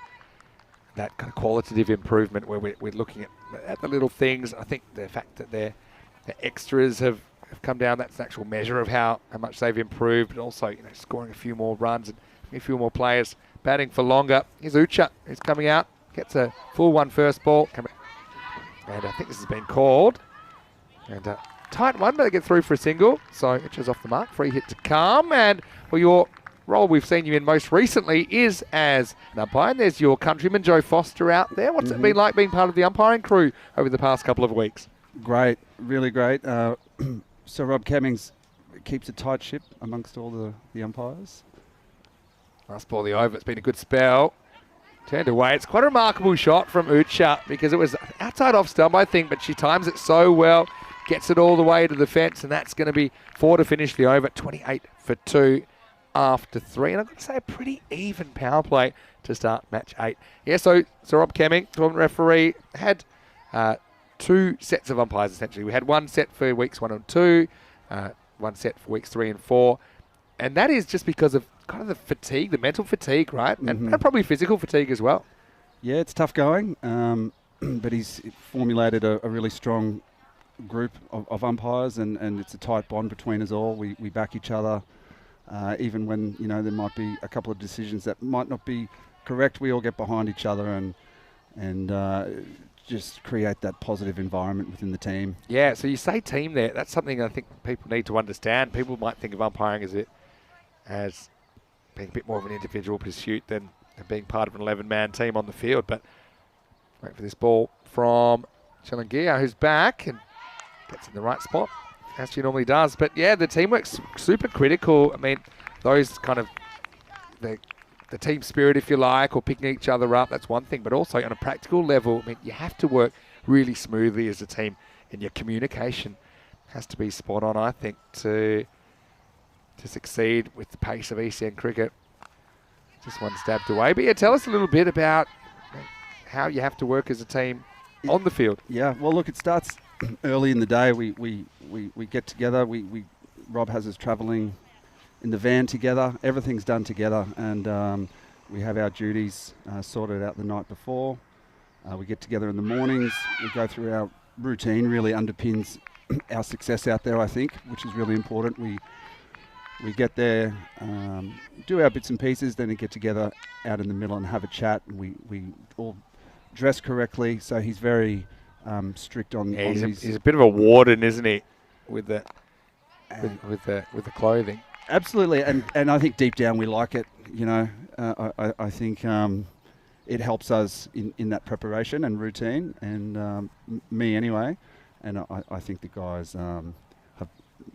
that kind of qualitative improvement where we're looking at the little things. I think the fact that the extras have come down, that's an actual measure of how much they've improved, but also, scoring a few more runs and a few more players batting for longer. Here's Ucha, who's coming out, gets a full 1 first ball. And I think this has been called. And tight one, but they get through for a single. So Ucha's off the mark, free hit to come. And well, your role we've seen you in most recently is as an umpire. And there's your countryman, Joe Foster, out there. What's it been like being part of the umpiring crew over the past couple of weeks? Great, really great. So Rob Cummings keeps a tight ship amongst all the umpires. Last ball the over. It's been a good spell. Turned away. It's quite a remarkable shot from Ucha because it was outside off stump, I think, but she times it so well, gets it all the way to the fence, and that's going to be 4 to finish the over. 28 for 2 after 3. And I've got to say, a pretty even power play to start match 8. Yeah, so Rob Cummings, tournament referee, had 2 sets of umpires, essentially. We had 1 set for weeks 1 and 2, 1 set for weeks 3 and 4. And that is just because of kind of the fatigue, the mental fatigue, right? And probably physical fatigue as well. Yeah, it's tough going, but he's formulated a really strong group of umpires, and it's a tight bond between us all. We back each other, even when, there might be a couple of decisions that might not be correct. We all get behind each other and just create that positive environment within the team. Yeah, so you say team there. That's something I think people need to understand. People might think of umpiring as being a bit more of an individual pursuit than being part of an 11-man team on the field. But wait for this ball from Chelangia, who's back and gets in the right spot, as she normally does. But yeah, the teamwork's super critical. I mean, those kind of the team spirit, if you like, or picking each other up, that's one thing. But also on a practical level, I mean, you have to work really smoothly as a team, and your communication has to be spot on, I think, to succeed with the pace of ECN cricket. Just one stabbed away. But yeah, tell us a little bit about how you have to work as a team on the field? Yeah, well, look, it starts early in the day. We get together. Rob has us travelling in the van together. Everything's done together, and we have our duties sorted out the night before. We get together in the mornings. We go through our routine. Really underpins our success out there, I think, which is really important. We get there, do our bits and pieces, then we get together out in the middle and have a chat. And we all dress correctly, so he's very strict on his... He's a bit of a warden, isn't he, with the clothing? Absolutely, and I think deep down we like it. You know, I think it helps us in that preparation and routine, and me anyway. And I think the guys have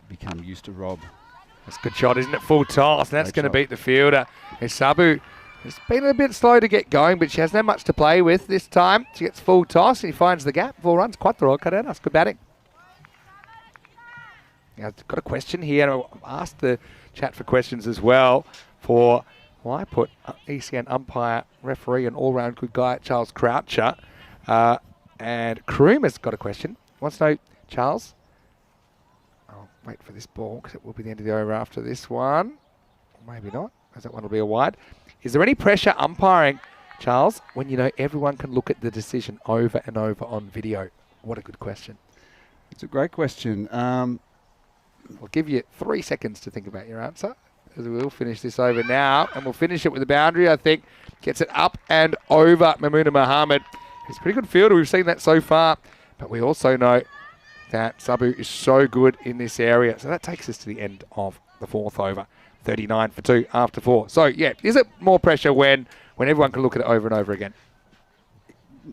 become used to Rob. That's a good shot, isn't it? Full toss, and that's going to beat the fielder. Sabu has been a bit slow to get going, but she hasn't had much to play with this time. She gets full toss, and he finds the gap. 4 runs, cuatro carreras. Good batting. Now, I've got a question here, and I'll ask the chat for questions as well for, well, I put ECN umpire, referee, and all-round good guy, Charles Croucher. And Kroom has got a question. Wants to know, Charles, I'll wait for this ball because it will be the end of the over after this one. Or maybe not, because that one will be a wide. Is there any pressure umpiring, Charles, when you know everyone can look at the decision over and over on video? What a good question. It's a great question. I'll give you 3 seconds to think about your answer, as we'll finish this over now, and we'll finish it with a boundary, I think. Gets it up and over Mamoona Mohammed. He's a pretty good fielder. We've seen that so far. But we also know that Sabu is so good in this area. So that takes us to the end of the 4th over. 39 for 2 after 4. So, yeah, is it more pressure when everyone can look at it over and over again?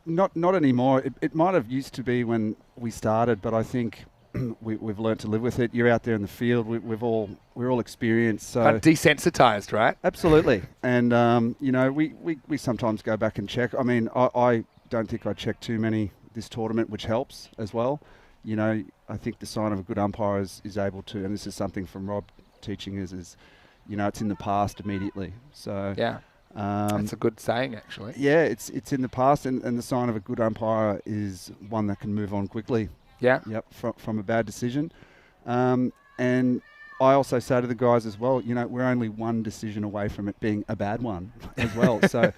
Not anymore. It might have used to be when we started, but I think we've learned to live with it. You're out there in the field. We're all experienced. So Kind of desensitized, right? Absolutely. And, you know, we sometimes go back and check. I mean, I don't think I check too many this tournament, which helps as well. You know, I think the sign of a good umpire is able to, and this is something from Rob teaching us, is, you know, it's in the past immediately. So yeah, that's a good saying, actually. Yeah, it's in the past, and the sign of a good umpire is one that can move on quickly. Yeah. Yep, from a bad decision. And I also say to the guys as well, you know, we're only one decision away from it being a bad one as well. So,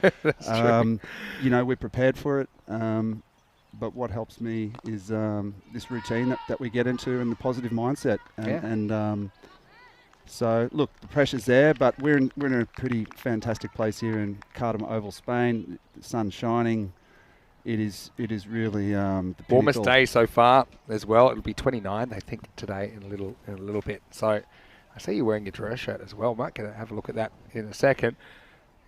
you know, we're prepared for it. But what helps me is this routine that we get into and the positive mindset. And so, look, the pressure's there, but we're in a pretty fantastic place here in Cardamom Oval, Spain. The sun's shining. It is really the warmest day so far as well. It'll be 29, they think, today in a little bit. So I see you wearing your dress shirt as well. Might have a look at that in a second.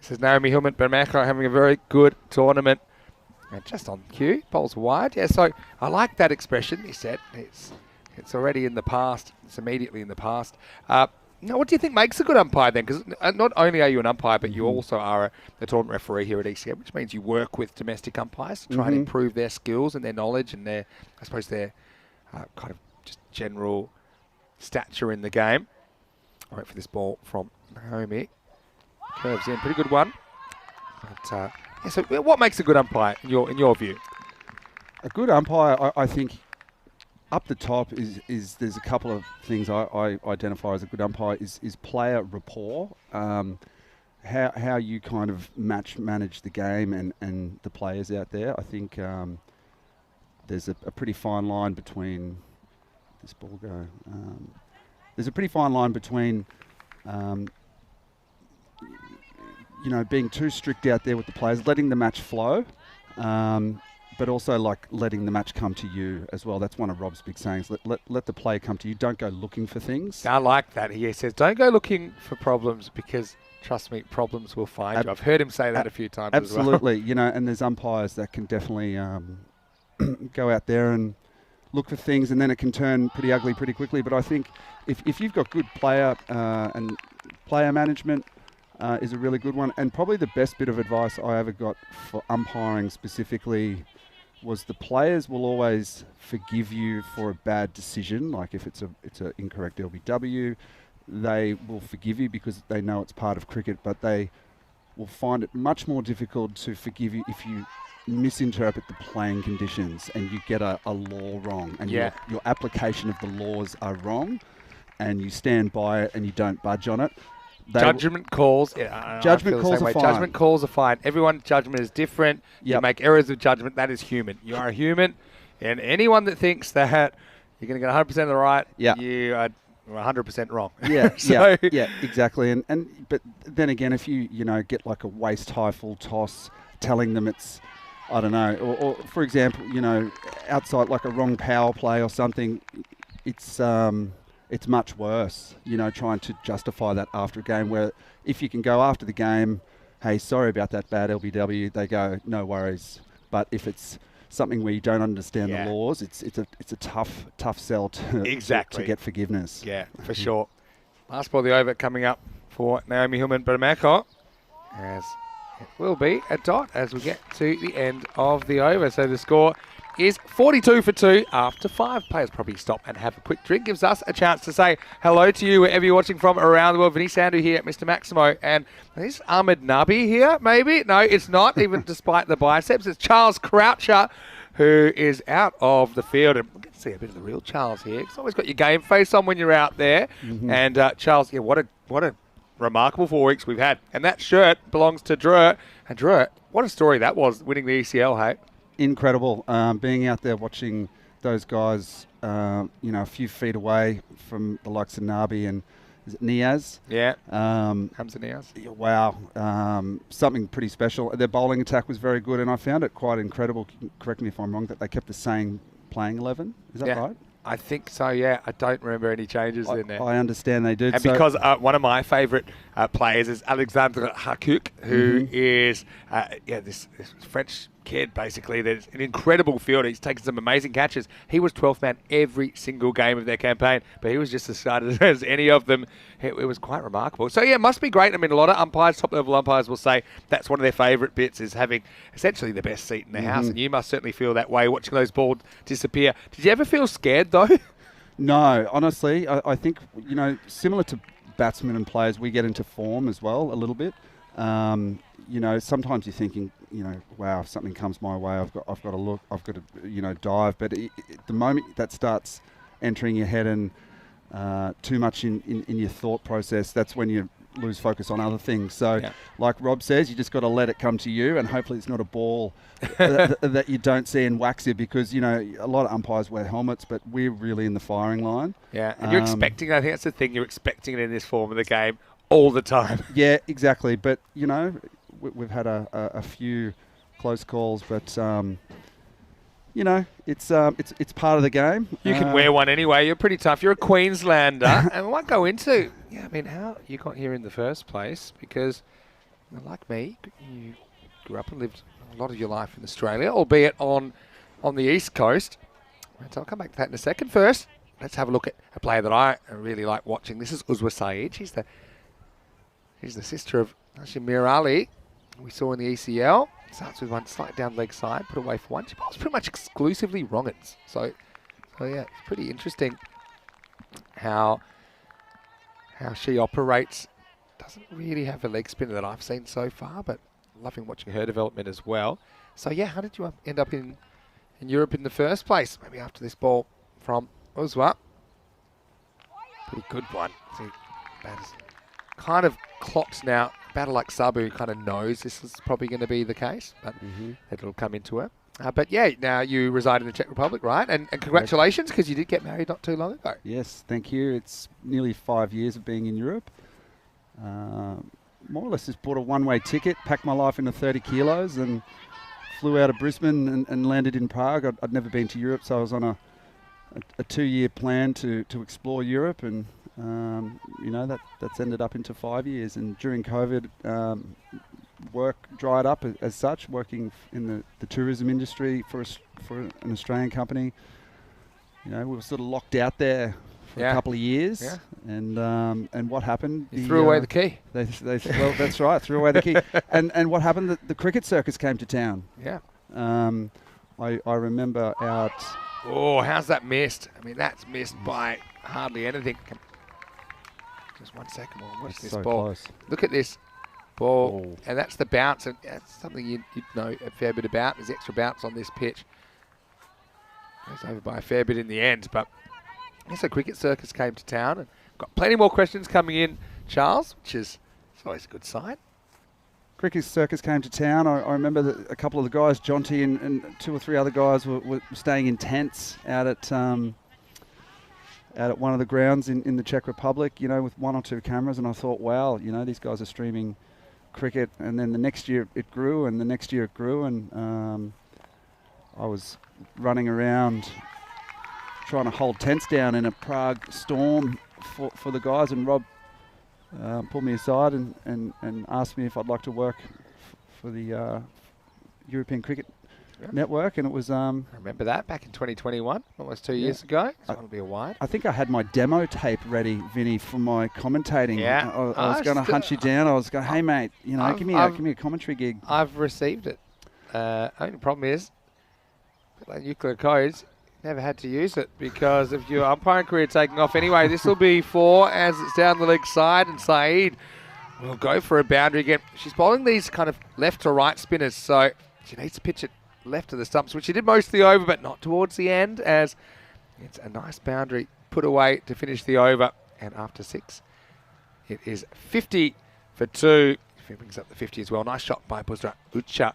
This is Naomi Hillman Bermejo having a very good tournament. And just on cue, bowls wide. Yeah, so I like that expression, he said. It's already in the past. It's immediately in the past. Now, what do you think makes a good umpire then? Because not only are you an umpire, but you also are a tournament referee here at ECN, which means you work with domestic umpires to try and improve their skills and their knowledge and their, I suppose, their kind of just general stature in the game. I'll wait for this ball from Naomi. Curves in, pretty good one. But, yeah, so what makes a good umpire in your view? A good umpire, I think, up the top is there's a couple of things I identify as a good umpire is player rapport, how you kind of manage the game and the players out there. I think there's a pretty fine line between this ball go. There's a pretty fine line between you know, being too strict out there with the players, letting the match flow, but also like letting the match come to you as well. That's one of Rob's big sayings. Let the play come to you. Don't go looking for things. I like that. He says, don't go looking for problems because, trust me, problems will find you. I've heard him say that a few times as well. Absolutely. You know, and there's umpires that can definitely go out there and look for things, and then it can turn pretty ugly pretty quickly. But I think if you've got good player and player management, is a really good one. And probably the best bit of advice I ever got for umpiring specifically was the players will always forgive you for a bad decision. Like if it's an incorrect LBW, they will forgive you because they know it's part of cricket, but they will find it much more difficult to forgive you if you misinterpret the playing conditions and you get a law wrong, and your application of the laws are wrong, and you stand by it and you don't budge on it. Judgment calls. Judgment calls are fine. Judgment calls are fine. Everyone's judgment is different. You Yep. make errors of judgment. That is human. You are a human, and anyone that thinks that you're going to get 100% of the right, you are 100% wrong. Yeah, So- yeah, exactly. But then again, if you get like a waist high full toss, telling them it's, I don't know, or for example, outside like a wrong power play or something, it's much worse. Trying to justify that after a game, where if you can go after the game, hey, sorry about that bad LBW, they go, no worries. But if it's something where you don't understand the laws, it's a tough sell to get forgiveness. Yeah, for sure. Last ball of the over coming up for Naomi Hillman-Bramako, as it will be a dot as we get to the end of the over. So the score is 42 for 2 after 5. Players probably stop and have a quick drink. Gives us a chance to say hello to you wherever you're watching from around the world. Vinny Sandu here at Mr. Maximo. And is Ahmed Nabi here, maybe? No, it's not, even despite the biceps. It's Charles Croucher, who is out of the field. And we get to see a bit of the real Charles here. He's always got your game face on when you're out there. Mm-hmm. And Charles, what a remarkable 4 weeks we've had. And that shirt belongs to Drew. And Drew, what a story that was, winning the ECL, hey? Incredible. Being out there watching those guys, a few feet away from the likes of Nabi and is it Niaz? Yeah. Hamza Niaz. Wow. Something pretty special. Their bowling attack was very good, and I found it quite incredible, correct me if I'm wrong, that they kept the same playing 11. Is that right? I think so, yeah. I don't remember any changes in there. I understand they did. And because one of my favourite players is Alexandre Hakouk, who is this French kid, basically. There's an incredible fielder. He's taken some amazing catches. He was 12th man every single game of their campaign, but he was just as started as any of them. It was quite remarkable. So, yeah, it must be great. I mean, a lot of umpires, top-level umpires, will say that's one of their favourite bits, is having essentially the best seat in the house, and you must certainly feel that way watching those balls disappear. Did you ever feel scared, though? No, honestly, I think, similar to batsmen and players, we get into form as well a little bit. Sometimes you're thinking, wow, if something comes my way, I've got to look, I've got to, dive. But the moment that starts entering your head and too much in your thought process, that's when you lose focus on other things. So, like Rob says, you just got to let it come to you, and hopefully it's not a ball that you don't see and wax you, because, a lot of umpires wear helmets, but we're really in the firing line. Yeah, and you're expecting, I think that's the thing, you're expecting it in this form of the game all the time. Yeah, exactly. But, we've had a few close calls, but, it's part of the game. You can wear one anyway. You're pretty tough. You're a Queenslander. And we might go into, how you got here in the first place, because, like me, you grew up and lived a lot of your life in Australia, albeit on the East Coast. So I'll come back to that in a second. First, let's have a look at a player that I really like watching. This is Uzwa Saeed. She's the sister of Hashim Mir Ali, we saw in the ECL. Starts with one slight down leg side, put away for one. She bowls pretty much exclusively wrong'uns. So yeah, it's pretty interesting how she operates. Doesn't really have a leg spinner that I've seen so far, but loving watching her development as well. So yeah, how did you end up in Europe in the first place? Maybe after this ball from Uzwa. Pretty good one. See, batters kind of clocks now. Batter like Sabu kind of knows this is probably going to be the case, but it'll come into her. But yeah, now you reside in the Czech Republic, right? And congratulations, because you did get married not too long ago. Yes, thank you. It's nearly 5 years of being in Europe. More or less just bought a one-way ticket, packed my life into 30 kilos and flew out of Brisbane and landed in Prague. I'd never been to Europe, so I was on a 2-year plan to explore Europe, and that's ended up into 5 years. And during COVID, work dried up as such, working in the tourism industry for an Australian company. We were sort of locked out there for a couple of years. Yeah. And what happened? You threw away the key. Well, that's right, threw away the key. And what happened? The cricket circus came to town. Yeah. I remember out. Oh, how's that missed? I mean, that's missed by hardly anything. Just 1 second. We'll watch this so ball. Close. Look at this. ball. And that's the bounce. And that's something you'd know a fair bit about. There's extra bounce on this pitch. Goes over by a fair bit in the end. But I guess the cricket circus came to town. And got plenty more questions coming in, Charles, which is always a good sign. Cricket circus came to town. I remember that a couple of the guys, Jonty and 2 or 3 other guys, were staying in tents out at one of the grounds in the Czech Republic, you know, with 1 or 2 cameras. And I thought, wow, you know, these guys are streaming cricket. And then the next year it grew, and the next year it grew. And I was running around trying to hold tents down in a Prague storm for the guys. And Rob pulled me aside and asked me if I'd like to work for the European Cricket Network, and it was... I remember that back in 2021, almost 2 years ago. So it'll be a wide. I think I had my demo tape ready, Vinny, for my commentating. Yeah. I was going to hunt you down. I was going, hey, mate, you know, give me a commentary gig. I've received it. Only problem is, like nuclear codes, never had to use it because of your umpiring career taking off anyway. This will be 4 as it's down the leg side, and Saeed will go for a boundary again. She's bowling these kind of left to right spinners, so she needs to pitch it left of the stumps, which she did most of the over, but not towards the end, as it's a nice boundary put away to finish the over. And after 6, it is 50 for 2. If he brings up the 50 as well. Nice shot by Busra Ucha.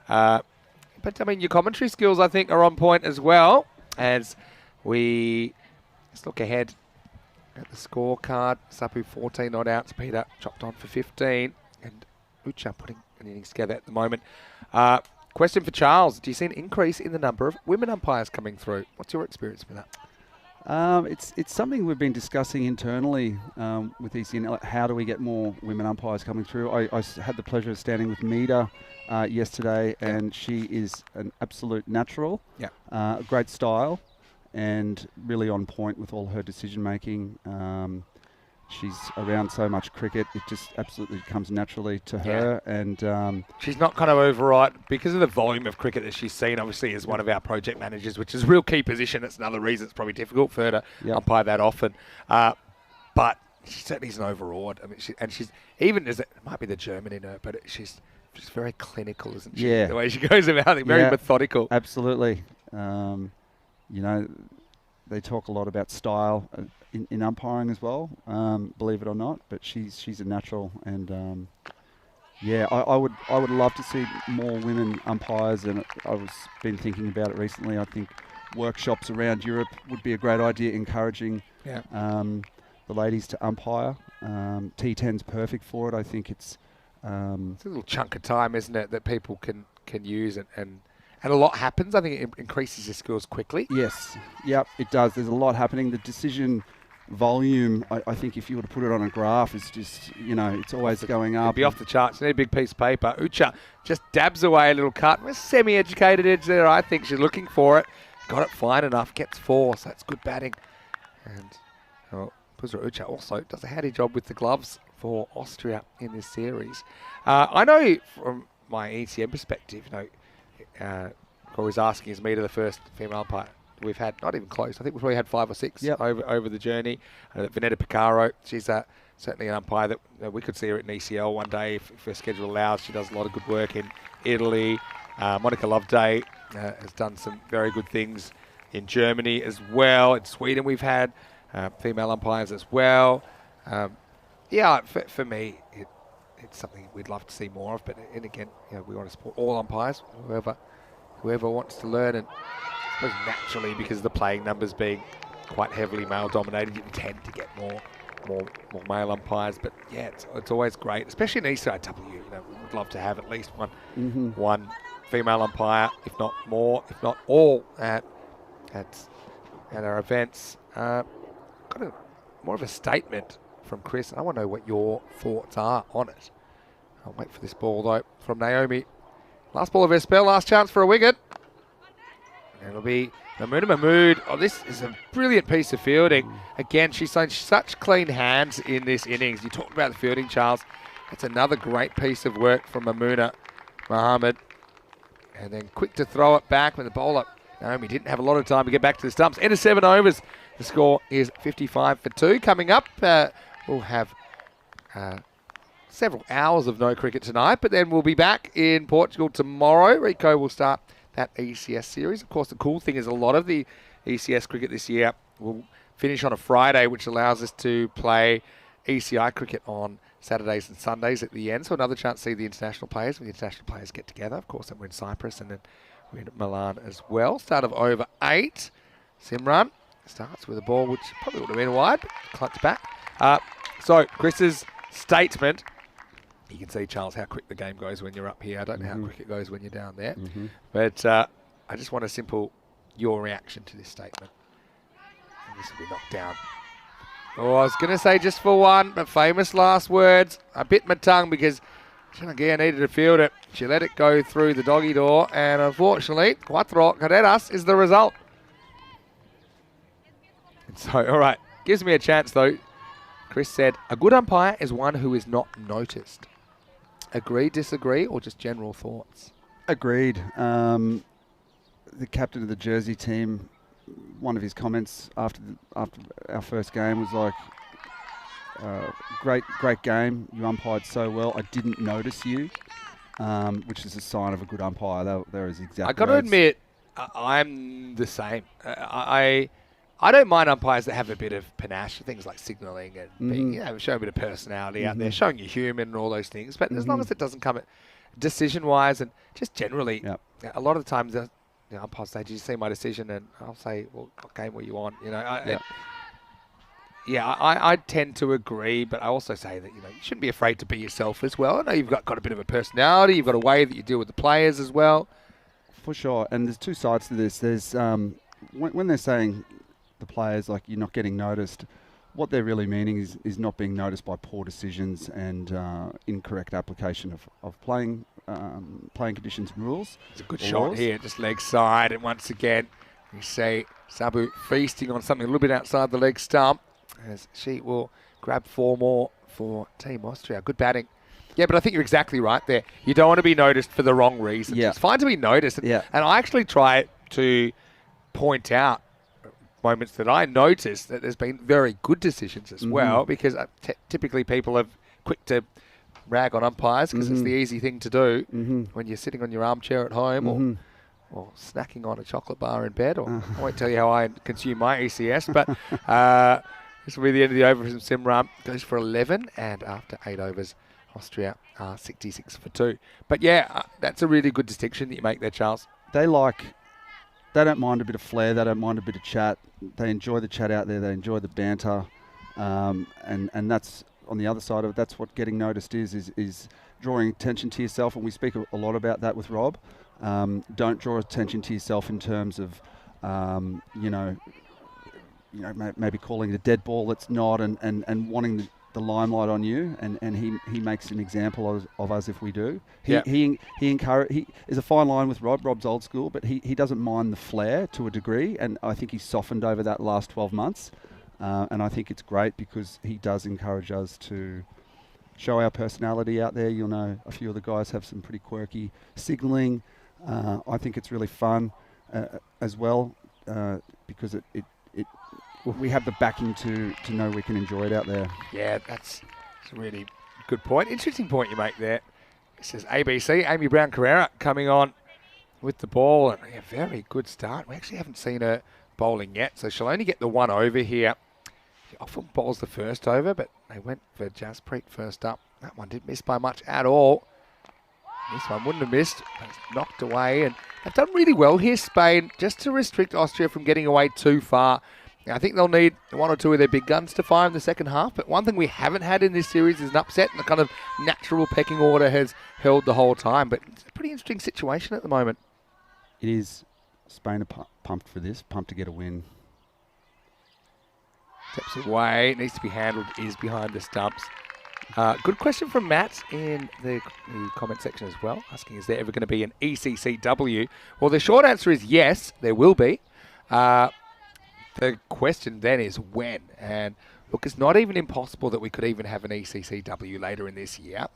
But, I mean, your commentary skills, I think, are on point as well, as we just look ahead at the scorecard. Sapu 14 not outs, Peter chopped on for 15, and Ucha putting an innings together at the moment. Question for Charles. Do you see an increase in the number of women umpires coming through? What's your experience with that? It's something we've been discussing internally with ECN. How do we get more women umpires coming through? I had the pleasure of standing with Mida yesterday, and she is an absolute natural. Yeah. Great style, and really on point with all her decision making. She's around so much cricket, it just absolutely comes naturally to her. And she's not kind of overwrought because of the volume of cricket that she's seen, obviously, as one of our project managers, which is a real key position. It's another reason it's probably difficult for her to umpire that often. But she certainly isn't overawed. I mean, she's even as it might be the German in her, but she's very clinical, isn't she? Yeah. The way she goes about it, very methodical. Absolutely. You know, they talk a lot about style in umpiring as well, believe it or not. But she's a natural, and I would love to see more women umpires. And I was been thinking about it recently. I think workshops around Europe would be a great idea, encouraging the ladies to umpire. T10's perfect for it. I think it's a little chunk of time, isn't it, that people can use, and a lot happens. I think it increases your skills quickly. Yes. Yep, it does. There's a lot happening. The decision volume, I think if you were to put it on a graph, is just, you know, it's always going up. It'd be off the charts. You need a big piece of paper. Ucha just dabs away a little cut. A semi-educated edge there, I think. She's looking for it. Got it fine enough. Gets 4, so that's good batting. And Busra Ucha also does a handy job with the gloves for Austria in this series. I know from my ECN perspective, you know, always asking, is Mida the first female umpire we've had? Not even close. I think we've probably had 5 or 6 over the journey. Vanetta Piccaro, she's certainly an umpire that we could see her at an ECL one day if her schedule allows. She does a lot of good work in Italy. Monica Loveday has done some very good things in Germany as well. In Sweden we've had female umpires as well. For me, it's something we'd love to see more of. But and again, you know, we want to support all umpires, whoever wants to learn. And I suppose naturally, because of the playing numbers being quite heavily male dominated, you tend to get more male umpires. But yeah, it's always great, especially in ECIW. You know, we'd love to have at least one female umpire, if not more, if not all, at our events. Got more of a statement from Chris. I want to know what your thoughts are on it. I'll wait for this ball though from Naomi. Last ball of her spell, last chance for a wicket. And it'll be Mamuna Mahmood. Oh, this is a brilliant piece of fielding. Again, she's shown such clean hands in this innings. You talked about the fielding, Charles. That's another great piece of work from Mamuna Mohammed. And then quick to throw it back when the bowler, Naomi, didn't have a lot of time to get back to the stumps. End of 7 overs. The score is 55 for 2. Coming up, we'll have several hours of no cricket tonight, but then we'll be back in Portugal tomorrow. Rico will start that ECS series. Of course, the cool thing is a lot of the ECS cricket this year will finish on a Friday, which allows us to play ECI cricket on Saturdays and Sundays at the end. So another chance to see the international players when the international players get together. Of course, then we're in Cyprus and then we're in Milan as well. Start of over 8. Simran starts with a ball which probably would have been wide, but clutched back. So Chris's statement, you can see, Charles, how quick the game goes when you're up here. I don't know how quick it goes when you're down there. But I just want your reaction to this statement. And this will be knocked down. Oh, I was going to say just for one, but famous last words. I bit my tongue because Chinagia needed to field it. She let it go through the doggy door, and unfortunately, cuatro carreras is the result. And so, all right, gives me a chance though. Chris said, a good umpire is one who is not noticed. Agree, disagree, or just general thoughts? Agreed. The captain of the Jersey team, one of his comments after our first game was like, great game. You umpired so well. I didn't notice you, which is a sign of a good umpire. There is exactly. I got to admit, I'm the same. I don't mind umpires that have a bit of panache, things like signalling and being, showing a bit of personality out there, showing you're human and all those things. But as long as it doesn't come at decision-wise and just generally, a lot of the times the umpires say, "Did you see my decision?" And I'll say, "Well, what game were you on?" You know, I tend to agree, but I also say that you shouldn't be afraid to be yourself as well. I know you've got a bit of a personality, you've got a way that you deal with the players as well. For sure, and there's two sides to this. There's when they're saying the players like you're not getting noticed, what they're really meaning is not being noticed by poor decisions and incorrect application of playing conditions and rules. It's a good shot here, just leg side, and once again you see Sabu feasting on something a little bit outside the leg stump as she will grab 4 more for Team Austria. Good batting. Yeah, but I think you're exactly right there. You don't want to be noticed for the wrong reasons. It's fine to be noticed. And I actually try to point out moments that I notice that there's been very good decisions as well, because typically people are quick to rag on umpires because it's the easy thing to do when you're sitting on your armchair at home or snacking on a chocolate bar in bed. Or I won't tell you how I consume my ECS, but this will be the end of the over from Simran. Goes for 11, and after 8 overs, Austria are 66 for 2. But yeah, that's a really good distinction that you make there, Charles. They don't mind a bit of flair. They don't mind a bit of chat. They enjoy the chat out there. They enjoy the banter, and that's on the other side of it. That's what getting noticed is drawing attention to yourself. And we speak a lot about that with Rob. Don't draw attention to yourself in terms of maybe calling it a dead ball that's not, and wanting the limelight on you, and he makes an example of us if we do. He is a fine line with Rob. Rob's old school, but he doesn't mind the flair to a degree, and I think he's softened over that last 12 months. And I think it's great because he does encourage us to show our personality out there. You'll know a few of the guys have some pretty quirky signalling. I think it's really fun as well because we have the backing to know we can enjoy it out there. Yeah, that's a really good point. Interesting point you make there. It says ABC, Amy Brown-Carrera coming on with the ball. And very good start. We actually haven't seen her bowling yet, so she'll only get the 1 over here. She often bowls the first over, but they went for Jaspreet first up. That one didn't miss by much at all. This one wouldn't have missed, but it's knocked away. And they've done really well here, Spain, just to restrict Austria from getting away too far. I think they'll need 1 or 2 of their big guns to fire in the second half, but one thing we haven't had in this series is an upset, and the kind of natural pecking order has held the whole time. But it's a pretty interesting situation at the moment. It is. Spain are pumped for this, pumped to get a win. Steps away, needs to be handled, is behind the stumps. Good question from Matt in the comment section as well, asking, is there ever going to be an ECCW? Well, the short answer is yes, there will be. The question then is when. And look, it's not even impossible that we could even have an ECCW later in this year.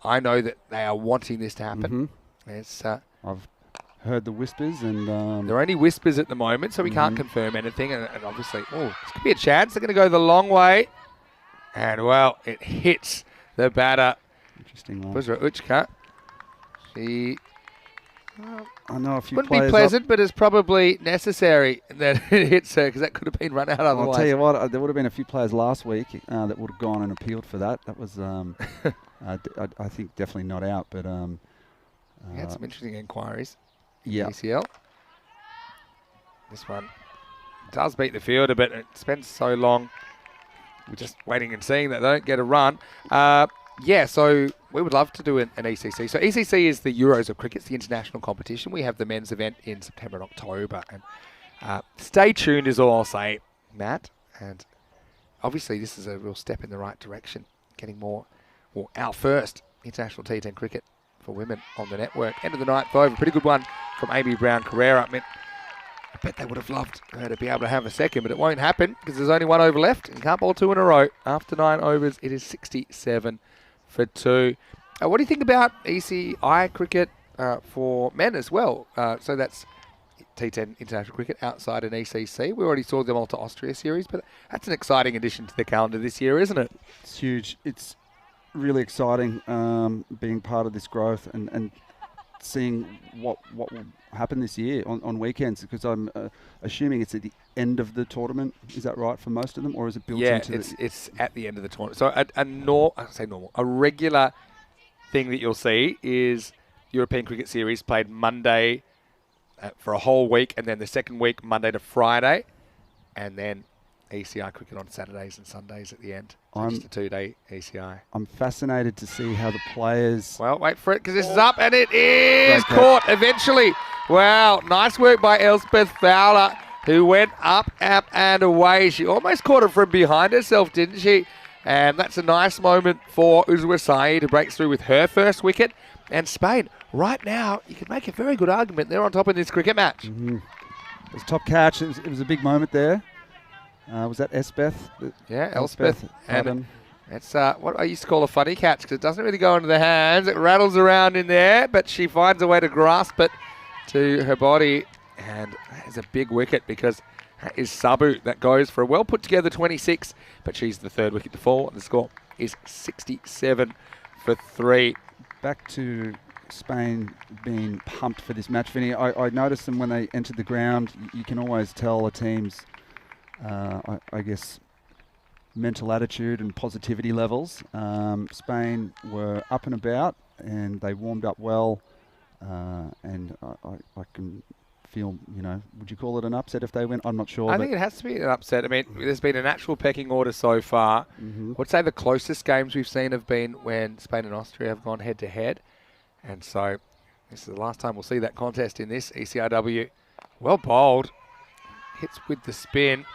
I know that they are wanting this to happen. I've heard the whispers, and there are only whispers at the moment, so we can't confirm anything. And obviously, this could be a chance. They're going to go the long way. And, well, it hits the batter, Interesting one. Buzra Uchka. She I know a few wouldn't players be up- pleasant, but it's probably necessary that it hits her because that could have been run out otherwise. I'll tell you what, there would have been a few players last week that would have gone and appealed for that. That was, I think, definitely not out. But We had some interesting inquiries. yeah, ACL. This one does beat the fielder, but it spends so long just waiting and seeing that they don't get a run. Yeah, so we would love to do an ECC. So ECC is the Euros of cricket. It's the international competition. We have the men's event in September and October. And stay tuned is all I'll say, Matt. And obviously this is a real step in the right direction, getting more, well, our first international T10 cricket for women on the network. End of the ninth over. Pretty good one from Amy Brown Carrera. I mean, I bet they would have loved her to be able to have a second, but it won't happen because there's only one over left. You can't bowl 2 in a row. After 9 overs, it is 67 for 2. What do you think about ECI cricket for men as well? So that's T10 international cricket outside an ECC. We already saw the Malta Austria series, but that's an exciting addition to the calendar this year, isn't it? it's huge. It's really exciting being part of this growth and seeing what will happen this year on weekends, because I'm assuming it's at the end of the tournament. Is that right for most of them, or is it built into it's at the end of the tournament. So a regular thing that you'll see is European Cricket Series played Monday for a whole week, and then the second week Monday to Friday, and then ECI cricket on Saturdays and Sundays at the end. So just a 2-day ECI. I'm fascinated to see how the players... Well, wait for it because this is up, and it is Great caught eventually. Wow, nice work by Elspeth Fowler, who went up and away. She almost caught it from behind herself, didn't she? And that's a nice moment for Uswasai to break through with her first wicket. And Spain, right now, you can make a very good argument. They're on top of this cricket match. Mm-hmm. It was a top catch. It was a big moment there. Was that Elspeth? Yeah, Elspeth. And Adam. it's what I used to call a funny catch because it doesn't really go into the hands. It rattles around in there, but she finds a way to grasp it to her body. And that is a big wicket because that is Sabu that goes for a well put together 26, but she's the third wicket to fall. And the score is 67 for 3. Back to Spain being pumped for this match, Vinny. I noticed them when they entered the ground. You can always tell a team's, I guess, mental attitude and positivity levels. Spain were up and about, and they warmed up well. And I can feel, would you call it an upset if they went? I'm not sure. I think it has to be an upset. I mean, there's been an actual pecking order so far. Mm-hmm. I would say the closest games we've seen have been when Spain and Austria have gone head-to-head. And so this is the last time we'll see that contest in this ECRW. Well bowled. Hits with the spin.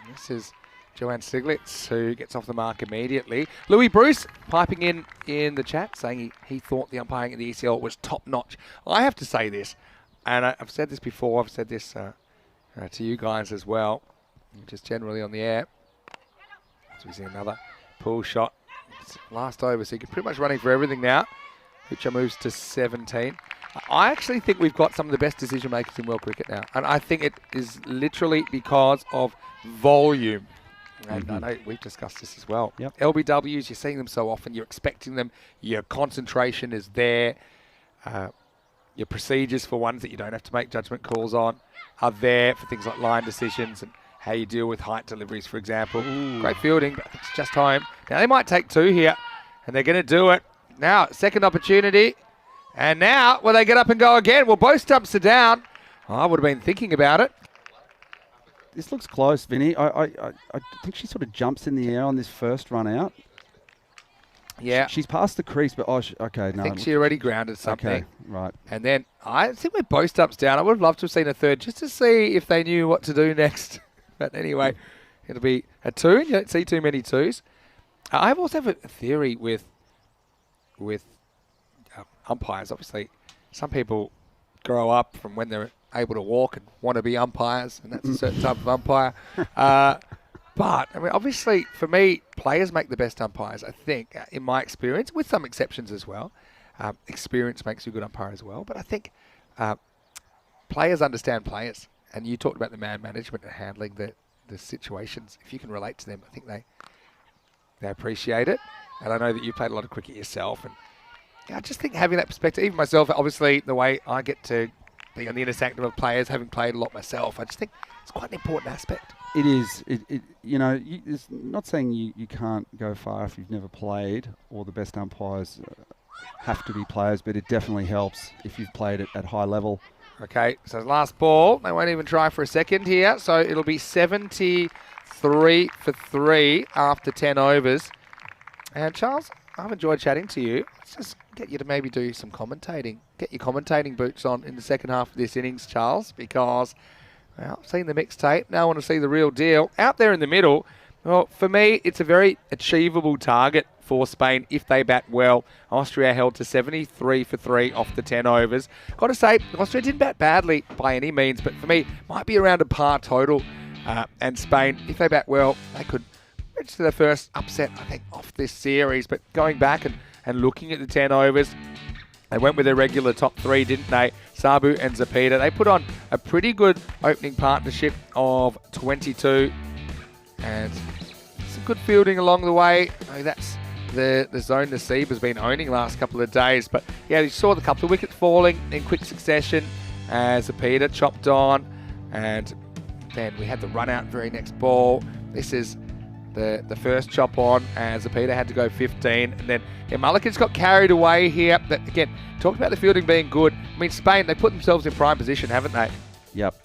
This is Joanne Stiglitz, who gets off the mark immediately. Louis Bruce piping in the chat, saying he thought the umpiring at the ECL was top-notch. I have to say this, and I've said this before, I've said this to you guys as well, just generally on the air. So we see another pull shot. It's last over, so you can pretty much running for everything now. Hucha moves to 17. I actually think we've got some of the best decision makers in world cricket now, and I think it is literally because of volume. And I know we've discussed this as well. Yep. LBWs, you're seeing them so often, you're expecting them, your concentration is there, your procedures for ones that you don't have to make judgment calls on are there for things like line decisions and how you deal with height deliveries, for example. Ooh. Great fielding, but it's just home. Now they might take 2 here, and they're going to do it. Now, second opportunity, and now will they get up and go again? Well, both stumps are down. I would have been thinking about it. This looks close, Vinny. I think she sort of jumps in the air on this first run out. Yeah. She's past the crease, but okay, no. I think she already grounded something. Okay, right. And then I think we're both stumps down. I would have loved to have seen a third just to see if they knew what to do next. But anyway, it'll be a 2, and you don't see too many 2s. I also have a theory with umpires. Obviously, some people grow up from when they're able to walk and want to be umpires, and that's a certain type of umpire. But, I mean, obviously, for me, players make the best umpires, I think, in my experience, with some exceptions as well. Experience makes you a good umpire as well. But I think players understand players. And you talked about the man management and handling the situations. If you can relate to them, I think they appreciate it. And I know that you played a lot of cricket yourself. And yeah, I just think having that perspective, even myself, obviously the way I get to be on the inner sanctum of players, having played a lot myself, I just think it's quite an important aspect. It is. It's not saying you can't go far if you've never played, or the best umpires have to be players, but it definitely helps if you've played it at high level. Okay, so last ball. They won't even try for a second here. So it'll be 73 for 3 after 10 overs. And Charles, I've enjoyed chatting to you. Let's just get you to maybe do some commentating. Get your commentating boots on in the second half of this innings, Charles, because, well, I've seen the mixtape. Now I want to see the real deal. Out there in the middle, well, for me, it's a very achievable target for Spain if they bat well. Austria held to 73 for 3 off the 10 overs. Got to say, Austria didn't bat badly by any means, but for me, might be around a par total. And Spain, if they bat well, they could register their first upset, I think, off this series. But going back and looking at the 10 overs, they went with their regular top 3, didn't they? Sabu and Zapita. They put on a pretty good opening partnership of 22. And some good fielding along the way. That's the zone Naseeb has been owning last couple of days. But yeah, you saw the couple of wickets falling in quick succession as Zapita chopped on. And then we had the run out very next ball. This is the first chop on as Zapita had to go 15. And then Mulligan's got carried away here. But again, talked about the fielding being good. I mean, Spain, they put themselves in prime position, haven't they? Yep,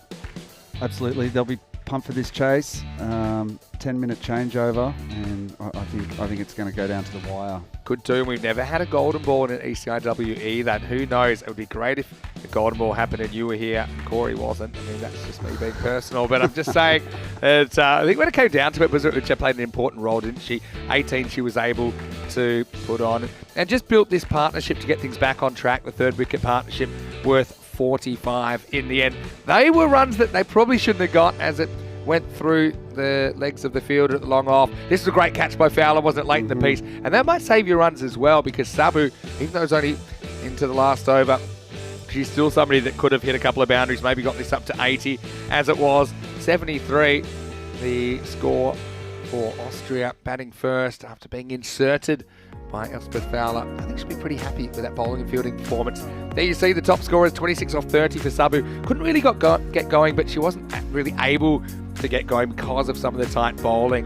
absolutely. They'll be pumped for this chase. 10-minute changeover, and I think it's going to go down to the wire. Could do. We've never had a golden ball in an ECIW either. And who knows? It would be great if the golden ball happened and you were here and Corey wasn't. I mean, that's just me being personal. But I'm just saying, that, I think when it came down to it, Buzurcha played an important role, didn't she? 18 she was able to put on. And just built this partnership to get things back on track. The third wicket partnership worth 45 in the end. They were runs that they probably shouldn't have got as it went through the legs of the field at the long off. This was a great catch by Fowler, wasn't it, late in the piece? And that might save your runs as well, because Sabu, even though it's only into the last over, she's still somebody that could have hit a couple of boundaries, maybe got this up to 80, as it was 73. The score for Austria, batting first after being inserted by Elspeth Fowler. I think she'll be pretty happy with that bowling and fielding performance. There you see the top scorer is 26 off 30 for Sabu. Couldn't really get going, but she wasn't really able to get going because of some of the tight bowling.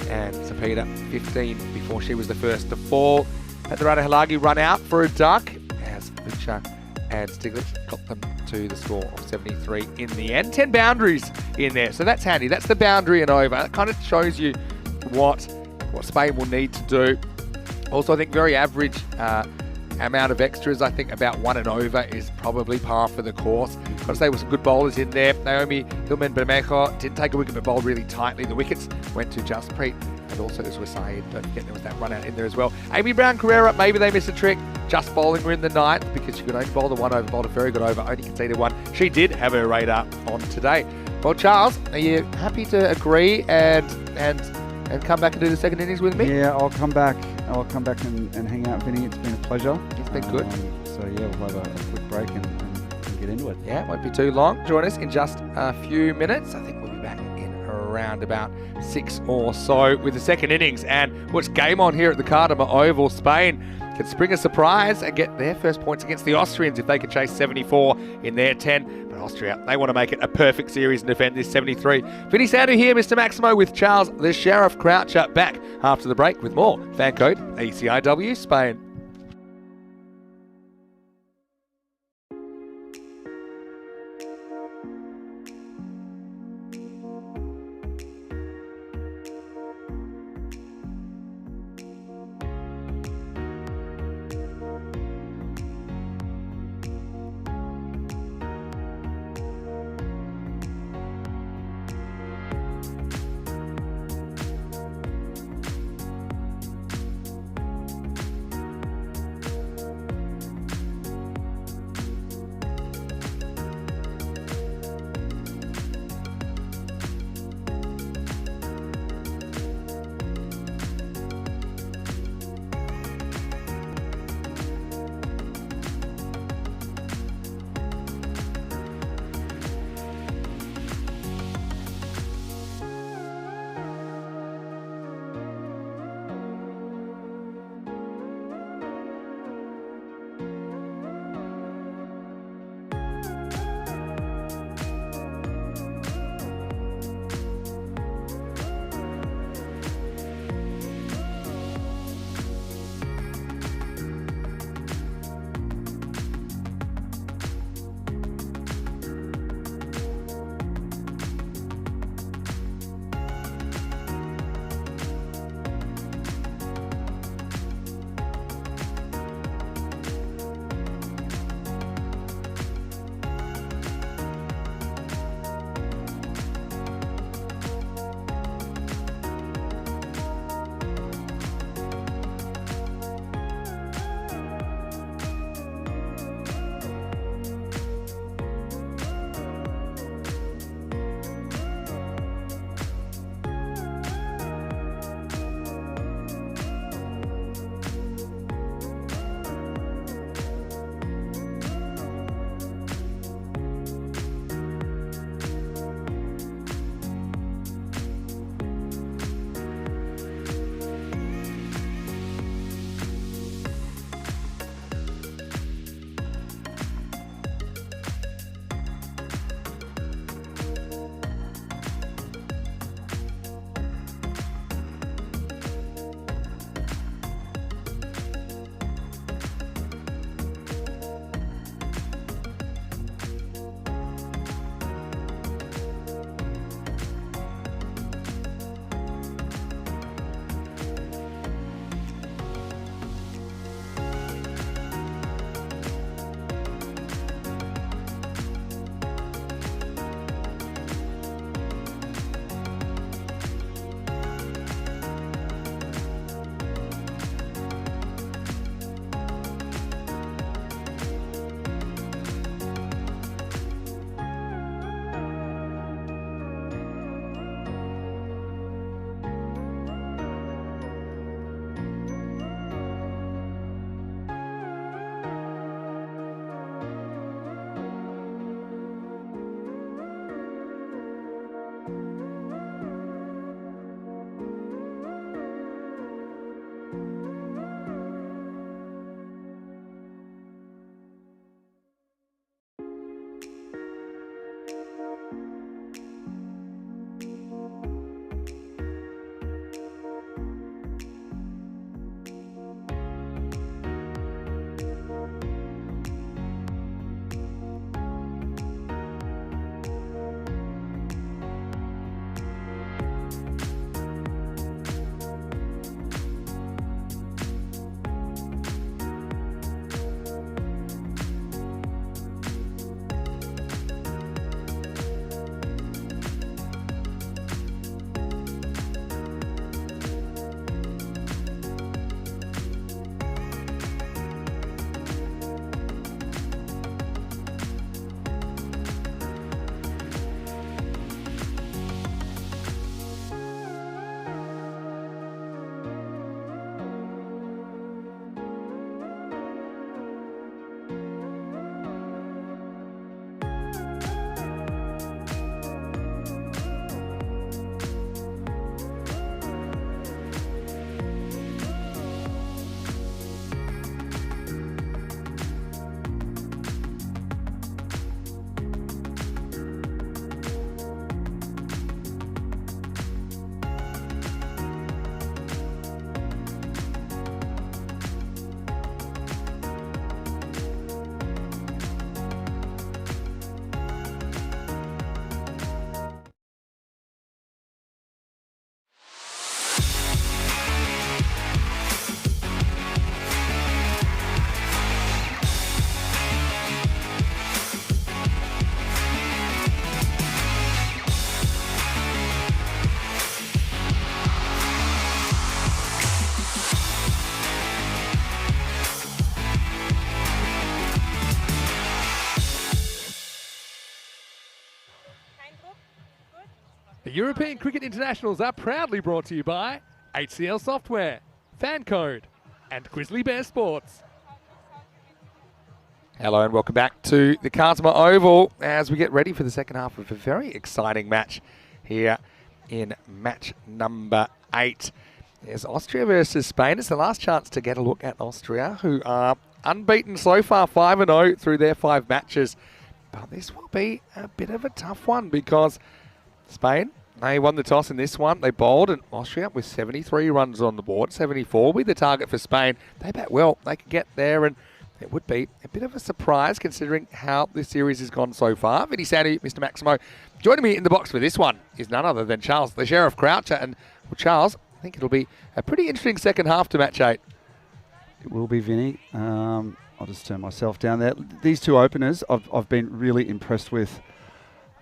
And Zapita, 15 before she was the first to fall. Had the Rada Halagi run out for a duck as Lucha and Stiglitz got them to the score of 73 in the end. 10 boundaries in there, so that's handy. That's the boundary and over. That kind of shows you what Spain will need to do. Also, I think very average amount of extras. I think about 1 and over is probably par for the course. Got to say, there were some good bowlers in there. Naomi Hilman Bermejo didn't take a wicket but bowled really tightly. The wickets went to Justpreet and also to Saeed. Don't forget there was that run out in there as well. Amy Brown Carrera, maybe they missed a trick. Just bowling her in the ninth because she could only bowl the 1 over, bowled a very good over, only conceded 1. She did have her radar on today. Well, Charles, are you happy to agree and come back and do the second innings with me? Yeah, I'll come back and hang out, Vinny. It's been a pleasure. It's been good. So yeah, we'll have a quick break and get into it. Yeah, it won't be too long. Join us in just a few minutes. I think we'll be back in around about 6 or so with the second innings. And what's game on here at the Cardama Oval? Spain can spring a surprise and get their first points against the Austrians if they can chase 74 in their 10. But Austria, they want to make it a perfect series and defend this 73. Vinny Sandu here, Mr. Maximo, with Charles the Sheriff Croucher back after the break with more fan code ECIW Spain. The European Cricket Internationals are proudly brought to you by HCL Software, Fan Code, and Grizzly Bear Sports. Hello and welcome back to the Khartoum Oval as we get ready for the second half of a very exciting match here in match number 8. There's Austria versus Spain. It's the last chance to get a look at Austria, who are unbeaten so far, 5-0 through their 5 matches. But this will be a bit of a tough one because Spain, they won the toss in this one. They bowled, and Austria with 73 runs on the board. 74 will be the target for Spain. They bat well. They can get there, and it would be a bit of a surprise considering how this series has gone so far. Vinny Sandy, Mr. Maximo. Joining me in the box for this one is none other than Charles, the Sheriff Croucher. And, well, Charles, I think it'll be a pretty interesting second half to match 8. It will be, Vinny. I'll just turn myself down there. These two openers I've been really impressed with.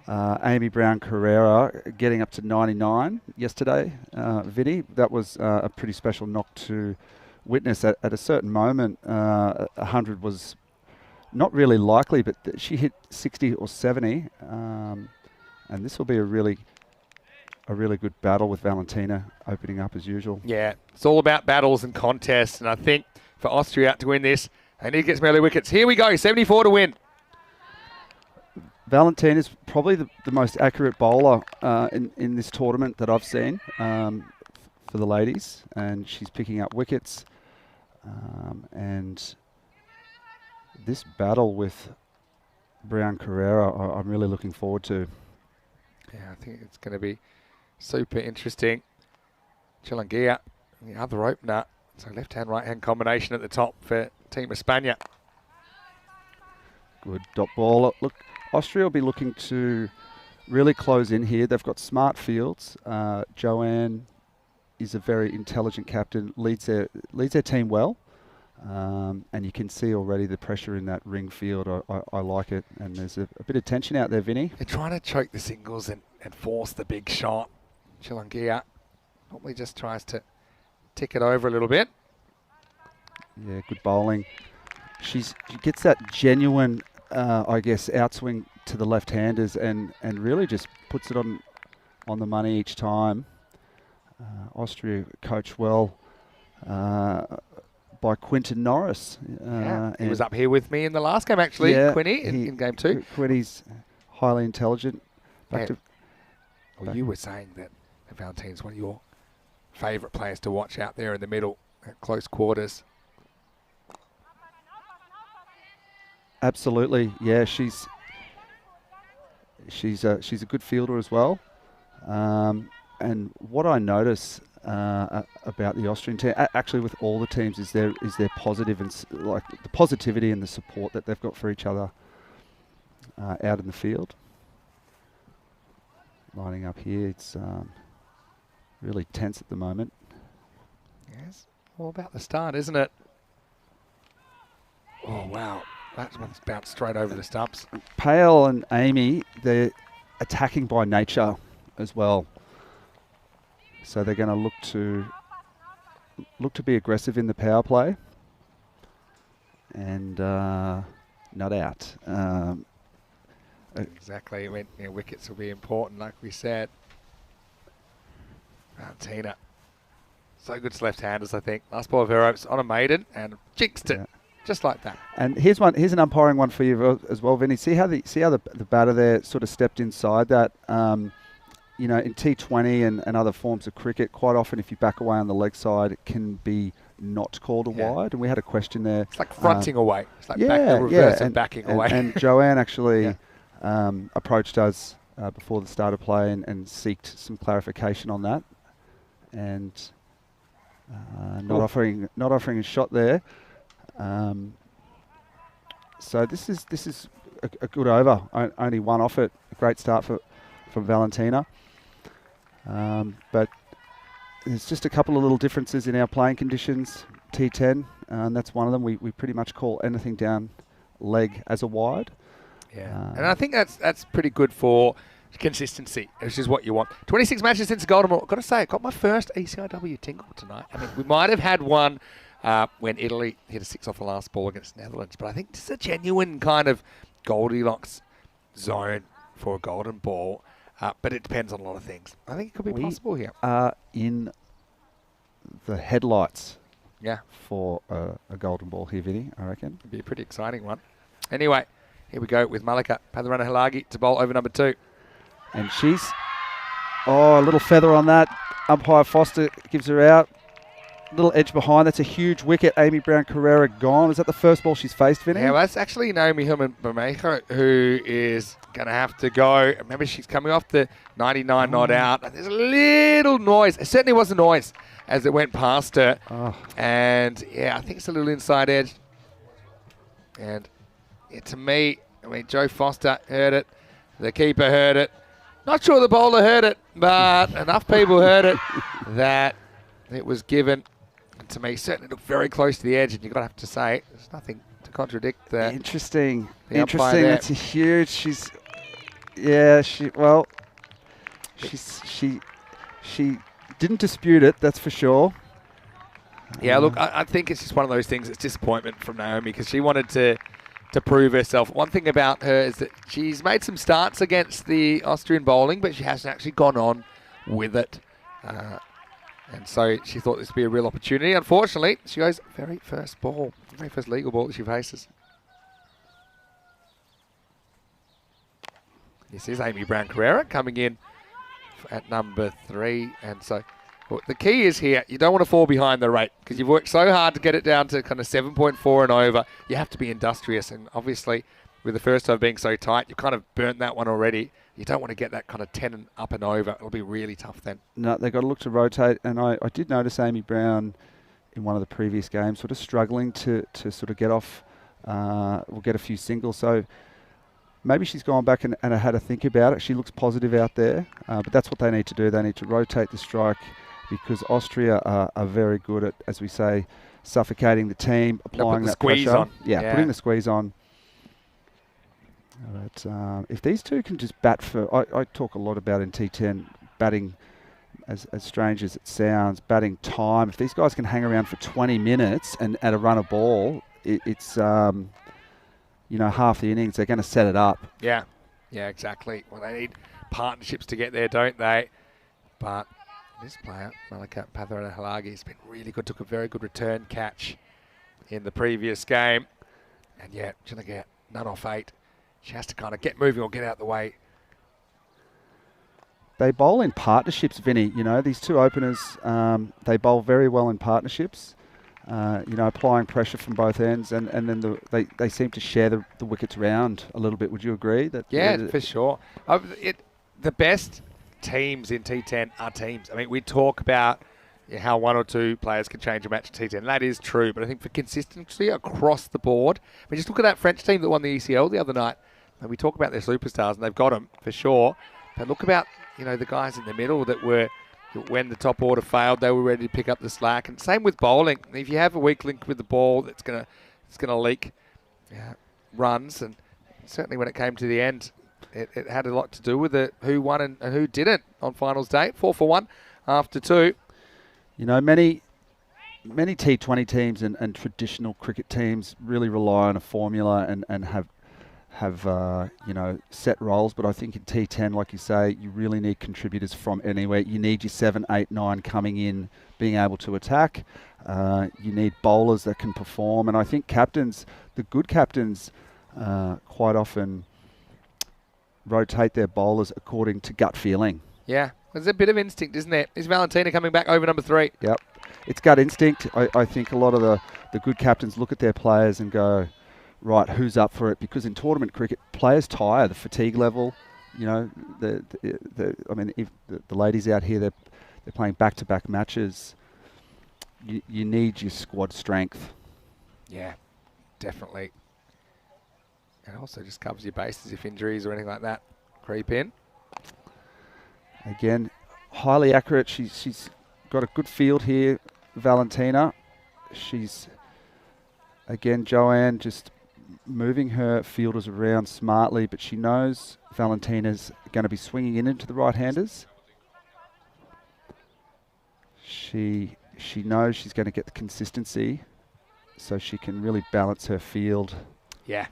Amy Brown Carrera getting up to 99 yesterday, Vinny. That was a pretty special knock to witness. At a certain moment, 100 was not really likely, but she hit 60 or 70. And this will be a really good battle with Valentina opening up as usual. Yeah, it's all about battles and contests, and I think for Austria to win this, they need to get some early wickets. Here we go, 74 to win. Valentina's probably the most accurate bowler in this tournament that I've seen for the ladies, and she's picking up wickets. And this battle with Brown Carrera, I'm really looking forward to. Yeah, I think it's going to be super interesting. Chilangia, the other opener. So left-hand, right-hand combination at the top for Team España. Good dot ball. Look, Austria will be looking to really close in here. They've got smart fields. Joanne is a very intelligent captain, leads their team well. And you can see already the pressure in that ring field. I like it. And there's a bit of tension out there, Vinny. They're trying to choke the singles and force the big shot. Chilangia probably just tries to tick it over a little bit. Yeah, good bowling. She gets that genuine, I guess, outswing to the left-handers and really just puts it on the money each time. Austria coached well by Quinton Norris. He was up here with me in the last game, actually, yeah, Quinny, in game 2. Quinny's highly intelligent. Well, you were saying that Valentina's one of your favourite players to watch out there in the middle at close quarters. Absolutely, yeah. She's a good fielder as well. And what I notice about the Austrian team, actually with all the teams, is their positive and like the positivity and the support that they've got for each other out in the field. Lining up here, it's really tense at the moment. Yes, all about the start, isn't it? Oh wow, that one's bounced straight over the stumps. Pale and Amy, they're attacking by nature as well. So they're going to look to be aggressive in the power play and not out. Exactly. I mean, wickets will be important, like we said. Valentina, so good to left-handers, I think. Last ball of her hopes on a maiden and jinxed it, just like that. And here's an umpiring one for you as well, Vinny. See how the batter there sort of stepped inside that. In T20 and other forms of cricket, quite often if you back away on the leg side, it can be not called a wide. And we had a question there. It's like fronting away. It's like the reverse of backing away. And Joanne actually approached us before the start of play and seeked some clarification on that. And not offering a shot there. So this is a good over. Only one off it. A great start from Valentina. But there's just a couple of little differences in our playing conditions. T10, and that's one of them. We pretty much call anything down leg as a wide. Yeah, and I think that's pretty good for consistency, which is what you want. 26 matches since the Golden Ball. I've got to say, I got my first ECIW tingle tonight. I mean, we might have had one when Italy hit a 6 off the last ball against Netherlands, but I think this is a genuine kind of Goldilocks zone for a Golden Ball. But it depends on a lot of things. I think it could be We possible here. are in the headlights Yeah, for a golden ball here, Vinny, I reckon. it'd be a pretty exciting one. Anyway, here we go with Malika Patharana-Halagi to bowl over number 2. And she's, a little feather on that. Umpire Foster gives her out. Little edge behind. That's a huge wicket. Amy Brown-Carrera gone. Is that the first ball she's faced, Vinny? Yeah, well, that's actually Naomi Hillman-Bermejo who is going to have to go. Remember, she's coming off the 99 not out. And there's a little noise. It certainly was a noise as it went past her. Oh. And, yeah, I think it's a little inside edge. And, yeah, to me, Joe Foster heard it. The keeper heard it. Not sure the bowler heard it, but enough people heard it that it was given. And to me, certainly looked very close to the edge, and you've got to have to say, there's nothing to contradict that. Interesting. the umpire Interesting. there. That's a huge. She didn't dispute it. That's for sure. Yeah, look, I think it's just one of those things. It's disappointment from Naomi because she wanted to prove herself. One thing about her is that she's made some starts against the Austrian bowling, but she hasn't actually gone on with it. And so she thought this would be a real opportunity. Unfortunately, she goes very first legal ball that she faces. This is Amy Brown-Carrera coming in at number 3. And so well, the key is here, you don't want to fall behind the rate because you've worked so hard to get it down to kind of 7.4 and over. You have to be industrious. And obviously, with the first over being so tight, you've kind of burnt that one already. You don't want to get that kind of 10 and up and over. It'll be really tough then. No, they've got to look to rotate. And I did notice Amy Brown in one of the previous games sort of struggling to sort of get off, or get a few singles. So maybe she's gone back and had a think about it. She looks positive out there. But that's what they need to do. They need to rotate the strike because Austria are very good at, as we say, suffocating the team, applying that squeeze pressure. on. Yeah, putting the squeeze on. But if these two can just bat for, I talk a lot about in T10 batting, as strange as it sounds, batting time. If these guys can hang around for 20 minutes and at a run of ball, it's half the innings they're going to set it up. Yeah, exactly. Well, they need partnerships to get there, don't they? But this player, Malika Patharana-Halagi, has been really good. Took a very good return catch in the previous game, and yeah, she's going to get none off 8. She has to kind of get moving or get out of the way. They bowl in partnerships, Vinny. These two openers, they bowl very well in partnerships. Applying pressure from both ends, and then they seem to share the wickets around a little bit. Would you agree? Yeah, for sure. The best teams in T10 are teams. I mean, we talk about how 1 or 2 players can change a match in T10. That is true, but I think for consistency across the board, just look at that French team that won the ECL the other night. And we talk about their superstars, and they've got them for sure. But look about the guys in the middle that were, when the top order failed, they were ready to pick up the slack. And same with bowling. If you have a weak link with the ball, it's gonna leak runs. And certainly when it came to the end, it had a lot to do with who won and who didn't on finals day. 4 for 1 after 2. Many T20 teams and traditional cricket teams really rely on a formula and have set roles, but I think in T10, like you say, you really need contributors from anywhere. You need your 7, 8, 9 coming in, being able to attack. You need bowlers that can perform, and I think the good captains, quite often rotate their bowlers according to gut feeling. Yeah, there's a bit of instinct, isn't there? Is Valentina coming back over number 3? Yep, it's gut instinct. I think a lot of the good captains look at their players and go, right, who's up for it? Because in tournament cricket, players tire. The fatigue level, if the ladies out here, they're playing back-to-back matches. You need your squad strength. Yeah, definitely. And also just covers your bases if injuries or anything like that creep in. Again, highly accurate. She's got a good field here, Valentina. She's, again, Joanne just moving her fielders around smartly, but she knows Valentina's going to be swinging into the right-handers. She knows she's going to get the consistency, so she can really balance her field. Yeah,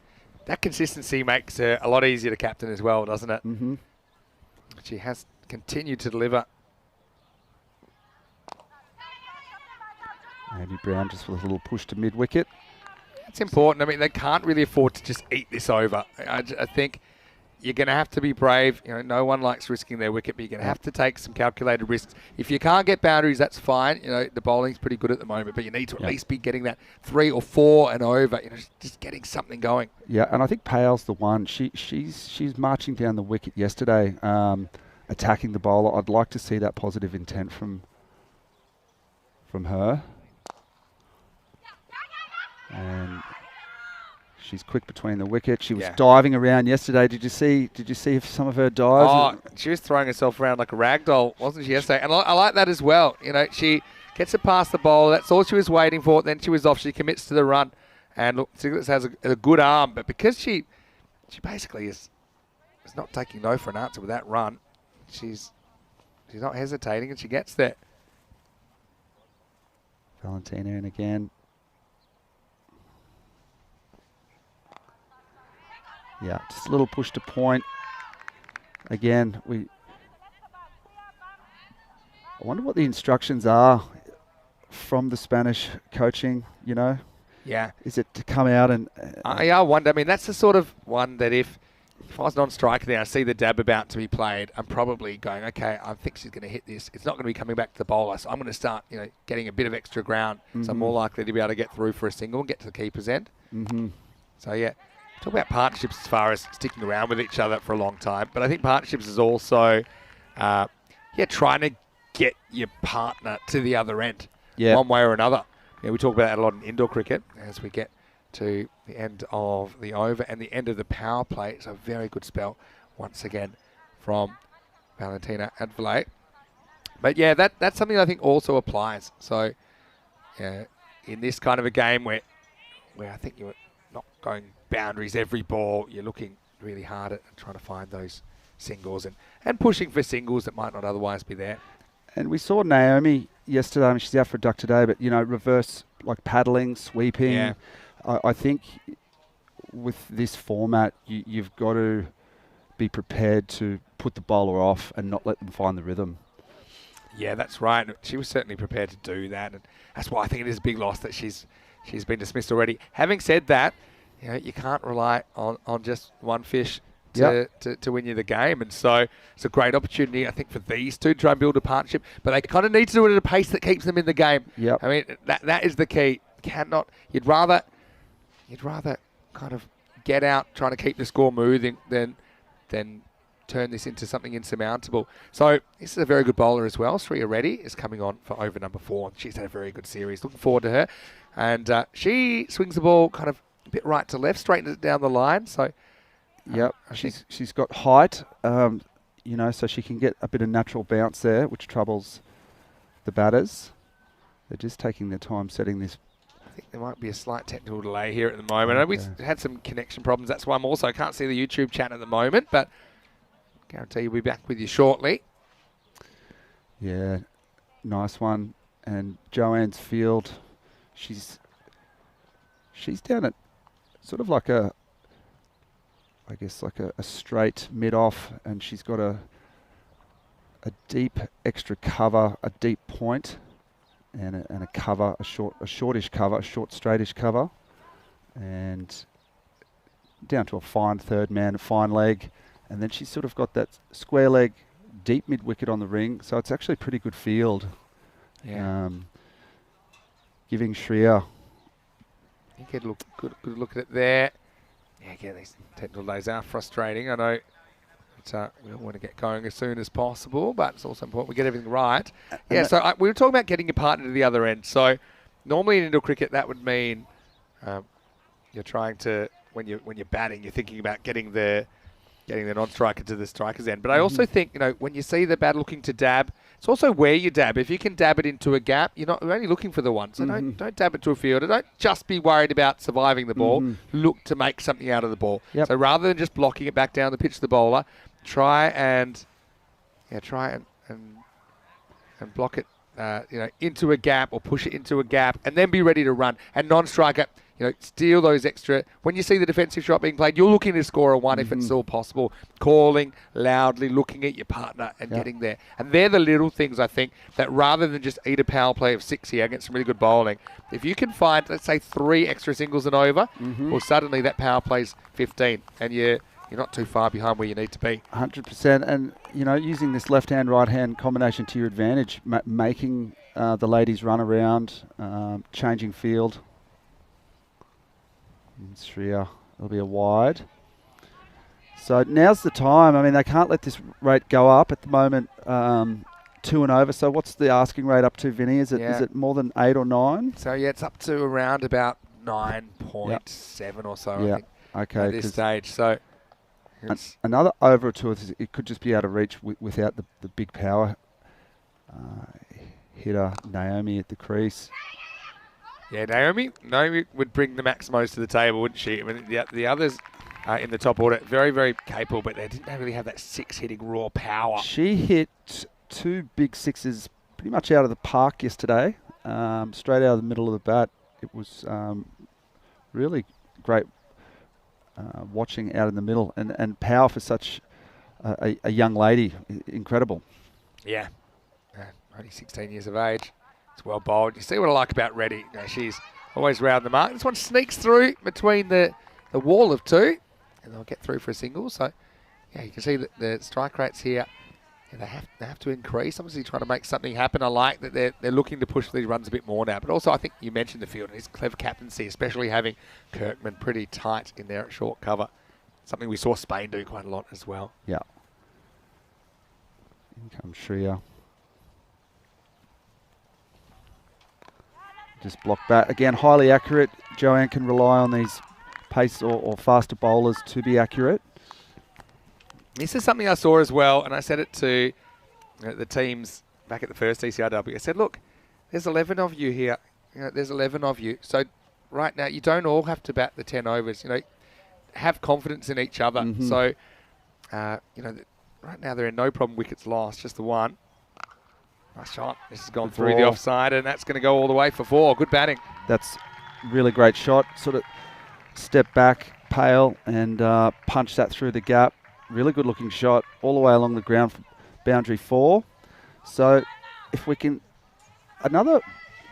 that consistency makes her a lot easier to captain as well, doesn't it? Mm-hmm. She has continued to deliver. Andy Brown just with a little push to mid-wicket. It's important. I mean, they can't really afford to just eat this over. I think you're going to have to be brave. You know, no one likes risking their wicket, but you're going to have to take some calculated risks. If you can't get boundaries, that's fine. You know, the bowling's pretty good at the moment, but you need to at least be getting that 3 or 4 and over. You know, just getting something going. Yeah, and I think Pale's the one. She's marching down the wicket yesterday, attacking the bowler. I'd like to see that positive intent from her. And she's quick between the wickets. She was diving around yesterday. Did you see some of her dives? Oh, she was throwing herself around like a rag doll, wasn't she, yesterday? And I like that as well. You know, she gets it past the bowler. That's all she was waiting for. Then she was off. She commits to the run. And look, Siglitz has a good arm, but because she basically is not taking no for an answer with that run, she's not hesitating and she gets there. Valentina in again. Yeah, just a little push to point. Again, I wonder what the instructions are from the Spanish coaching, you know? Yeah. Is it to come out and... I wonder. I mean, that's the sort of one that if I was non-striker there, I see the dab about to be played, I'm probably going, okay, I think she's going to hit this. It's not going to be coming back to the bowler, so I'm going to start, you know, getting a bit of extra ground, so I'm more likely to be able to get through for a single and get to the keeper's end. So, yeah. Talk about partnerships as far as sticking around with each other for a long time. But I think partnerships is also, trying to get your partner to the other end one way or another. Yeah, we talk about that a lot in indoor cricket as we get to the end of the over and the end of the power play. It's a very good spell once again from Valentina Advale. But yeah, that's something I think also applies. So in this kind of a game where I think you're not going boundaries every ball, you're looking really hard at trying to find those singles and pushing for singles that might not otherwise be there. And we saw Naomi yesterday. I mean, she's out for a duck today, but, you know, reverse, like paddling, sweeping. Yeah. I think with this format, you've got to be prepared to put the bowler off and not let them find the rhythm. Yeah, that's right. She was certainly prepared to do that, and that's why I think it is a big loss that she's been dismissed already. Having said that, you know, you can't rely on just one fish to win you the game. And so it's a great opportunity, I think, for these two to try and build a partnership. But they kind of need to do it at a pace that keeps them in the game. Yep. I mean, that is the key. You'd rather kind of get out trying to keep the score moving than turn this into something insurmountable. So this is a very good bowler as well. Sriya Reddy is coming on for over number 4. She's had a very good series. Looking forward to her. And she swings the ball kind of a bit right to left, straightens it down the line. So, she's got height, you know, so she can get a bit of natural bounce there, which troubles the batters. They're just taking their time setting this. I think there might be a slight technical delay here at the moment. Okay. We've had some connection problems. That's why I can't see the YouTube chat at the moment, but I guarantee we'll be back with you shortly. Yeah, nice one. And Joanne's field, she's down at sort of like a straight mid-off, and she's got a deep extra cover, a deep point, and a cover, a shortish cover, a short straightish cover, and down to a fine third man, a fine leg, and then she's sort of got that square leg, deep mid-wicket on the ring, so it's actually a pretty good field. Yeah. Giving Shreya. You get a good look at it there. Yeah, again, these technical days are frustrating. I know we all want to get going as soon as possible, but it's also important we get everything right. Yeah, so we were talking about getting your partner to the other end. So normally in indoor cricket, that would mean you're trying to, when you're batting, you're thinking about getting the non-striker to the striker's end. But I also think, you know, when you see the bat looking to dab, it's also where you dab. If you can dab it into a gap, you're only looking for the one. So don't dab it to a fielder. Don't just be worried about surviving the ball. Look to make something out of the ball. Yep. So rather than just blocking it back down the pitch to the bowler, try and block it, into a gap or push it into a gap, and then be ready to run. And non-striker, steal those extra. When you see the defensive shot being played, you're looking to score a one if it's all possible. Calling loudly, looking at your partner and getting there. And they're the little things, I think, that rather than just eat a power play of 6 here against some really good bowling, if you can find, let's say, 3 extra singles and over, well, suddenly that power play's 15 and you're not too far behind where you need to be. 100%. And, using this left-hand, right-hand combination to your advantage, making the ladies run around, changing field. And Shreya, it'll be a wide. So now's the time. I mean, they can't let this rate go up at the moment. 2 and over. So what's the asking rate up to, Vinny? Is it more than 8 or 9? So, it's up to around about 9.7 or so, I think, okay, at this stage. So another over or two, it could just be out of reach without the big power hitter, Naomi, at the crease. Yeah, Naomi would bring the max most to the table, wouldn't she? I mean, the others in the top order, very, very capable, but they didn't really have that 6 hitting raw power. She hit 2 big sixes pretty much out of the park yesterday, straight out of the middle of the bat. It was really great watching out in the middle, and power for such a young lady, incredible. Yeah, only 16 years of age. It's well bowled. You see what I like about Reddy. She's always round the mark. This one sneaks through between the wall of 2, and they'll get through for a single. So, you can see that the strike rates here, they have to increase. Obviously trying to make something happen. I like that they're looking to push these runs a bit more now. But also I think you mentioned the field and his clever captaincy, especially having Kirkman pretty tight in there at short cover. Something we saw Spain do quite a lot as well. Yeah. In comes Shreya. Just block back. Again, highly accurate. Joanne can rely on these pace or faster bowlers to be accurate. This is something I saw as well, and I said it to the teams back at the first ECRW. I said, look, there's 11 of you here. There's 11 of you. So right now, you don't all have to bat the 10 overs. Have confidence in each other. So, right now they're in no problem wickets lost, just the one. Nice shot. This has gone through the offside, and that's going to go all the way for 4. Good batting. That's really great shot. Sort of step back, pale, and punch that through the gap. Really good looking shot all the way along the ground for boundary 4. So if we can, another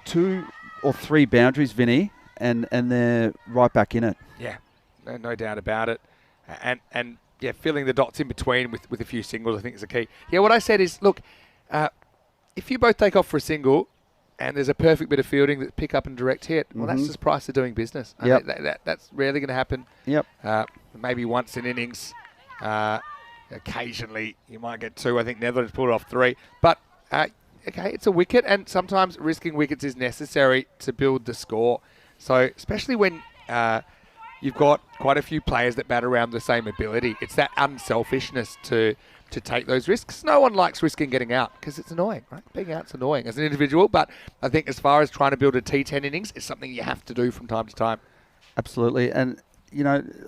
2 or 3 boundaries, Vinny, and they're right back in it. Yeah, no doubt about it. And filling the dots in between with a few singles, I think is the key. Yeah, what I said is, look, if you both take off for a single and there's a perfect bit of fielding that pick up and direct hit, well, that's just price of doing business. Yep. That's rarely going to happen. Yep. Maybe once in innings. Occasionally you might get 2. I think Netherlands pulled off 3. But, it's a wicket, and sometimes risking wickets is necessary to build the score. So, especially when you've got quite a few players that bat around the same ability, it's that unselfishness to take those risks. No one likes risking getting out because it's annoying, right? Being out's annoying as an individual, but I think as far as trying to build a T10 innings, it's something you have to do from time to time. Absolutely. And,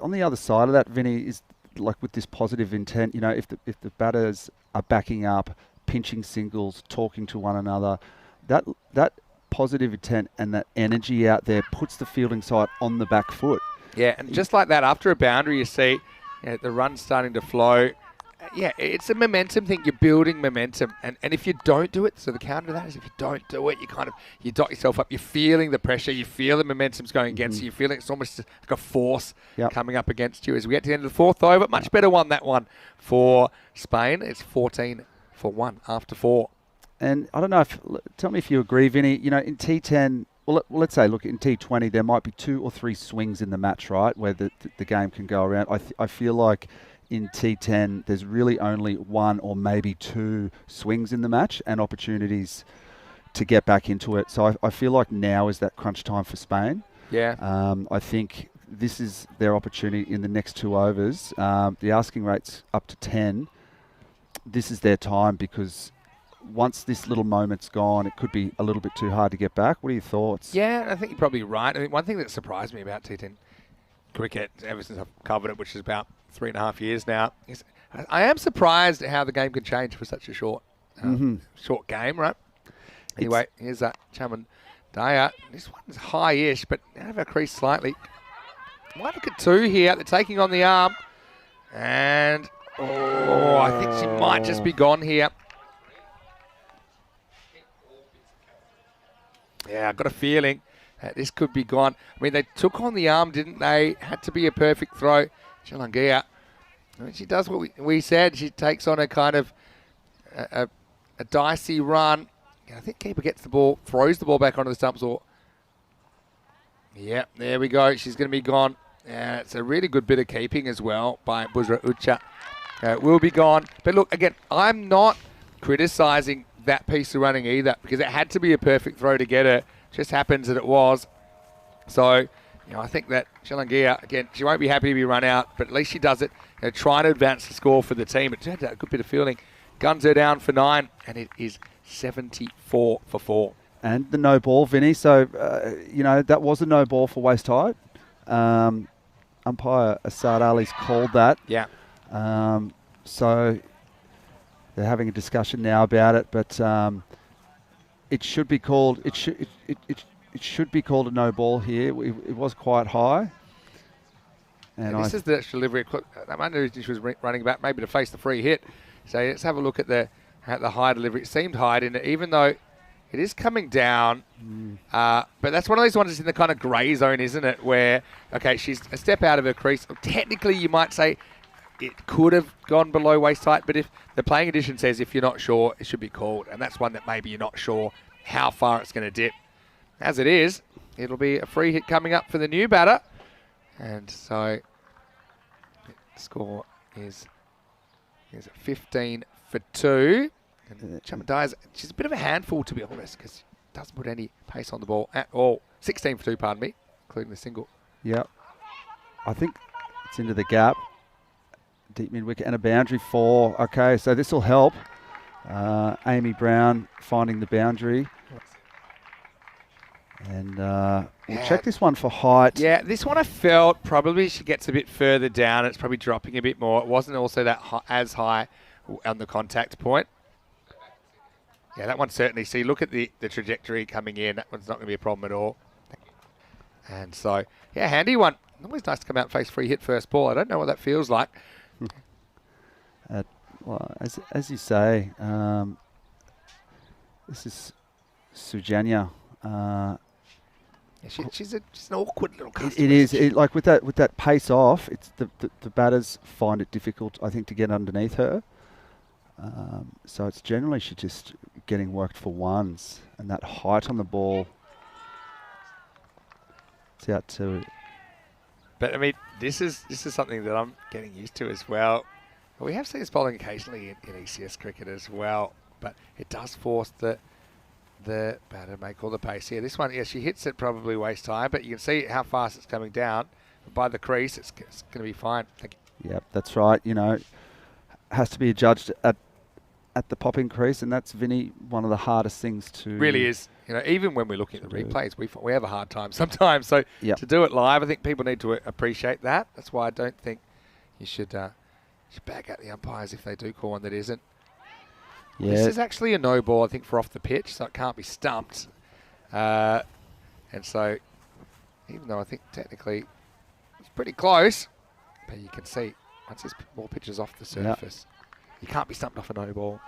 on the other side of that, Vinny, is like with this positive intent, if the batters are backing up, pinching singles, talking to one another, that positive intent and that energy out there puts the fielding side on the back foot. Yeah, and just like that, after a boundary, you see the run's starting to flow. It's a momentum thing. You're building momentum. And if you don't do it, so the counter to that is if you don't do it, you dot yourself up. You're feeling the pressure. You feel the momentum's going against you. You feel it's almost like a force coming up against you as we get to the end of the 4th over. Much better one, that one, for Spain. It's 14 for 1 after 4. And I don't know tell me if you agree, Vinny, in T10, well, let's say, look, in T20, there might be 2 or 3 swings in the match, right, where the game can go around. I feel like in T10, there's really only 1 or maybe 2 swings in the match and opportunities to get back into it. So I feel like now is that crunch time for Spain. Yeah. I think this is their opportunity in the next 2 overs. The asking rate's up to 10. This is their time because once this little moment's gone, it could be a little bit too hard to get back. What are your thoughts? Yeah, I think you're probably right. I mean, one thing that surprised me about T10 cricket, ever since I've covered it, which is about 3.5 years now, is I am surprised at how the game can change for such a short game, right? Anyway, here's that Chaman Daya, this one's high-ish, but out of her crease slightly. Might look at 2 here. They're taking on the arm. And, I think she might just be gone here. Yeah, I've got a feeling that this could be gone. I mean, they took on the arm, didn't they? Had to be a perfect throw. Chalangia, I mean, she does what we said. She takes on a kind of a dicey run. I think keeper gets the ball, throws the ball back onto the stumps. Yeah, there we go. She's going to be gone. It's a really good bit of keeping as well by Buzra Ucha. Will be gone. But look, again, I'm not criticising that piece of running either, because it had to be a perfect throw to get her. Just happens that it was. So, I think that Chalangia, again, she won't be happy to be run out, but at least she does it. Trying to advance the score for the team. It turned out a good bit of fielding. Guns her down for 9, and it is 74 for 4. And the no ball, Vinny. So, that was a no ball for waist height. Umpire Asad Ali's called that. Yeah. So they're having a discussion now about it, but it should be called. It should be called a no ball here. It was quite high. And this is the actual delivery. I wonder if she was running back maybe to face the free hit. So let's have a look at the high delivery. It seemed high, didn't it? Even though it is coming down. But that's one of those ones that's in the kind of grey zone, isn't it? Where, okay, she's a step out of her crease. Technically, you might say it could have gone below waist height, but if the playing edition says if you're not sure, it should be called. And that's one that maybe you're not sure how far it's going to dip. As it is, it'll be a free hit coming up for the new batter. And so the score is 15 for 2. And Chamandaya's, she's a bit of a handful, to be honest, because she doesn't put any pace on the ball at all. 16 for 2, pardon me, including the single. Yep. I think it's into the gap. Deep mid-wicket and a boundary 4. Okay, so this will help. Amy Brown finding the boundary. And we'll check this one for height. Yeah, this one I felt probably she gets a bit further down. It's probably dropping a bit more. It wasn't also that as high on the contact point. Yeah, that one certainly. See, look at the trajectory coming in. That one's not going to be a problem at all. And so, yeah, handy one. Always nice to come out and face free hit first ball. I don't know what that feels like. Well, as you say, this is Sujanya. She's an awkward little customer. It is. Like with that pace off, it's the batters find it difficult, I think, to get underneath her. So it's generally she's just getting worked for ones, and that height on the ball. It's out to. But I mean, this is something that I'm getting used to as well. We have seen this bowling occasionally in ECS cricket as well, but it does force the batter to make all the pace here. This one, yeah, she hits it probably waist high, but you can see how fast it's coming down. By the crease, it's going to be fine. Yep, that's right. Has to be adjudged at the popping crease, and that's, Vinny, one of the hardest things to. Really is. Even when we're looking at the replays, we have a hard time sometimes. So to do it live, I think people need to appreciate that. That's why I don't think you should back out the umpires if they do call one that isn't. Yeah. This is actually a no ball, I think, for off the pitch, so it can't be stumped. And so, even though I think technically it's pretty close, but you can see once this ball pitches off the surface, you can't be stumped off a no ball.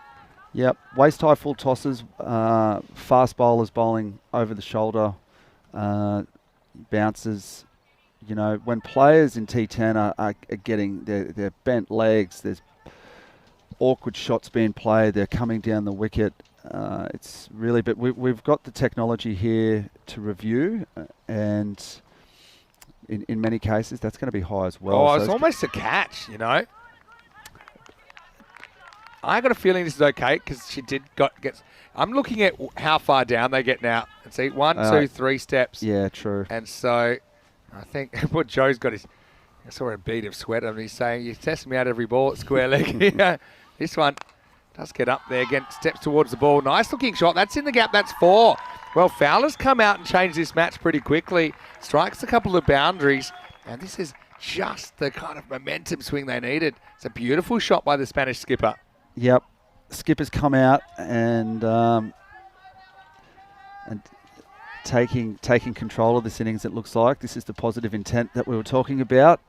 Yep, waist high full tosses, fast bowlers bowling over the shoulder, bounces. When players in T10 are getting their bent legs, there's awkward shots being played, they're coming down the wicket. It's really, but we've got the technology here to review, and in many cases that's going to be high as well. Oh, so it's almost a catch, I got a feeling this is okay because she did get. I'm looking at how far down they get now, and see 1, 2, 3 steps. Yeah, true. And so I think what Joe's got is, I saw a bead of sweat on him. He's saying, "You're testing me out every ball at square leg." This one does get up there again, steps towards the ball. Nice looking shot. That's in the gap. That's 4. Well, Fowler's come out and changed this match pretty quickly. Strikes a couple of boundaries, and this is just the kind of momentum swing they needed. It's a beautiful shot by the Spanish skipper. Yep, skipper's come out and taking control of this innings, it looks like. This is the positive intent that we were talking about.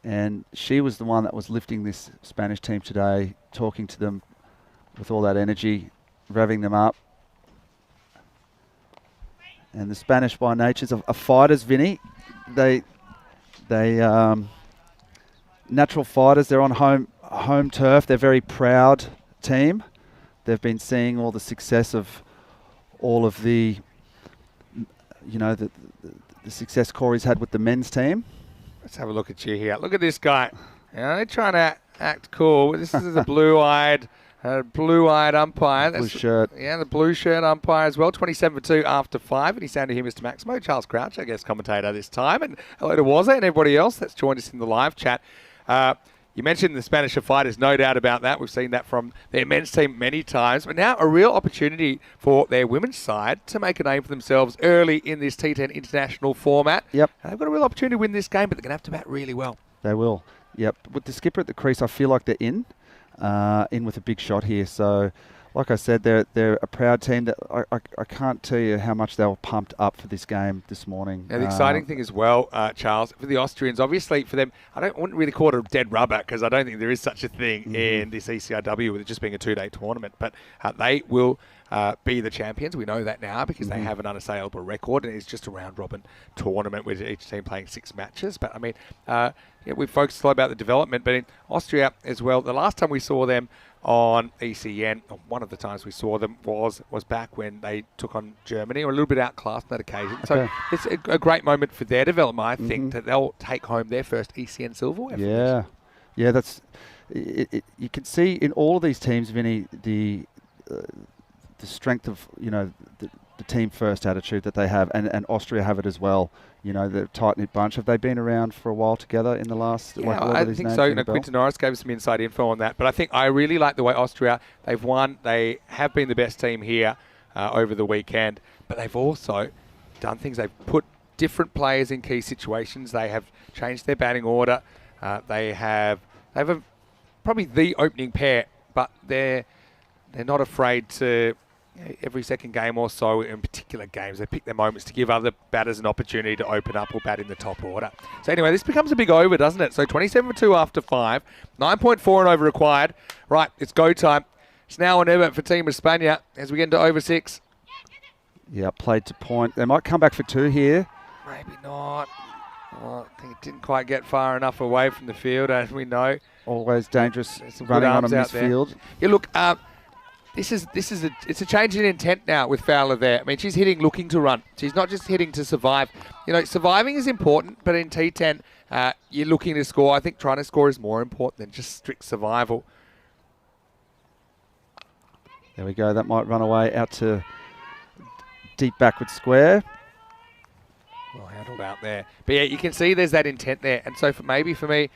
And she was the one that was lifting this Spanish team today, talking to them with all that energy, revving them up. And the Spanish by nature are fighters, Vinny. They natural fighters. They're on home turf. They're a very proud team. They've been seeing all the success of all of the, the success Corey's had with the men's team. Let's have a look at you here. Look at this guy. They're trying to act cool. This is a blue-eyed umpire. Blue shirt. Yeah, the blue shirt umpire as well. 27 for 2 after 5. And he's down to here, Mr. Maximo. Charles Crouch, I guess, commentator this time. And hello to Wazza and everybody else that's joined us in the live chat. You mentioned the Spanish are fighters, no doubt about that. We've seen that from their men's team many times. But now a real opportunity for their women's side to make a name for themselves early in this T10 international format. Yep. And they've got a real opportunity to win this game, but they're going to have to bat really well. They will. Yep. With the skipper at the crease, I feel like they're in with a big shot here. So, like I said, they're a proud team. That I can't tell you how much they were pumped up for this game this morning. Now, the exciting thing as well, Charles, for the Austrians, obviously for them, wouldn't really call it a dead rubber because I don't think there is such a thing in this ECRW with it just being a 2-day tournament. But they will be the champions. We know that now because they have an unassailable record, and it's just a round-robin tournament with each team playing 6 matches. But, I mean, we've focused a lot about the development, but in Austria as well, the last time we saw them on ECN, one of the times we saw them was back when they took on Germany, or a little bit outclassed on that occasion. So it's a great moment for their development, I think, that they'll take home their first ECN silverware. Yeah, that's you can see in all of these teams, Vinny, the strength of the team first attitude that they have, and Austria have it as well. The tight-knit bunch. Have they been around for a while together in the last? Yeah, I think so. Quinton Norris gave us some inside info on that. But I think I really like the way Austria, they've won. They have been the best team here over the weekend. But they've also done things. They've put different players in key situations. They have changed their batting order. They have probably the opening pair, but they're not afraid to. Every second game or so, in particular games, they pick their moments to give other batters an opportunity to open up or bat in the top order. So anyway, this becomes a big over, doesn't it? So 27 for 2 after 5, 9.4 and over required. Right, it's go time. It's now or never for Team España as we get into over 6. Yeah, played to point. They might come back for 2 here. Maybe not. Well, I think it didn't quite get far enough away from the field, as we know. Always dangerous running on a misfield. Yeah, look, it's a change in intent now with Fowler there. I mean, she's hitting looking to run. She's not just hitting to survive. Surviving is important, but in T10, you're looking to score. I think trying to score is more important than just strict survival. There we go. That might run away out to deep backward square. Well handled out there. But yeah, you can see there's that intent there. And so for me,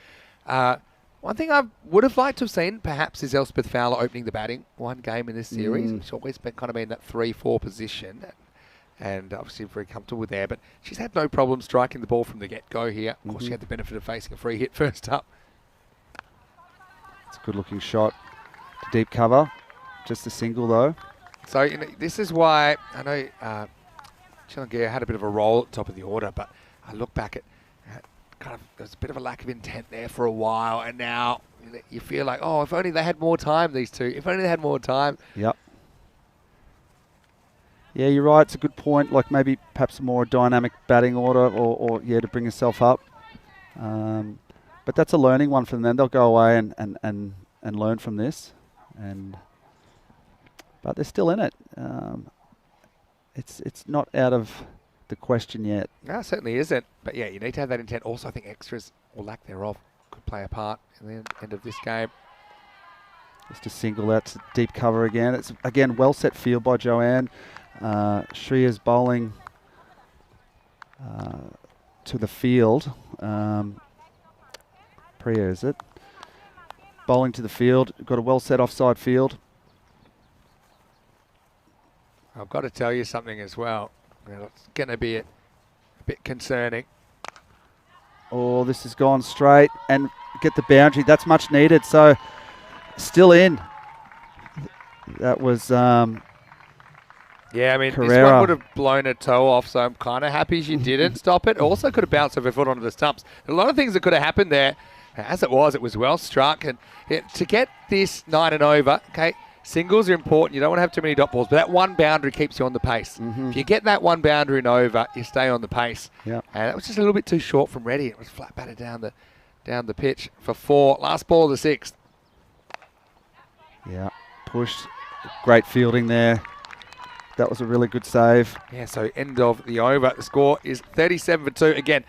one thing I would have liked to have seen, perhaps, is Elspeth Fowler opening the batting one game in this series. She's always been kind of in that 3-4 position, and obviously very comfortable there. But she's had no problem striking the ball from the get-go here. Of course, she had the benefit of facing a free hit first up. It's a good-looking shot to deep cover. Just a single, though. So this is why I know Chillingham had a bit of a roll at the top of the order, but I look back at there's a bit of a lack of intent there for a while, and now you feel like, oh, if only they had more time, these two. If only they had more time. Yep. Yeah, you're right. It's a good point. Like maybe perhaps a more dynamic batting order or to bring yourself up. But that's a learning one for them. They'll go away and learn from this. But they're still in it. It's not out of the question yet. No, it certainly isn't. But yeah, you need to have that intent. Also, I think extras, or lack thereof, could play a part in the end of this game. Just a single out to deep cover again. It's, again, well set field by Joanne. Shreya's bowling to the field. Priya, is it? Bowling to the field. Got a well set offside field. I've got to tell you something as well. It's going to be a bit concerning. Oh, this has gone straight and get the boundary. That's much needed. So still in. That was Yeah, I mean, this Carrera. one would have blown her toe off, so I'm kind of happy she didn't stop it. Also could have bounced off her foot onto the stumps. A lot of things that could have happened there. As it was well struck. And to get this 9 and over, okay, singles are important. You don't want to have too many dot balls, but that one boundary keeps you on the pace. If you get that one boundary and over, you stay on the pace. Yeah. And that was just a little bit too short from Reddy. It was flat batted down the pitch for 4. Last ball of the 6th. Yeah, pushed. Great fielding there. That was a really good save. Yeah, so end of the over. The score is 37 for 2. Again,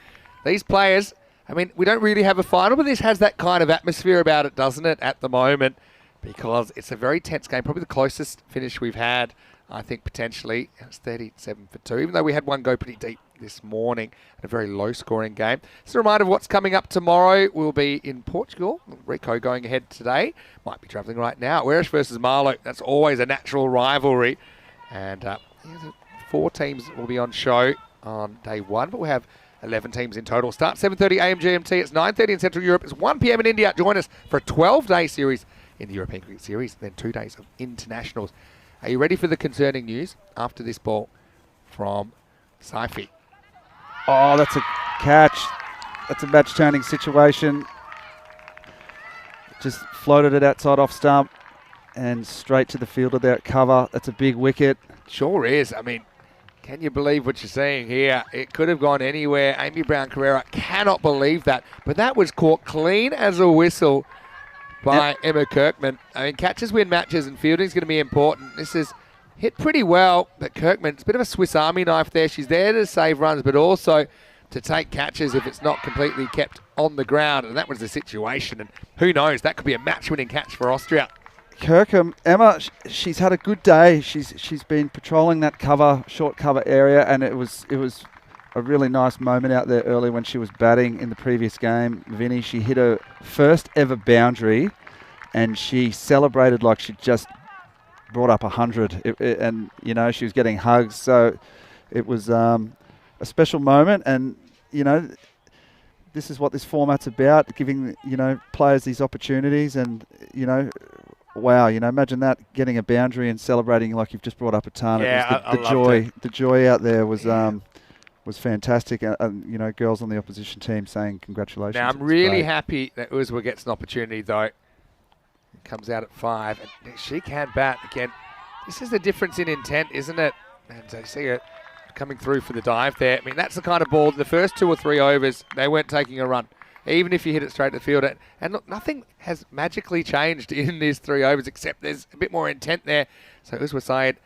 these players, I mean, we don't really have a final, but this has that kind of atmosphere about it, doesn't it, at the moment? Because it's a very tense game. Probably the closest finish we've had, I think, potentially. It's 37 for 2, even though we had one go pretty deep this morning and a very low-scoring game. Just a reminder of what's coming up tomorrow. We'll be in Portugal. Rico going ahead today. Might be travelling right now. Werrish versus Marlow. That's always a natural rivalry. And 4 teams will be on show on day 1, but we'll have 11 teams in total. Start 7:30 a.m. GMT. It's 9:30 in Central Europe. It's 1 p.m. in India. Join us for a 12-day series in the European Cricket Series, then 2 days of internationals. Are you ready for the concerning news after this ball from Saifi? Oh, that's a catch. That's a match-turning situation. Just floated it outside off stump and straight to the fielder there at cover. That's a big wicket. Sure is. I mean, can you believe what you're seeing here? It could have gone anywhere. Amy Brown-Carrera cannot believe that. But that was caught clean as a whistle by Emma Kirkman. I mean, catches win matches and fielding's going to be important. This is hit pretty well, but Kirkman, it's a bit of a Swiss Army knife there. She's there to save runs, but also to take catches if it's not completely kept on the ground. And that was the situation. And who knows, that could be a match-winning catch for Austria. Kirkham, Emma, she's had a good day. She's been patrolling that short cover area, and it was a really nice moment out there early when she was batting in the previous game. Vinny, she hit her first ever boundary, and she celebrated like she just brought up 100. And you know, she was getting hugs, so it was a special moment. And you know, this is what this format's about, giving players these opportunities. And you know, wow, imagine that, getting a boundary and celebrating like you've just brought up a ton. Yeah, it was the joy out there was fantastic. And girls on the opposition team saying congratulations. Now, I'm really happy that Uzwa gets an opportunity, though. Comes out at 5, and she can bat again. This is the difference in intent, isn't it? And I see her coming through for the dive there. I mean, that's the kind of ball, the first 2 or 3 overs, they weren't taking a run. Even if you hit it straight to the field. And look, nothing has magically changed in these 3 overs, except there's a bit more intent there. So Uzwa Syed,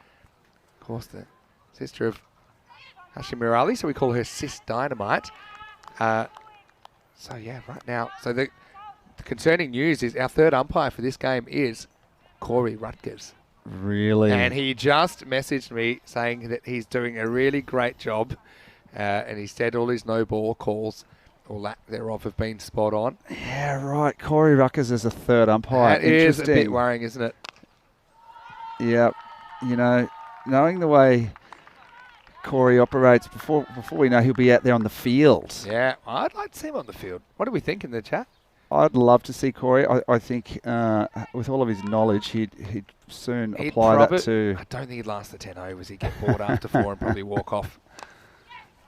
of course, the sister of Hashim Mirali, so we call her Sis Dynamite. So yeah, right now, so the concerning news is our third umpire for this game is Corey Rutgers. Really? And he just messaged me saying that he's doing a really great job. And he said all his no ball calls, or lack thereof, have been spot on. Yeah, right. Corey Rutgers is a third umpire. That is a bit worrying, isn't it? Yeah. Knowing the way Corey operates, before we know he'll be out there on the field. Yeah, I'd like to see him on the field. What do we think in the chat? I'd love to see Corey. I think with all of his knowledge, he'd soon apply that to... I don't think he'd last the 10 overs. He'd get bored after 4 and probably walk off.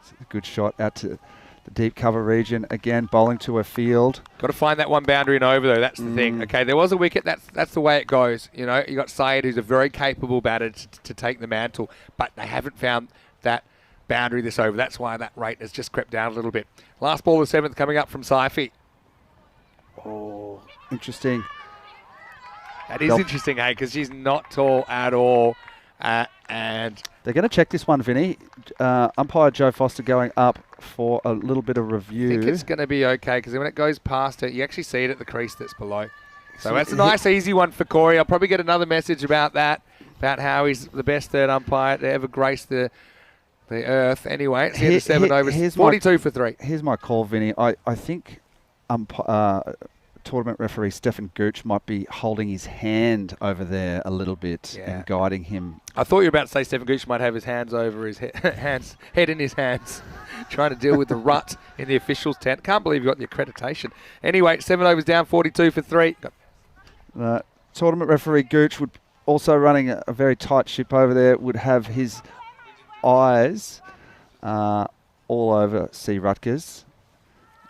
It's a good shot out to the deep cover region. Again, bowling to a field. Got to find that one boundary and over, though. That's the thing. Okay, there was a wicket. That's the way it goes. You got Syed, who's a very capable batter to take the mantle, but they haven't found that boundary this over. That's why that rate has just crept down a little bit. Last ball of the 7th coming up from Saifi. Oh, interesting. That is interesting, hey, because she's not tall at all. And they're going to check this one, Vinny. Umpire Joe Foster going up for a little bit of review. I think it's going to be okay, because when it goes past it, you actually see it at the crease that's below. So that's a nice, easy one for Corey. I'll probably get another message about that, about how he's the best third umpire to ever grace the earth. Anyway, it's the 7 overs, 42 for 3. Here's my call, Vinny. I think tournament referee Stefan Gooch might be holding his hand over there a little bit and guiding him. I thought you were about to say Stefan Gooch might have his hands over his head in his hands, trying to deal with the rut in the officials' tent. Can't believe you got the accreditation. Anyway, 7 overs down, 42 for 3. Tournament referee Gooch would also running a very tight ship over there, would have his eyes all over C. Rutgers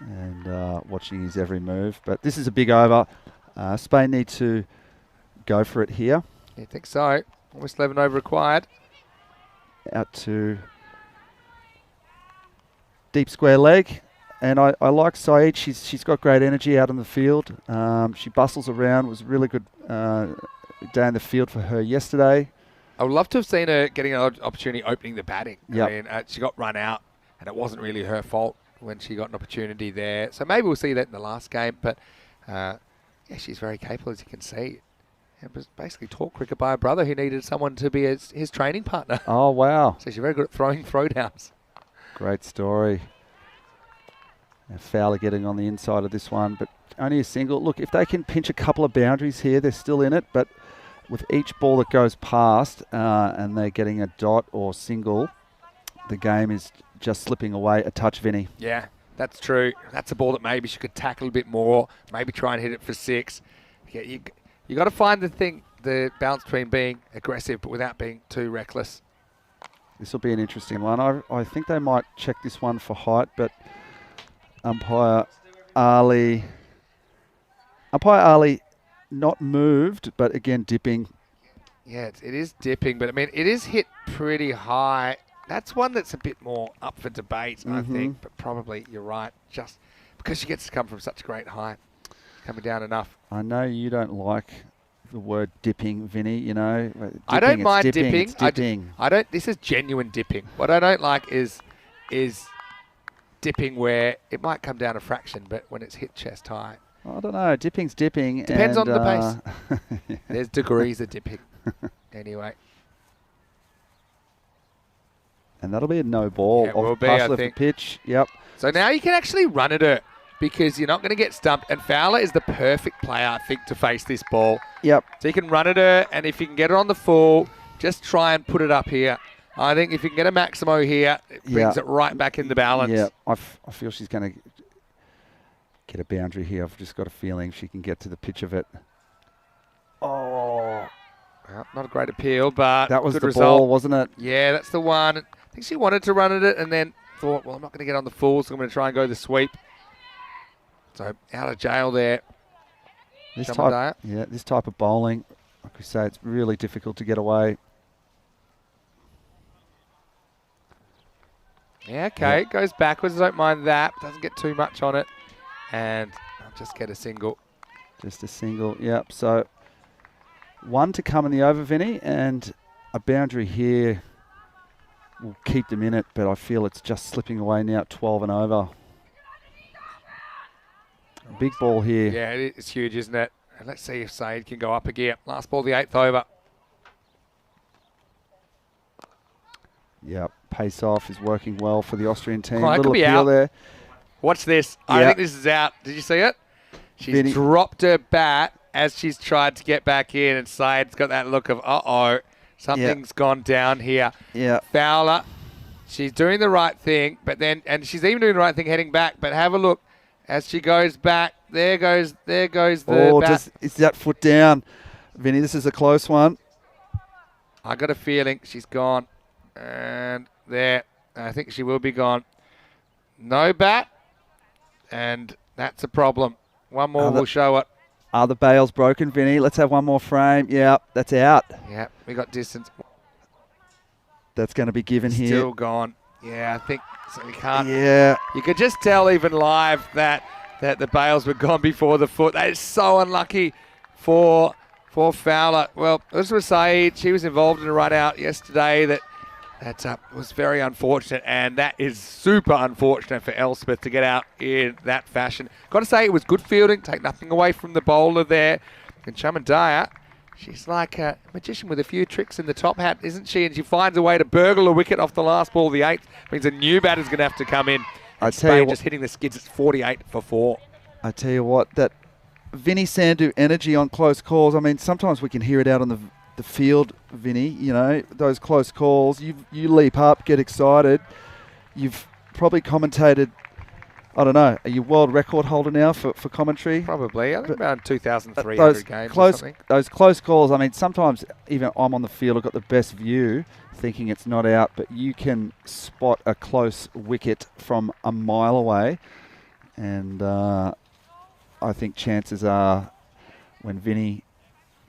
and watching his every move. But this is a big over. Spain need to go for it here. You think so? Almost 11 over required. Out to deep square leg. And I like Saeed. She's got great energy out on the field. She bustles around. It was a really good day in the field for her yesterday. I would love to have seen her getting an opportunity opening the batting. Yep. I mean, she got run out, and it wasn't really her fault when she got an opportunity there. So maybe we'll see that in the last game. But, yeah, she's very capable, as you can see. It was basically taught cricket by her brother who needed someone to be his training partner. Oh, wow. So she's very good at throwing throwdowns. Great story. And Fowler getting on the inside of this one, but only a single. Look, if they can pinch a couple of boundaries here, they're still in it. But with each ball that goes past and they're getting a dot or single, the game is just slipping away a touch, Vinny. Yeah, that's true. That's a ball that maybe she could tackle a bit more, maybe try and hit it for 6. Yeah, you got to find the balance between being aggressive but without being too reckless. This will be an interesting one. I think they might check this one for height, but umpire Ali not moved, but again dipping. Yeah, it is dipping, but I mean, it is hit pretty high. That's one that's a bit more up for debate, I think, but probably you're right, just because she gets to come from such great height, coming down enough. I know you don't like the word dipping, Vinny, you know. I don't mind dipping. It's dipping. I don't. This is genuine dipping. What I don't like is dipping where it might come down a fraction, but when it's hit chest high. I don't know. Dipping's dipping. Depends on and, the pace. There's degrees of dipping. Anyway. And that'll be a no ball. Yeah, it will off be, pass I left think. pitch. Yep. So now you can actually run at her because you're not going to get stumped. And Fowler is the perfect player, I think, to face this ball. Yep. So you can run at her, and if you can get her on the full, just try and put it up here. I think if you can get a Maximo here, it brings it right back in the balance. Yeah, I feel she's going to get a boundary here. I've just got a feeling she can get to the pitch of it. Oh. Well, not a great appeal, but that was good the result. ball, wasn't it? Yeah, that's the one. I think she wanted to run at it and then thought, well, I'm not going to get on the full, so I'm going to try and go the sweep. So out of jail there. This type of bowling, like we say, it's really difficult to get away. Yeah, okay, it goes backwards. I don't mind that. Doesn't get too much on it. And I'll just get a single. Just a single, yep. So one to come in the over, Vinny, and a boundary here will keep them in it, but I feel it's just slipping away now at 12 and over. A big ball here. Yeah, it's huge, isn't it? And let's see if Saeed can go up a gear. Last ball, the 8th over. Yep, pace off is working well for the Austrian team. Oh, Little could be appeal out. there. Watch this. I think this is out. Did you see it? She's Vinny. dropped her bat as she's tried to get back in, and Saeed's got that look of, uh-oh, something's gone down here. Yeah. Fowler, she's doing the right thing, but then, and she's even doing the right thing heading back, but have a look as she goes back. There goes the bat. Is that foot down? Vinny, this is a close one. I got a feeling she's gone. And there, I think she will be gone. No bat, and that's a problem. One more will show it. Are the bails broken, Vinny? Let's have one more frame. Yeah, that's out. Yeah, we got distance. That's going to be given here. Still gone. Yeah, I think so. We can't. Yeah. You could just tell even live that the bails were gone before the foot. That is so unlucky for Fowler. Well, this was Saeed. She was involved in a run out yesterday that was very unfortunate, and that is super unfortunate for Elspeth to get out in that fashion. Got to say, it was good fielding, take nothing away from the bowler there. And Chamandaya, she's like a magician with a few tricks in the top hat, isn't she? And she finds a way to burgle a wicket off the last ball, the 8th. Means a new batter's going to have to come in. I And tell you Spain what, just hitting the skids, it's 48 for 4. I tell you what, that Vinny Sandhu energy on close calls, I mean, sometimes we can hear it out on the field, Vinny, you know, those close calls, you leap up, get excited. You've probably commentated I don't know. Are you world record holder now for commentary? Probably. I think around 2,300 games or something. Those close calls, I mean, sometimes even I'm on the field, I've got the best view, thinking it's not out, but you can spot a close wicket from a mile away. And I think chances are when Vinny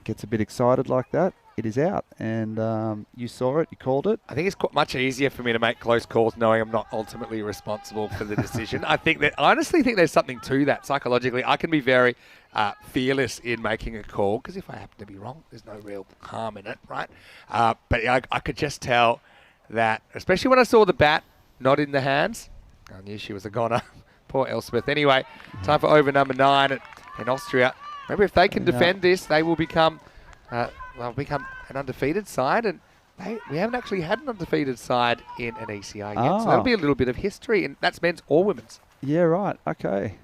gets a bit excited like that, it is out. And you saw it, you called it. I think it's much easier for me to make close calls knowing I'm not ultimately responsible for the decision. I honestly think there's something to that psychologically. I can be very fearless in making a call because if I happen to be wrong, there's no real harm in it, right? But I could just tell that, especially when I saw the bat not in the hands, I knew she was a goner. Poor Elspeth. Anyway, time for over number 9 in Austria. Remember, if they can defend this, they will become... they'll become an undefeated side, and we haven't actually had an undefeated side in an ECI yet, so that'll be a little bit of history, and that's men's or women's. Yeah, right. Okay.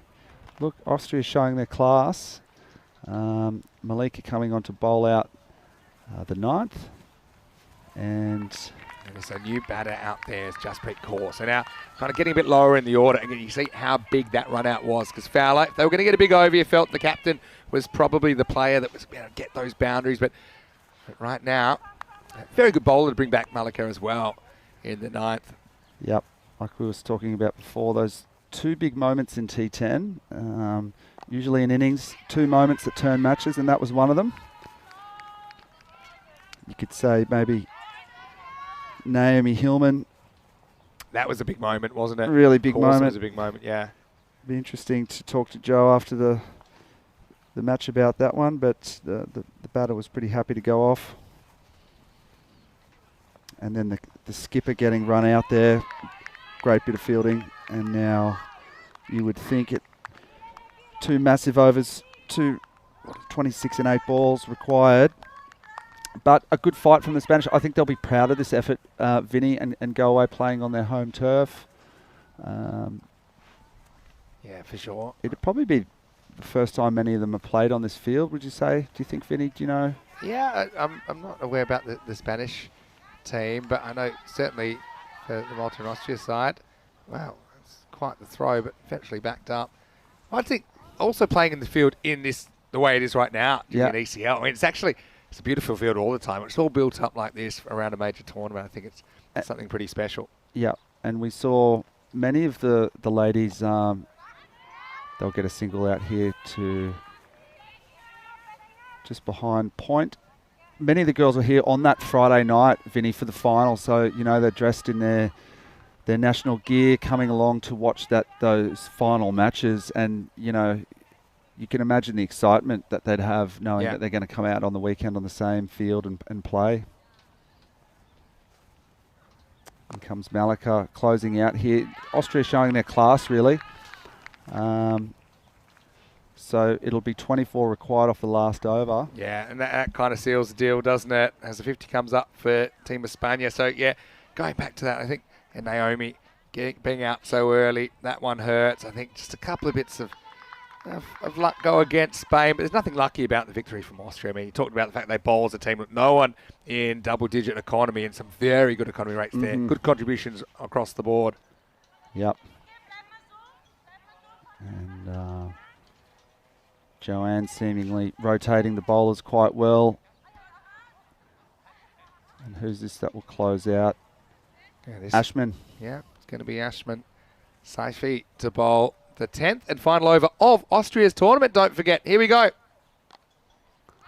Look, Austria's showing their class. Malika coming on to bowl out the 9th, and there's a new batter out there, is Jaspreet Kaur. So now, kind of getting a bit lower in the order, and you see how big that run out was, because Fowler, if they were going to get a big over, you felt the captain was probably the player that was able to get those boundaries, but right now, very good bowler to bring back Malika as well in the 9th. Yep, like we was talking about before, those 2 big moments in T10. Usually in innings, 2 moments that turn matches, and that was one of them. You could say maybe Naomi Hillman. That was a big moment, wasn't it? Really big moment. It was a big moment, yeah. Be interesting to talk to Joe after the match about that one, but the batter was pretty happy to go off. And then the skipper getting run out there, great bit of fielding, and now you would think 2 massive overs, 26 and 8 balls required, but a good fight from the Spanish. I think they'll be proud of this effort, Vinny, and go away playing on their home turf. Yeah, for sure. It'd probably be the first time many of them have played on this field, would you say? Do you think, Vinny? Do you know? Yeah, I'm not aware about the Spanish team, but I know certainly for the Malta and Austria side, wow, it's quite the throw, but eventually backed up. I think also playing in the field in the way it is right now in ECL, I mean, it's a beautiful field all the time. It's all built up like this around a major tournament. I think it's something pretty special. Yeah, and we saw many of the ladies, they'll get a single out here to just behind point. Many of the girls were here on that Friday night, Vinny, for the final. So, they're dressed in their national gear coming along to watch those final matches. And, you can imagine the excitement that they'd have knowing that they're going to come out on the weekend on the same field and play. Here comes Malika closing out here. Austria showing their class, really. So it'll be 24 required off the last over. Yeah, and that kind of seals the deal, doesn't it? As the 50 comes up for Team España. So, yeah, going back to that, I think, and Naomi being out so early, that one hurts. I think just a couple of bits of luck go against Spain, but there's nothing lucky about the victory from Austria. I mean, you talked about the fact they bowl as a team with no one in double-digit economy and some very good economy rates there. Good contributions across the board. Yep. And Joanne seemingly rotating the bowlers quite well. And who's this that will close out? Yeah, Ashman. Yeah, it's going to be Ashman. Saifi to bowl the 10th and final over of Austria's tournament. Don't forget. Here we go.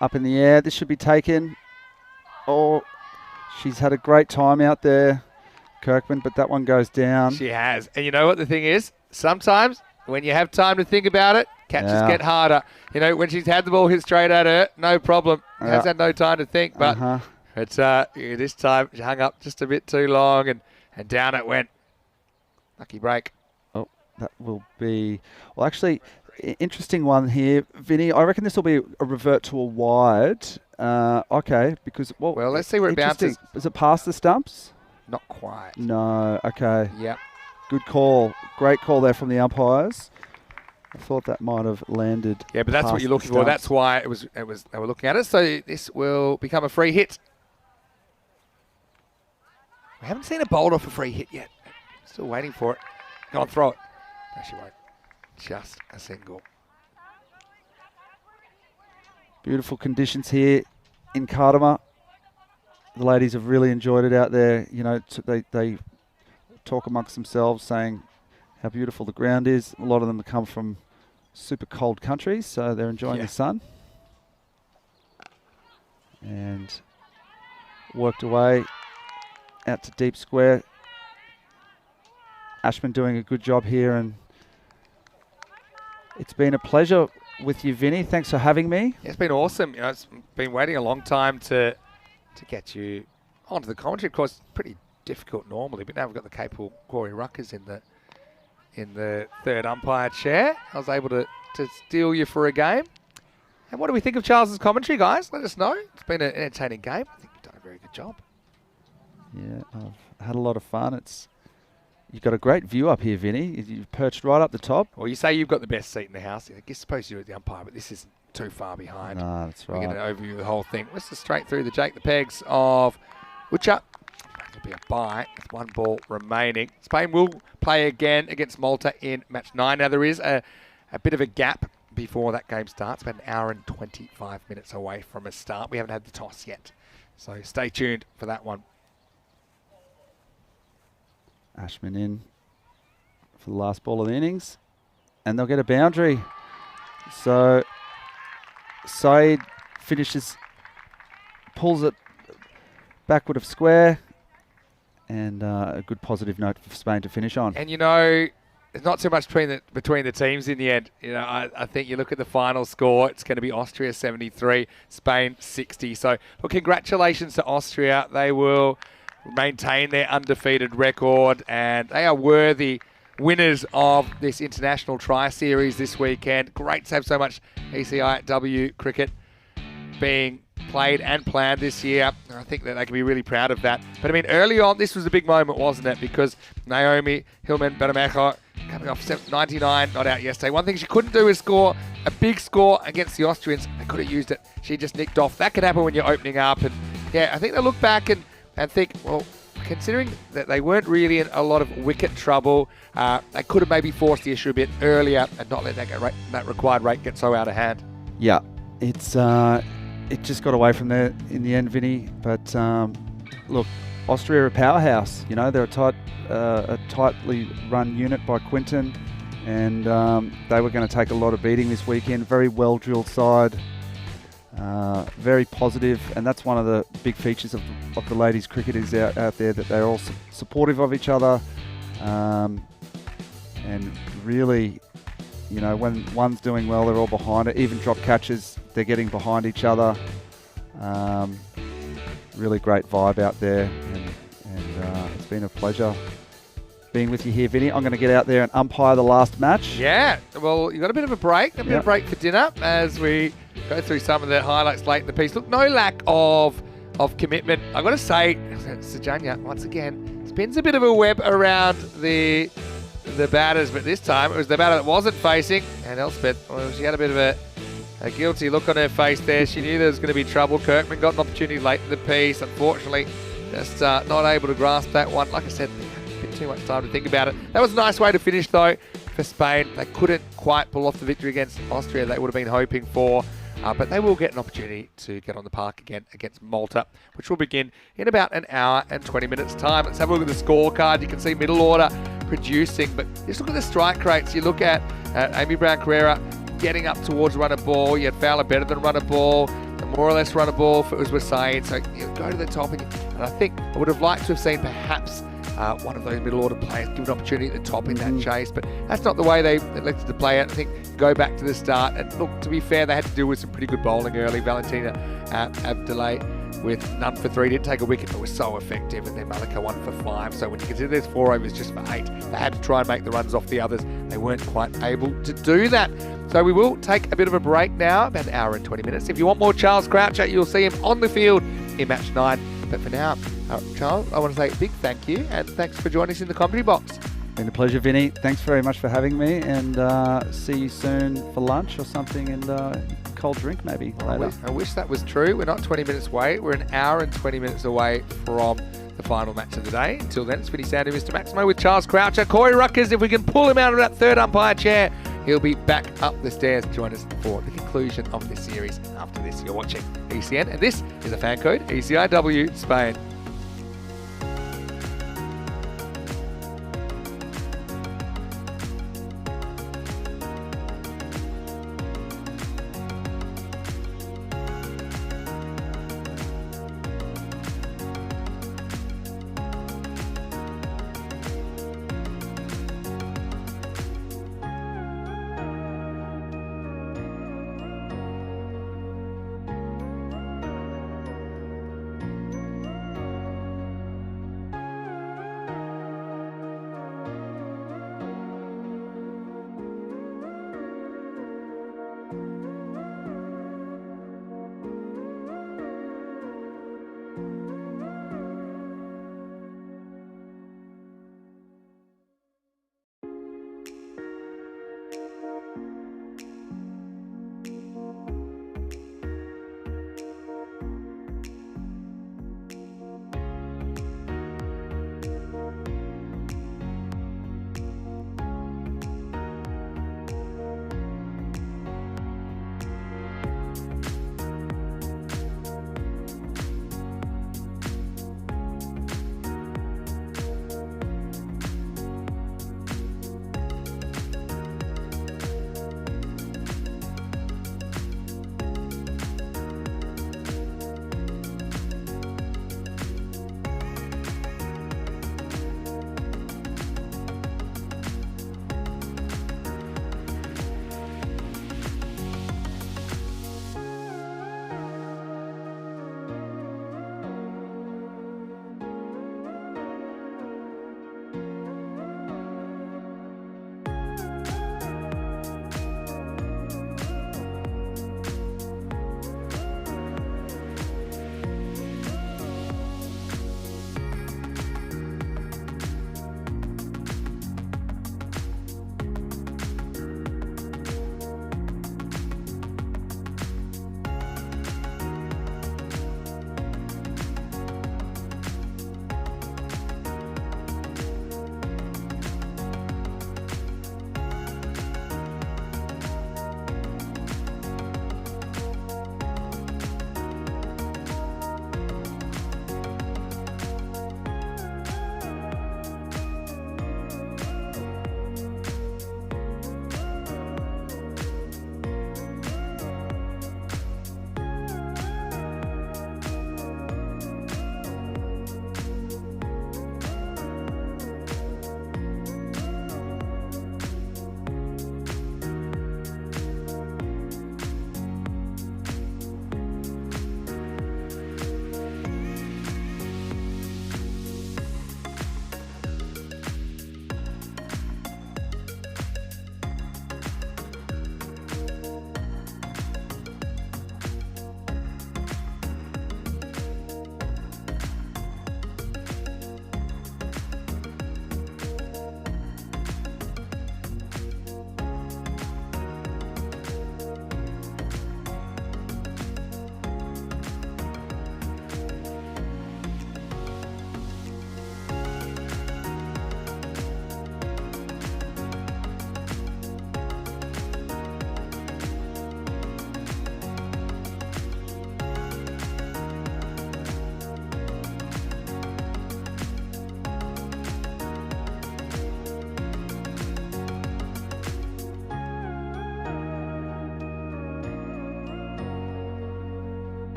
Up in the air. This should be taken. Oh, she's had a great time out there, Kirkman, but that one goes down. She has. And you know what the thing is? Sometimes when you have time to think about it, catches get harder. When she's had the ball hit straight at her, no problem. Has had no time to think, but it's this time she hung up just a bit too long and down it went. Lucky break. Oh, that will be... Well, actually, interesting one here. Vinny, I reckon this will be a revert to a wide. Okay, because... Well, let's see where it bounces. Is it past the stumps? Not quite. No, okay. Yep. Good call. Great call there from the umpires. I thought that might have landed. Yeah, but that's what you're looking for. That's why it was. They were looking at it. So this will become a free hit. We haven't seen a bowled off a free hit yet. Still waiting for it. Go on, throw it. No, she won't. just a single. Beautiful conditions here in Cardamar. The ladies have really enjoyed it out there. You know, they talk amongst themselves saying how beautiful the ground is. A lot of them come from super cold countries, so they're enjoying the sun. And worked away out to deep square. Ashman doing a good job here, and it's been a pleasure with you, Vinny. Thanks for having me. It's been awesome. You know, it's been waiting a long time to get you onto the commentary. Of course, pretty difficult normally, but now we've got the capable Corey Ruckers in the third umpire chair. I was able to steal you for a game. And what do we think of Charles's commentary, guys? Let us know. It's been an entertaining game. I think you've done a very good job. Yeah, I've had a lot of fun. You've got a great view up here, Vinny. You've perched right up the top. Well, you say you've got the best seat in the house. I guess suppose you're the umpire, but this isn't too far behind. No, that's right. We're going to overview the whole thing. Let's just straight through the Jake the Pegs of Butcher. It'll be a bye with one ball remaining. Spain will play again against Malta in match 9. Now, there is a bit of a gap before that game starts, about an hour and 25 minutes away from a start. We haven't had the toss yet, so stay tuned for that one. Ashman in for the last ball of the innings, and they'll get a boundary. So Saeed pulls it backward of square, and a good positive note for Spain to finish on. And you know, there's not too much between the teams in the end. You know, I think you look at the final score, it's going to be Austria 73, Spain 60. So, well, congratulations to Austria. They will maintain their undefeated record, and they are worthy winners of this International Tri-Series this weekend. Great to have so much ECIW cricket being played and planned this year. I think that they can be really proud of that. But I mean, early on, this was a big moment, wasn't it? Because Naomi Hillman-Banamejo coming off 99, not out yesterday. One thing she couldn't do is score a big score against the Austrians. They could have used it. She just nicked off. That could happen when you're opening up. And yeah, I think they look back and think, well, considering that they weren't really in a lot of wicket trouble, they could have maybe forced the issue a bit earlier and not let that required rate get so out of hand. Yeah, it just got away from there in the end, Vinny. But look, Austria are a powerhouse. You know, they're a tightly run unit by Quinton, and they were going to take a lot of beating this weekend. Very well drilled side. Very positive, and that's one of the big features of the ladies' cricket is out there, that they're all supportive of each other, and really, you know, when one's doing well, they're all behind it. Even drop catches, they're getting behind each other. Really great vibe out there, and it's been a pleasure being with you here, Vinny. I'm going to get out there and umpire the last match. Yeah, well, you got a bit of a break, a bit of a break for dinner as we go through some of the highlights late in the piece. Look, no lack of commitment. I've got to say, Sajanya, once again, spins a bit of a web around the batters, but this time it was the batter that wasn't facing, and Elspeth, well, she had a bit of a guilty look on her face there. She knew there was going to be trouble. Kirkman got an opportunity late in the piece. Unfortunately, just not able to grasp that one. Like I said, a bit too much time to think about it. That was a nice way to finish, though, for Spain. They couldn't quite pull off the victory against Austria they would have been hoping for. But they will get an opportunity to get on the park again against Malta, which will begin in about an hour and 20 minutes' time. Let's have a look at the scorecard. You can see middle order producing, but just look at the strike rates. You look at Amy Brown-Carrera getting up towards run a ball. You had Fowler better than run a ball, and more or less run a ball if it was Wasaid. So you go to the top, and I think I would have liked to have seen perhaps one of those middle order players give an opportunity at the top in that chase, but that's not the way they elected to play it. I think go back to the start, and look, to be fair, they had to deal with some pretty good bowling early. Valentina Abdullah with none for 3, didn't take a wicket, but was so effective, and then Malika 1 for 5. So when you consider there's 4 overs just for 8, they had to try and make the runs off the others. They weren't quite able to do that. So we will take a bit of a break now, about an hour and 20 minutes. If you want more Charles Croucher, you'll see him on the field in match 9. But for now, Charles, I want to say a big thank you, and thanks for joining us in the commentary box. Been a pleasure, Vinny. Thanks very much for having me, and see you soon for lunch or something, and cold drink maybe later. I wish that was true. We're not 20 minutes away. We're an hour and 20 minutes away from the final match of the day. Until then, it's Vinny Sandy, Mr. Maximo with Charles Croucher. Corey Ruckers, if we can pull him out of that third umpire chair He'll be back up the stairs to join us for the conclusion of this series. After this, you're watching ECN, and this is a fan code, ECIW Spain.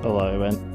Hello, and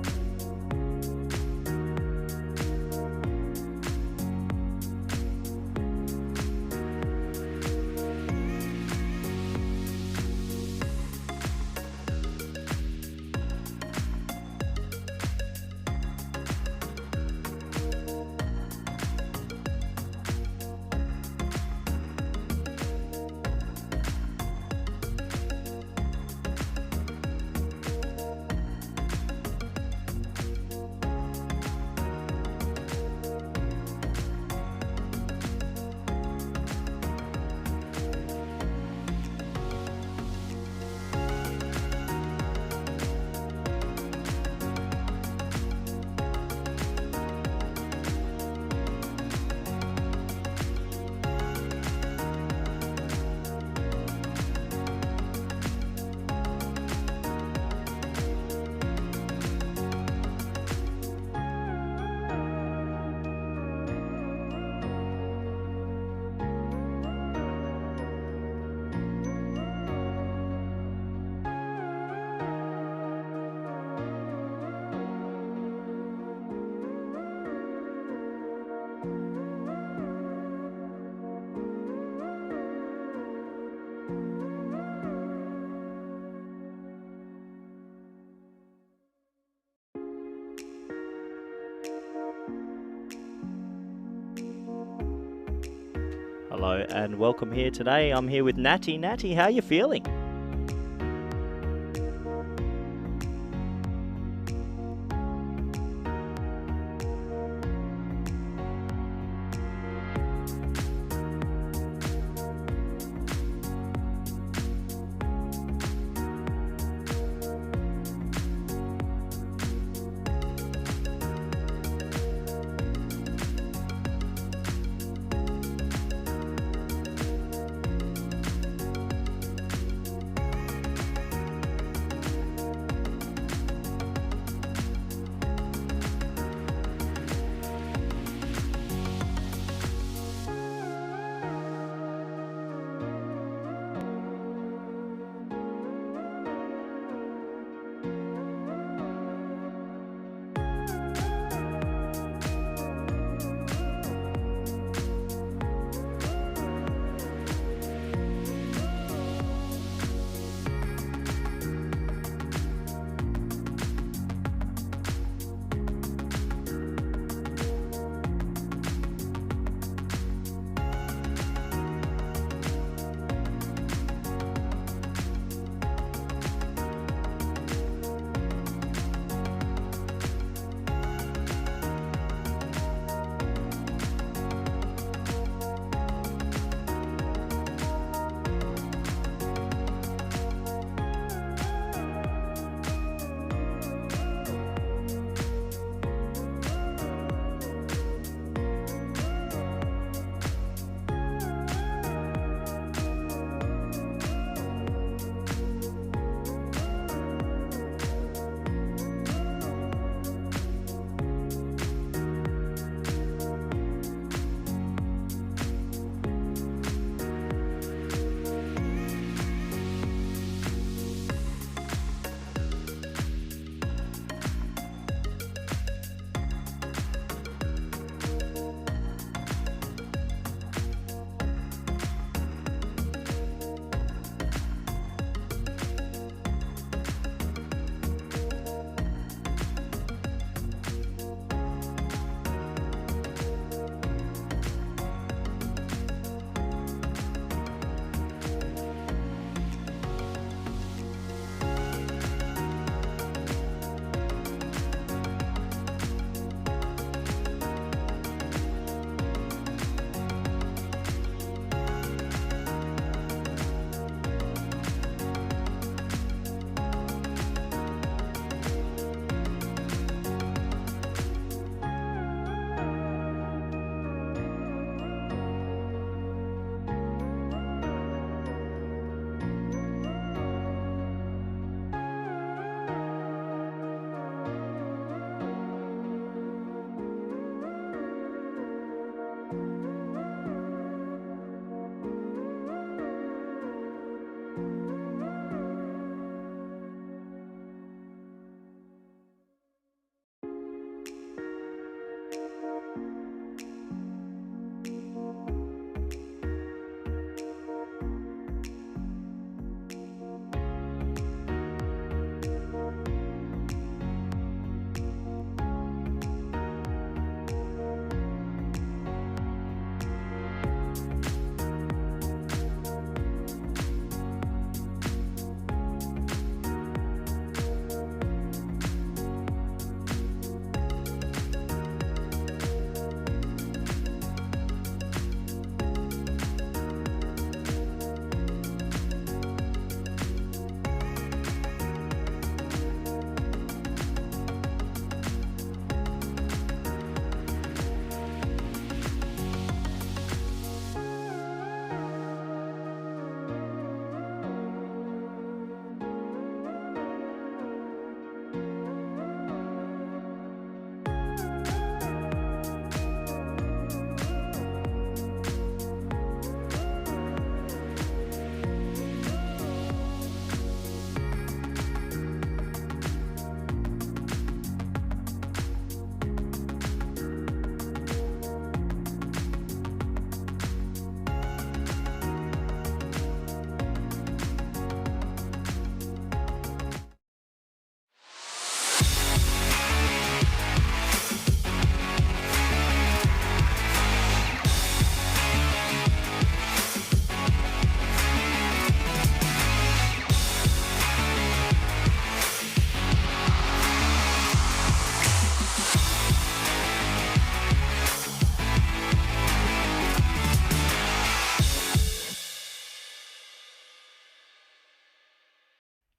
Hello and welcome here today. I'm here with Natty. Natty, how are you feeling?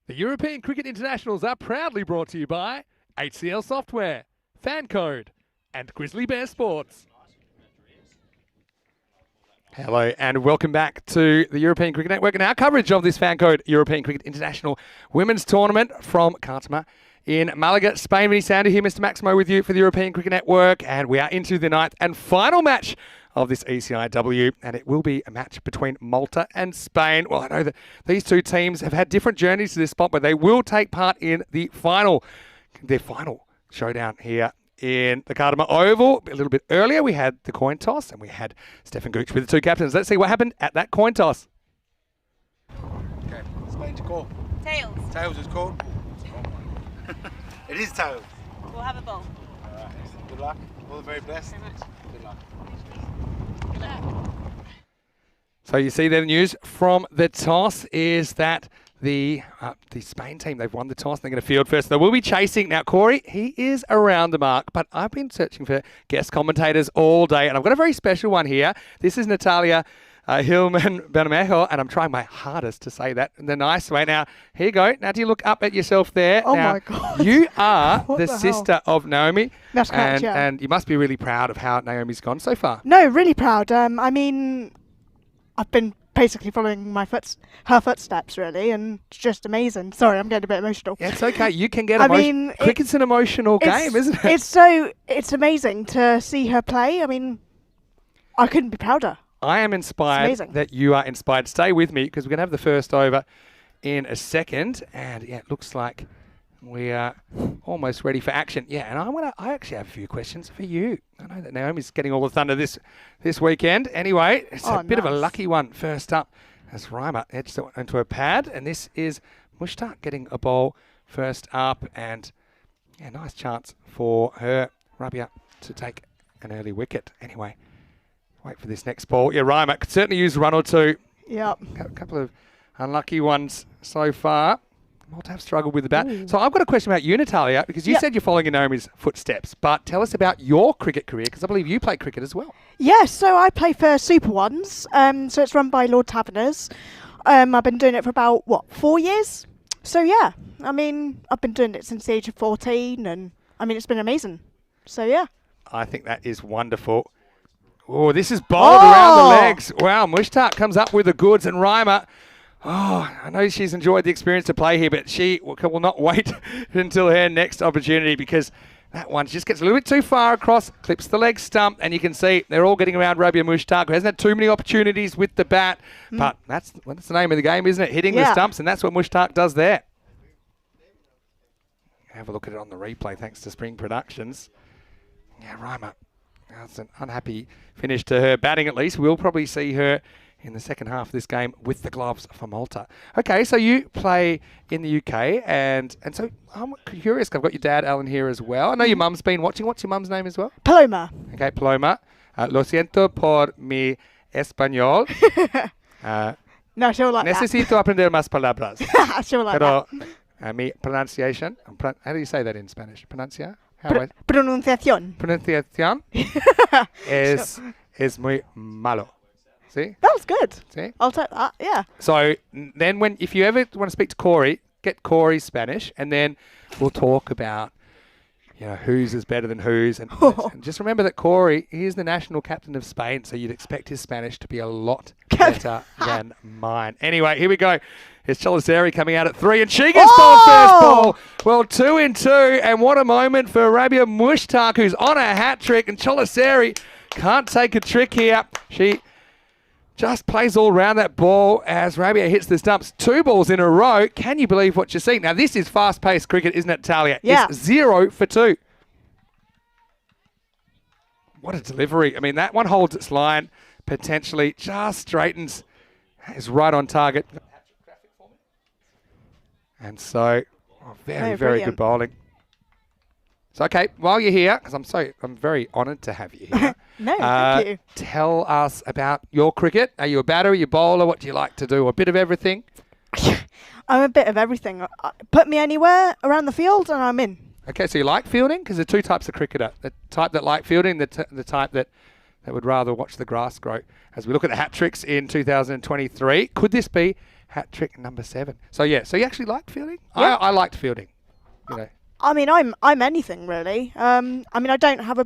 The European Cricket Internationals are proudly brought to you by HCL Software, Fancode, and Grizzly Bear Sports. Hello and welcome back to the European Cricket Network and our coverage of this Fancode European Cricket International Women's Tournament from Cartama in Malaga, Spain. Vinny Sander here, Mr. Maximo with you for the European Cricket Network, and we are into the ninth and final match of this ECIW, and it will be a match between Malta and Spain. Well, I know that these two teams have had different journeys to this spot, but they will take part in their final showdown here in the Cartama Oval. A little bit earlier, we had the coin toss, and we had Stefan Gooch with the two captains. Let's see what happened at that coin toss. Okay, Spain to call. Tails. Tails is called. It is tails. We'll have a ball. All right. Good luck. All the very best. Very much. Good luck. Good luck. So you see the news from the toss is that the Spain team, they've won the toss. They're going to field first. They will be chasing. Now, Corey, he is around the mark, but I've been searching for guest commentators all day, and I've got a very special one here. This is Natalia Hillman Bermejo, and I'm trying my hardest to say that in the nice way. Now, here you go. Now, do you look up at yourself there? Oh, now, my God. You are What the the hell? sister of Naomi, That's correct, yeah. and you must be really proud of how Naomi's gone so far. No, really proud. I mean, I've been basically following her footsteps, really, and it's just amazing. Sorry, I'm getting a bit emotional. Yeah, it's okay. You can get I emotional. mean, Cricket's an emotional game, isn't it? It's amazing to see her play. I mean, I couldn't be prouder. I am inspired amazing. that you are inspired. Stay with me because we're going to have the first over in a second. And yeah, it looks like we are almost ready for action. Yeah, and I actually have a few questions for you. I know that Naomi's getting all the thunder this weekend. Anyway, it's a bit of a lucky one. First up, as Reimer edged into a pad. And this is Mushtaq getting a ball first up. And yeah, nice chance for her, Rabia, to take an early wicket. Anyway, wait for this next ball. Yeah, Reimer could certainly use a run or two. Yep. A couple of unlucky ones so far. Malta have struggled with the bat. Ooh. So I've got a question about you, Natalia, because you said you're following in Naomi's footsteps. But tell us about your cricket career, because I believe you play cricket as well. Yeah, so I play for Super Ones. So it's run by Lord Taverners. I've been doing it for about, 4 years? So yeah, I mean, I've been doing it since the age of 14, and I mean, it's been amazing. So yeah. I think that is wonderful. Oh, this is bowled around the legs. Wow, Mushtaq comes up with the goods, and Reimer, I know she's enjoyed the experience to play here, but she will not wait until her next opportunity, because that one just gets a little bit too far across, clips the leg stump, and you can see they're all getting around Rabia Mushtaq, who hasn't had too many opportunities with the bat. But that's the name of the game, isn't it? Hitting the stumps, and that's what Mushtaq does there. Have a look at it on the replay, thanks to Spring Productions. Yeah, Reimer. That's an unhappy finish to her batting, at least. We'll probably see her in the second half of this game with the gloves for Malta. Okay, so you play in the UK, and so I'm curious. I've got your dad, Alan, here as well. I know your mum's been watching. What's your mum's name as well? Paloma. Okay, Paloma. Lo siento por mi español. No, she'll like Necesito aprender más palabras. that. She'll like Pero that. mi pronunciation, how do you say that in Spanish? Pronuncia? Pronunciación. Pronunciación es muy malo. See? That was good. See? I'll take that, yeah. So then if you ever want to speak to Corey, get Corey's Spanish, and then we'll talk about, whose is better than whose. And just remember that Corey, he is the national captain of Spain, so you'd expect his Spanish to be a lot better than mine. Anyway, here we go. Here's Choliseri coming out at 3, and she gets bowled first ball. Well, 2 in 2, and what a moment for Rabia Mushtaq, who's on a hat trick, and Choliseri can't take a trick here. She just plays all around that ball as Rabia hits the stumps. 2 balls in a row. Can you believe what you're seeing? Now, this is fast-paced cricket, isn't it, Talia? Yeah. It's 0 for 2. What a delivery. I mean, that one holds its line, potentially just straightens, is right on target. And so, very good bowling. So, okay, while you're here, because I'm very honoured to have you here. No, thank you. Tell us about your cricket. Are you a batter? Are you a bowler? What do you like to do? A bit of everything? I'm a bit of everything. Put me anywhere around the field and I'm in. Okay, so you like fielding? Because there are 2 types of cricketer. The type that like fielding, the type that would rather watch the grass grow. As we look at the hat tricks in 2023, could this be hat trick number 7. So yeah, so you actually liked fielding? Yeah. I liked fielding. You know. I mean, I'm anything really. I mean, I don't have a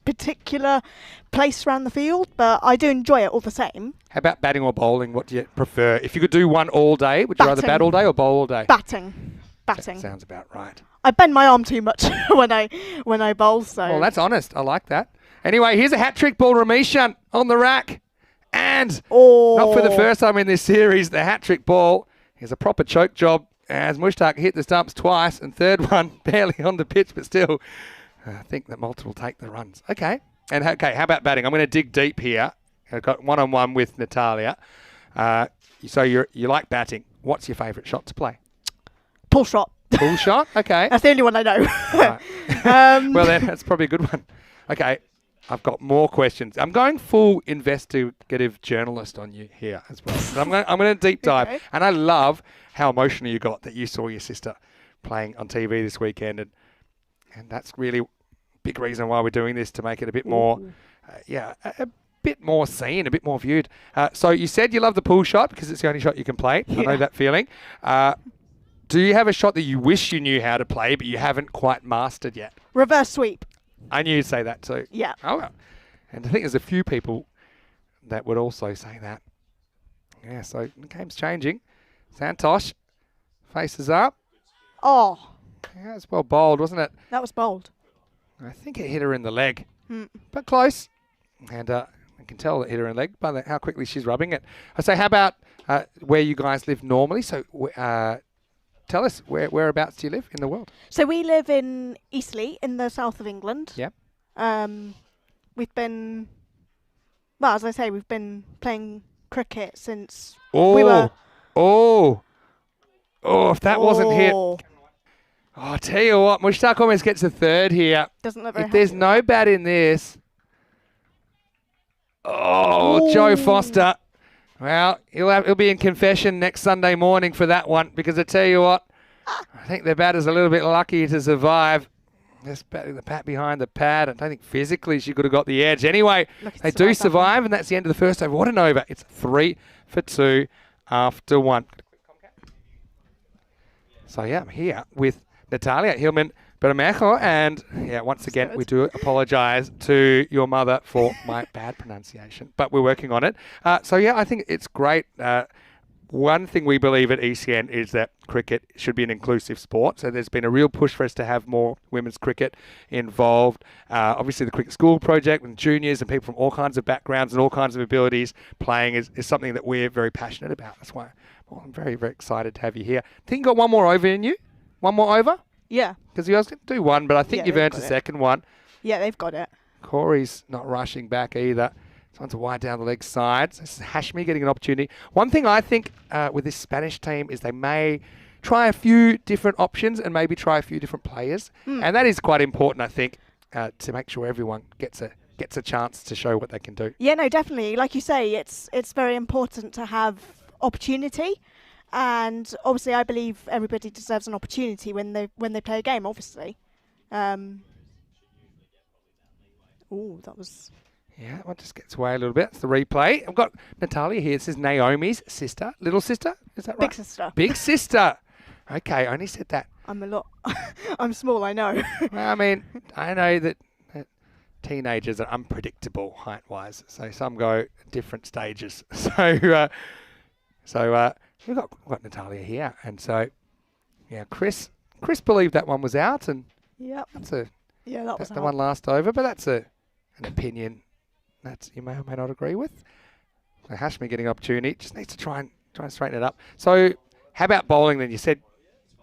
particular place around the field, but I do enjoy it all the same. How about batting or bowling? What do you prefer? If you could do one all day, would you rather bat all day or bowl all day? Batting. That sounds about right. I bend my arm too much when I bowl, so. Well, that's honest. I like that. Anyway, here's a hat trick ball remission on the rack. And not for the first time in this series, the hat trick ball is a proper choke job as Mushtaq hit the stumps twice, and third one barely on the pitch, but still, I think that Malta will take the runs. Okay. And okay, how about batting? I'm going to dig deep here. I've got one-on-one with Natalia. So you like batting. What's your favourite shot to play? Pull shot. Pull shot? Okay. That's the only one I know. Right. Well, then, that's probably a good one. Okay. I've got more questions. I'm going full investigative journalist on you here as well. So I'm going to deep dive. Okay. And I love how emotional you got that you saw your sister playing on TV this weekend. And that's really a big reason why we're doing this, to make it a bit more, a bit more seen, a bit more viewed. So you said you love the pull shot because it's the only shot you can play. I know that feeling. Do you have a shot that you wish you knew how to play but you haven't quite mastered yet? Reverse sweep. I knew you'd say that too. Yeah. Oh, well. And I think there's a few people that would also say that. Yeah, so the game's changing. Santosh faces up. Oh. Yeah, it's well bowled, wasn't it? That was bold. I think it hit her in the leg, but close. And I can tell it hit her in the leg by how quickly she's rubbing it. I say, how about where you guys live normally? So tell us, whereabouts do you live in the world? So we live in Eastleigh in the south of England. Yep. We've been, well, as I say, we've been playing cricket since Oh, we were... if that wasn't hit. Oh, I tell you what, Mushtaq almost gets a third here. Doesn't look very If there's happy. no bat in this. Oh, Joe Foster. Well, he'll be in confession next Sunday morning for that one, because I tell you what, I think the batter's a little bit lucky to survive. Just batting the bat behind the pad. I don't think physically she could have got the edge. Anyway, they do survive, and that's the end of the first over. What an over. It's 3 for 2 after 1. So, yeah, I'm here with Natalia Hillman-Bermejo, and, yeah, once again, we do apologise to your mother for my bad pronunciation, but we're working on it. So, yeah, I think it's great. One thing we believe at ECN is that cricket should be an inclusive sport. So there's been a real push for us to have more women's cricket involved. Obviously, the Cricket School Project and juniors and people from all kinds of backgrounds and all kinds of abilities playing is something that we're very passionate about. That's why I'm very, very excited to have you here. I think you got one more over in you? One more over? Yeah. Because you guys can do one, but I think you've earned a second one. Yeah, they've got it. Corey's not rushing back either. Trying to wide down the leg sides. This is Hashmi getting an opportunity. One thing I think with this Spanish team is they may try a few different options and maybe try a few different players. And that is quite important, I think, to make sure everyone gets a chance to show what they can do. Yeah, no, definitely. Like you say, it's very important to have opportunity. And obviously, I believe everybody deserves an opportunity when they play a game, obviously. That was... Yeah, that one just gets away a little bit. It's the replay. I've got Natalia here. This is Naomi's sister. Little sister? Is that right? Big sister. Big sister. Okay, I only said that. I'm small, I know. Well, I mean, I know that teenagers are unpredictable height-wise. So some go different stages. So we've got Natalia here. And so, yeah, Chris believed that one was out. And yep. that's was the one last over. But that's an opinion that you may or may not agree with. So Hashmi getting an opportunity, just needs to try and straighten it up. So how about bowling then? You said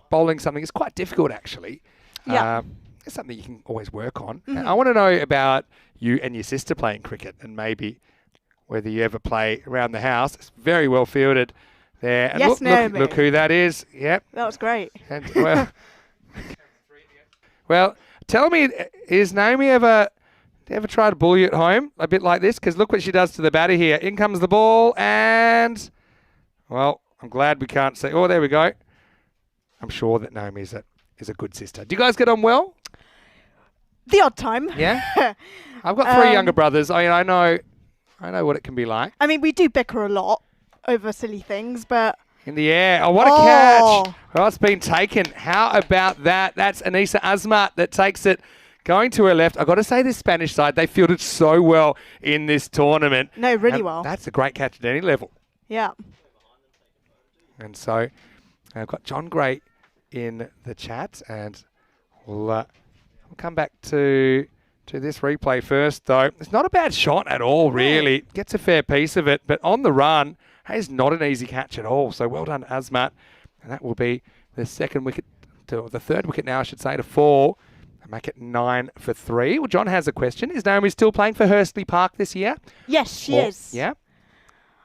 bowling something is quite difficult actually. Yeah. It's something you can always work on. Mm-hmm. I want to know about you and your sister playing cricket and maybe whether you ever play around the house. It's very well fielded there. And yes, look who that is. Yep. That was great. And well, tell me, is Naomi ever try to bully at home a bit like this? Because look what she does to the batter here. In comes the ball and, well, I'm glad we can't see. Oh, there we go. I'm sure that Naomi is a good sister. Do you guys get on well? The odd time. Yeah? I've got 3 younger brothers. I mean, I know what it can be like. I mean, we do bicker a lot over silly things, but In the air. Oh, what a catch. Well, it's been taken. How about that? That's Anissa Azmat that takes it. Going to her left. I've got to say this Spanish side, they fielded so well in this tournament. No, really And well. That's a great catch at any level. Yeah. And so I've got John Gray in the chat, and we'll come back to this replay first, though. It's not a bad shot at all, really. Gets a fair piece of it, but on the run, it's not an easy catch at all. So well done, Azmat. And that will be the second wicket, the third wicket now, I should say, to fall. And make it 9 for 3. Well, John has a question. Is Naomi still playing for Hursley Park this year? Yes, she is. Yeah.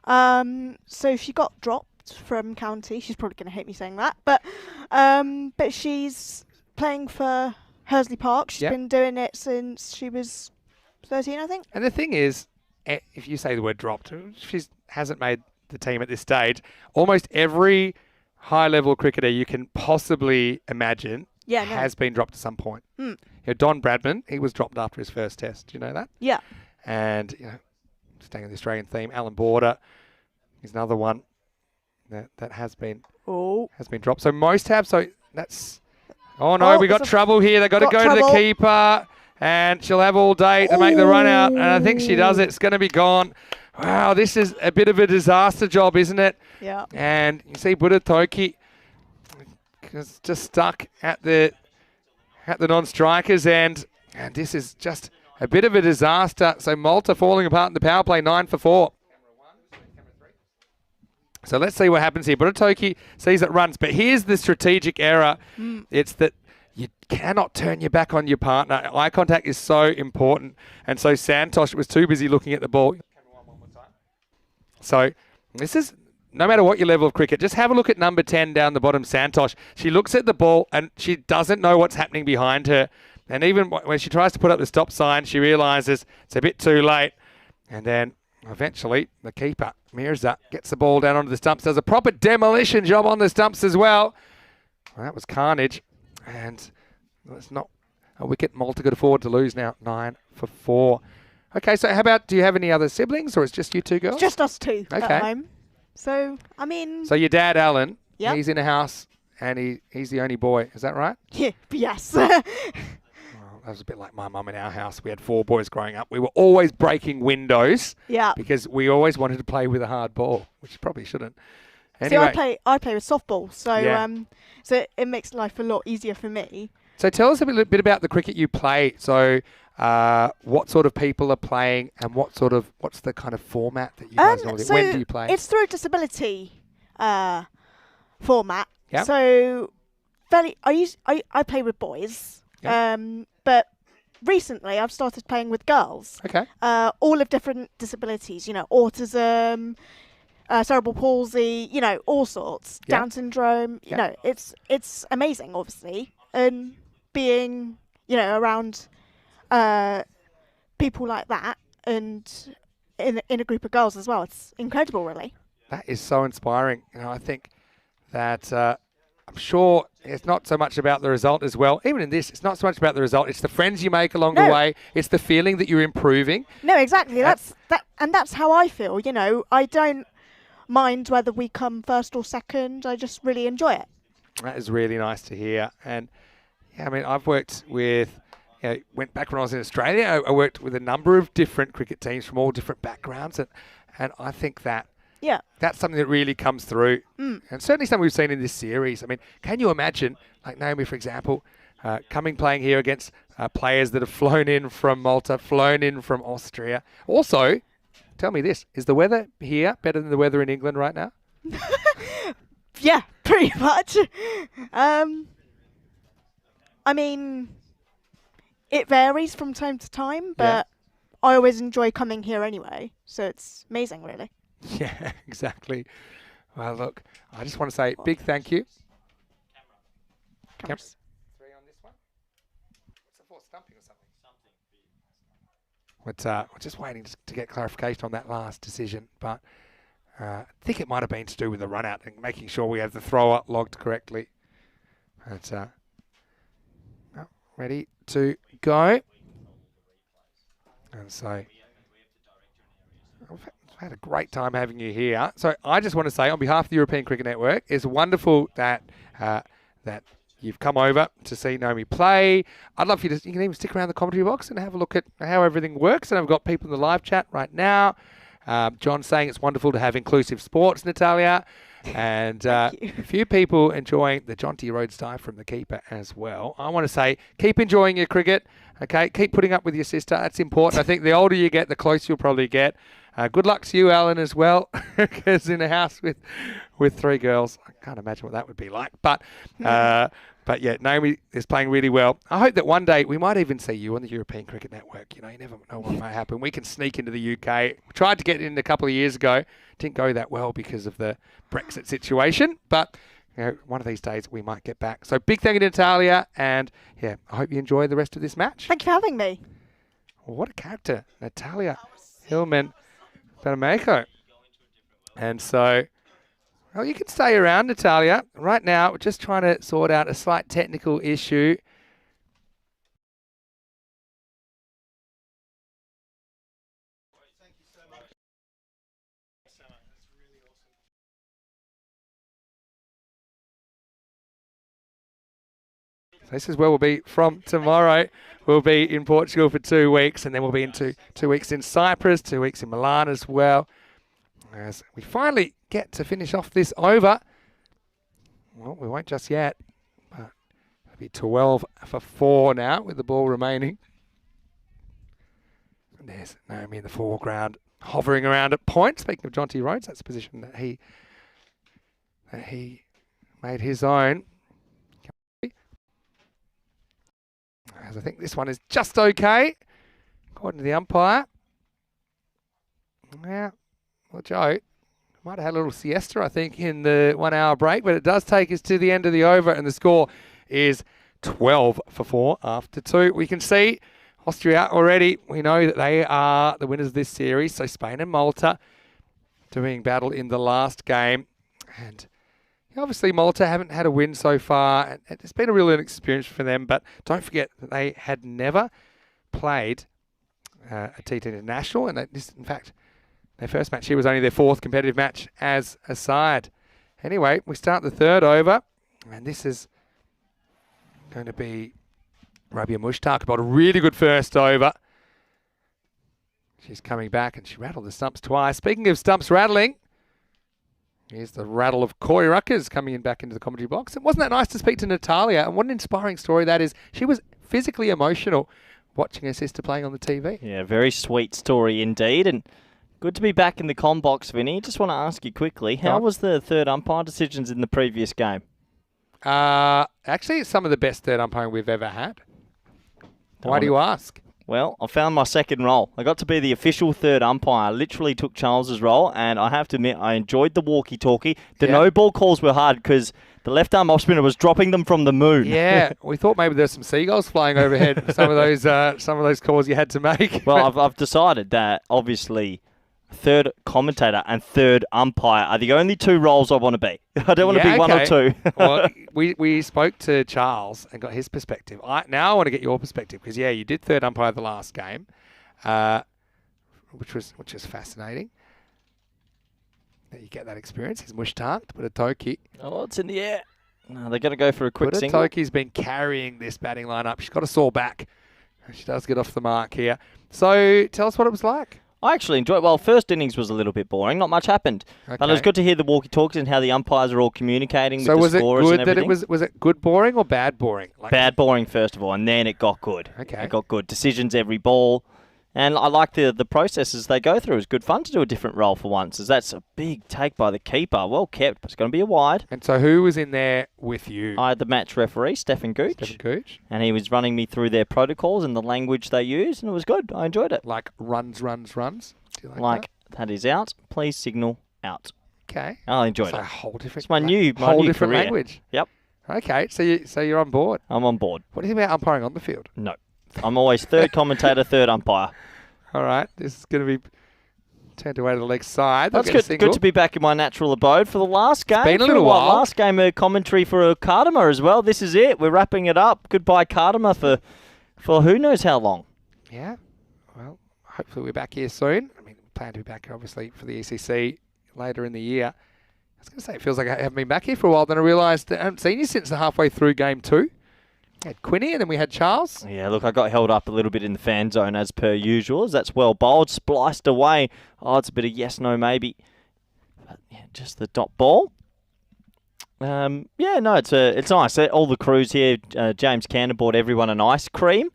So she got dropped from county. She's probably going to hate me saying that, but she's playing for Hursley Park. She's been doing it since she was 13, I think. And the thing is, if you say the word dropped, she hasn't made the team at this stage. Almost every high-level cricketer you can possibly imagine has been dropped at some point. You know, Don Bradman, he was dropped after his first test. Do you know that? Yeah. And, staying on the Australian theme, Alan Border is another one that has been dropped. So most have. So that's... Oh, no, we got trouble here. They got to go to the keeper, and she'll have all day to make the run out, and I think she does it. It's going to be gone. Wow, this is a bit of a disaster job, isn't it? Yeah. And you see Buddha Toki is just stuck at the non-strikers end, and this is just a bit of a disaster. So Malta falling apart in the power play, 9 for 4. So let's see what happens here. Buddha sees it runs, but here's the strategic error. It's that you cannot turn your back on your partner. Eye contact is so important, and so Santosh was too busy looking at the ball. So this is, no matter what your level of cricket, just have a look at number 10 down the bottom, Santosh. She looks at the ball and she doesn't know what's happening behind her. And even when she tries to put up the stop sign, she realises it's a bit too late. And then eventually the keeper, Mirza, gets the ball down onto the stumps, does a proper demolition job on the stumps as well. Well, that was carnage. And it's not a wicket Malta could afford to lose now, 9 for 4. Okay, so how about, do you have any other siblings, or it's just you two girls? Just us two at home. So, I mean... So your dad, Alan, he's in a house, and he's the only boy. Is that right? Yeah, yes. Well, that was a bit like my mum in our house. We had 4 boys growing up. We were always breaking windows because we always wanted to play with a hard ball, which you probably shouldn't. Anyway. See, I play with softball, so so it makes life a lot easier for me. So tell us a bit about the cricket you play. So what sort of people are playing, and what's the kind of format that you guys normally... When do you play? It's through a disability format. Yep. So I play with boys, but recently I've started playing with girls. Okay. All of different disabilities, autism, cerebral palsy, all sorts, Down syndrome. You know, it's amazing, obviously, and being around people like that, and in a group of girls as well. It's incredible, really. That is so inspiring. I think that I'm sure it's not so much about the result as well. Even in this, it's not so much about the result. It's the friends you make along the way. It's the feeling that you're improving. No, exactly. That's how I feel. I don't mind whether we come first or second. I just really enjoy it. That is really nice to hear. And yeah, I mean, I've worked with... went back when I was in Australia. I worked with a number of different cricket teams from all different backgrounds, and I think that that's something that really comes through, and certainly something we've seen in this series. I mean, can you imagine, like Naomi, for example, playing here against players that have flown in from Malta, flown in from Austria? Also, tell me this, is the weather here better than the weather in England right now? Yeah, pretty much. I mean... It varies from time to time, but I always enjoy coming here anyway, so it's amazing, really. Yeah, exactly. Well, look, I just want to say big thank you. Cameras. 3 on this one. What's the 4, stumping or something? We're just waiting to get clarification on that last decision, but I think it might have been to do with the run out and making sure we have the thrower logged correctly. But, ready to go. And so, had a great time having you here. So I just want to say, on behalf of the European Cricket Network, it's wonderful that that you've come over to see Naomi play. I'd love for you to, you can even stick around the commentary box and have a look at how everything works. And I've got people in the live chat right now. John saying it's wonderful to have inclusive sports, Natalia. And a few people enjoying the Jonty Rhodes dive from the keeper as well. I want to say, keep enjoying your cricket. Okay, keep putting up with your sister. That's important. I think the older you get, the closer you'll probably get. Good luck to you, Alan, as well, because in a house with 3 girls, I can't imagine what that would be like. But yeah, Naomi is playing really well. I hope that one day we might even see you on the European Cricket Network. You know, you never know what might happen. We can sneak into the UK. We tried to get in a couple of years ago. Didn't go that well because of the Brexit situation. But you know, one of these days we might get back. So big thank you to Natalia. And yeah, I hope you enjoy the rest of this match. Thank you for having me. Well, what a character, Natalia Hillman Banamako. And so, well, you can stay around, Natalia. Right now, we're just trying to sort out a slight technical issue. So this is where we'll be from tomorrow. We'll be in Portugal for 2 weeks, and then we'll be in two weeks in Cyprus, 2 weeks in Milan as well. As we finally get to finish off this over. Well, we won't just yet, but it'll be 12 for 4 now with the ball remaining. And there's Naomi in the foreground, hovering around at point. Speaking of Jonty Rhodes, that's the position that he made his own. As I think this one is just okay, according to the umpire. Yeah, well, Joe might have had a little siesta, I think, in the 1 hour break, but it does take us to the end of the over, and the score is 12 for 4 after 2. We can see Austria already. We know that they are the winners of this series, so Spain and Malta doing battle in the last game. And obviously, Malta haven't had a win so far, and it's been a real experience for them, but don't forget that they had never played a T10 international, and this, in fact, their first match here was only their 4th competitive match as a side. Anyway, we start the 3rd over, and this is going to be Rabia Mushtaq, about a really good first over. She's coming back, and she rattled the stumps twice. Speaking of stumps rattling, here's the rattle of Corey Ruckers coming in back into the commentary box. And wasn't that nice to speak to Natalia? And what an inspiring story that is. She was physically emotional watching her sister playing on the TV. Yeah, very sweet story indeed. And good to be back in the comm box, Vinny. Just want to ask you quickly, how was the third umpire decisions in the previous game? Actually, it's some of the best third umpiring we've ever had. Why do you ask? Well, I found my second role. I got to be the official third umpire. I literally took Charles's role, and I have to admit, I enjoyed the walkie-talkie. The no-ball calls were hard because the left-arm off-spinner was dropping them from the moon. Yeah, we thought maybe there's some seagulls flying overhead. Some of those calls you had to make. Well, I've decided that, obviously, third commentator and third umpire are the only 2 roles I want to be. I don't want to be 1 or 2. Well, we spoke to Charles and got his perspective. Now I want to get your perspective because, yeah, you did third umpire the last game, which was fascinating. That you get that experience. He's Mushtaq to put a toki. Oh, it's in the air. No, they're going to go for a quick single. Toki's been carrying this batting lineup. She's got a sore back. She does get off the mark here. So tell us what it was like. I actually enjoyed it. Well, first innings was a little bit boring. Not much happened. Okay. But it was good to hear the walkie-talkies and how the umpires are all communicating with the scorers and everything. Was it good boring or bad boring? Bad boring, first of all, and then it got good. Okay. It got good. Decisions every ball. And I like the processes they go through. It's good fun to do a different role for once, as that's a big take by the keeper. Well kept, but it's going to be a wide. And so who was in there with you? I had the match referee, Stefan Gooch. And he was running me through their protocols and the language they use, and it was good. I enjoyed it. Like runs? Do you like that is out. Please signal out. Okay. I enjoyed it. A whole different. It's my new different career. Language. Yep. Okay, so you're on board. I'm on board. What do you think about umpiring on the field? No. I'm always third commentator, third umpire. All right, this is going to be turned away to the leg side. That's good to be back in my natural abode for the last game. It's been a little while. Last game, a commentary for Cardama as well. This is it. We're wrapping it up. Goodbye, Cardama, for who knows how long. Yeah. Well, hopefully we're back here soon. I mean, plan to be back, obviously, for the ECC later in the year. I was going to say, it feels like I haven't been back here for a while. Then I realised I haven't seen you since the halfway through game 2. We had Quinny and then we had Charles. Yeah, look, I got held up a little bit in the fan zone as per usual. That's well bowled, spliced away. Oh, it's a bit of yes, no, maybe. But yeah, just the dot ball. Yeah, no, it's nice. All the crews here, James Cannon bought everyone an ice cream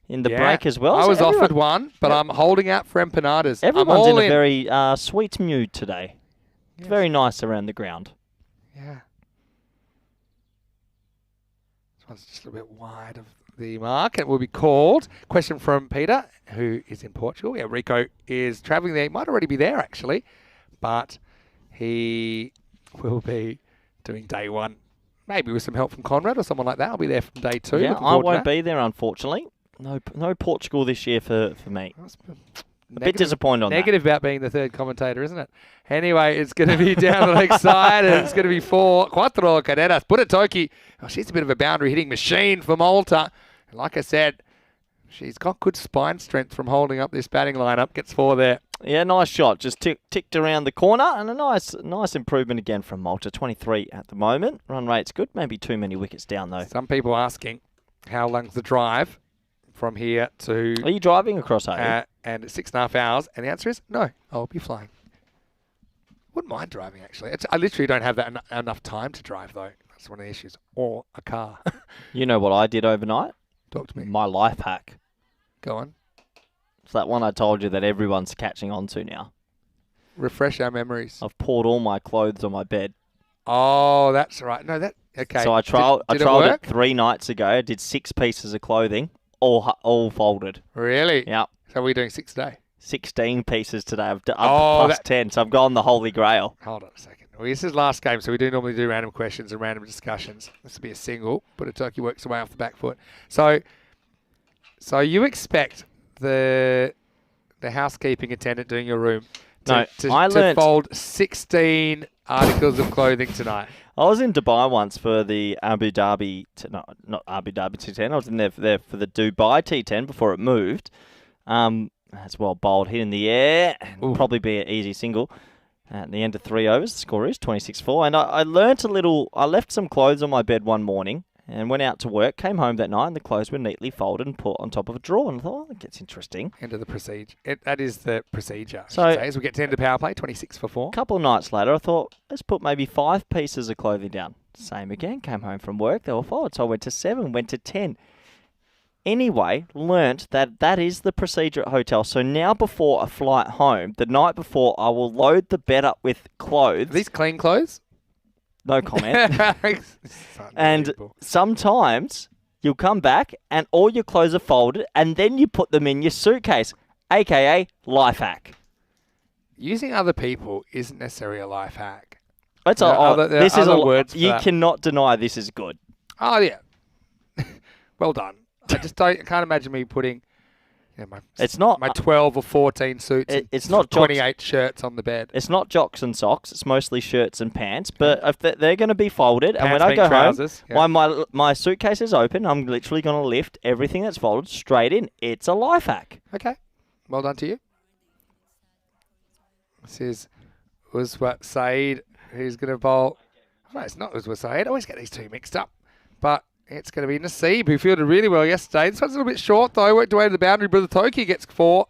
in the break as well. I So was offered one, but I'm holding out for empanadas. Everyone's I'm in a very sweet mood today. It's very nice around the ground. Yeah. This one's just a little bit wide of the mark. It will be called. Question from Peter, who is in Portugal. Yeah, Rico is travelling there. He might already be there, actually, but he will be doing day 1. Maybe with some help from Conrad or someone like that. I'll be there from day 2. Yeah, I won't be there, unfortunately. No Portugal this year for me. A bit disappointed on that. Negative about being the third commentator, isn't it? Anyway, it's going to be down the leg side, and it's going to be 4. Cuatro caderas. Buratoki. Oh, she's a bit of a boundary hitting machine for Malta. And like I said, she's got good spine strength from holding up this batting lineup. Gets 4 there. Yeah, nice shot. Just ticked around the corner, and a nice improvement again from Malta. 23 at the moment. Run rate's good. Maybe too many wickets down, though. Some people asking how long's the drive from here to... Are you driving across, are you? And it's 6.5 hours. And the answer is no, I'll be flying. Wouldn't mind driving, actually. I literally don't have that enough time to drive, though. That's one of the issues. Or a car. You know what I did overnight? Talk to me. My life hack. Go on. It's that one I told you that everyone's catching on to now. Refresh our memories. I've poured all my clothes on my bed. Oh, that's right. No, that... Okay. So I tried it, it 3 nights ago. I did 6 pieces of clothing, all folded. Really? Yeah. So we're doing 6 today? 16 pieces today. I've done plus 10, so I've gone the holy grail. Hold on a second. Well, this is last game, so we do normally do random questions and random discussions. This will be a single, but a turkey works away off the back foot. So you expect the housekeeping attendant doing your room to fold 16 articles of clothing tonight? I was in Dubai once for the Abu Dhabi, not Abu Dhabi T10. I was in there for the Dubai T10 before it moved. That's well bowled, hit in the air, and probably be an easy single. At the end of 3 overs, the score is 26-4. And I learnt a little. I left some clothes on my bed one morning and went out to work. Came home that night, and the clothes were neatly folded and put on top of a drawer. And I thought, that gets interesting. End of the procedure. That is the procedure. So as we get to end of power play, 26-4. A couple of nights later, I thought, let's put maybe 5 pieces of clothing down. Same again. Came home from work, they were folded. So I went to 7, went to 10. Anyway, learnt that is the procedure at hotels. So now before a flight home, the night before, I will load the bed up with clothes. Are these clean clothes? No comment. And sometimes you'll come back and all your clothes are folded and then you put them in your suitcase, a.k.a. life hack. Using other people isn't necessarily a life hack. This is words. You cannot deny this is good. Oh, yeah. Well done. I can't imagine me putting my 12 or 14 suits it's not 28 shirts on the bed. It's not jocks and socks. It's mostly shirts and pants. But if they're going to be folded, pants and when I go trousers, home, my suitcase is open, I'm literally going to lift everything that's folded straight in. It's a life hack. Okay. Well done to you. This is Uzwa Saeed, who's going to bowl. No, it's not Uzwa Saeed. I always get these two mixed up. But it's going to be Naseeb, who fielded really well yesterday. This one's a little bit short, though. Worked away to the boundary. Buratoki gets 4.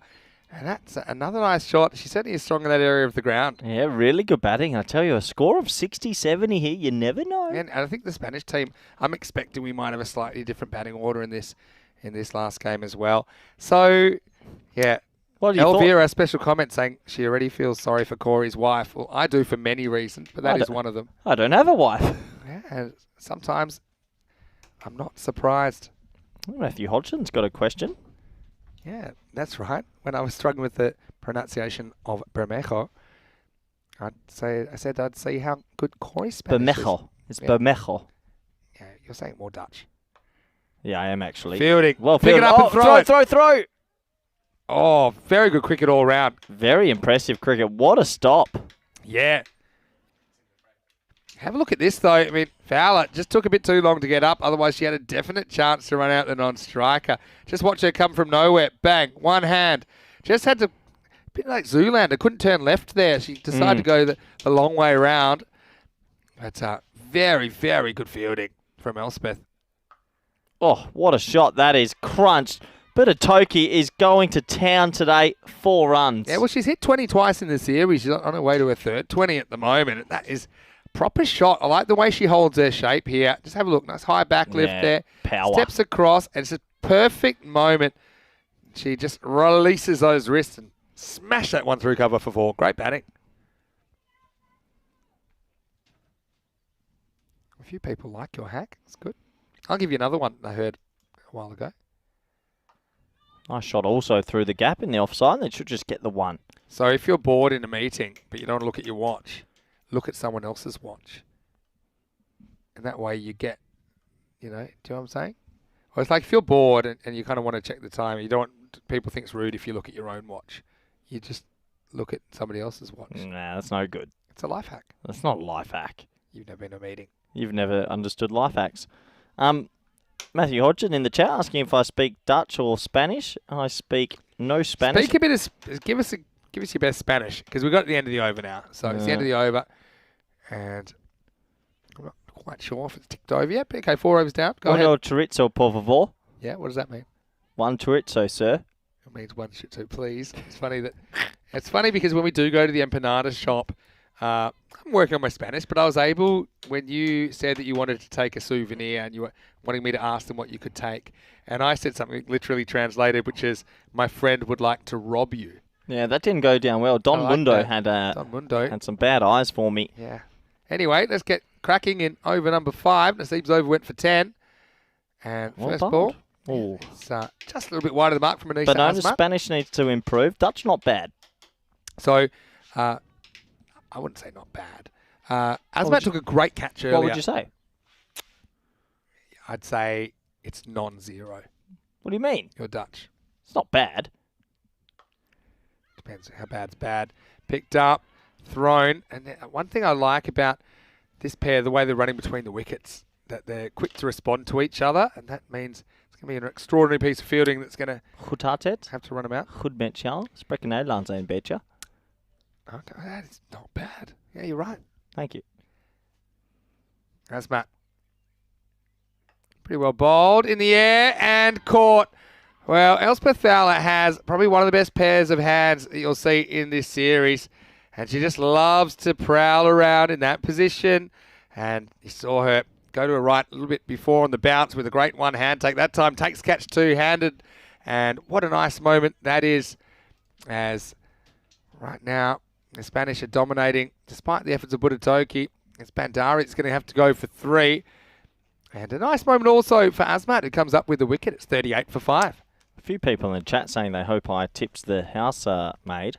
And that's another nice shot. She certainly is strong in that area of the ground. Yeah, really good batting. I tell you, a score of 60-70 here, you never know. And I think the Spanish team, I'm expecting we might have a slightly different batting order in this last game as well. So, yeah. Elvira, special comment saying she already feels sorry for Corey's wife. Well, I do for many reasons, but that is one of them. I don't have a wife. Yeah, and sometimes I'm not surprised. Matthew Hodgson's got a question. Yeah, that's right. When I was struggling with the pronunciation of Bermejo, I said I'd see how good Corey's Spanish is. Bermejo. It's Bermejo. Yeah, you're saying more Dutch. Yeah, I am actually. Fielding. Well, pick it up and throw it. Throw. Oh, very good cricket all round. Very impressive cricket. What a stop. Yeah. Have a look at this, though. I mean, Fowler just took a bit too long to get up. Otherwise, she had a definite chance to run out the non-striker. Just watch her come from nowhere. Bang. One hand. Just had to bit like Zoolander. Couldn't turn left there. She decided to go the long way around. That's very, very good fielding from Elspeth. Oh, what a shot that is. Crunched. Breathtaking is going to town today. 4 runs. Yeah, well, she's hit 20 twice in the series. She's on her way to her third. 20 at the moment. That is proper shot. I like the way she holds her shape here. Just have a look. Nice high back lift there. Power. Steps across, and it's a perfect moment. She just releases those wrists and smash that one through cover for 4. Great batting. A few people like your hack. That's good. I'll give you another one I heard a while ago. Nice shot also through the gap in the offside. They should just get the 1. So if you're bored in a meeting, but you don't want to look at your watch, look at someone else's watch. And that way you get, do you know what I'm saying? Well, it's like if you're bored and you kind of want to check the time, you don't want people think it's rude if you look at your own watch. You just look at somebody else's watch. Nah, that's no good. It's a life hack. That's not a life hack. You've never been to a meeting. You've never understood life hacks. Matthew Hodgson in the chat asking if I speak Dutch or Spanish. I speak no Spanish. Speak a bit of, give us your best Spanish, because we've got at the end of the over now. So it's the end of the over, and I'm not quite sure if it's ticked over yet. But okay, 4 overs down. Go ahead. Uno chorizo, por favor. Yeah, what does that mean? 1 chorizo, sir. It means 1 shih tzu, please. It's funny because when we do go to the empanada shop, I'm working on my Spanish, but I was able, when you said that you wanted to take a souvenir and you were wanting me to ask them what you could take, and I said something literally translated, which is, my friend would like to rob you. Yeah, that didn't go down well. Don Mundo had some bad eyes for me. Yeah. Anyway, let's get cracking in over number 5. Naseeb's over went for 10. And first ball. Oh. It's just a little bit wide of the mark from Anisa But no, Asmat. Spanish needs to improve. Dutch, not bad. So, I wouldn't say not bad. Asmat took a great catch earlier. What would you say? I'd say it's non-zero. What do you mean? You're Dutch. It's not bad. Depends how bad's bad. Picked up, thrown. And one thing I like about this pair, the way they're running between the wickets, that they're quick to respond to each other, and that means it's going to be an extraordinary piece of fielding that's going to have to run them out. Goed met jou. Spreken Nederlands een beetje. Okay, that is not bad. Yeah, you're right. Thank you. That's Matt. Pretty well bowled in the air and caught. Well, Elspeth Fowler has probably one of the best pairs of hands that you'll see in this series. And she just loves to prowl around in that position. And you saw her go to her right a little bit before on the bounce with a great one hand take. That time takes catch two-handed. And what a nice moment that is, as right now the Spanish are dominating despite the efforts of Breathtaking. It's Bandari. It's going to have to go for 3. And a nice moment also for Asmat, who comes up with the wicket. It's 38 for 5. A few people in the chat saying they hope I tips the house made.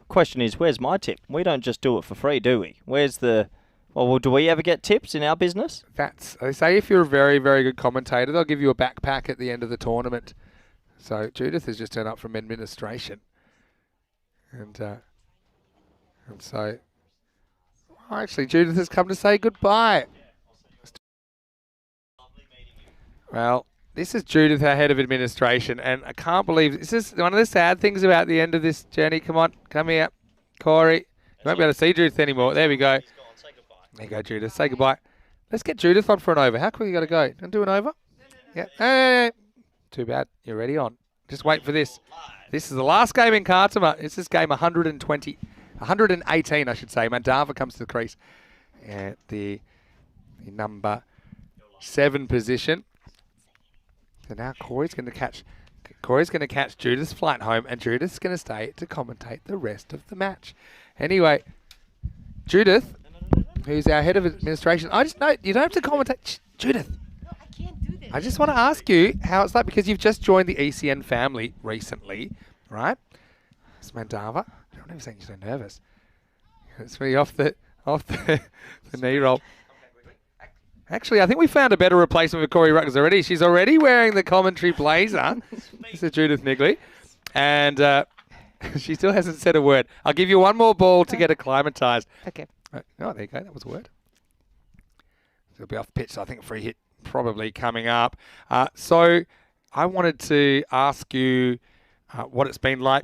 Question is, where's my tip? We don't just do it for free, do we? Where's the... Well, do we ever get tips in our business? They say if you're a very, very good commentator, they'll give you a backpack at the end of the tournament. So Judith has just turned up from administration. And so... Well, actually, Judith has come to say goodbye. Well, this is Judith, our head of administration, and I can't believe this is one of the sad things about the end of this journey. Come on, come here, Corey. You won't be able to see Judith anymore. There we go. There you go, Judith. Say goodbye. Let's get Judith on for an over. How quick you got to go? And do an over? Yeah. Hey. Too bad. You're already on. Just wait for this. This is the last game in Khartoum. This is game 118, I should say. Mandava comes to the crease at the number 7 position. So now Corey's going to catch Judith's flight home, and Judith's going to stay to commentate the rest of the match. Anyway, Judith, who's our head of administration, I just know you don't have to commentate. Judith, No, I can't do this. I just want to ask you how it's like, because you've just joined the ECN family recently, right? It's Mandava. I don't know saying you're so nervous. It's really off the knee roll. Actually, I think we found a better replacement for Corey Ruckers already. She's already wearing the commentary blazer. This is Judith Nigley. And she still hasn't said a word. I'll give you one more ball to get acclimatised. Okay. Oh, there you go. That was a word. It'll be off the pitch, so I think a free hit probably coming up. So I wanted to ask you what it's been like.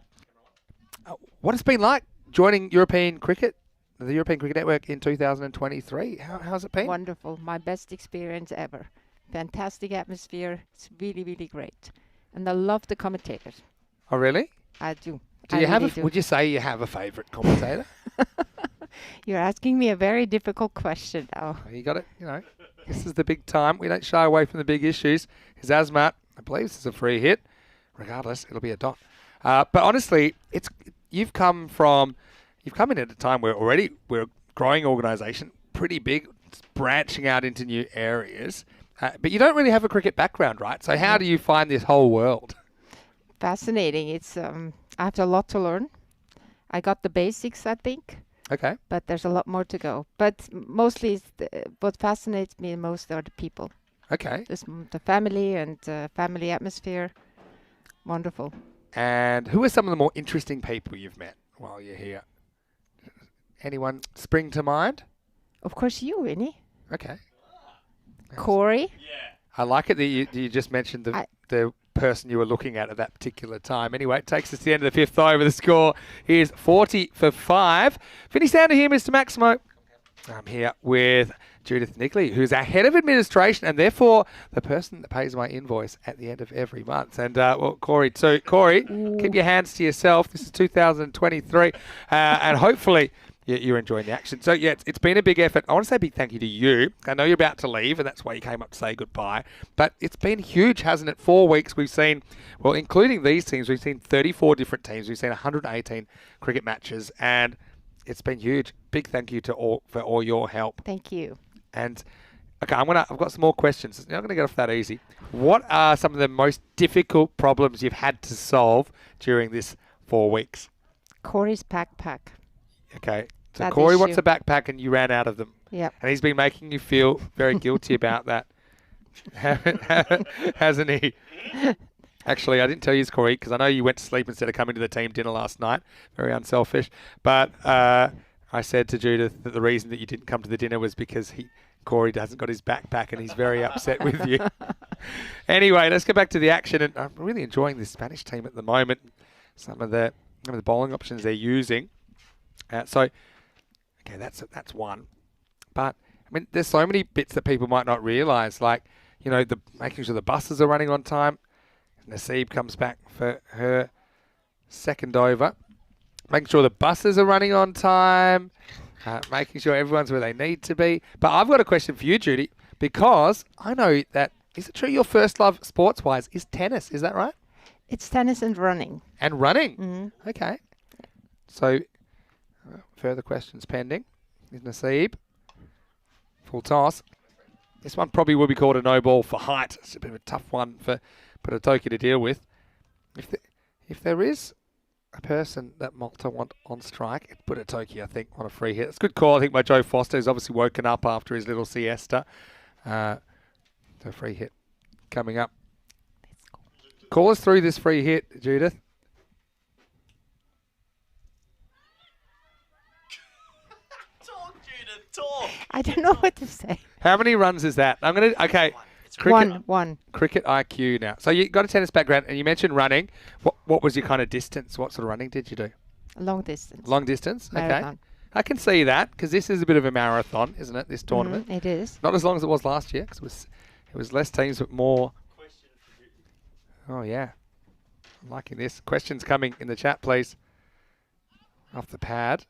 What it's been like joining European Cricket, the European Cricket Network in 2023. How's it been? Wonderful. My best experience ever. Fantastic atmosphere. It's really, really great. And I love the commentators. Oh, really? I do. Do you have? Would you say you have a favourite commentator? You're asking me a very difficult question now. You got it. You know, this is the big time. We don't shy away from the big issues. His Azmat, I believe this is a free hit. Regardless, it'll be a dot. But honestly, you've come in at a time where already we're a growing organisation, pretty big, branching out into new areas. But you don't really have a cricket background, right? So how do you find this whole world? Fascinating. It's I have a lot to learn. I got the basics, I think. Okay. But there's a lot more to go. But mostly, what fascinates me most are the people. Okay. The family and family atmosphere. Wonderful. And who are some of the more interesting people you've met while you're here? Anyone spring to mind? Of course, you, Winnie. Okay. Corey. I like it that you just mentioned the person you were looking at that particular time. Anyway, it takes us to the end of the fifth over. The score is 40 for 5. Vinny Sander here, Mr. Maximo. I'm here with Judith Nickley, who's our head of administration and therefore the person that pays my invoice at the end of every month. And, Corey too. Corey, keep your hands to yourself. This is 2023 and hopefully you're enjoying the action. So, yeah, it's been a big effort. I want to say a big thank you to you. I know you're about to leave, and that's why you came up to say goodbye. But it's been huge, hasn't it? 4 weeks we've seen, well, including these teams, we've seen 34 different teams. We've seen 118 cricket matches, and it's been huge. Big thank you for all your help. Thank you. And, okay, I've got some more questions. You're not going to get off that easy. What are some of the most difficult problems you've had to solve during this 4 weeks? Corey's backpack. Okay, so That Corey issue. wants a backpack and you ran out of them. Yeah. And he's been making you feel very guilty about that, hasn't he? Actually, I didn't tell you this, Corey, because I know you went to sleep instead of coming to the team dinner last night. Very unselfish. But I said to Judith that the reason that you didn't come to the dinner was because Corey hasn't got his backpack and he's very upset with you. Anyway, let's get back to the action. And I'm really enjoying this Spanish team at the moment. Some of the bowling options they're using. Okay, that's one. But, I mean, there's so many bits that people might not realise, like, you know, making sure the buses are running on time. Naseeb comes back for her second over. Making sure the buses are running on time. Making sure everyone's where they need to be. But I've got a question for you, Judy, because I know that, is it true your first love sports-wise is tennis? Is that right? It's tennis and running. And running? Mm-hmm. Okay. So, further questions pending. Is Naseeb. Full toss. This one probably will be called a no ball for height. It's a bit of a tough one for Putatoki to deal with. If there is a person that Malta want on strike, it's Putatoki, I think, on a free hit. It's a good call, I think, by Joe Foster, who's obviously woken up after his little siesta. So free hit coming up. Call us through this free hit, Judith. I don't know what to say. How many runs is that? Okay. One. Cricket IQ now. So you got a tennis background and you mentioned running. What was your kind of distance? What sort of running did you do? Long distance. Long distance? Marathon. Okay. I can see that because this is a bit of a marathon, isn't it, this tournament? It is. Not as long as it was last year because it was less teams but more. Oh, yeah. I'm liking this. Questions coming in the chat, please. Off the pad.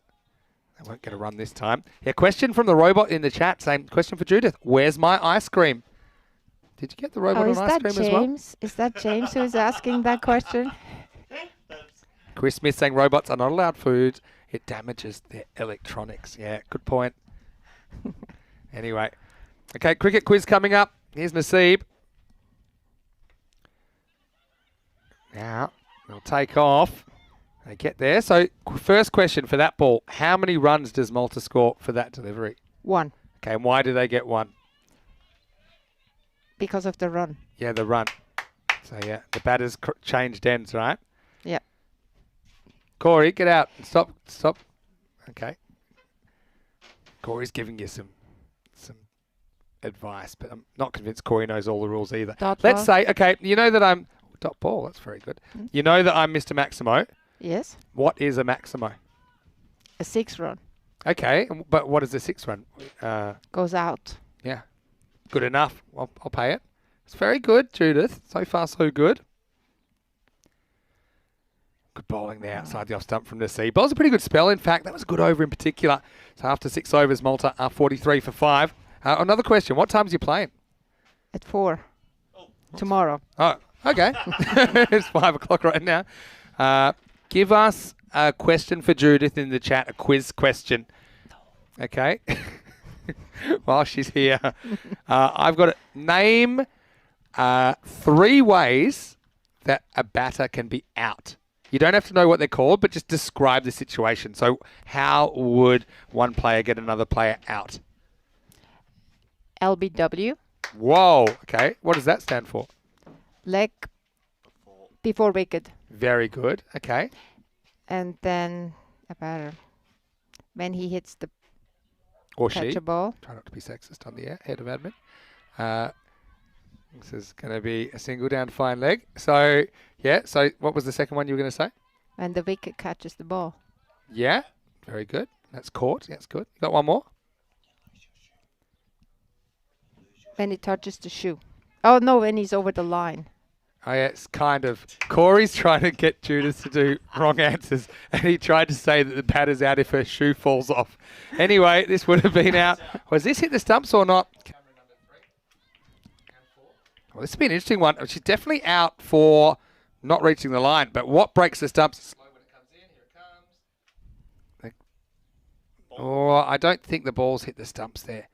I won't get a run this time. Yeah, question from the robot in the chat saying, question for Judith, where's my ice cream? Did you get the robot on ice cream as well? Is that James who's asking that question? Chris Smith saying robots are not allowed food. It damages their electronics. Yeah, good point. Anyway. Okay, cricket quiz coming up. Here's Naseeb. Now, they'll take off. They get there. So, first question for that ball. How many runs does Malta score for that delivery? 1. Okay, and why do they get 1? Because of the run. Yeah, the run. So, yeah, the batters changed ends, right? Yeah. Corey, get out. Stop. Okay. Corey's giving you some advice, but I'm not convinced Corey knows all the rules either. Dot Let's ball. say, okay, you know that I'm... Dot ball, that's very good. You know that I'm Mr. Maximo. Yes. What is a Maximo? A 6 run. Okay, but what is the 6 run? Goes out. Yeah, good enough. I'll pay it. It's very good, Judith. So far, so good. Good bowling there outside the off stump from the sea. Bowls a pretty good spell, in fact. That was a good over in particular. So after 6 overs, Malta are 43 for 5. Another question. What time's you playing? At 4. Tomorrow. Oh, okay. It's 5 o'clock right now. Give us a question for Judith in the chat, a quiz question. Okay. While she's here. I've got to name 3 ways that a batter can be out. You don't have to know what they're called, but just describe the situation. So how would one player get another player out? LBW. Whoa. Okay. What does that stand for? Leg before wicket. Very good. Okay. And then a batter. When he hits the Or catch she. a ball. Try not to be sexist on the air. Head of admin. This is going to be a single down fine leg. So, yeah. So what was the second one you were going to say? When the wicket catches the ball. Yeah. Very good. That's caught. That's good. Got one more? When it touches the shoe. Oh, no, when he's over the line. Oh, yeah, it's kind of. Corey's trying to get Judith to do wrong answers, and he tried to say that the batter's out if her shoe falls off. Anyway, this would have been out. Was this hit the stumps or not? Well, this has been an interesting one. She's definitely out for not reaching the line, but what breaks the stumps? Slow when it comes in. Here it comes. Oh, I don't think the ball's hit the stumps there.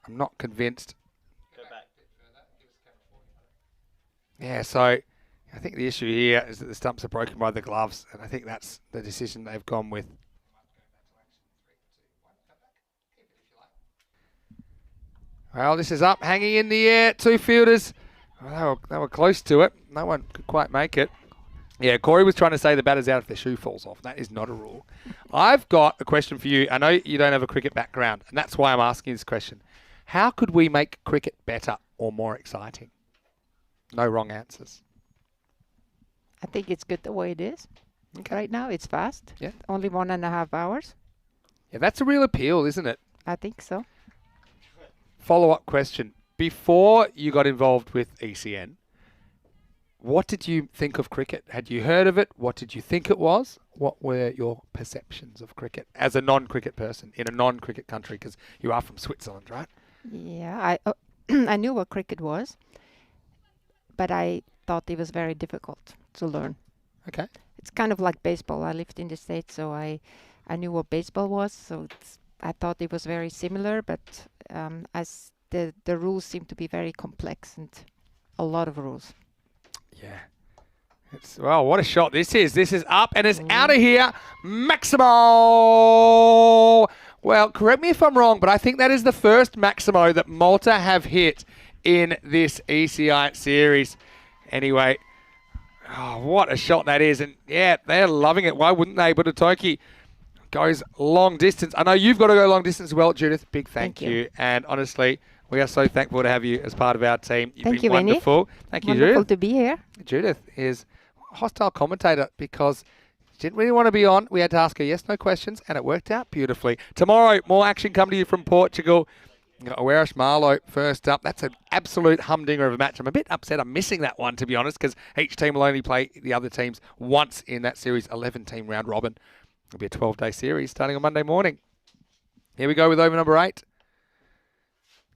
I'm not convinced. Yeah, so I think the issue here is that the stumps are broken by the gloves, and I think that's the decision they've gone with. Well, this is up, hanging in the air. 2 fielders. Well, they were close to it. No one could quite make it. Yeah, Corey was trying to say the batter's out if their shoe falls off. That is not a rule. I've got a question for you. I know you don't have a cricket background, and that's why I'm asking this question. How could we make cricket better or more exciting? No wrong answers. I think it's good the way it is. Okay. Right now, it's fast. Yeah. Only 1.5 hours. Yeah, that's a real appeal, isn't it? I think so. Follow-up question. Before you got involved with ECN, what did you think of cricket? Had you heard of it? What did you think it was? What were your perceptions of cricket as a non-cricket person in a non-cricket country? Because you are from Switzerland, right? Yeah, I knew what cricket was, but I thought it was very difficult to learn. Okay. It's kind of like baseball. I lived in the States, so I knew what baseball was. So I thought it was very similar, but as the rules seem to be very complex and a lot of rules. Yeah. Well, what a shot this is. This is up and it's out of here. Maximo! Well, correct me if I'm wrong, but I think that is the first Maximo that Malta have hit in this ECI series. Anyway, oh, what a shot that is. And yeah, they're loving it. Why wouldn't they? But Otoki goes long distance. I know you've got to go long distance as well, Judith. Big thank you. And honestly, we are so thankful to have you as part of our team. You've been wonderful. Thank you, Judith. Wonderful to be here. Judith is a hostile commentator because she didn't really want to be on. We had to ask her yes, no questions, and it worked out beautifully. Tomorrow, more action coming to you from Portugal. Awaris Marlow first up. That's an absolute humdinger of a match. I'm a bit upset I'm missing that one, to be honest, because each team will only play the other teams once in that series, 11-team round robin. It'll be a 12-day series starting on Monday morning. Here we go with over number 8.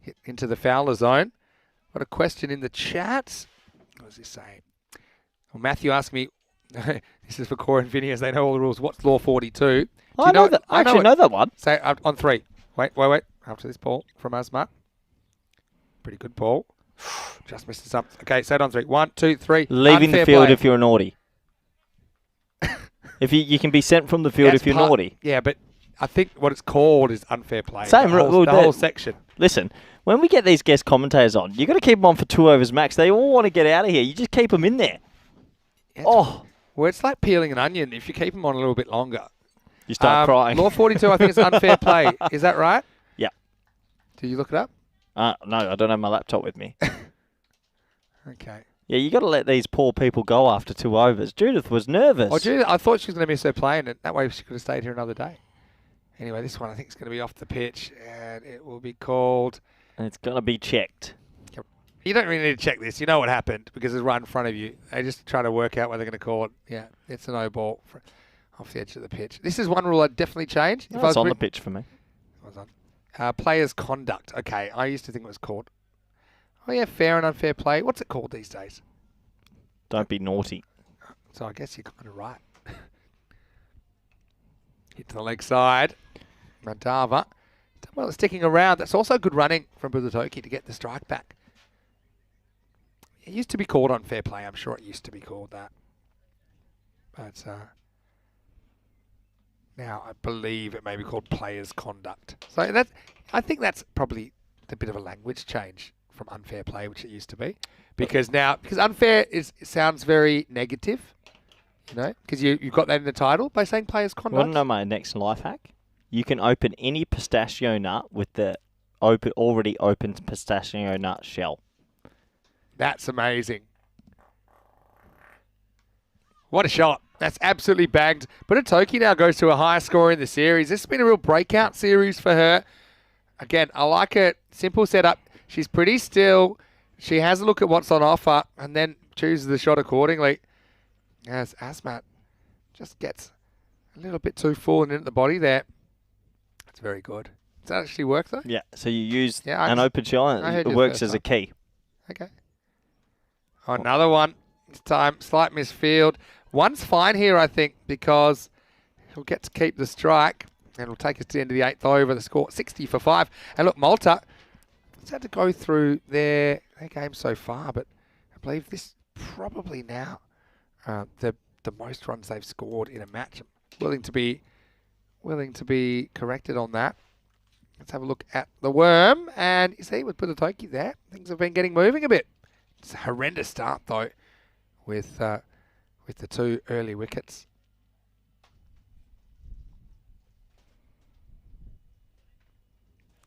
Hit into the fouler zone. Got a question in the chat. What does this say? Well, Matthew asked me, this is for Cora and Vinny as they know all the rules. What's law 42? I know that. I actually know that one. Say on 3. Wait. After this ball from Asmat. Pretty good ball. Just missed the stumps. Okay, say it on 3. 1, 2, 3. Leaving Unfair the field play. if you're naughty. If you can be sent from the field That's if you're naughty. Yeah, but I think what it's called is unfair play. Same the whole section. Listen, when we get these guest commentators on, you got to keep them on for 2 overs max. They all want to get out of here. You just keep them in there. Well, it's like peeling an onion. If you keep them on a little bit longer, you start crying. Law 42, I think it's unfair play. Is that right? Yeah. Did you look it up? No, I don't have my laptop with me. Okay. Yeah, you got to let these poor people go after 2 overs. Judith was nervous. Oh, Judith, I thought she was going to miss her plane, and that way she could have stayed here another day. Anyway, this one I think is going to be off the pitch, and it will be called. And it's going to be checked. You don't really need to check this. You know what happened because it's right in front of you. They just try to work out what they're going to call it. Yeah, it's a no ball off the edge of the pitch. This is one rule I'd definitely change. Oh, it's on the pitch for me. Players' conduct. Okay, I used to think it was called. Oh yeah, fair and unfair play. What's it called these days? Don't be naughty. So I guess you're kind of right. Hit to the leg side. Mandava. Well, sticking around. That's also good running from Breathtaking to get the strike back. It used to be called unfair play. I'm sure it used to be called that. But now I believe it may be called players' conduct. So I think that's probably a bit of a language change from unfair play, which it used to be. Because unfair sounds very negative, you know, because you've got that in the title by saying players' conduct. Want to know my next life hack? You can open any pistachio nut with the already opened pistachio nut shell. That's amazing. What a shot. That's absolutely bagged. But Atoki now goes to a higher score in the series. This has been a real breakout series for her. Again, I like it. Simple setup. She's pretty still. She has a look at what's on offer and then chooses the shot accordingly. As Asmat just gets a little bit too full and into the body there. That's very good. Does that actually work though? Yeah, so you use an open shell and it works as a key. Okay. Oh, another one. This time, slight misfield. One's fine here, I think, because he'll get to keep the strike and it'll take us to the end of the 8th over. The score 60 for 5. And look, Malta has had to go through their game so far, but I believe this probably now the most runs they've scored in a match. I'm willing to be corrected on that. Let's have a look at the worm, and you see with Breathtaking there, things have been getting moving a bit. It's a horrendous start though, with the 2 early wickets.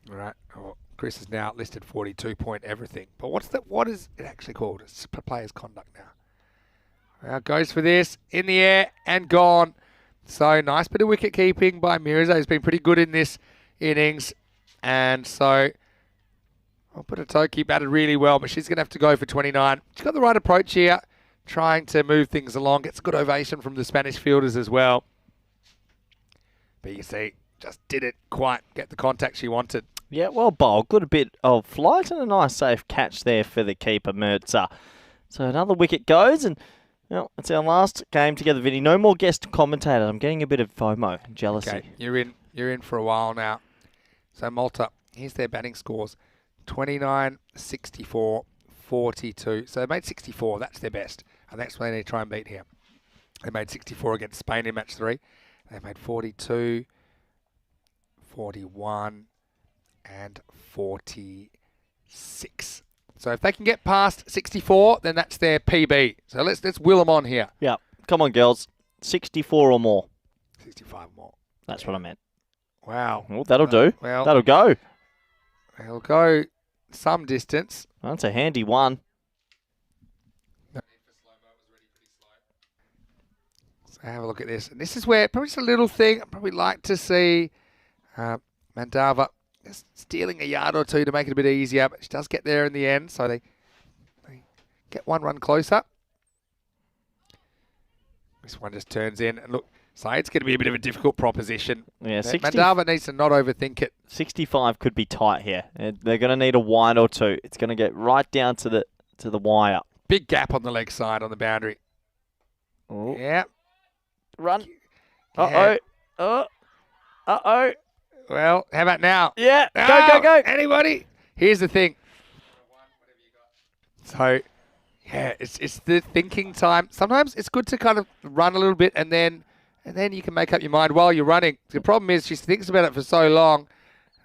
All right. Oh, Chris is now listed 42 point everything. But what is it actually called? It's players' conduct now. Now goes for this in the air and gone. So nice bit of wicket keeping by Mirza. He's been pretty good in this innings. And so I'll put Atoki batted really well, but she's going to have to go for 29. She's got the right approach here, trying to move things along. Gets a good ovation from the Spanish fielders as well. But you see, just didn't quite get the contact she wanted. Yeah, well bowled. Good bit of flight and a nice safe catch there for the keeper, Mirza. So another wicket goes, and well, it's our last game together, Vinny. No more guest commentators. I'm getting a bit of FOMO, jealousy. Okay, you're in for a while now. So Malta, here's their batting scores. 29, 64, 42. So they made 64. That's their best. And that's what they need to try and beat here. They made 64 against Spain in match 3. They made 42, 41, and 46. So if they can get past 64, then that's their PB. So let's will them on here. Yeah. Come on, girls. 64 or more. 65 more. That's what I meant. Wow. Well, that'll do. Well, that'll go. They'll go some distance. Well, that's a handy one. So have a look at this. And this is where, probably just a little thing, I'd probably like to see Mandava just stealing a yard or two to make it a bit easier, but she does get there in the end, so they get one run closer. This one just turns in, and look, so it's going to be a bit of a difficult proposition. Yeah, Mandava needs to not overthink it. 65 could be tight here. They're going to need a wide or two. It's going to get right down to the wire. Big gap on the leg side on the boundary. Oh. Yeah. Run. Uh-oh. Uh-oh. Well, how about now? Yeah. Oh, Go. Anybody? Here's the thing. So, yeah, it's the thinking time. Sometimes it's good to kind of run a little bit and then you can make up your mind while you're running. The problem is she thinks about it for so long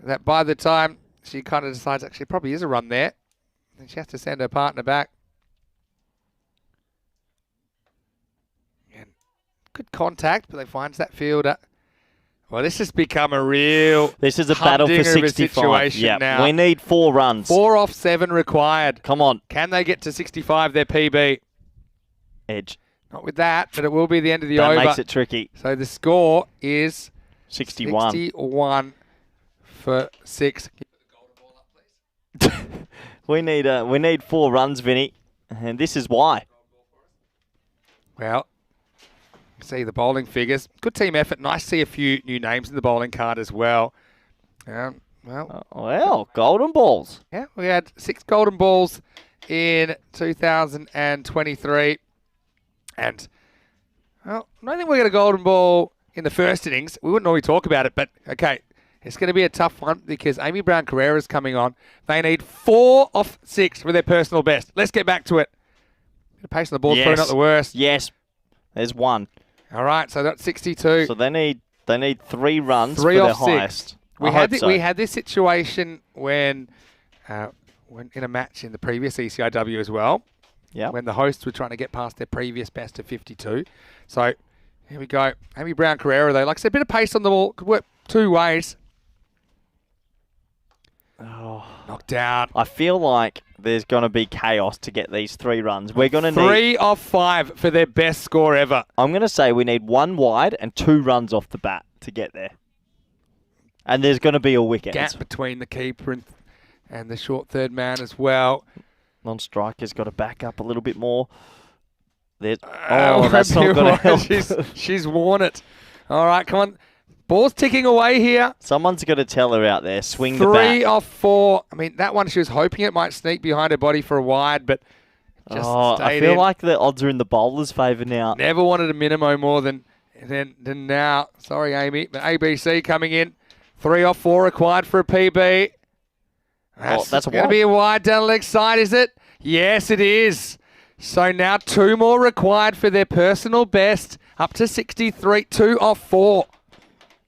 that by the time she kind of decides actually probably is a run there, and she has to send her partner back. And good contact, but they finds that fielder. Well, this has become a real This is a battle for humdinger of a 65. situation Yeah, now. we need 4 runs. 4 off 7 required. Come on. Can they get to 65, their PB? Edge. Not with that, but it will be the end of the That over. makes it tricky. So the score is 61. 61 for 6. We need 4 runs, Vinny, and this is why. Well, see the bowling figures. Good team effort. Nice to see a few new names in the bowling card as well. Well, golden balls. Yeah, we had 6 golden balls in 2023. And, well, I don't think we're going to golden ball in the first innings. We wouldn't normally talk about it, but, okay, it's going to be a tough one because Amy Brown Carrera is coming on. They need 4 off 6 for their personal best. Let's get back to it. The pace on the ball's probably not the worst. Yes. There's 1. All right, so that's 62. So they need 3 runs 3 for their off 6. highest. We had this situation when in a match in the previous ECIW as well. Yeah. When the hosts were trying to get past their previous best of 52. So here we go. Amy Brown Carrera, though. Like I said, a bit of pace on the ball. Could work 2 ways. Oh. Knocked out. I feel like there's going to be chaos to get these 3 runs. We're going to need 3 off 5 for their best score ever. I'm going to say we need 1 wide and 2 runs off the bat to get there. And there's going to be a wicket. Gap between the keeper and the short third man as well. Non-striker's got to back up a little bit more. There's, that's not going to help. She's worn it. All right, come on. Ball's ticking away here. Someone's got to tell her out there, swing the bat. 3 off 4. I mean, that one she was hoping it might sneak behind her body for a wide, but just stayed I feel in. like the odds are in the bowler's favour now. Never wanted a minimo more than now. Sorry, Amy. But ABC coming in. 3 off 4 required for a PB. That's going to be a wide down the leg side, is it? Yes, it is. So now 2 more required for their personal best. Up to 63. 2 off 4.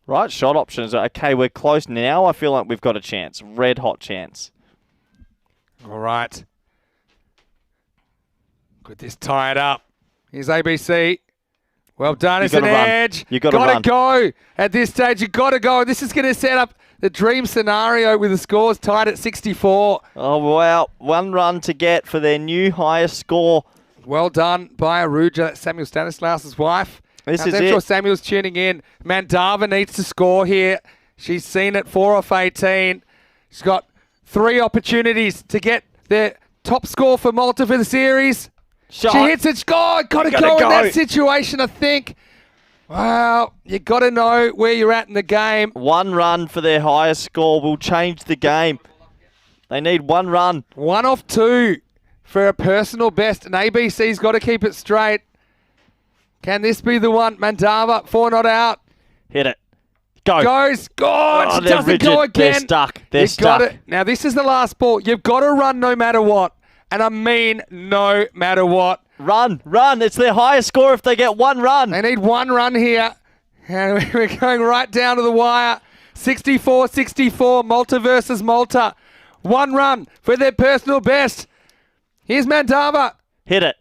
Right, shot options. Okay, we're close now. I feel like we've got a chance. Red hot chance. All right. Could this tie it up? Here's ABC. Well done. It's an edge. You got to go. At this stage, you got to go. This is going to set up the dream scenario with the scores tied at 64. Oh, wow. 1 run to get for their new highest score. Well done by Aruja. That's Samuel Stanislaus' wife. This is I'm it. sure Samuel's tuning in. Mandava needs to score here. She's seen it 4 off 18. She's got 3 opportunities to get the top score for Malta for the series. Shot. She hits it. Got to go in that situation, I think. Well, you got to know where you're at in the game. 1 run for their highest score will change the game. They need 1 run. 1 off 2 for a personal best, and ABC's got to keep it straight. Can this be the one? Mandava, 4 not out. Hit it. Go. Goes. God, she doesn't rigid. go again. They're stuck. They're stuck. Now, this is the last ball. You've got to run no matter what. And I mean no matter what. Run. It's their highest score if they get 1 run. They need 1 run here. And we're going right down to the wire. 64-64, Malta versus Malta. 1 run for their personal best. Here's Mandava. Hit it.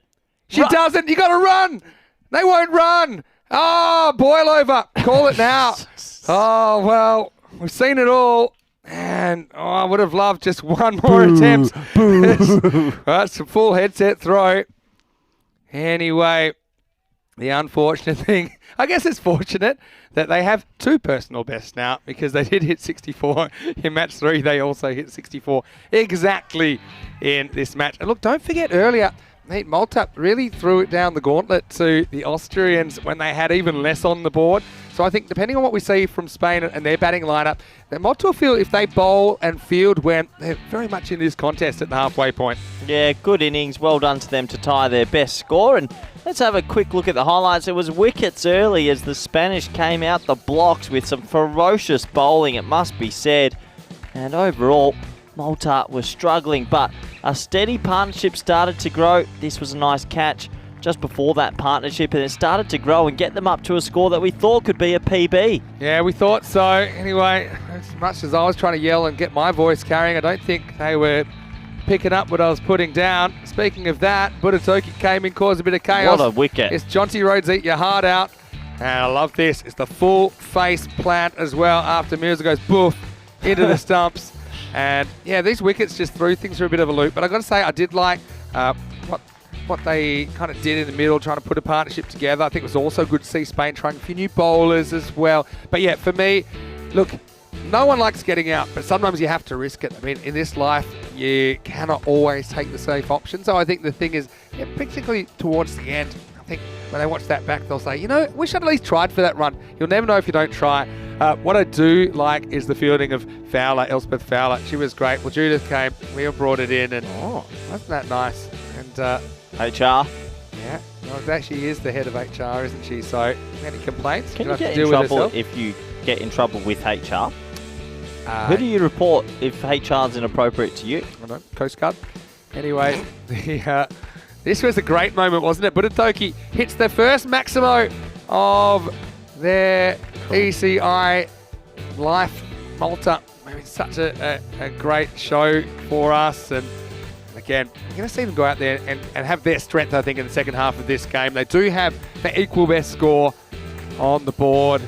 She doesn't. You got to run. They won't run. Oh, boil over. Call it now. Oh, well, we've seen it all. And I would have loved just 1 more attempt. That's a full headset throw. Anyway, the unfortunate thing, I guess it's fortunate that they have 2 personal bests now because they did hit 64 in match 3. They also hit 64 exactly in this match. And look, don't forget earlier, Malta really threw it down the gauntlet to the Austrians when they had even less on the board. So I think depending on what we see from Spain and their batting lineup, that Malta will feel if they bowl and field when they're very much in this contest at the halfway point. Yeah, good innings. Well done to them to tie their best score. And let's have a quick look at the highlights. It was wickets early as the Spanish came out the blocks with some ferocious bowling, it must be said. And overall, Malta was struggling, but a steady partnership started to grow. This was a nice catch just before that partnership, and it started to grow and get them up to a score that we thought could be a PB. Yeah, we thought so. Anyway, as much as I was trying to yell and get my voice carrying, I don't think they were picking up what I was putting down. Speaking of that, Budatoki came in, caused a bit of chaos. What a wicket. It's Jonty Rhodes eat your heart out. And I love this. It's the full face plant as well after Mirza goes boof into the stumps. And yeah, these wickets just threw things through a bit of a loop. But I got to say, I did like what they kind of did in the middle, trying to put a partnership together. I think it was also good to see Spain trying a few new bowlers as well. But yeah, for me, look, no one likes getting out, but sometimes you have to risk it. I mean, in this life, you cannot always take the safe option. So I think the thing is, yeah, particularly towards the end, I think when they watch that back, they'll say, you know, we should at least tried for that run. You'll never know if you don't try. What I do like is the fielding of Fowler, Elspeth Fowler. She was great. Well, Judith came, we all brought it in, and wasn't that nice? And HR. Yeah, well, she is the head of HR, isn't she? So, any complaints? Can you you have get to in deal with trouble herself? if you get in trouble with HR? Who do you report if HR's inappropriate to you? I don't know, Coast Guard. Anyway, this was a great moment, wasn't it? Breathtaking hits the first Maximo of their ECI Life Malta. I mean, such a great show for us. And again, you're going to see them go out there and have their strength, I think, in the second half of this game. They do have the equal best score on the board,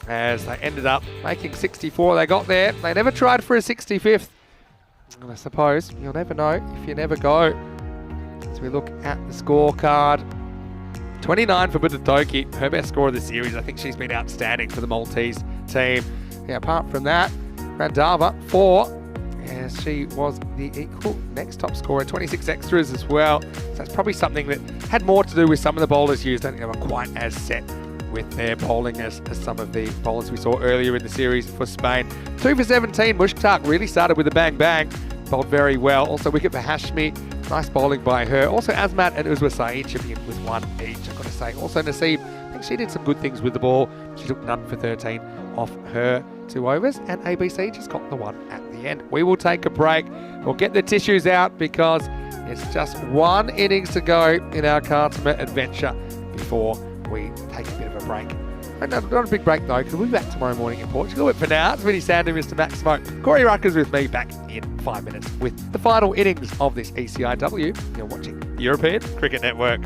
as they ended up making 64. They got there. They never tried for a 65th. And I suppose you'll never know if you never go. As we look at the scorecard, 29 for Breathtaking, her best score of the series. I think she's been outstanding for the Maltese team. Yeah, apart from that, Randava, 4. As she was the equal next top scorer, 26 extras as well. So that's probably something that had more to do with some of the bowlers used. I don't think they were quite as set with their bowling as some of the bowlers we saw earlier in the series for Spain. 2 for 17, Mushtak really started with a bang bang, bowled very well. Also wicket for Hashmi, nice bowling by her. Also Azmat and Uzwa Saeed chipping in with 1 each, I've got to say. Also Naseeb, I think she did some good things with the ball. She took none for 13 off her 2 overs, and ABC just got the 1 at the end. We will take a break. We'll get the tissues out because it's just 1 innings to go in our Kartima adventure before we take a bit of a break. Not a big break though, because we'll be back tomorrow morning in Portugal. But for now, it's Vinny Sander, Mr. Maximo. Corey Ruckers with me, back in 5 minutes with the final innings of this ECIW. You're watching European Cricket Network.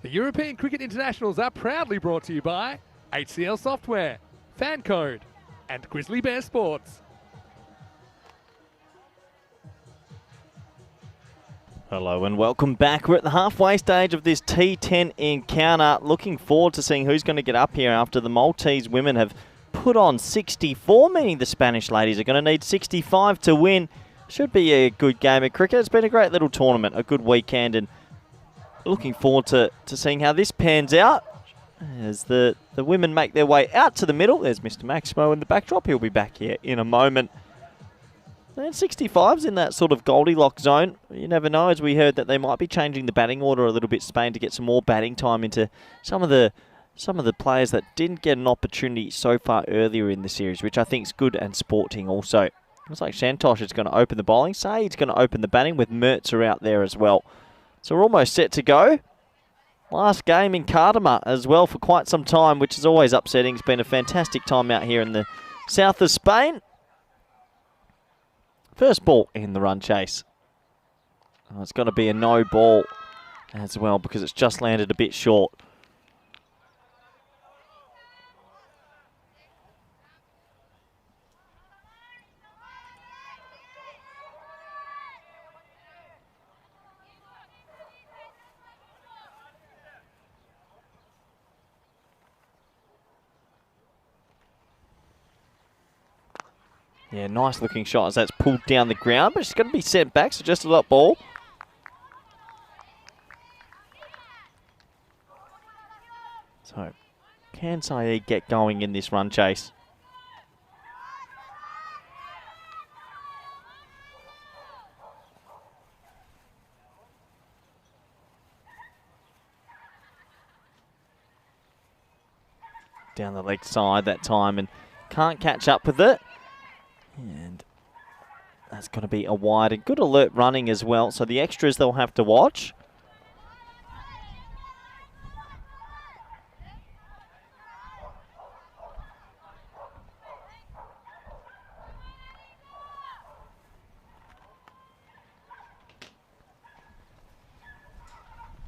The European Cricket Internationals are proudly brought to you by HCL Software, Fancode, and Grizzly Bear Sports. Hello and welcome back. We're at the halfway stage of this T10 encounter. Looking forward to seeing who's going to get up here after the Maltese women have put on 64, meaning the Spanish ladies are going to need 65 to win. Should be a good game of cricket. It's been a great little tournament, a good weekend, and looking forward to seeing how this pans out as the women make their way out to the middle. There's Mr. Maximo in the backdrop. He'll be back here in a moment. And 65's in that sort of Goldilocks zone. You never know, as we heard that they might be changing the batting order a little bit, Spain, to get some more batting time into some of the players that didn't get an opportunity so far earlier in the series, which I think is good and sporting also. Looks like Shantosh is going to open the bowling. Saeed's going to open the batting with Mertzer out there as well. So we're almost set to go. Last game in Cardamar as well for quite some time, which is always upsetting. It's been a fantastic time out here in the south of Spain. First ball in the run chase. Oh, it's going to be a no ball as well because it's just landed a bit short. Yeah, nice looking shot as that's pulled down the ground, but it's going to be sent back, so just a dot ball. So, can Saeed get going in this run chase? Down the leg side that time and can't catch up with it. And that's going to be a wide and good alert running as well. So the extras they'll have to watch.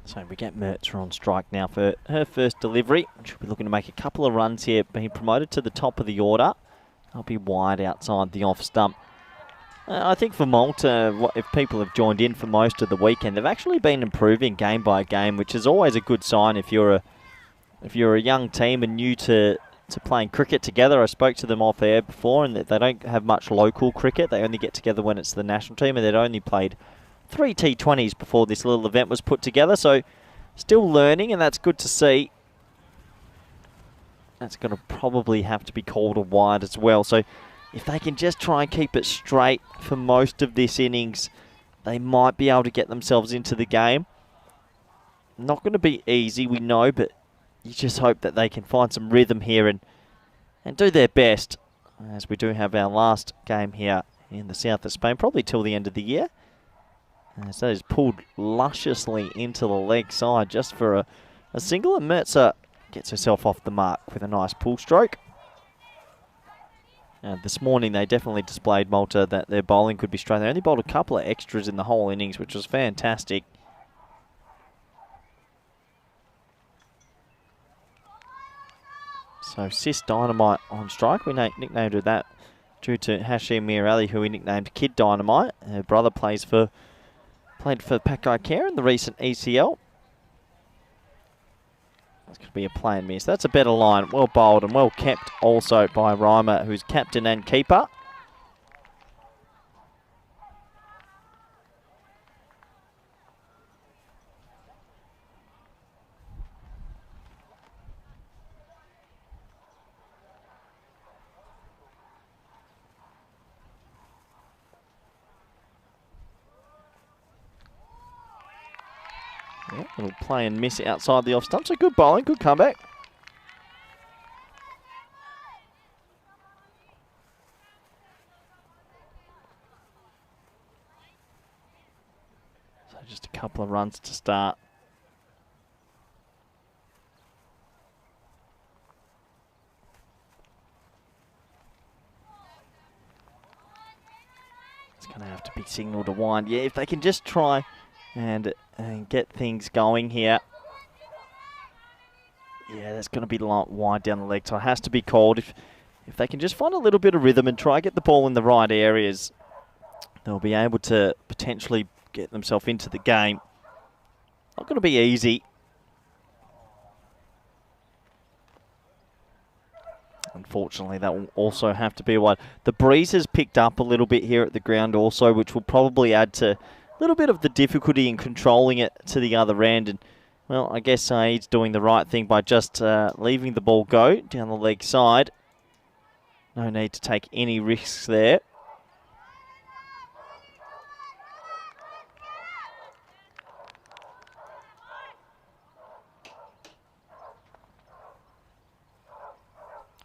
So we get Mertzer on strike now for her first delivery. She'll be looking to make a couple of runs here, being promoted to the top of the order. I'll be wide outside the off stump. I think for Malta, if people have joined in for most of the weekend, they've actually been improving game by game, which is always a good sign if you're a young team and new to playing cricket together. I spoke to them off air before, and they don't have much local cricket. They only get together when it's the national team, and they'd only played 3 T20s before this little event was put together. So still learning, and that's good to see. That's going to probably have to be called a wide as well. So if they can just try and keep it straight for most of this innings, they might be able to get themselves into the game. Not going to be easy, we know, but you just hope that they can find some rhythm here and do their best, as we do have our last game here in the south of Spain, probably till the end of the year. As that is pulled lusciously into the leg side just for a single, and Mertzer gets herself off the mark with a nice pull stroke. This morning they definitely displayed, Malta, that their bowling could be straight. They only bowled a couple of extras in the whole innings, which was fantastic. So Sis Dynamite on strike. We nicknamed her that due to Hashim Mir Ali, who we nicknamed Kid Dynamite. Her brother played for Pakai Care in the recent ECL. That's going to be a play and miss. That's a better line. Well bowled and well kept also by Reimer, who's captain and keeper. Yeah, little play and miss outside the off stump. So good bowling, good comeback. So just a couple of runs to start. It's going to have to be signalled to wind. Yeah, if they can just try and get things going here. Yeah, that's going to be wide down the leg, so it has to be called. If they can just find a little bit of rhythm and try get the ball in the right areas, they'll be able to potentially get themselves into the game. Not going to be easy. Unfortunately, that will also have to be wide. The breeze has picked up a little bit here at the ground also, which will probably add to a little bit of the difficulty in controlling it to the other end. And, well, I guess Saeed's doing the right thing by just leaving the ball go down the leg side. No need to take any risks there.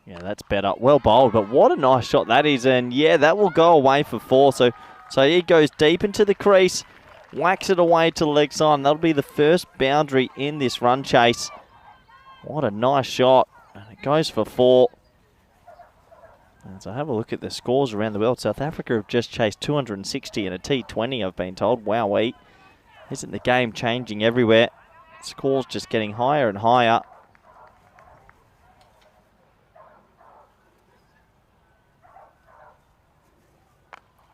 Yeah, that's better. Well bowled, but what a nice shot that is. And yeah, that will go away for 4. So he goes deep into the crease, whacks it away to the leg side. And that'll be the first boundary in this run chase. What a nice shot. And it goes for 4. And so have a look at the scores around the world. South Africa have just chased 260 in a T20, I've been told. Wowee. Isn't the game changing everywhere? Scores just getting higher and higher.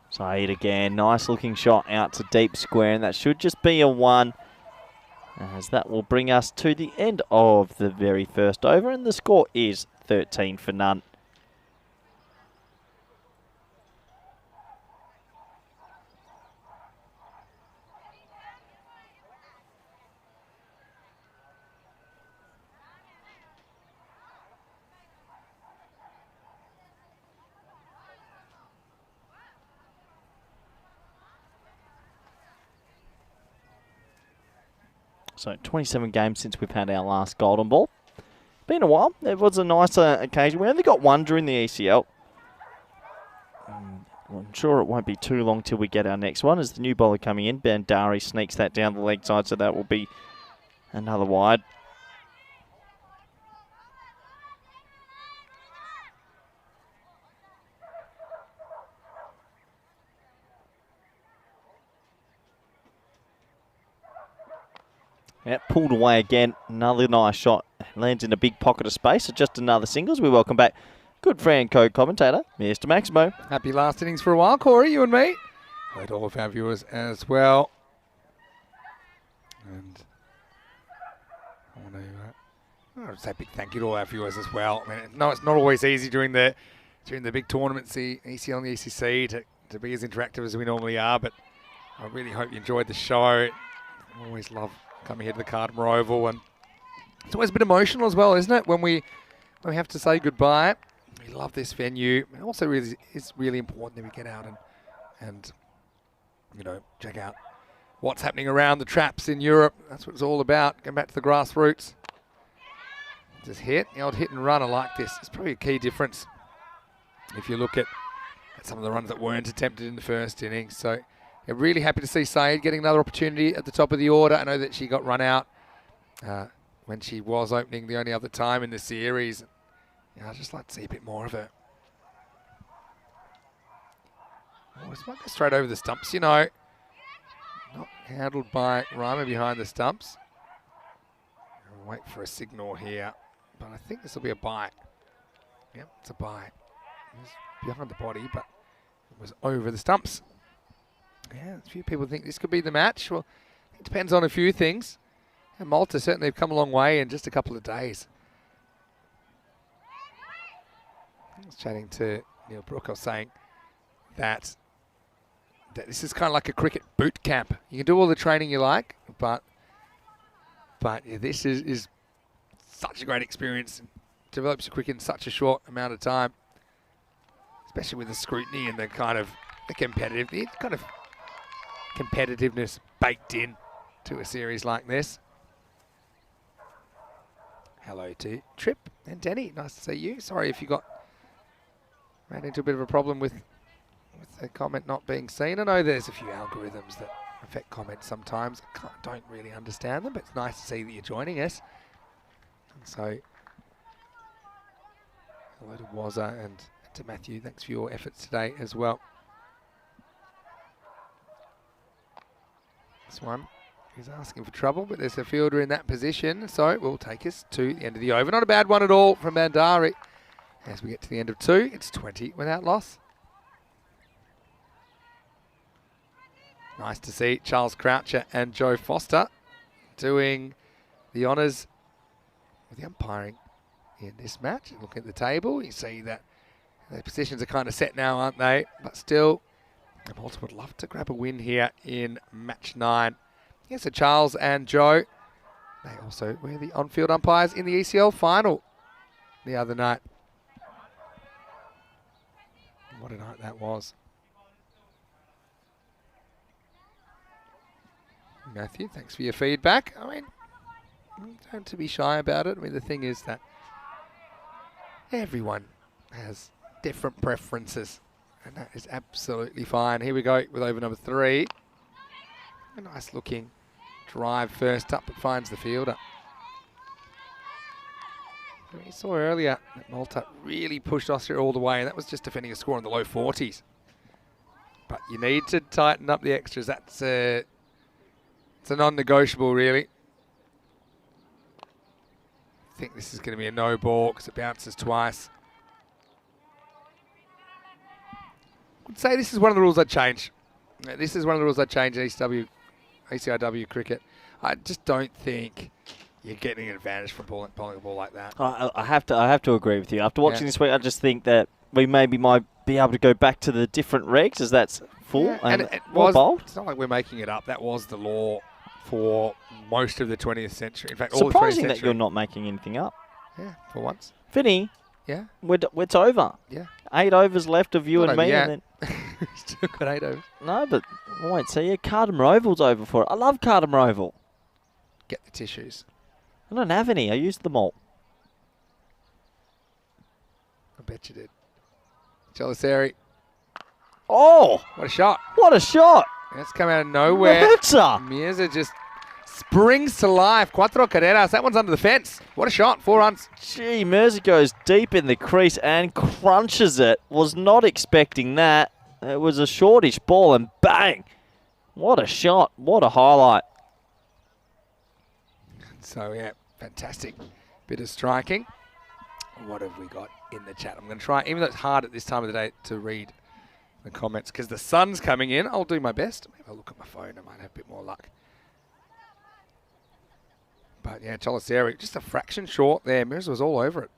Saeed again, nice looking shot out to deep square, and that should just be a 1, as that will bring us to the end of the very first over, and the score is 13 for none. So 27 games since we've had our last golden ball. Been a while. It was a nice occasion. We only got 1 during the ECL. I'm sure it won't be too long till we get our next one. As the new bowler coming in, Bandari sneaks that down the leg side, so that will be another wide. Yep, pulled away again. Another nice shot. Lands in a big pocket of space. So just another singles. We welcome back good friend, co-commentator, Mr. Maximo. Happy last innings for a while, Corey, you and me. And all of our viewers as well. And I want to say a big thank you to all our viewers as well. I mean, no, it's not always easy during the big tournaments, the ECL and the ECC, to be as interactive as we normally are, but I really hope you enjoyed the show. I always love coming here to the Cardamar Oval, and it's always a bit emotional as well, isn't it? When we have to say goodbye. We love this venue. It also it's really important that we get out and you know, check out what's happening around the traps in Europe. That's what it's all about. Going back to the grassroots. Just hit, the old hit and run. I like this. It's probably a key difference if you look at some of the runs that weren't attempted in the first innings. So yeah, really happy to see Saeed getting another opportunity at the top of the order. I know that she got run out when she was opening the only other time in the series. Yeah, I'd just like to see a bit more of her. Oh, this might go straight over the stumps, you know. Not handled by Reimer behind the stumps. I'll wait for a signal here, but I think this will be a bite. Yep, it's a bite. It was behind the body, but it was over the stumps. Yeah, a few people think this could be the match. Well, it depends on a few things. And Malta certainly have come a long way in just a couple of days. I was chatting to Neil Brook. I was saying that this is kind of like a cricket boot camp. You can do all the training you like, but yeah, this is such a great experience. Develops your cricket in such a short amount of time, especially with the scrutiny and the kind of competitiveness baked in to a series like this. Hello to Trip and Denny. Nice to see you. Sorry if you ran into a bit of a problem with the comment not being seen. I know there's a few algorithms that affect comments sometimes. I don't really understand them, but it's nice to see that you're joining us. And so, hello to Wazza and to Matthew. Thanks for your efforts today as well. This one He's asking for trouble, but there's a fielder in that position, so it will take us to the end of the over. Not a bad one at all from Bandari. As we get to the end of 2, it's 20 without loss. Nice to see Charles Croucher and Joe Foster doing the honours with the umpiring in this match. Looking at the table, you see that their positions are kind of set now, aren't they? But still, Malta would love to grab a win here in match 9. Yeah, so Charles and Joe, they also were the on-field umpires in the ECL final the other night. What a night that was. Matthew, thanks for your feedback. I mean, don't to be shy about it. I mean, the thing is that everyone has different preferences, and that is absolutely fine. Here we go with over number 3. A nice looking drive first up, but finds the fielder. We saw earlier that Malta really pushed Austria all the way, and that was just defending a score in the low 40s. But you need to tighten up the extras. That's it's a non-negotiable, really. I think this is going to be a no ball because it bounces twice. I would say this is one of the rules I'd change. This is one of the rules I'd change in ECIW cricket. I just don't think you're getting an advantage from bowling a ball like that. I have to agree with you. After watching this week, I just think that we maybe might be able to go back to the different regs as that's full and it more was bold. It's not like we're making it up. That was the law for most of the 20th century. In fact, all the 20th Surprising century. that you're not making anything up. Yeah, for once. Vinny, Yeah. it's over. Yeah. 8 overs left of you Not and over me. yet. And then, Still got 8 overs. no, but wait, so yeah, Cardamom Oval's over for it. I love Cardamom Oval. Get the tissues. I don't have any. I used them all. I bet you did. Chalaseri. Oh, What a shot. what a shot. That's come out of nowhere. Mirza. Mirza just springs to life. Cuatro carreras. That one's under the fence. What a shot. 4 runs. Gee, Mirza goes deep in the crease and crunches it. Was not expecting that. It was a shortish ball and bang. What a shot. What a highlight. So, yeah, fantastic bit of striking. What have we got in the chat? I'm going to try, even though it's hard at this time of the day to read the comments because the sun's coming in. I'll do my best. Maybe I'll look at my phone. I might have a bit more luck. But, yeah, Chalaseri, just a fraction short there. Mirza was all over it.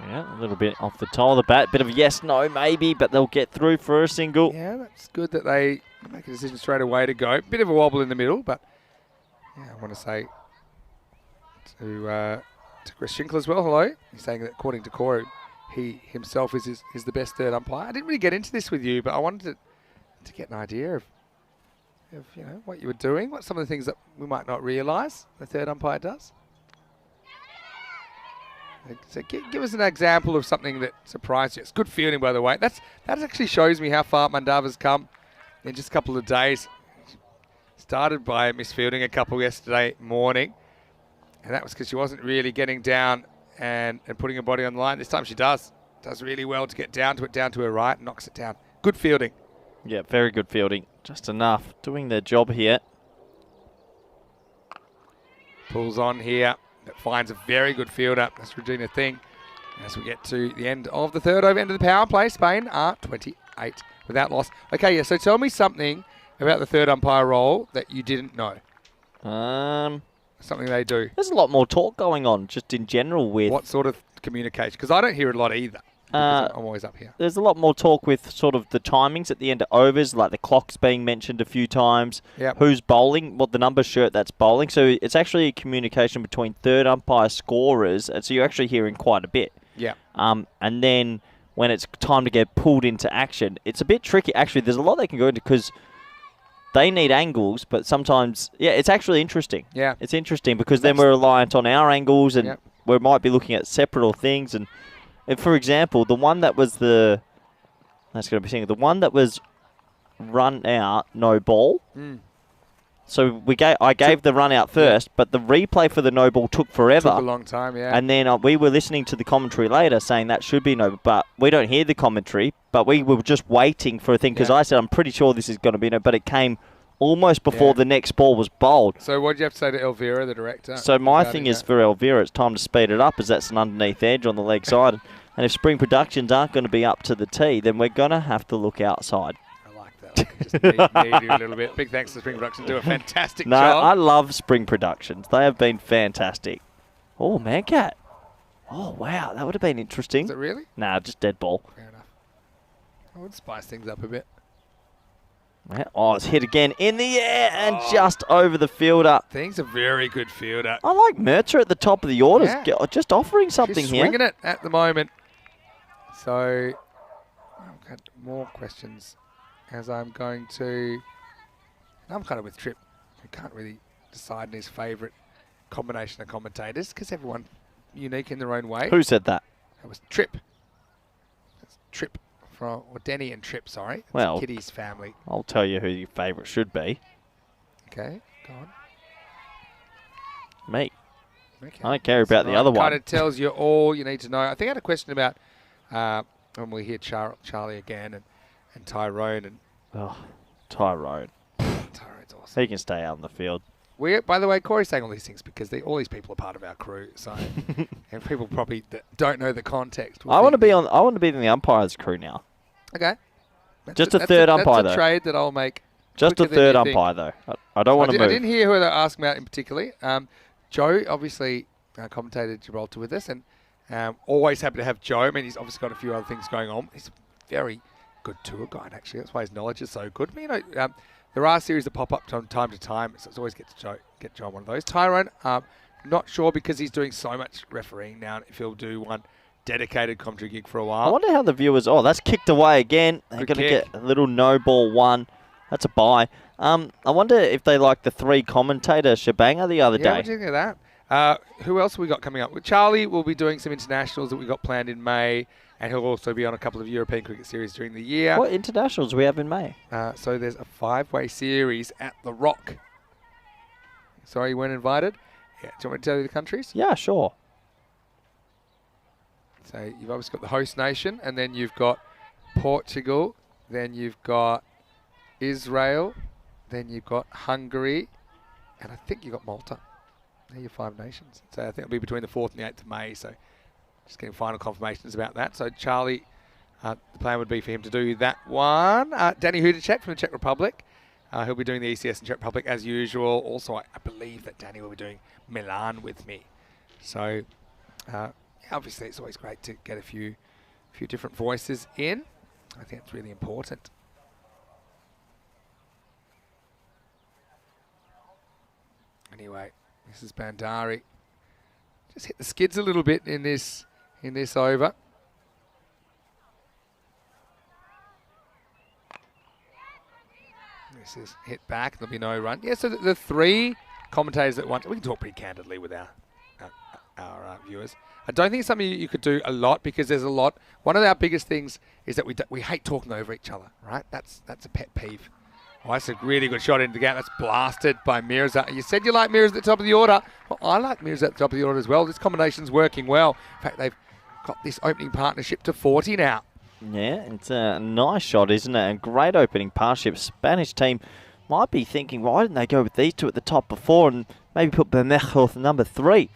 Yeah, a little bit off the toe of the bat. Bit of yes, no, maybe, but they'll get through for a single. Yeah, that's good that they make a decision straight away to go. Bit of a wobble in the middle, but yeah, I want to say to Chris Shinkler as well, hello. He's saying that according to Koru, he himself is the best third umpire. I didn't really get into this with you, but I wanted to get an idea of you know what you were doing, what some of the things that we might not realise the third umpire does. So give us an example of something that surprised you. It's good fielding, by the way. That actually shows me how far Mandava's come in just a couple of days. Started by misfielding a couple yesterday morning, and that was because she wasn't really getting down and putting her body on the line. This time she does really well to get down to her right, and knocks it down. Good fielding. Yeah, very good fielding. Just enough. Doing their job here. Pulls on here. That finds a very good fielder. That's Regina Thing. As we get to the end of the third over, end of the power play, Spain are 28 without loss. Okay, yeah, so tell me something about the third umpire role that you didn't know. Something they do. There's a lot more talk going on just in general with... What sort of communication? Because I don't hear it a lot either. I'm always up here. There's a lot more talk with sort of the timings at the end of overs, like the clock's being mentioned a few times. Yep. Who's bowling, what the number shirt that's bowling. So it's actually a communication between third umpire scorers, and so you're actually hearing quite a bit. Yeah. And then when it's time to get pulled into action, it's a bit tricky. Actually, there's a lot they can go into because they need angles, but sometimes, yeah, it's actually interesting. Yeah. It's interesting because then we're reliant on our angles and Yep. we might be looking at separate things. And for example, the one that was the one that was run out, no ball. So I gave the run out first, but the replay for the no ball took forever. Took a long time, yeah. And then we were listening to the commentary later saying that should be no ball, but we don't hear the commentary, but we were just waiting for a thing because I said, I'm pretty sure this is going to be no, but it came almost before the next ball was bowled. So what did you have to say to Elvira, the director? So my thing is for Elvira, it's time to speed it up as that's an underneath edge on the leg side. And if Spring Productions aren't going to be up to the tee, then we're going to have to look outside. I like that. Just need you a little bit. Big thanks to Spring Productions. Do a fantastic job. No, I love Spring Productions. They have been fantastic. Oh, Mancat. Oh, wow. That would have been interesting. Is it really? Nah, just dead ball. Fair enough. I would spice things up a bit. Oh, it's hit again in the air and just over the fielder. Things a very good fielder. I like Mercer at the top of the orders, just offering something She's here. swinging it at the moment. So, I've got more questions as I'm going to... I'm kind of with Tripp. I can't really decide on his favourite combination of commentators because everyone unique in their own way. Who said that? That was Tripp. That's Tripp. Or Denny and Tripp, sorry. It's well, Kitty's family. I'll tell you who your favourite should be. Okay, go on. Me. Okay. I don't care about the other one. Kind of tells you all you need to know. I think I had a question about when we hear Charlie again and Tyrone. And Tyrone. Tyrone's awesome. He can stay out in the field. By the way, Corey's saying all these things because all these people are part of our crew. So, and people probably that don't know the context. I want to be in the umpires crew now. Okay. Just a third umpire, though. That's a trade that I'll make. Just a third umpire, though. I don't want to move. I didn't hear who they were asking about in particular. Joe, obviously, commentated Gibraltar with us, and always happy to have Joe. I mean, he's obviously got a few other things going on. He's a very good tour guide, actually. That's why his knowledge is so good. But, you know, there are series that pop up from time to time, so it's always get Joe on one of those. Tyrone, not sure because he's doing so much refereeing now if he'll do one dedicated commentary gig for a while. I wonder how the viewers... Oh, that's kicked away again. They're going to get a little no ball one. That's a bye. I wonder if they like the 3 commentator shebanger the other day. What do you think of that? Who else have we got coming up? Well, Charlie will be doing some internationals that we got planned in May, and he'll also be on a couple of European cricket series during the year. What internationals do we have in May? So there's a 5-way series at The Rock. Sorry you weren't invited? Yeah. Do you want me to tell you the countries? Yeah, sure. So you've obviously got the host nation, and then you've got Portugal, then you've got Israel, then you've got Hungary, and I think you've got Malta. They're your 5 nations. So I think it'll be between the 4th and the 8th of May, so just getting final confirmations about that. So Charlie, the plan would be for him to do that one. Danny Hudacek from the Czech Republic. He'll be doing the ECS in Czech Republic as usual. Also, I believe that Danny will be doing Milan with me. So, obviously, it's always great to get a few different voices in. I think it's really important. Anyway, this is Bandari. Just hit the skids a little bit in this over. This is hit back. There'll be no run. Yeah, so the 3 commentators that want... We can talk pretty candidly with our viewers. I don't think it's something you could do a lot because there's a lot... One of our biggest things is that we hate talking over each other, right? That's a pet peeve. Oh, that's a really good shot into the gap. That's blasted by Mirza. You said you like Mirza at the top of the order. Well, I like Mirza at the top of the order as well. This combination's working well. In fact, they've got this opening partnership to 40 now. Yeah, it's a nice shot, isn't it? And great opening partnership. Spanish team might be thinking, why didn't they go with these 2 at the top before and maybe put Bermejo number 3?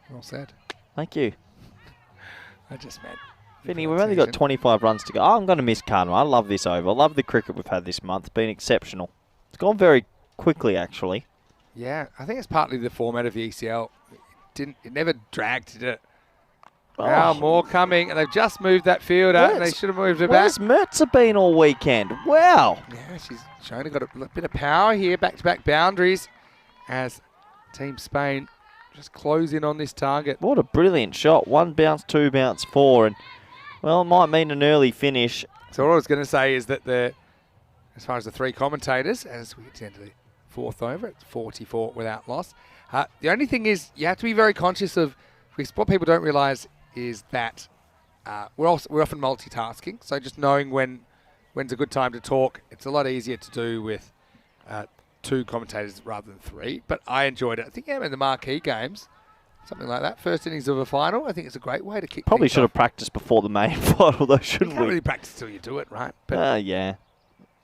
Well said. Thank you. I just meant... Vinny, we've only got 25 runs to go. Oh, I'm going to miss Carter. I love this over. I love the cricket we've had this month. It's been exceptional. It's gone very quickly, actually. Yeah, I think it's partly the format of the ECL. It never dragged, did it? Now more coming, and they've just moved that fielder, and they should have moved it back. Where's Mertzer been all weekend? Wow. Yeah, she's shown got a bit of power here, back-to-back boundaries, as Team Spain just close in on this target. What a brilliant shot. 1 bounce, 2 bounce, 4, and well, it might mean an early finish. So all I was going to say is that as far as the 3 commentators, as we get to the end of the 4th over, it's 44 without loss. The only thing is you have to be very conscious of, because what people don't realise is that we're often multitasking. So just knowing when's a good time to talk, it's a lot easier to do with 2 commentators rather than 3, but I enjoyed it. I think in the marquee games, something like that, first innings of a final, I think it's a great way to kick Probably things should have off. practiced before the main final, though, You shouldn't can't we? really practice till you do it, right? But Yeah.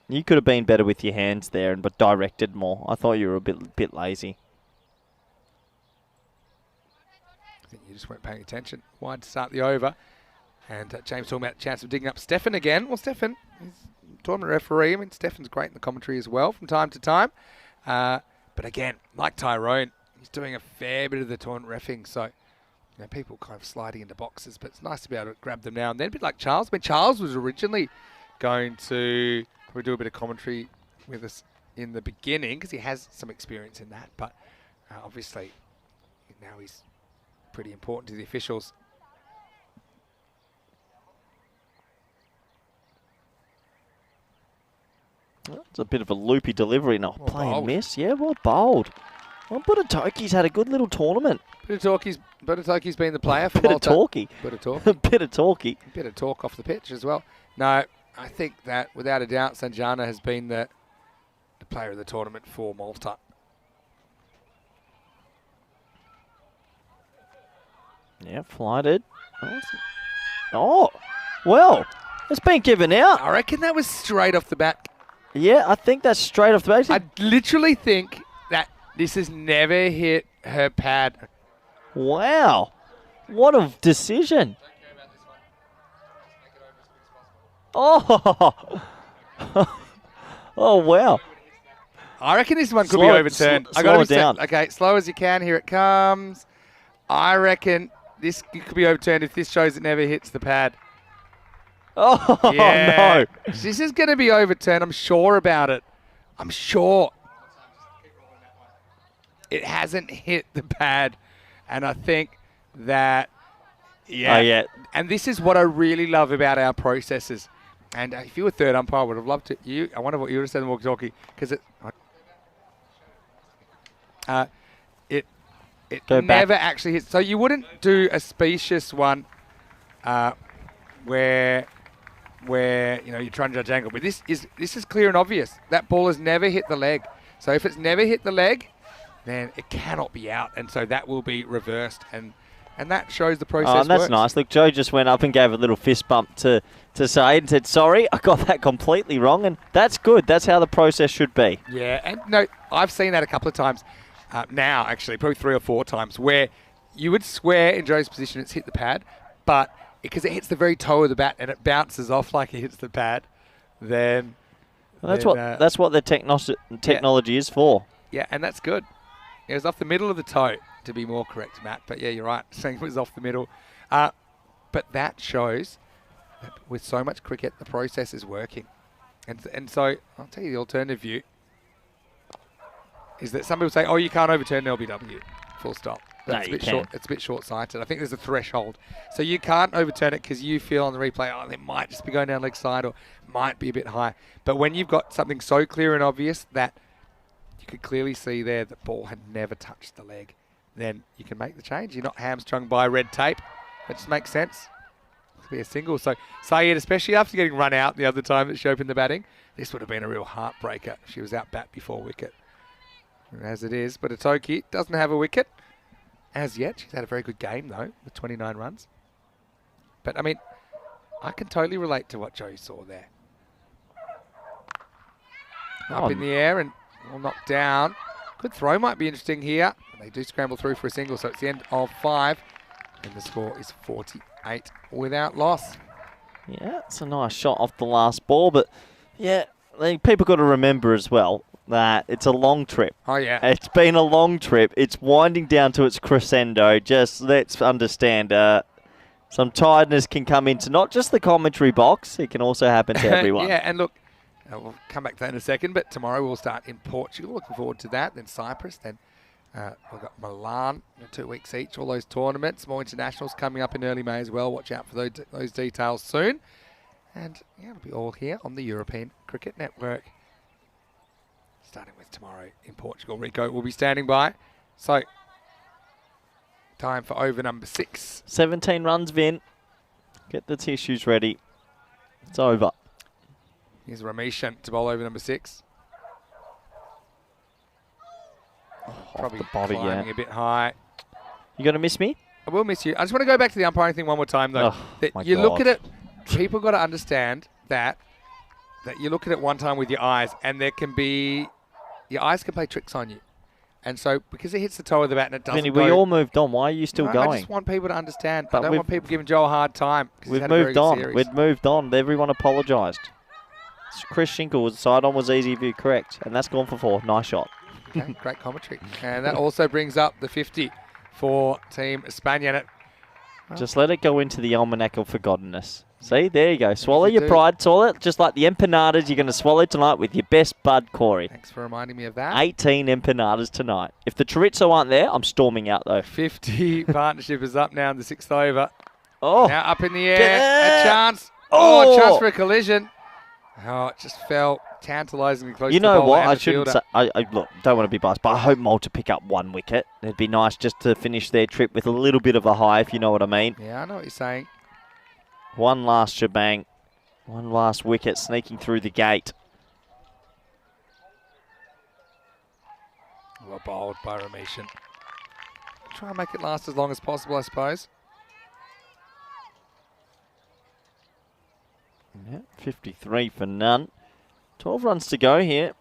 You could have been better with your hands there, but directed more. I thought you were a bit lazy. I think you just weren't paying attention. Wide to start the over. And James talking about a chance of digging up Stefan again. Well, Stefan is a tournament referee. I mean, Stefan's great in the commentary as well from time to time. But again, like Tyrone, he's doing a fair bit of the tournament reffing. So, people kind of sliding into boxes. But it's nice to be able to grab them now and then. A bit like Charles. I mean, Charles was originally going to probably do a bit of commentary with us in the beginning because he has some experience in that. But obviously, now he's pretty important to the officials. It's a bit of a loopy delivery. No, Well play and bowled. miss. Yeah, well bowled. Well, Budatoki's had a good little tournament. Budatoki's been the player for Bit of Malta. talky. Bit of talk. Bit of talky. Bit of talk off the pitch as well. No, I think that without a doubt, Sanjana has been the player of the tournament for Malta. Yeah, flighted. Oh, well, it's been given out. I reckon that was straight off the bat. Yeah, I think that's straight off the bat. I literally think that this has never hit her pad. Wow, what a decision. Oh, oh wow. I reckon this one could Slow be it- overturned. slow I gotta it down. Okay, slow as you can. Here it comes. I reckon this could be overturned if this shows it never hits the pad. Oh, Yeah. no. This is going to be overturned. I'm sure about it. I'm sure. It hasn't hit the pad. And I think that, yeah. Oh, yeah. And this is what I really love about our processes. And if you were third umpire, I would have loved it. I wonder what you would have said in the walkie-talkie. Because it Go back. never actually hits. So you wouldn't do a specious one where you're trying to judge angle. But this is clear and obvious. That ball has never hit the leg. So if it's never hit the leg, then it cannot be out. And so that will be reversed. And that shows the process Oh, and that's works. nice. Look, Joe just went up and gave a little fist bump to Saeed and said, sorry, I got that completely wrong. And that's good. That's how the process should be. Yeah, and no, I've seen that a couple of times now, actually, probably 3 or 4 times, where you would swear in Joe's position it's hit the pad, but because it hits the very toe of the bat and it bounces off like it hits the pad, then... Well, that's what the technology is for. Yeah, and that's good. It was off the middle of the toe, to be more correct, Matt. But yeah, you're right, saying it was off the middle. But that shows that with so much cricket, the process is working. And so, I'll tell you the alternative view, is that some people say, oh, you can't overturn an LBW, full stop. No, That's you a bit can. short. It's a bit short-sighted. I think there's a threshold. So you can't overturn it because you feel on the replay, oh, it might just be going down leg side or might be a bit high. But when you've got something so clear and obvious that you could clearly see there the ball had never touched the leg, then you can make the change. You're not hamstrung by red tape. That just makes sense. It'll be a single. So Saeed, especially after getting run out the other time that she opened the batting, this would have been a real heartbreaker if she was out bat before wicket. And as it is, but Itoki doesn't have a wicket as yet. She's had a very good game, though, with 29 runs. But, I mean, I can totally relate to what Joe saw there. Up in the air and all knocked down. Good throw might be interesting here. They do scramble through for a single, so it's the end of 5. And the score is 48 without loss. Yeah, it's a nice shot off the last ball, but yeah, I think people got to remember as well that it's a long trip. Oh, yeah. It's been a long trip. It's winding down to its crescendo. Just let's understand some tiredness can come into not just the commentary box, it can also happen to everyone. Yeah, and look, we'll come back to that in a second, but tomorrow we'll start in Portugal. Looking forward to that. Then Cyprus, then we've got Milan, 2 weeks each, all those tournaments. More internationals coming up in early May as well. Watch out for those details soon. And yeah, it'll be all here on the European Cricket Network. Starting with tomorrow in Portugal. Rico will be standing by. So, time for over number 6. 17 runs, Vin. Get the tissues ready. It's over. Here's Rameshan to bowl over number 6. Probably the body, climbing a bit high. You going to miss me? I will miss you. I just want to go back to the umpiring thing one more time, though. Oh, That my you look God. at it, people got to understand that you look at it one time with your eyes, and there can be, your eyes can play tricks on you. And so, because it hits the toe of the bat and it doesn't Vinny, go... we all moved on. Why are you still I going? just want people to understand. But I don't we've- want people giving Joe a hard time. 'cause he's We've had a very moved good on. series. We've moved on. Everyone apologised. Chris Schinkel was side on was easy view, correct. And that's gone for 4. Nice shot. Okay, great commentary. And that also brings up the 50 for Team Espana. And it, Just let it go into the almanac of forgottenness. See, there you go. Swallow you your do. pride. Swallow it just like the empanadas you're going to swallow tonight with your best bud, Corey. thanks for reminding me of that. 18 empanadas tonight. If the chorizo aren't there, I'm storming out, though. 50 partnership is up now in the 6th over. Oh, Now up in the air. Get A it. chance. Oh. Oh, a chance for a collision. Oh, it just fell tantalisingly close you to the know ball what? and I the shouldn't fielder. say. I look, don't want to be biased, but I hope Malta pick up 1 wicket. It'd be nice just to finish their trip with a little bit of a high, if you know what I mean. Yeah, I know what you're saying. One last shebang. One last wicket sneaking through the gate. Well bowled by Rameshan. Try and make it last as long as possible, I suppose. Yeah, 53 for none. 12 runs to go here.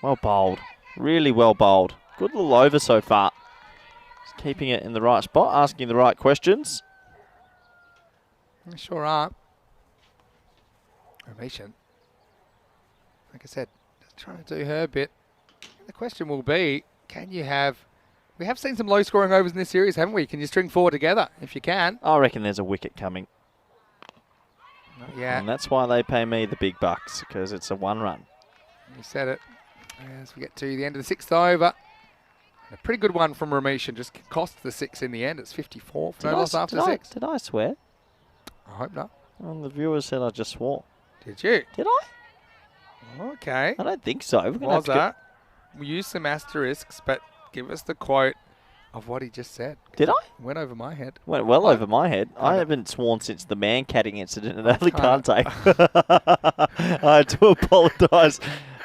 Well bowled. Really well bowled. Good little over so far. Just keeping it in the right spot, asking the right questions. They sure are. Rameshan, like I said, just trying to do her bit. The question will be, can you have... We have seen some low-scoring overs in this series, haven't we? Can you string 4 together? If you can. I reckon there's a wicket coming. Not yet. And that's why they pay me the big bucks, because it's a 1 run. You said it. As we get to the end of the 6th over. A pretty good one from Rameshan. Just cost the 6 in the end. It's 54 for no loss after 6. Did I swear? I hope not. Well, the viewers said I just swore. Did you? Did I? Okay. I don't think so. We're gonna have Was to that? We used some asterisks, but give us the quote of what he just said. Did I? Went over my head. Went well over my head. I kinda- haven't sworn since the man-catting incident at Alicante. kinda- I had to apologise.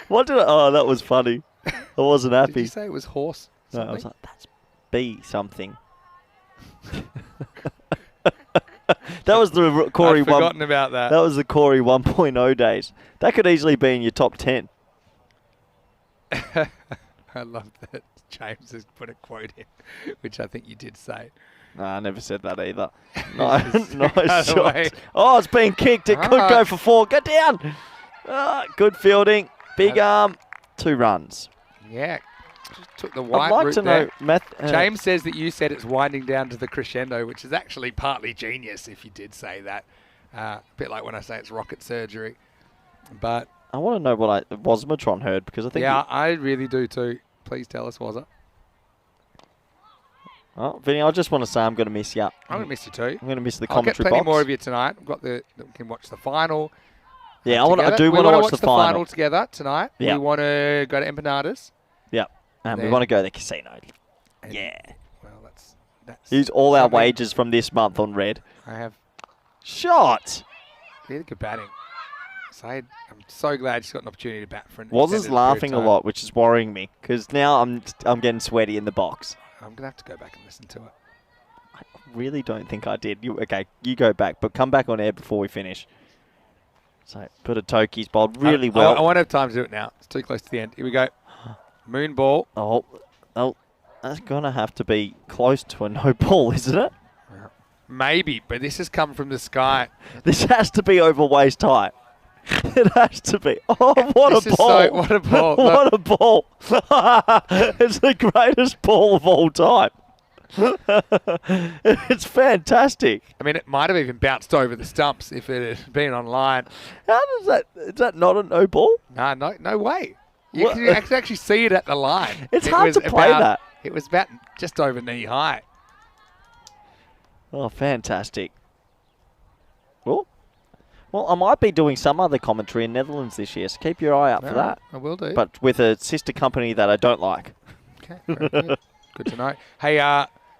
What did I... Oh, that was funny. I wasn't Did happy. you say it was horse? No, I was like, that's B something. That was the Corey I'd 1. forgotten about that. That was the Corey 1.0 days. That could easily be in your top 10. I love that James has put a quote in, which I think you did say. No, I never said that either. Nice Other shot. way. Oh, it's been kicked. It could go for 4. Get down. Good fielding. Big arm. 2 runs. Yeah. Just took the I'd white like route to there. know, James says that you said it's winding down to the crescendo, which is actually partly genius if you did say that. A bit like when I say it's rocket surgery. But I want to know what Wasmatron heard, because I think... yeah, I really do too. Please tell us, was it? Oh, Vinny, I just want to say I'm going to miss you. I'm going to miss you too. I'm going to miss the I'll get commentary plenty box. more of you tonight. We've got we can watch the final. Yeah, I together. do We want to wanna watch the final. together tonight. Yeah. We want to go to Empanadas. Yeah, and we Then- want to go to the casino. And, Yeah. Well, that's Use all our something wages from this month on red. I have Shot! really good batting. So I'm so glad she's got an opportunity to bat for an Waz is extended period of laughing a time. lot, which is worrying me, because now I'm getting sweaty in the box. I'm going to have to go back and listen to it. I really don't think I did. Okay, you go back, but come back on air before we finish. So, put a Toki's bowled really well. I won't have time to do it now. It's too close to the end. Here we go. Moon ball. Oh, that's going to have to be close to a no ball, isn't it? Maybe, but this has come from the sky. This has to be over waist high. It has to be. Oh, what This a is ball. so- what a ball. What a ball. It's the greatest ball of all time. It's fantastic. I mean, it might have even bounced over the stumps if it had been online. How does that... Is that not a no ball? No way. You What? can actually see it at the line. It's It hard was to play about- that. It was about just over knee high. Oh, fantastic. Well, I might be doing some other commentary in Netherlands this year, so keep your eye out for that. I will do. But with a sister company that I don't like. Okay, very good. Good to know. Hey,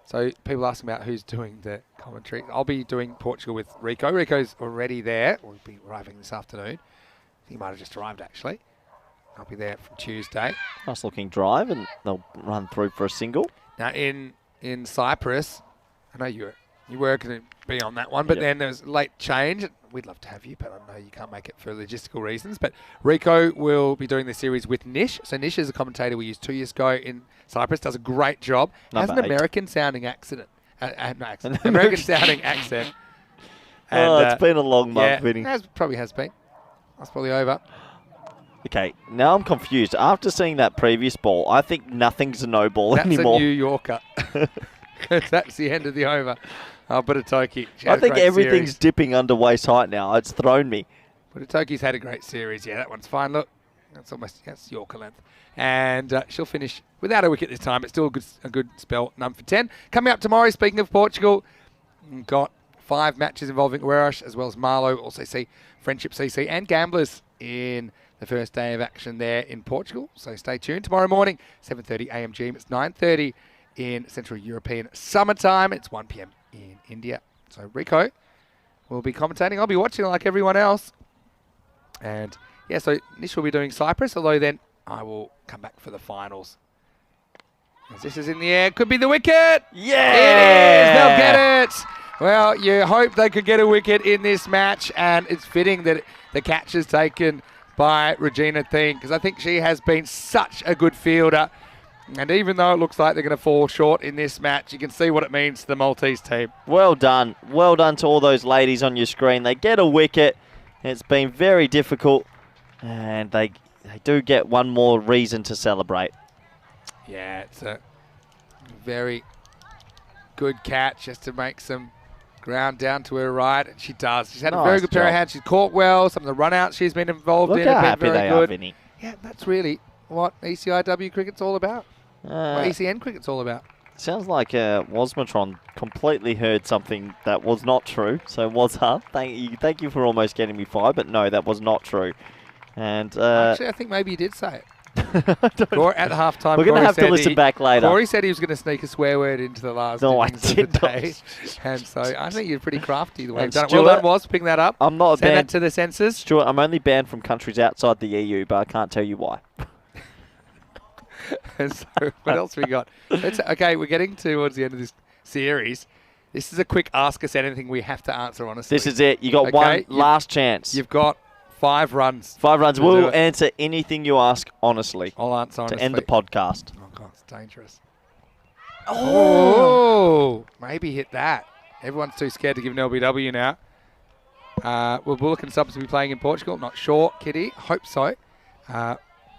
so people ask about who's doing the commentary. I'll be doing Portugal with Rico. Rico's already there. We'll be arriving this afternoon. I think he might have just arrived, actually. I'll be there from Tuesday. Nice looking drive, and they'll run through for a single. Now in Cyprus, I know you were going to be on that one, but then there's late change. We'd love to have you, but I know you can't make it for logistical reasons. But Rico will be doing the series with Nish. So Nish is a commentator we used 2 years ago in Cyprus. Does a great job. Has an American-sounding accent. American-sounding accent. And, it's been a long month, Vinny. Probably has been. That's probably over. Okay, now I'm confused. After seeing that previous ball, I think nothing's a no ball anymore. That's a New Yorker. That's the end of the over. Butatoki. I think everything's dipping under waist height now. It's thrown me. Butatoki's had a great series. Yeah, that one's fine. Look, that's Yorker length. And she'll finish without a wicket this time. It's still a good spell. None for 10. Coming up tomorrow, speaking of Portugal, we've got 5 matches involving Guerreiros as well as Marlow. Also see Friendship CC and Gamblers in the first day of action there in Portugal. So stay tuned. Tomorrow morning, 7:30 a.m. GM. It's 9:30 in Central European summertime. It's 1 p.m. in India. So Rico will be commentating. I'll be watching like everyone else. And yeah, so Nish will be doing Cyprus, although then I will come back for the finals. As this is in the air, could be the wicket. Yeah! It is. They'll get it. Well, you hope they could get a wicket in this match, and it's fitting that the catch is taken by Regina Thien, because I think she has been such a good fielder. And even though it looks like they're going to fall short in this match, you can see what it means to the Maltese team. Well done. Well done to all those ladies on your screen. They get a wicket. It's been very difficult, and they do get one more reason to celebrate. Yeah, it's a very good catch just to make some ground down to her right, and she does. She's had a very good pair of hands. She's caught well. Some of the run-outs she's been involved in have been very good. Vinny. Yeah, that's really what ECIW cricket's all about. What ECN cricket's all about. Sounds like Wasmatron completely heard something that was not true. So Wazza, thank you for almost getting me fired, but no, that was not true. And actually, I think maybe you did say it. At the half-time, we're going to have to listen back later. Corey said he was going to sneak a swear word into the last innings of the day. And so I think you're pretty crafty the way you've done it. Well done, Was, picking that up. I'm not Send banned. that to the censors. Stuart, I'm only banned from countries outside the EU, but I can't tell you why. And so what else we got? Okay, we're getting towards the end of this series. This is a quick Ask Us Anything we have to answer, honestly. This is it. You got one last chance. You've got 5 runs. 5 runs. We'll answer anything you ask honestly. I'll answer honestly. To end the podcast. Oh, God, it's dangerous. Oh, maybe hit that. Everyone's too scared to give an LBW now. Will Bullock and Stubbs be playing in Portugal? Not sure, Kitty. Hope so.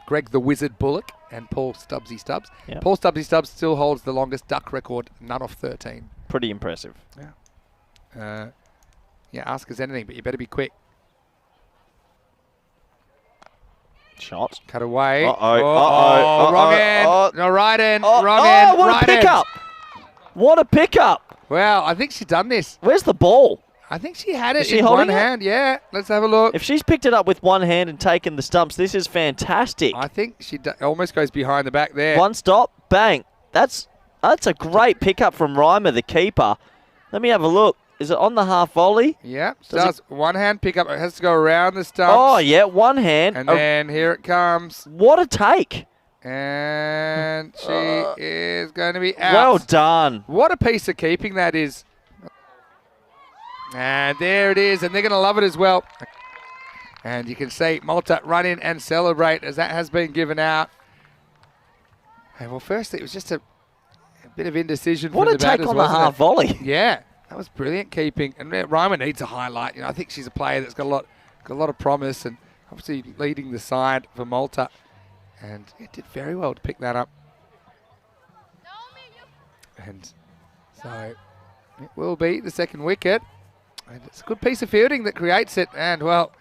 Greg the Wizard Bullock and Paul Stubbsy Stubbs. Yep. Paul Stubbsy Stubbs still holds the longest duck record, none of 13. Pretty impressive. Yeah. Ask us anything, but you better be quick. Shot. Cut away. Uh-oh. Wrong end. No, right end. Wrong end. What a pickup. What a pickup. Well, I think she's done this. Where's the ball? I think she had it in one hand. Yeah, let's have a look. If she's picked it up with one hand and taken the stumps, this is fantastic. I think she almost goes behind the back there. One stop, bang. That's a great pickup from Reimer, the keeper. Let me have a look. Is it on the half volley? Yeah, does one hand pickup. It has to go around the stumps. Oh, yeah, one hand. And then here it comes. What a take. And she is going to be out. Well done. What a piece of keeping that is. And there it is, and they're going to love it as well. And you can see Malta run in and celebrate as that has been given out. And well, firstly, it was just a bit of indecision from the batters. What a take on the half volley. Yeah, that was brilliant keeping. And Reimer needs a highlight. I think she's a player that's got a lot of promise, and obviously leading the side for Malta. And it did very well to pick that up. And so it will be the second wicket. And it's a good piece of fielding that creates it. And, well,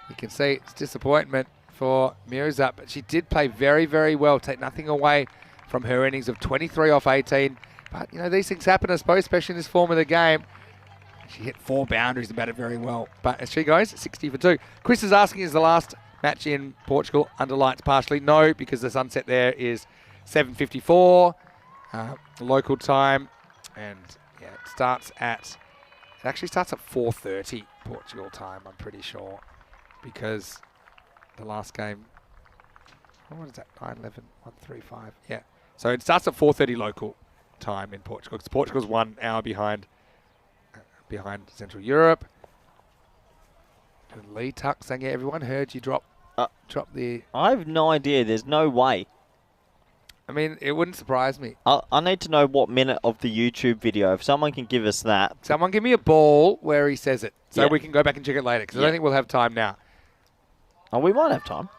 you can see it's disappointment for Mirza. But she did play very, very well. Take nothing away from her innings of 23 off 18. But, these things happen, I suppose, especially in this form of the game. She hit 4 boundaries and batted very well. But as she goes, 60 for 2. Chris is asking, is the last match in Portugal under lights partially? No, because the sunset there is 7:54 local time. And, yeah, it actually starts at 4:30 Portugal time, I'm pretty sure, because the last game What is that? 9:11, 1:35. Yeah. So it starts at 4:30 local time in Portugal. Because Portugal's 1 hour behind Central Europe. And Lee Tuck saying, yeah, everyone heard you drop the... I have no idea. There's no way. I mean, it wouldn't surprise me. I need to know what minute of the YouTube video. If someone can give us that. Someone give me a ball where he says it. So Yeah. we can go back and check it later. Because I don't think we'll have time now. Oh, we might have time.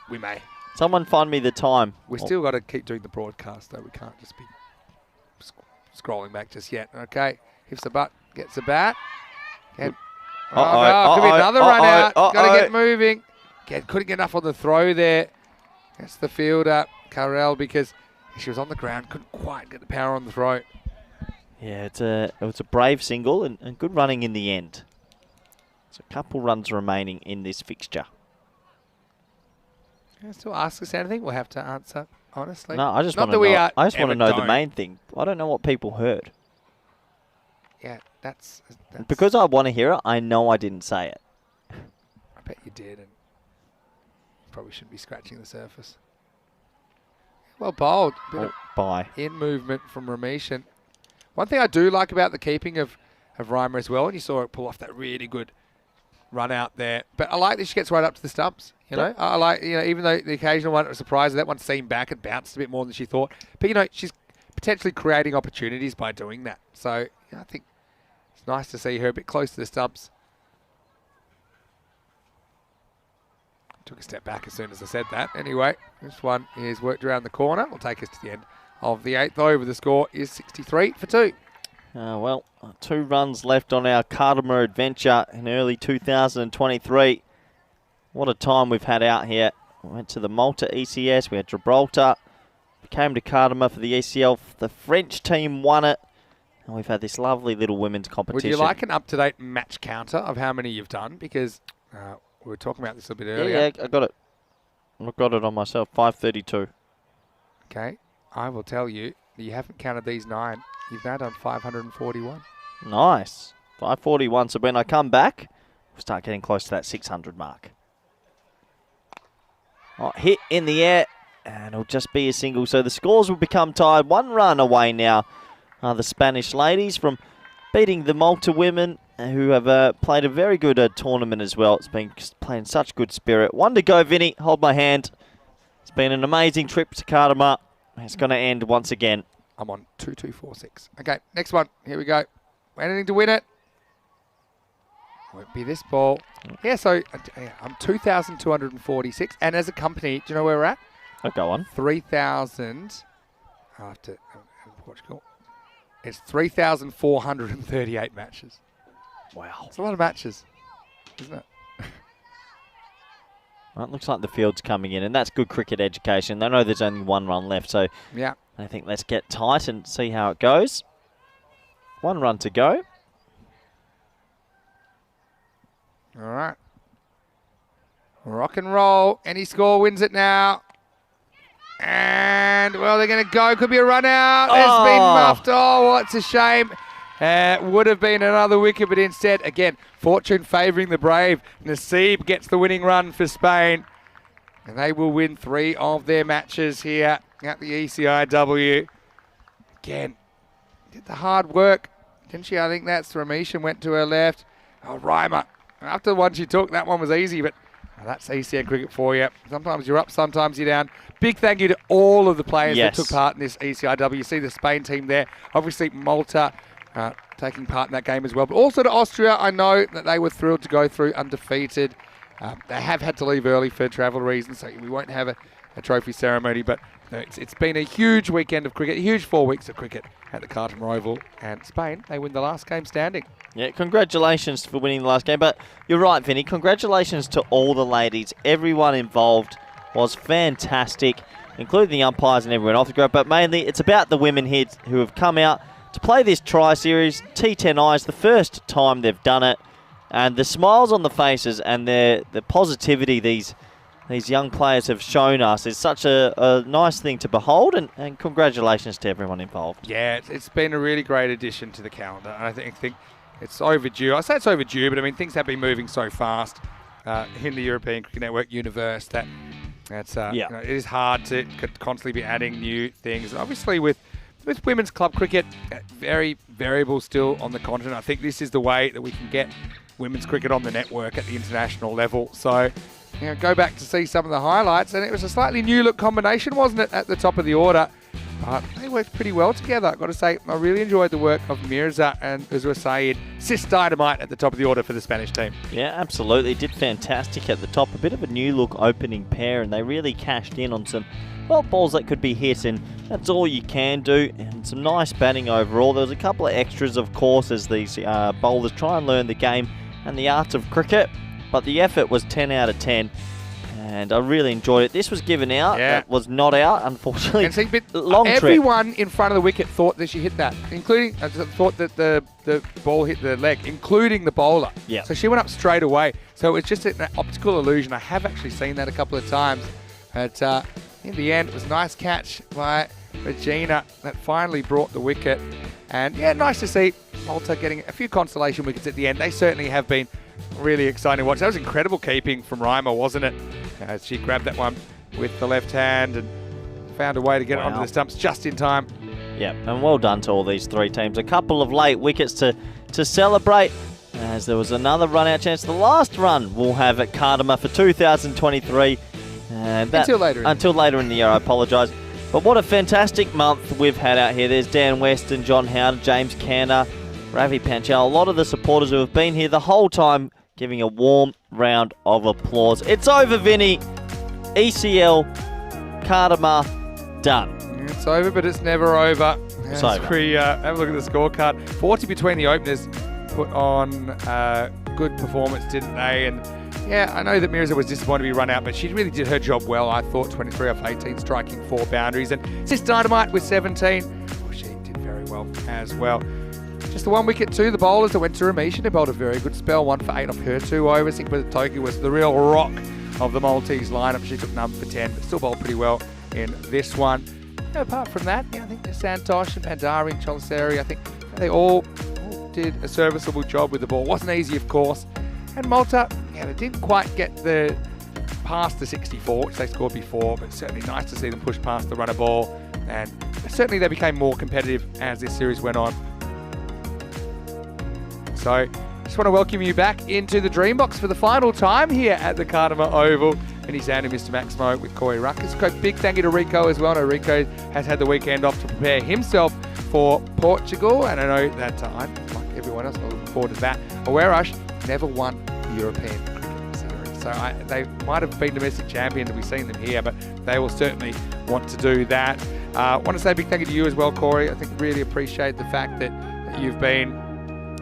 We may. Someone find me the time. We still got to keep doing the broadcast, though. We can't just be scrolling back just yet. Okay. Hifts the butt. Gets the bat. And could be another run out. Got to get moving. Couldn't get enough on the throw there. That's the fielder, Carell, because she was on the ground. Couldn't quite get the power on the throw. Yeah, it was a brave single and good running in the end. There's a couple runs remaining in this fixture. Can you still ask us anything? We'll have to answer, honestly. No, I just Not want to that we know. I just want to know ever the main thing. I don't know what people heard. Yeah, that's Because I want to hear it, I know I didn't say it. I bet you did, and probably shouldn't be scratching the surface. Well bowled. Bit of Bye. in movement from Ramesh. And one thing I do like about the keeping of Reimer as well, and you saw it pull off that really good run out there. But I like that she gets right up to the stumps. You know, I like, even though the occasional one was surprised, that one seemed back and bounced a bit more than she thought. But she's potentially creating opportunities by doing that. So I think it's nice to see her a bit close to the stumps. Took a step back as soon as I said that. Anyway, this one is worked around the corner. Will take us to the end of the 8th over. The score is 63 for 2. 2 runs left on our Kardimer adventure in early 2023. What a time we've had out here. We went to the Malta ECS. We had Gibraltar. We came to Kardimer for the ECL. The French team won it. And we've had this lovely little women's competition. Would you like an up-to-date match counter of how many you've done? Because we were talking about this a bit earlier. Yeah, I got it. I've got it on myself. 532. Okay. I will tell you, you haven't counted these 9. You've now done 541. Nice. 541. So when I come back, we'll start getting close to that 600 mark. Hit in the air, and it'll just be a single. So the scores will become tied. 1 run away now are the Spanish ladies from beating the Malta women, who have played a very good tournament as well. It's been playing such good spirit. 1 to go, Vinny. Hold my hand. It's been an amazing trip to Kardimer. It's going to end once again. I'm on 2246. Okay, next one. Here we go. Anything to win it? Won't be this ball. Yeah, so I'm 2,246. And as a company, do you know where we're at? Oh, go on. 3,000 after Portugal. It's 3,438 matches. Wow. It's a lot of matches, isn't it? Well, it looks like the field's coming in, and that's good cricket education. They know there's only 1 run left, so yeah. I think let's get tight and see how it goes. 1 run to go. All right. Rock and roll. Any score wins it now. And, well, they're going to go. Could be a run out. It's been muffed. Oh, well, it's a shame. Would have been another wicket, but instead, again, fortune favouring the brave. Naseeb gets the winning run for Spain. And they will win 3 of their matches here at the ECIW. Again, did the hard work, didn't she? I think that's Ramesh and went to her left. Oh, Reimer. After the one she took, that one was easy, but that's ECN cricket for you. Sometimes you're up, sometimes you're down. Big thank you to all of the players that took part in this ECIW. You see the Spain team there. Obviously, Malta taking part in that game as well. But also to Austria, I know that they were thrilled to go through undefeated. They have had to leave early for travel reasons, so we won't have a trophy ceremony. But it's been a huge weekend of cricket, a huge 4 weeks of cricket at the Kardimer Oval. And Spain, they win the last game standing. Yeah, congratulations for winning the last game. But you're right, Vinny. Congratulations to all the ladies. Everyone involved was fantastic, including the umpires and everyone off the group. But mainly, it's about the women here who have come out to play this tri-series. T10Is, the first time they've done it. And the smiles on the faces and the positivity these young players have shown us is such a nice thing to behold. And congratulations to everyone involved. Yeah, it's been a really great addition to the calendar. And I think it's overdue. I say it's overdue, but I mean, things have been moving so fast in the European Cricket Network universe that That's it is hard to constantly be adding new things. Obviously, with women's club cricket, very variable still on the continent. I think this is the way that we can get women's cricket on the network at the international level. So, go back to see some of the highlights, and it was a slightly new look combination, wasn't it, at the top of the order? But they worked pretty well together. I've got to say, I really enjoyed the work of Mirza and, as we're saying, Sis Dynamite at the top of the order for the Spanish team. Yeah, absolutely. Did fantastic at the top. A bit of a new look opening pair, and they really cashed in on some balls that could be hit, and that's all you can do. And some nice batting overall. There was a couple of extras, of course, as these bowlers try and learn the game and the art of cricket. But the effort was 10 out of 10. And I really enjoyed it. This was given out. Yeah. That was not out, unfortunately. And see, Long trip. Everyone in front of the wicket thought that she hit that, including thought that the ball hit the leg, including the bowler. Yeah. So she went up straight away. So it was just an optical illusion. I have actually seen that a couple of times. But in the end, it was a nice catch by Regina that finally brought the wicket. And yeah, nice to see Malta getting a few consolation wickets at the end. They certainly have been really exciting to watch. That was incredible keeping from Reimer, wasn't it? She grabbed that one with the left hand and found a way to get it onto the stumps just in time. Yeah, and well done to all these three teams. A couple of late wickets to celebrate, as there was another run-out chance. The last run we'll have at Cardamar for 2023. Until later in the year, I apologise. But what a fantastic month we've had out here. There's Dan Weston, John Howard, James Canner, Ravi Panchal, a lot of the supporters who have been here the whole time giving a warm round of applause. It's over, Vinny. ECL, Cardamar, done. It's over, but it's never over. It's over. We have a look at the scorecard. 40 between the openers put on good performance, didn't they? And yeah, I know that Mirza was disappointed to be run out, but she really did her job well. I thought 23 off 18, striking 4 boundaries. And Sis Dynamite with 17. She did very well as well. Just the 1 wicket too. The bowlers that went to Ramesh, they bowled a very good spell. 1 for 8 off her 2 overs. I think Toki was the real rock of the Maltese lineup. She took none for 10, but still bowled pretty well in this one. Apart from that, I think Santosh and Pandari and Choliseri, I think they all did a serviceable job with the ball. Wasn't easy, of course. And Malta, they didn't quite get past the 64, which they scored before, but certainly nice to see them push past the runner ball. And certainly they became more competitive as this series went on. So I just want to welcome you back into the Dream Box for the final time here at the Cardamar Oval. Vinny Sand and Mr. Maximo with Corey Ruckus. Big thank you to Rico as well. I know Rico has had the weekend off to prepare himself for Portugal, and I know that I'm, like everyone else, I'm looking forward to that. Awarerush never won the European Cricket Series, so they might have been domestic champions, we've seen them here, but they will certainly want to do that. I want to say a big thank you to you as well, Corey. I think really appreciate the fact that you've been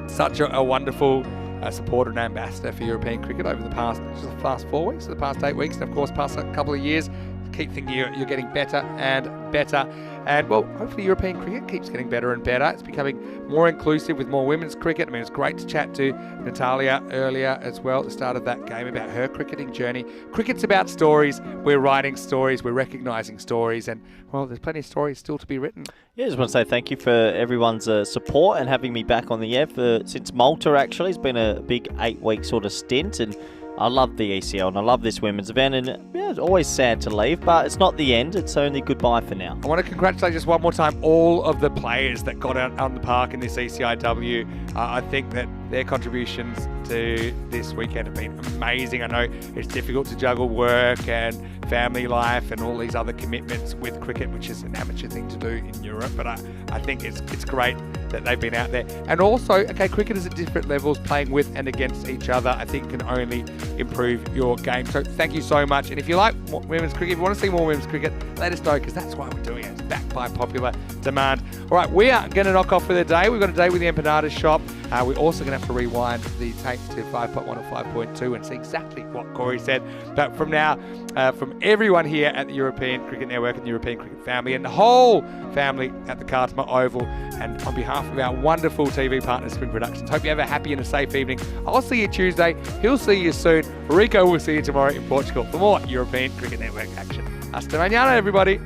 such a wonderful supporter and ambassador for European cricket over the past 4 weeks, the past 8 weeks, and of course past a couple of years. Keep thinking you're getting better and better. And well, hopefully European cricket keeps getting better and better. It's becoming more inclusive with more women's cricket. I mean, it's great to chat to Natalia earlier as well at the start of that game about her cricketing journey. Cricket's about stories. We're writing stories. We're recognising stories. And well, there's plenty of stories still to be written. Yeah, I just want to say thank you for everyone's support and having me back on the air since Malta, actually. It's been a big 8-week sort of stint, and I love the ECL and I love this women's event, and yeah, it's always sad to leave, but it's not the end, it's only goodbye for now. I want to congratulate just one more time all of the players that got out on the park in this ECIW. I think that their contributions to this weekend have been amazing. I know it's difficult to juggle work and family life and all these other commitments with cricket, which is an amateur thing to do in Europe, but I think it's great that they've been out there. And also, okay, cricket is at different levels, playing with and against each other, I think can only improve your game. So thank you so much. And if you like women's cricket, if you want to see more women's cricket, let us know, because that's why we're doing it. It's backed by popular demand. All right, we are going to knock off for the day. We've got a day with the Empanadas shop. We're also going to have to rewind the tape to 5.1 or 5.2 and see exactly what Corey said. But from now, from everyone here at the European Cricket Network and the European Cricket family and the whole family at the Cardamar Oval, and on behalf of our wonderful TV partner, Spring Productions, hope you have a happy and a safe evening. I'll see you Tuesday. He'll see you soon. Rico will see you tomorrow in Portugal for more European Cricket Network action. Hasta mañana, everybody.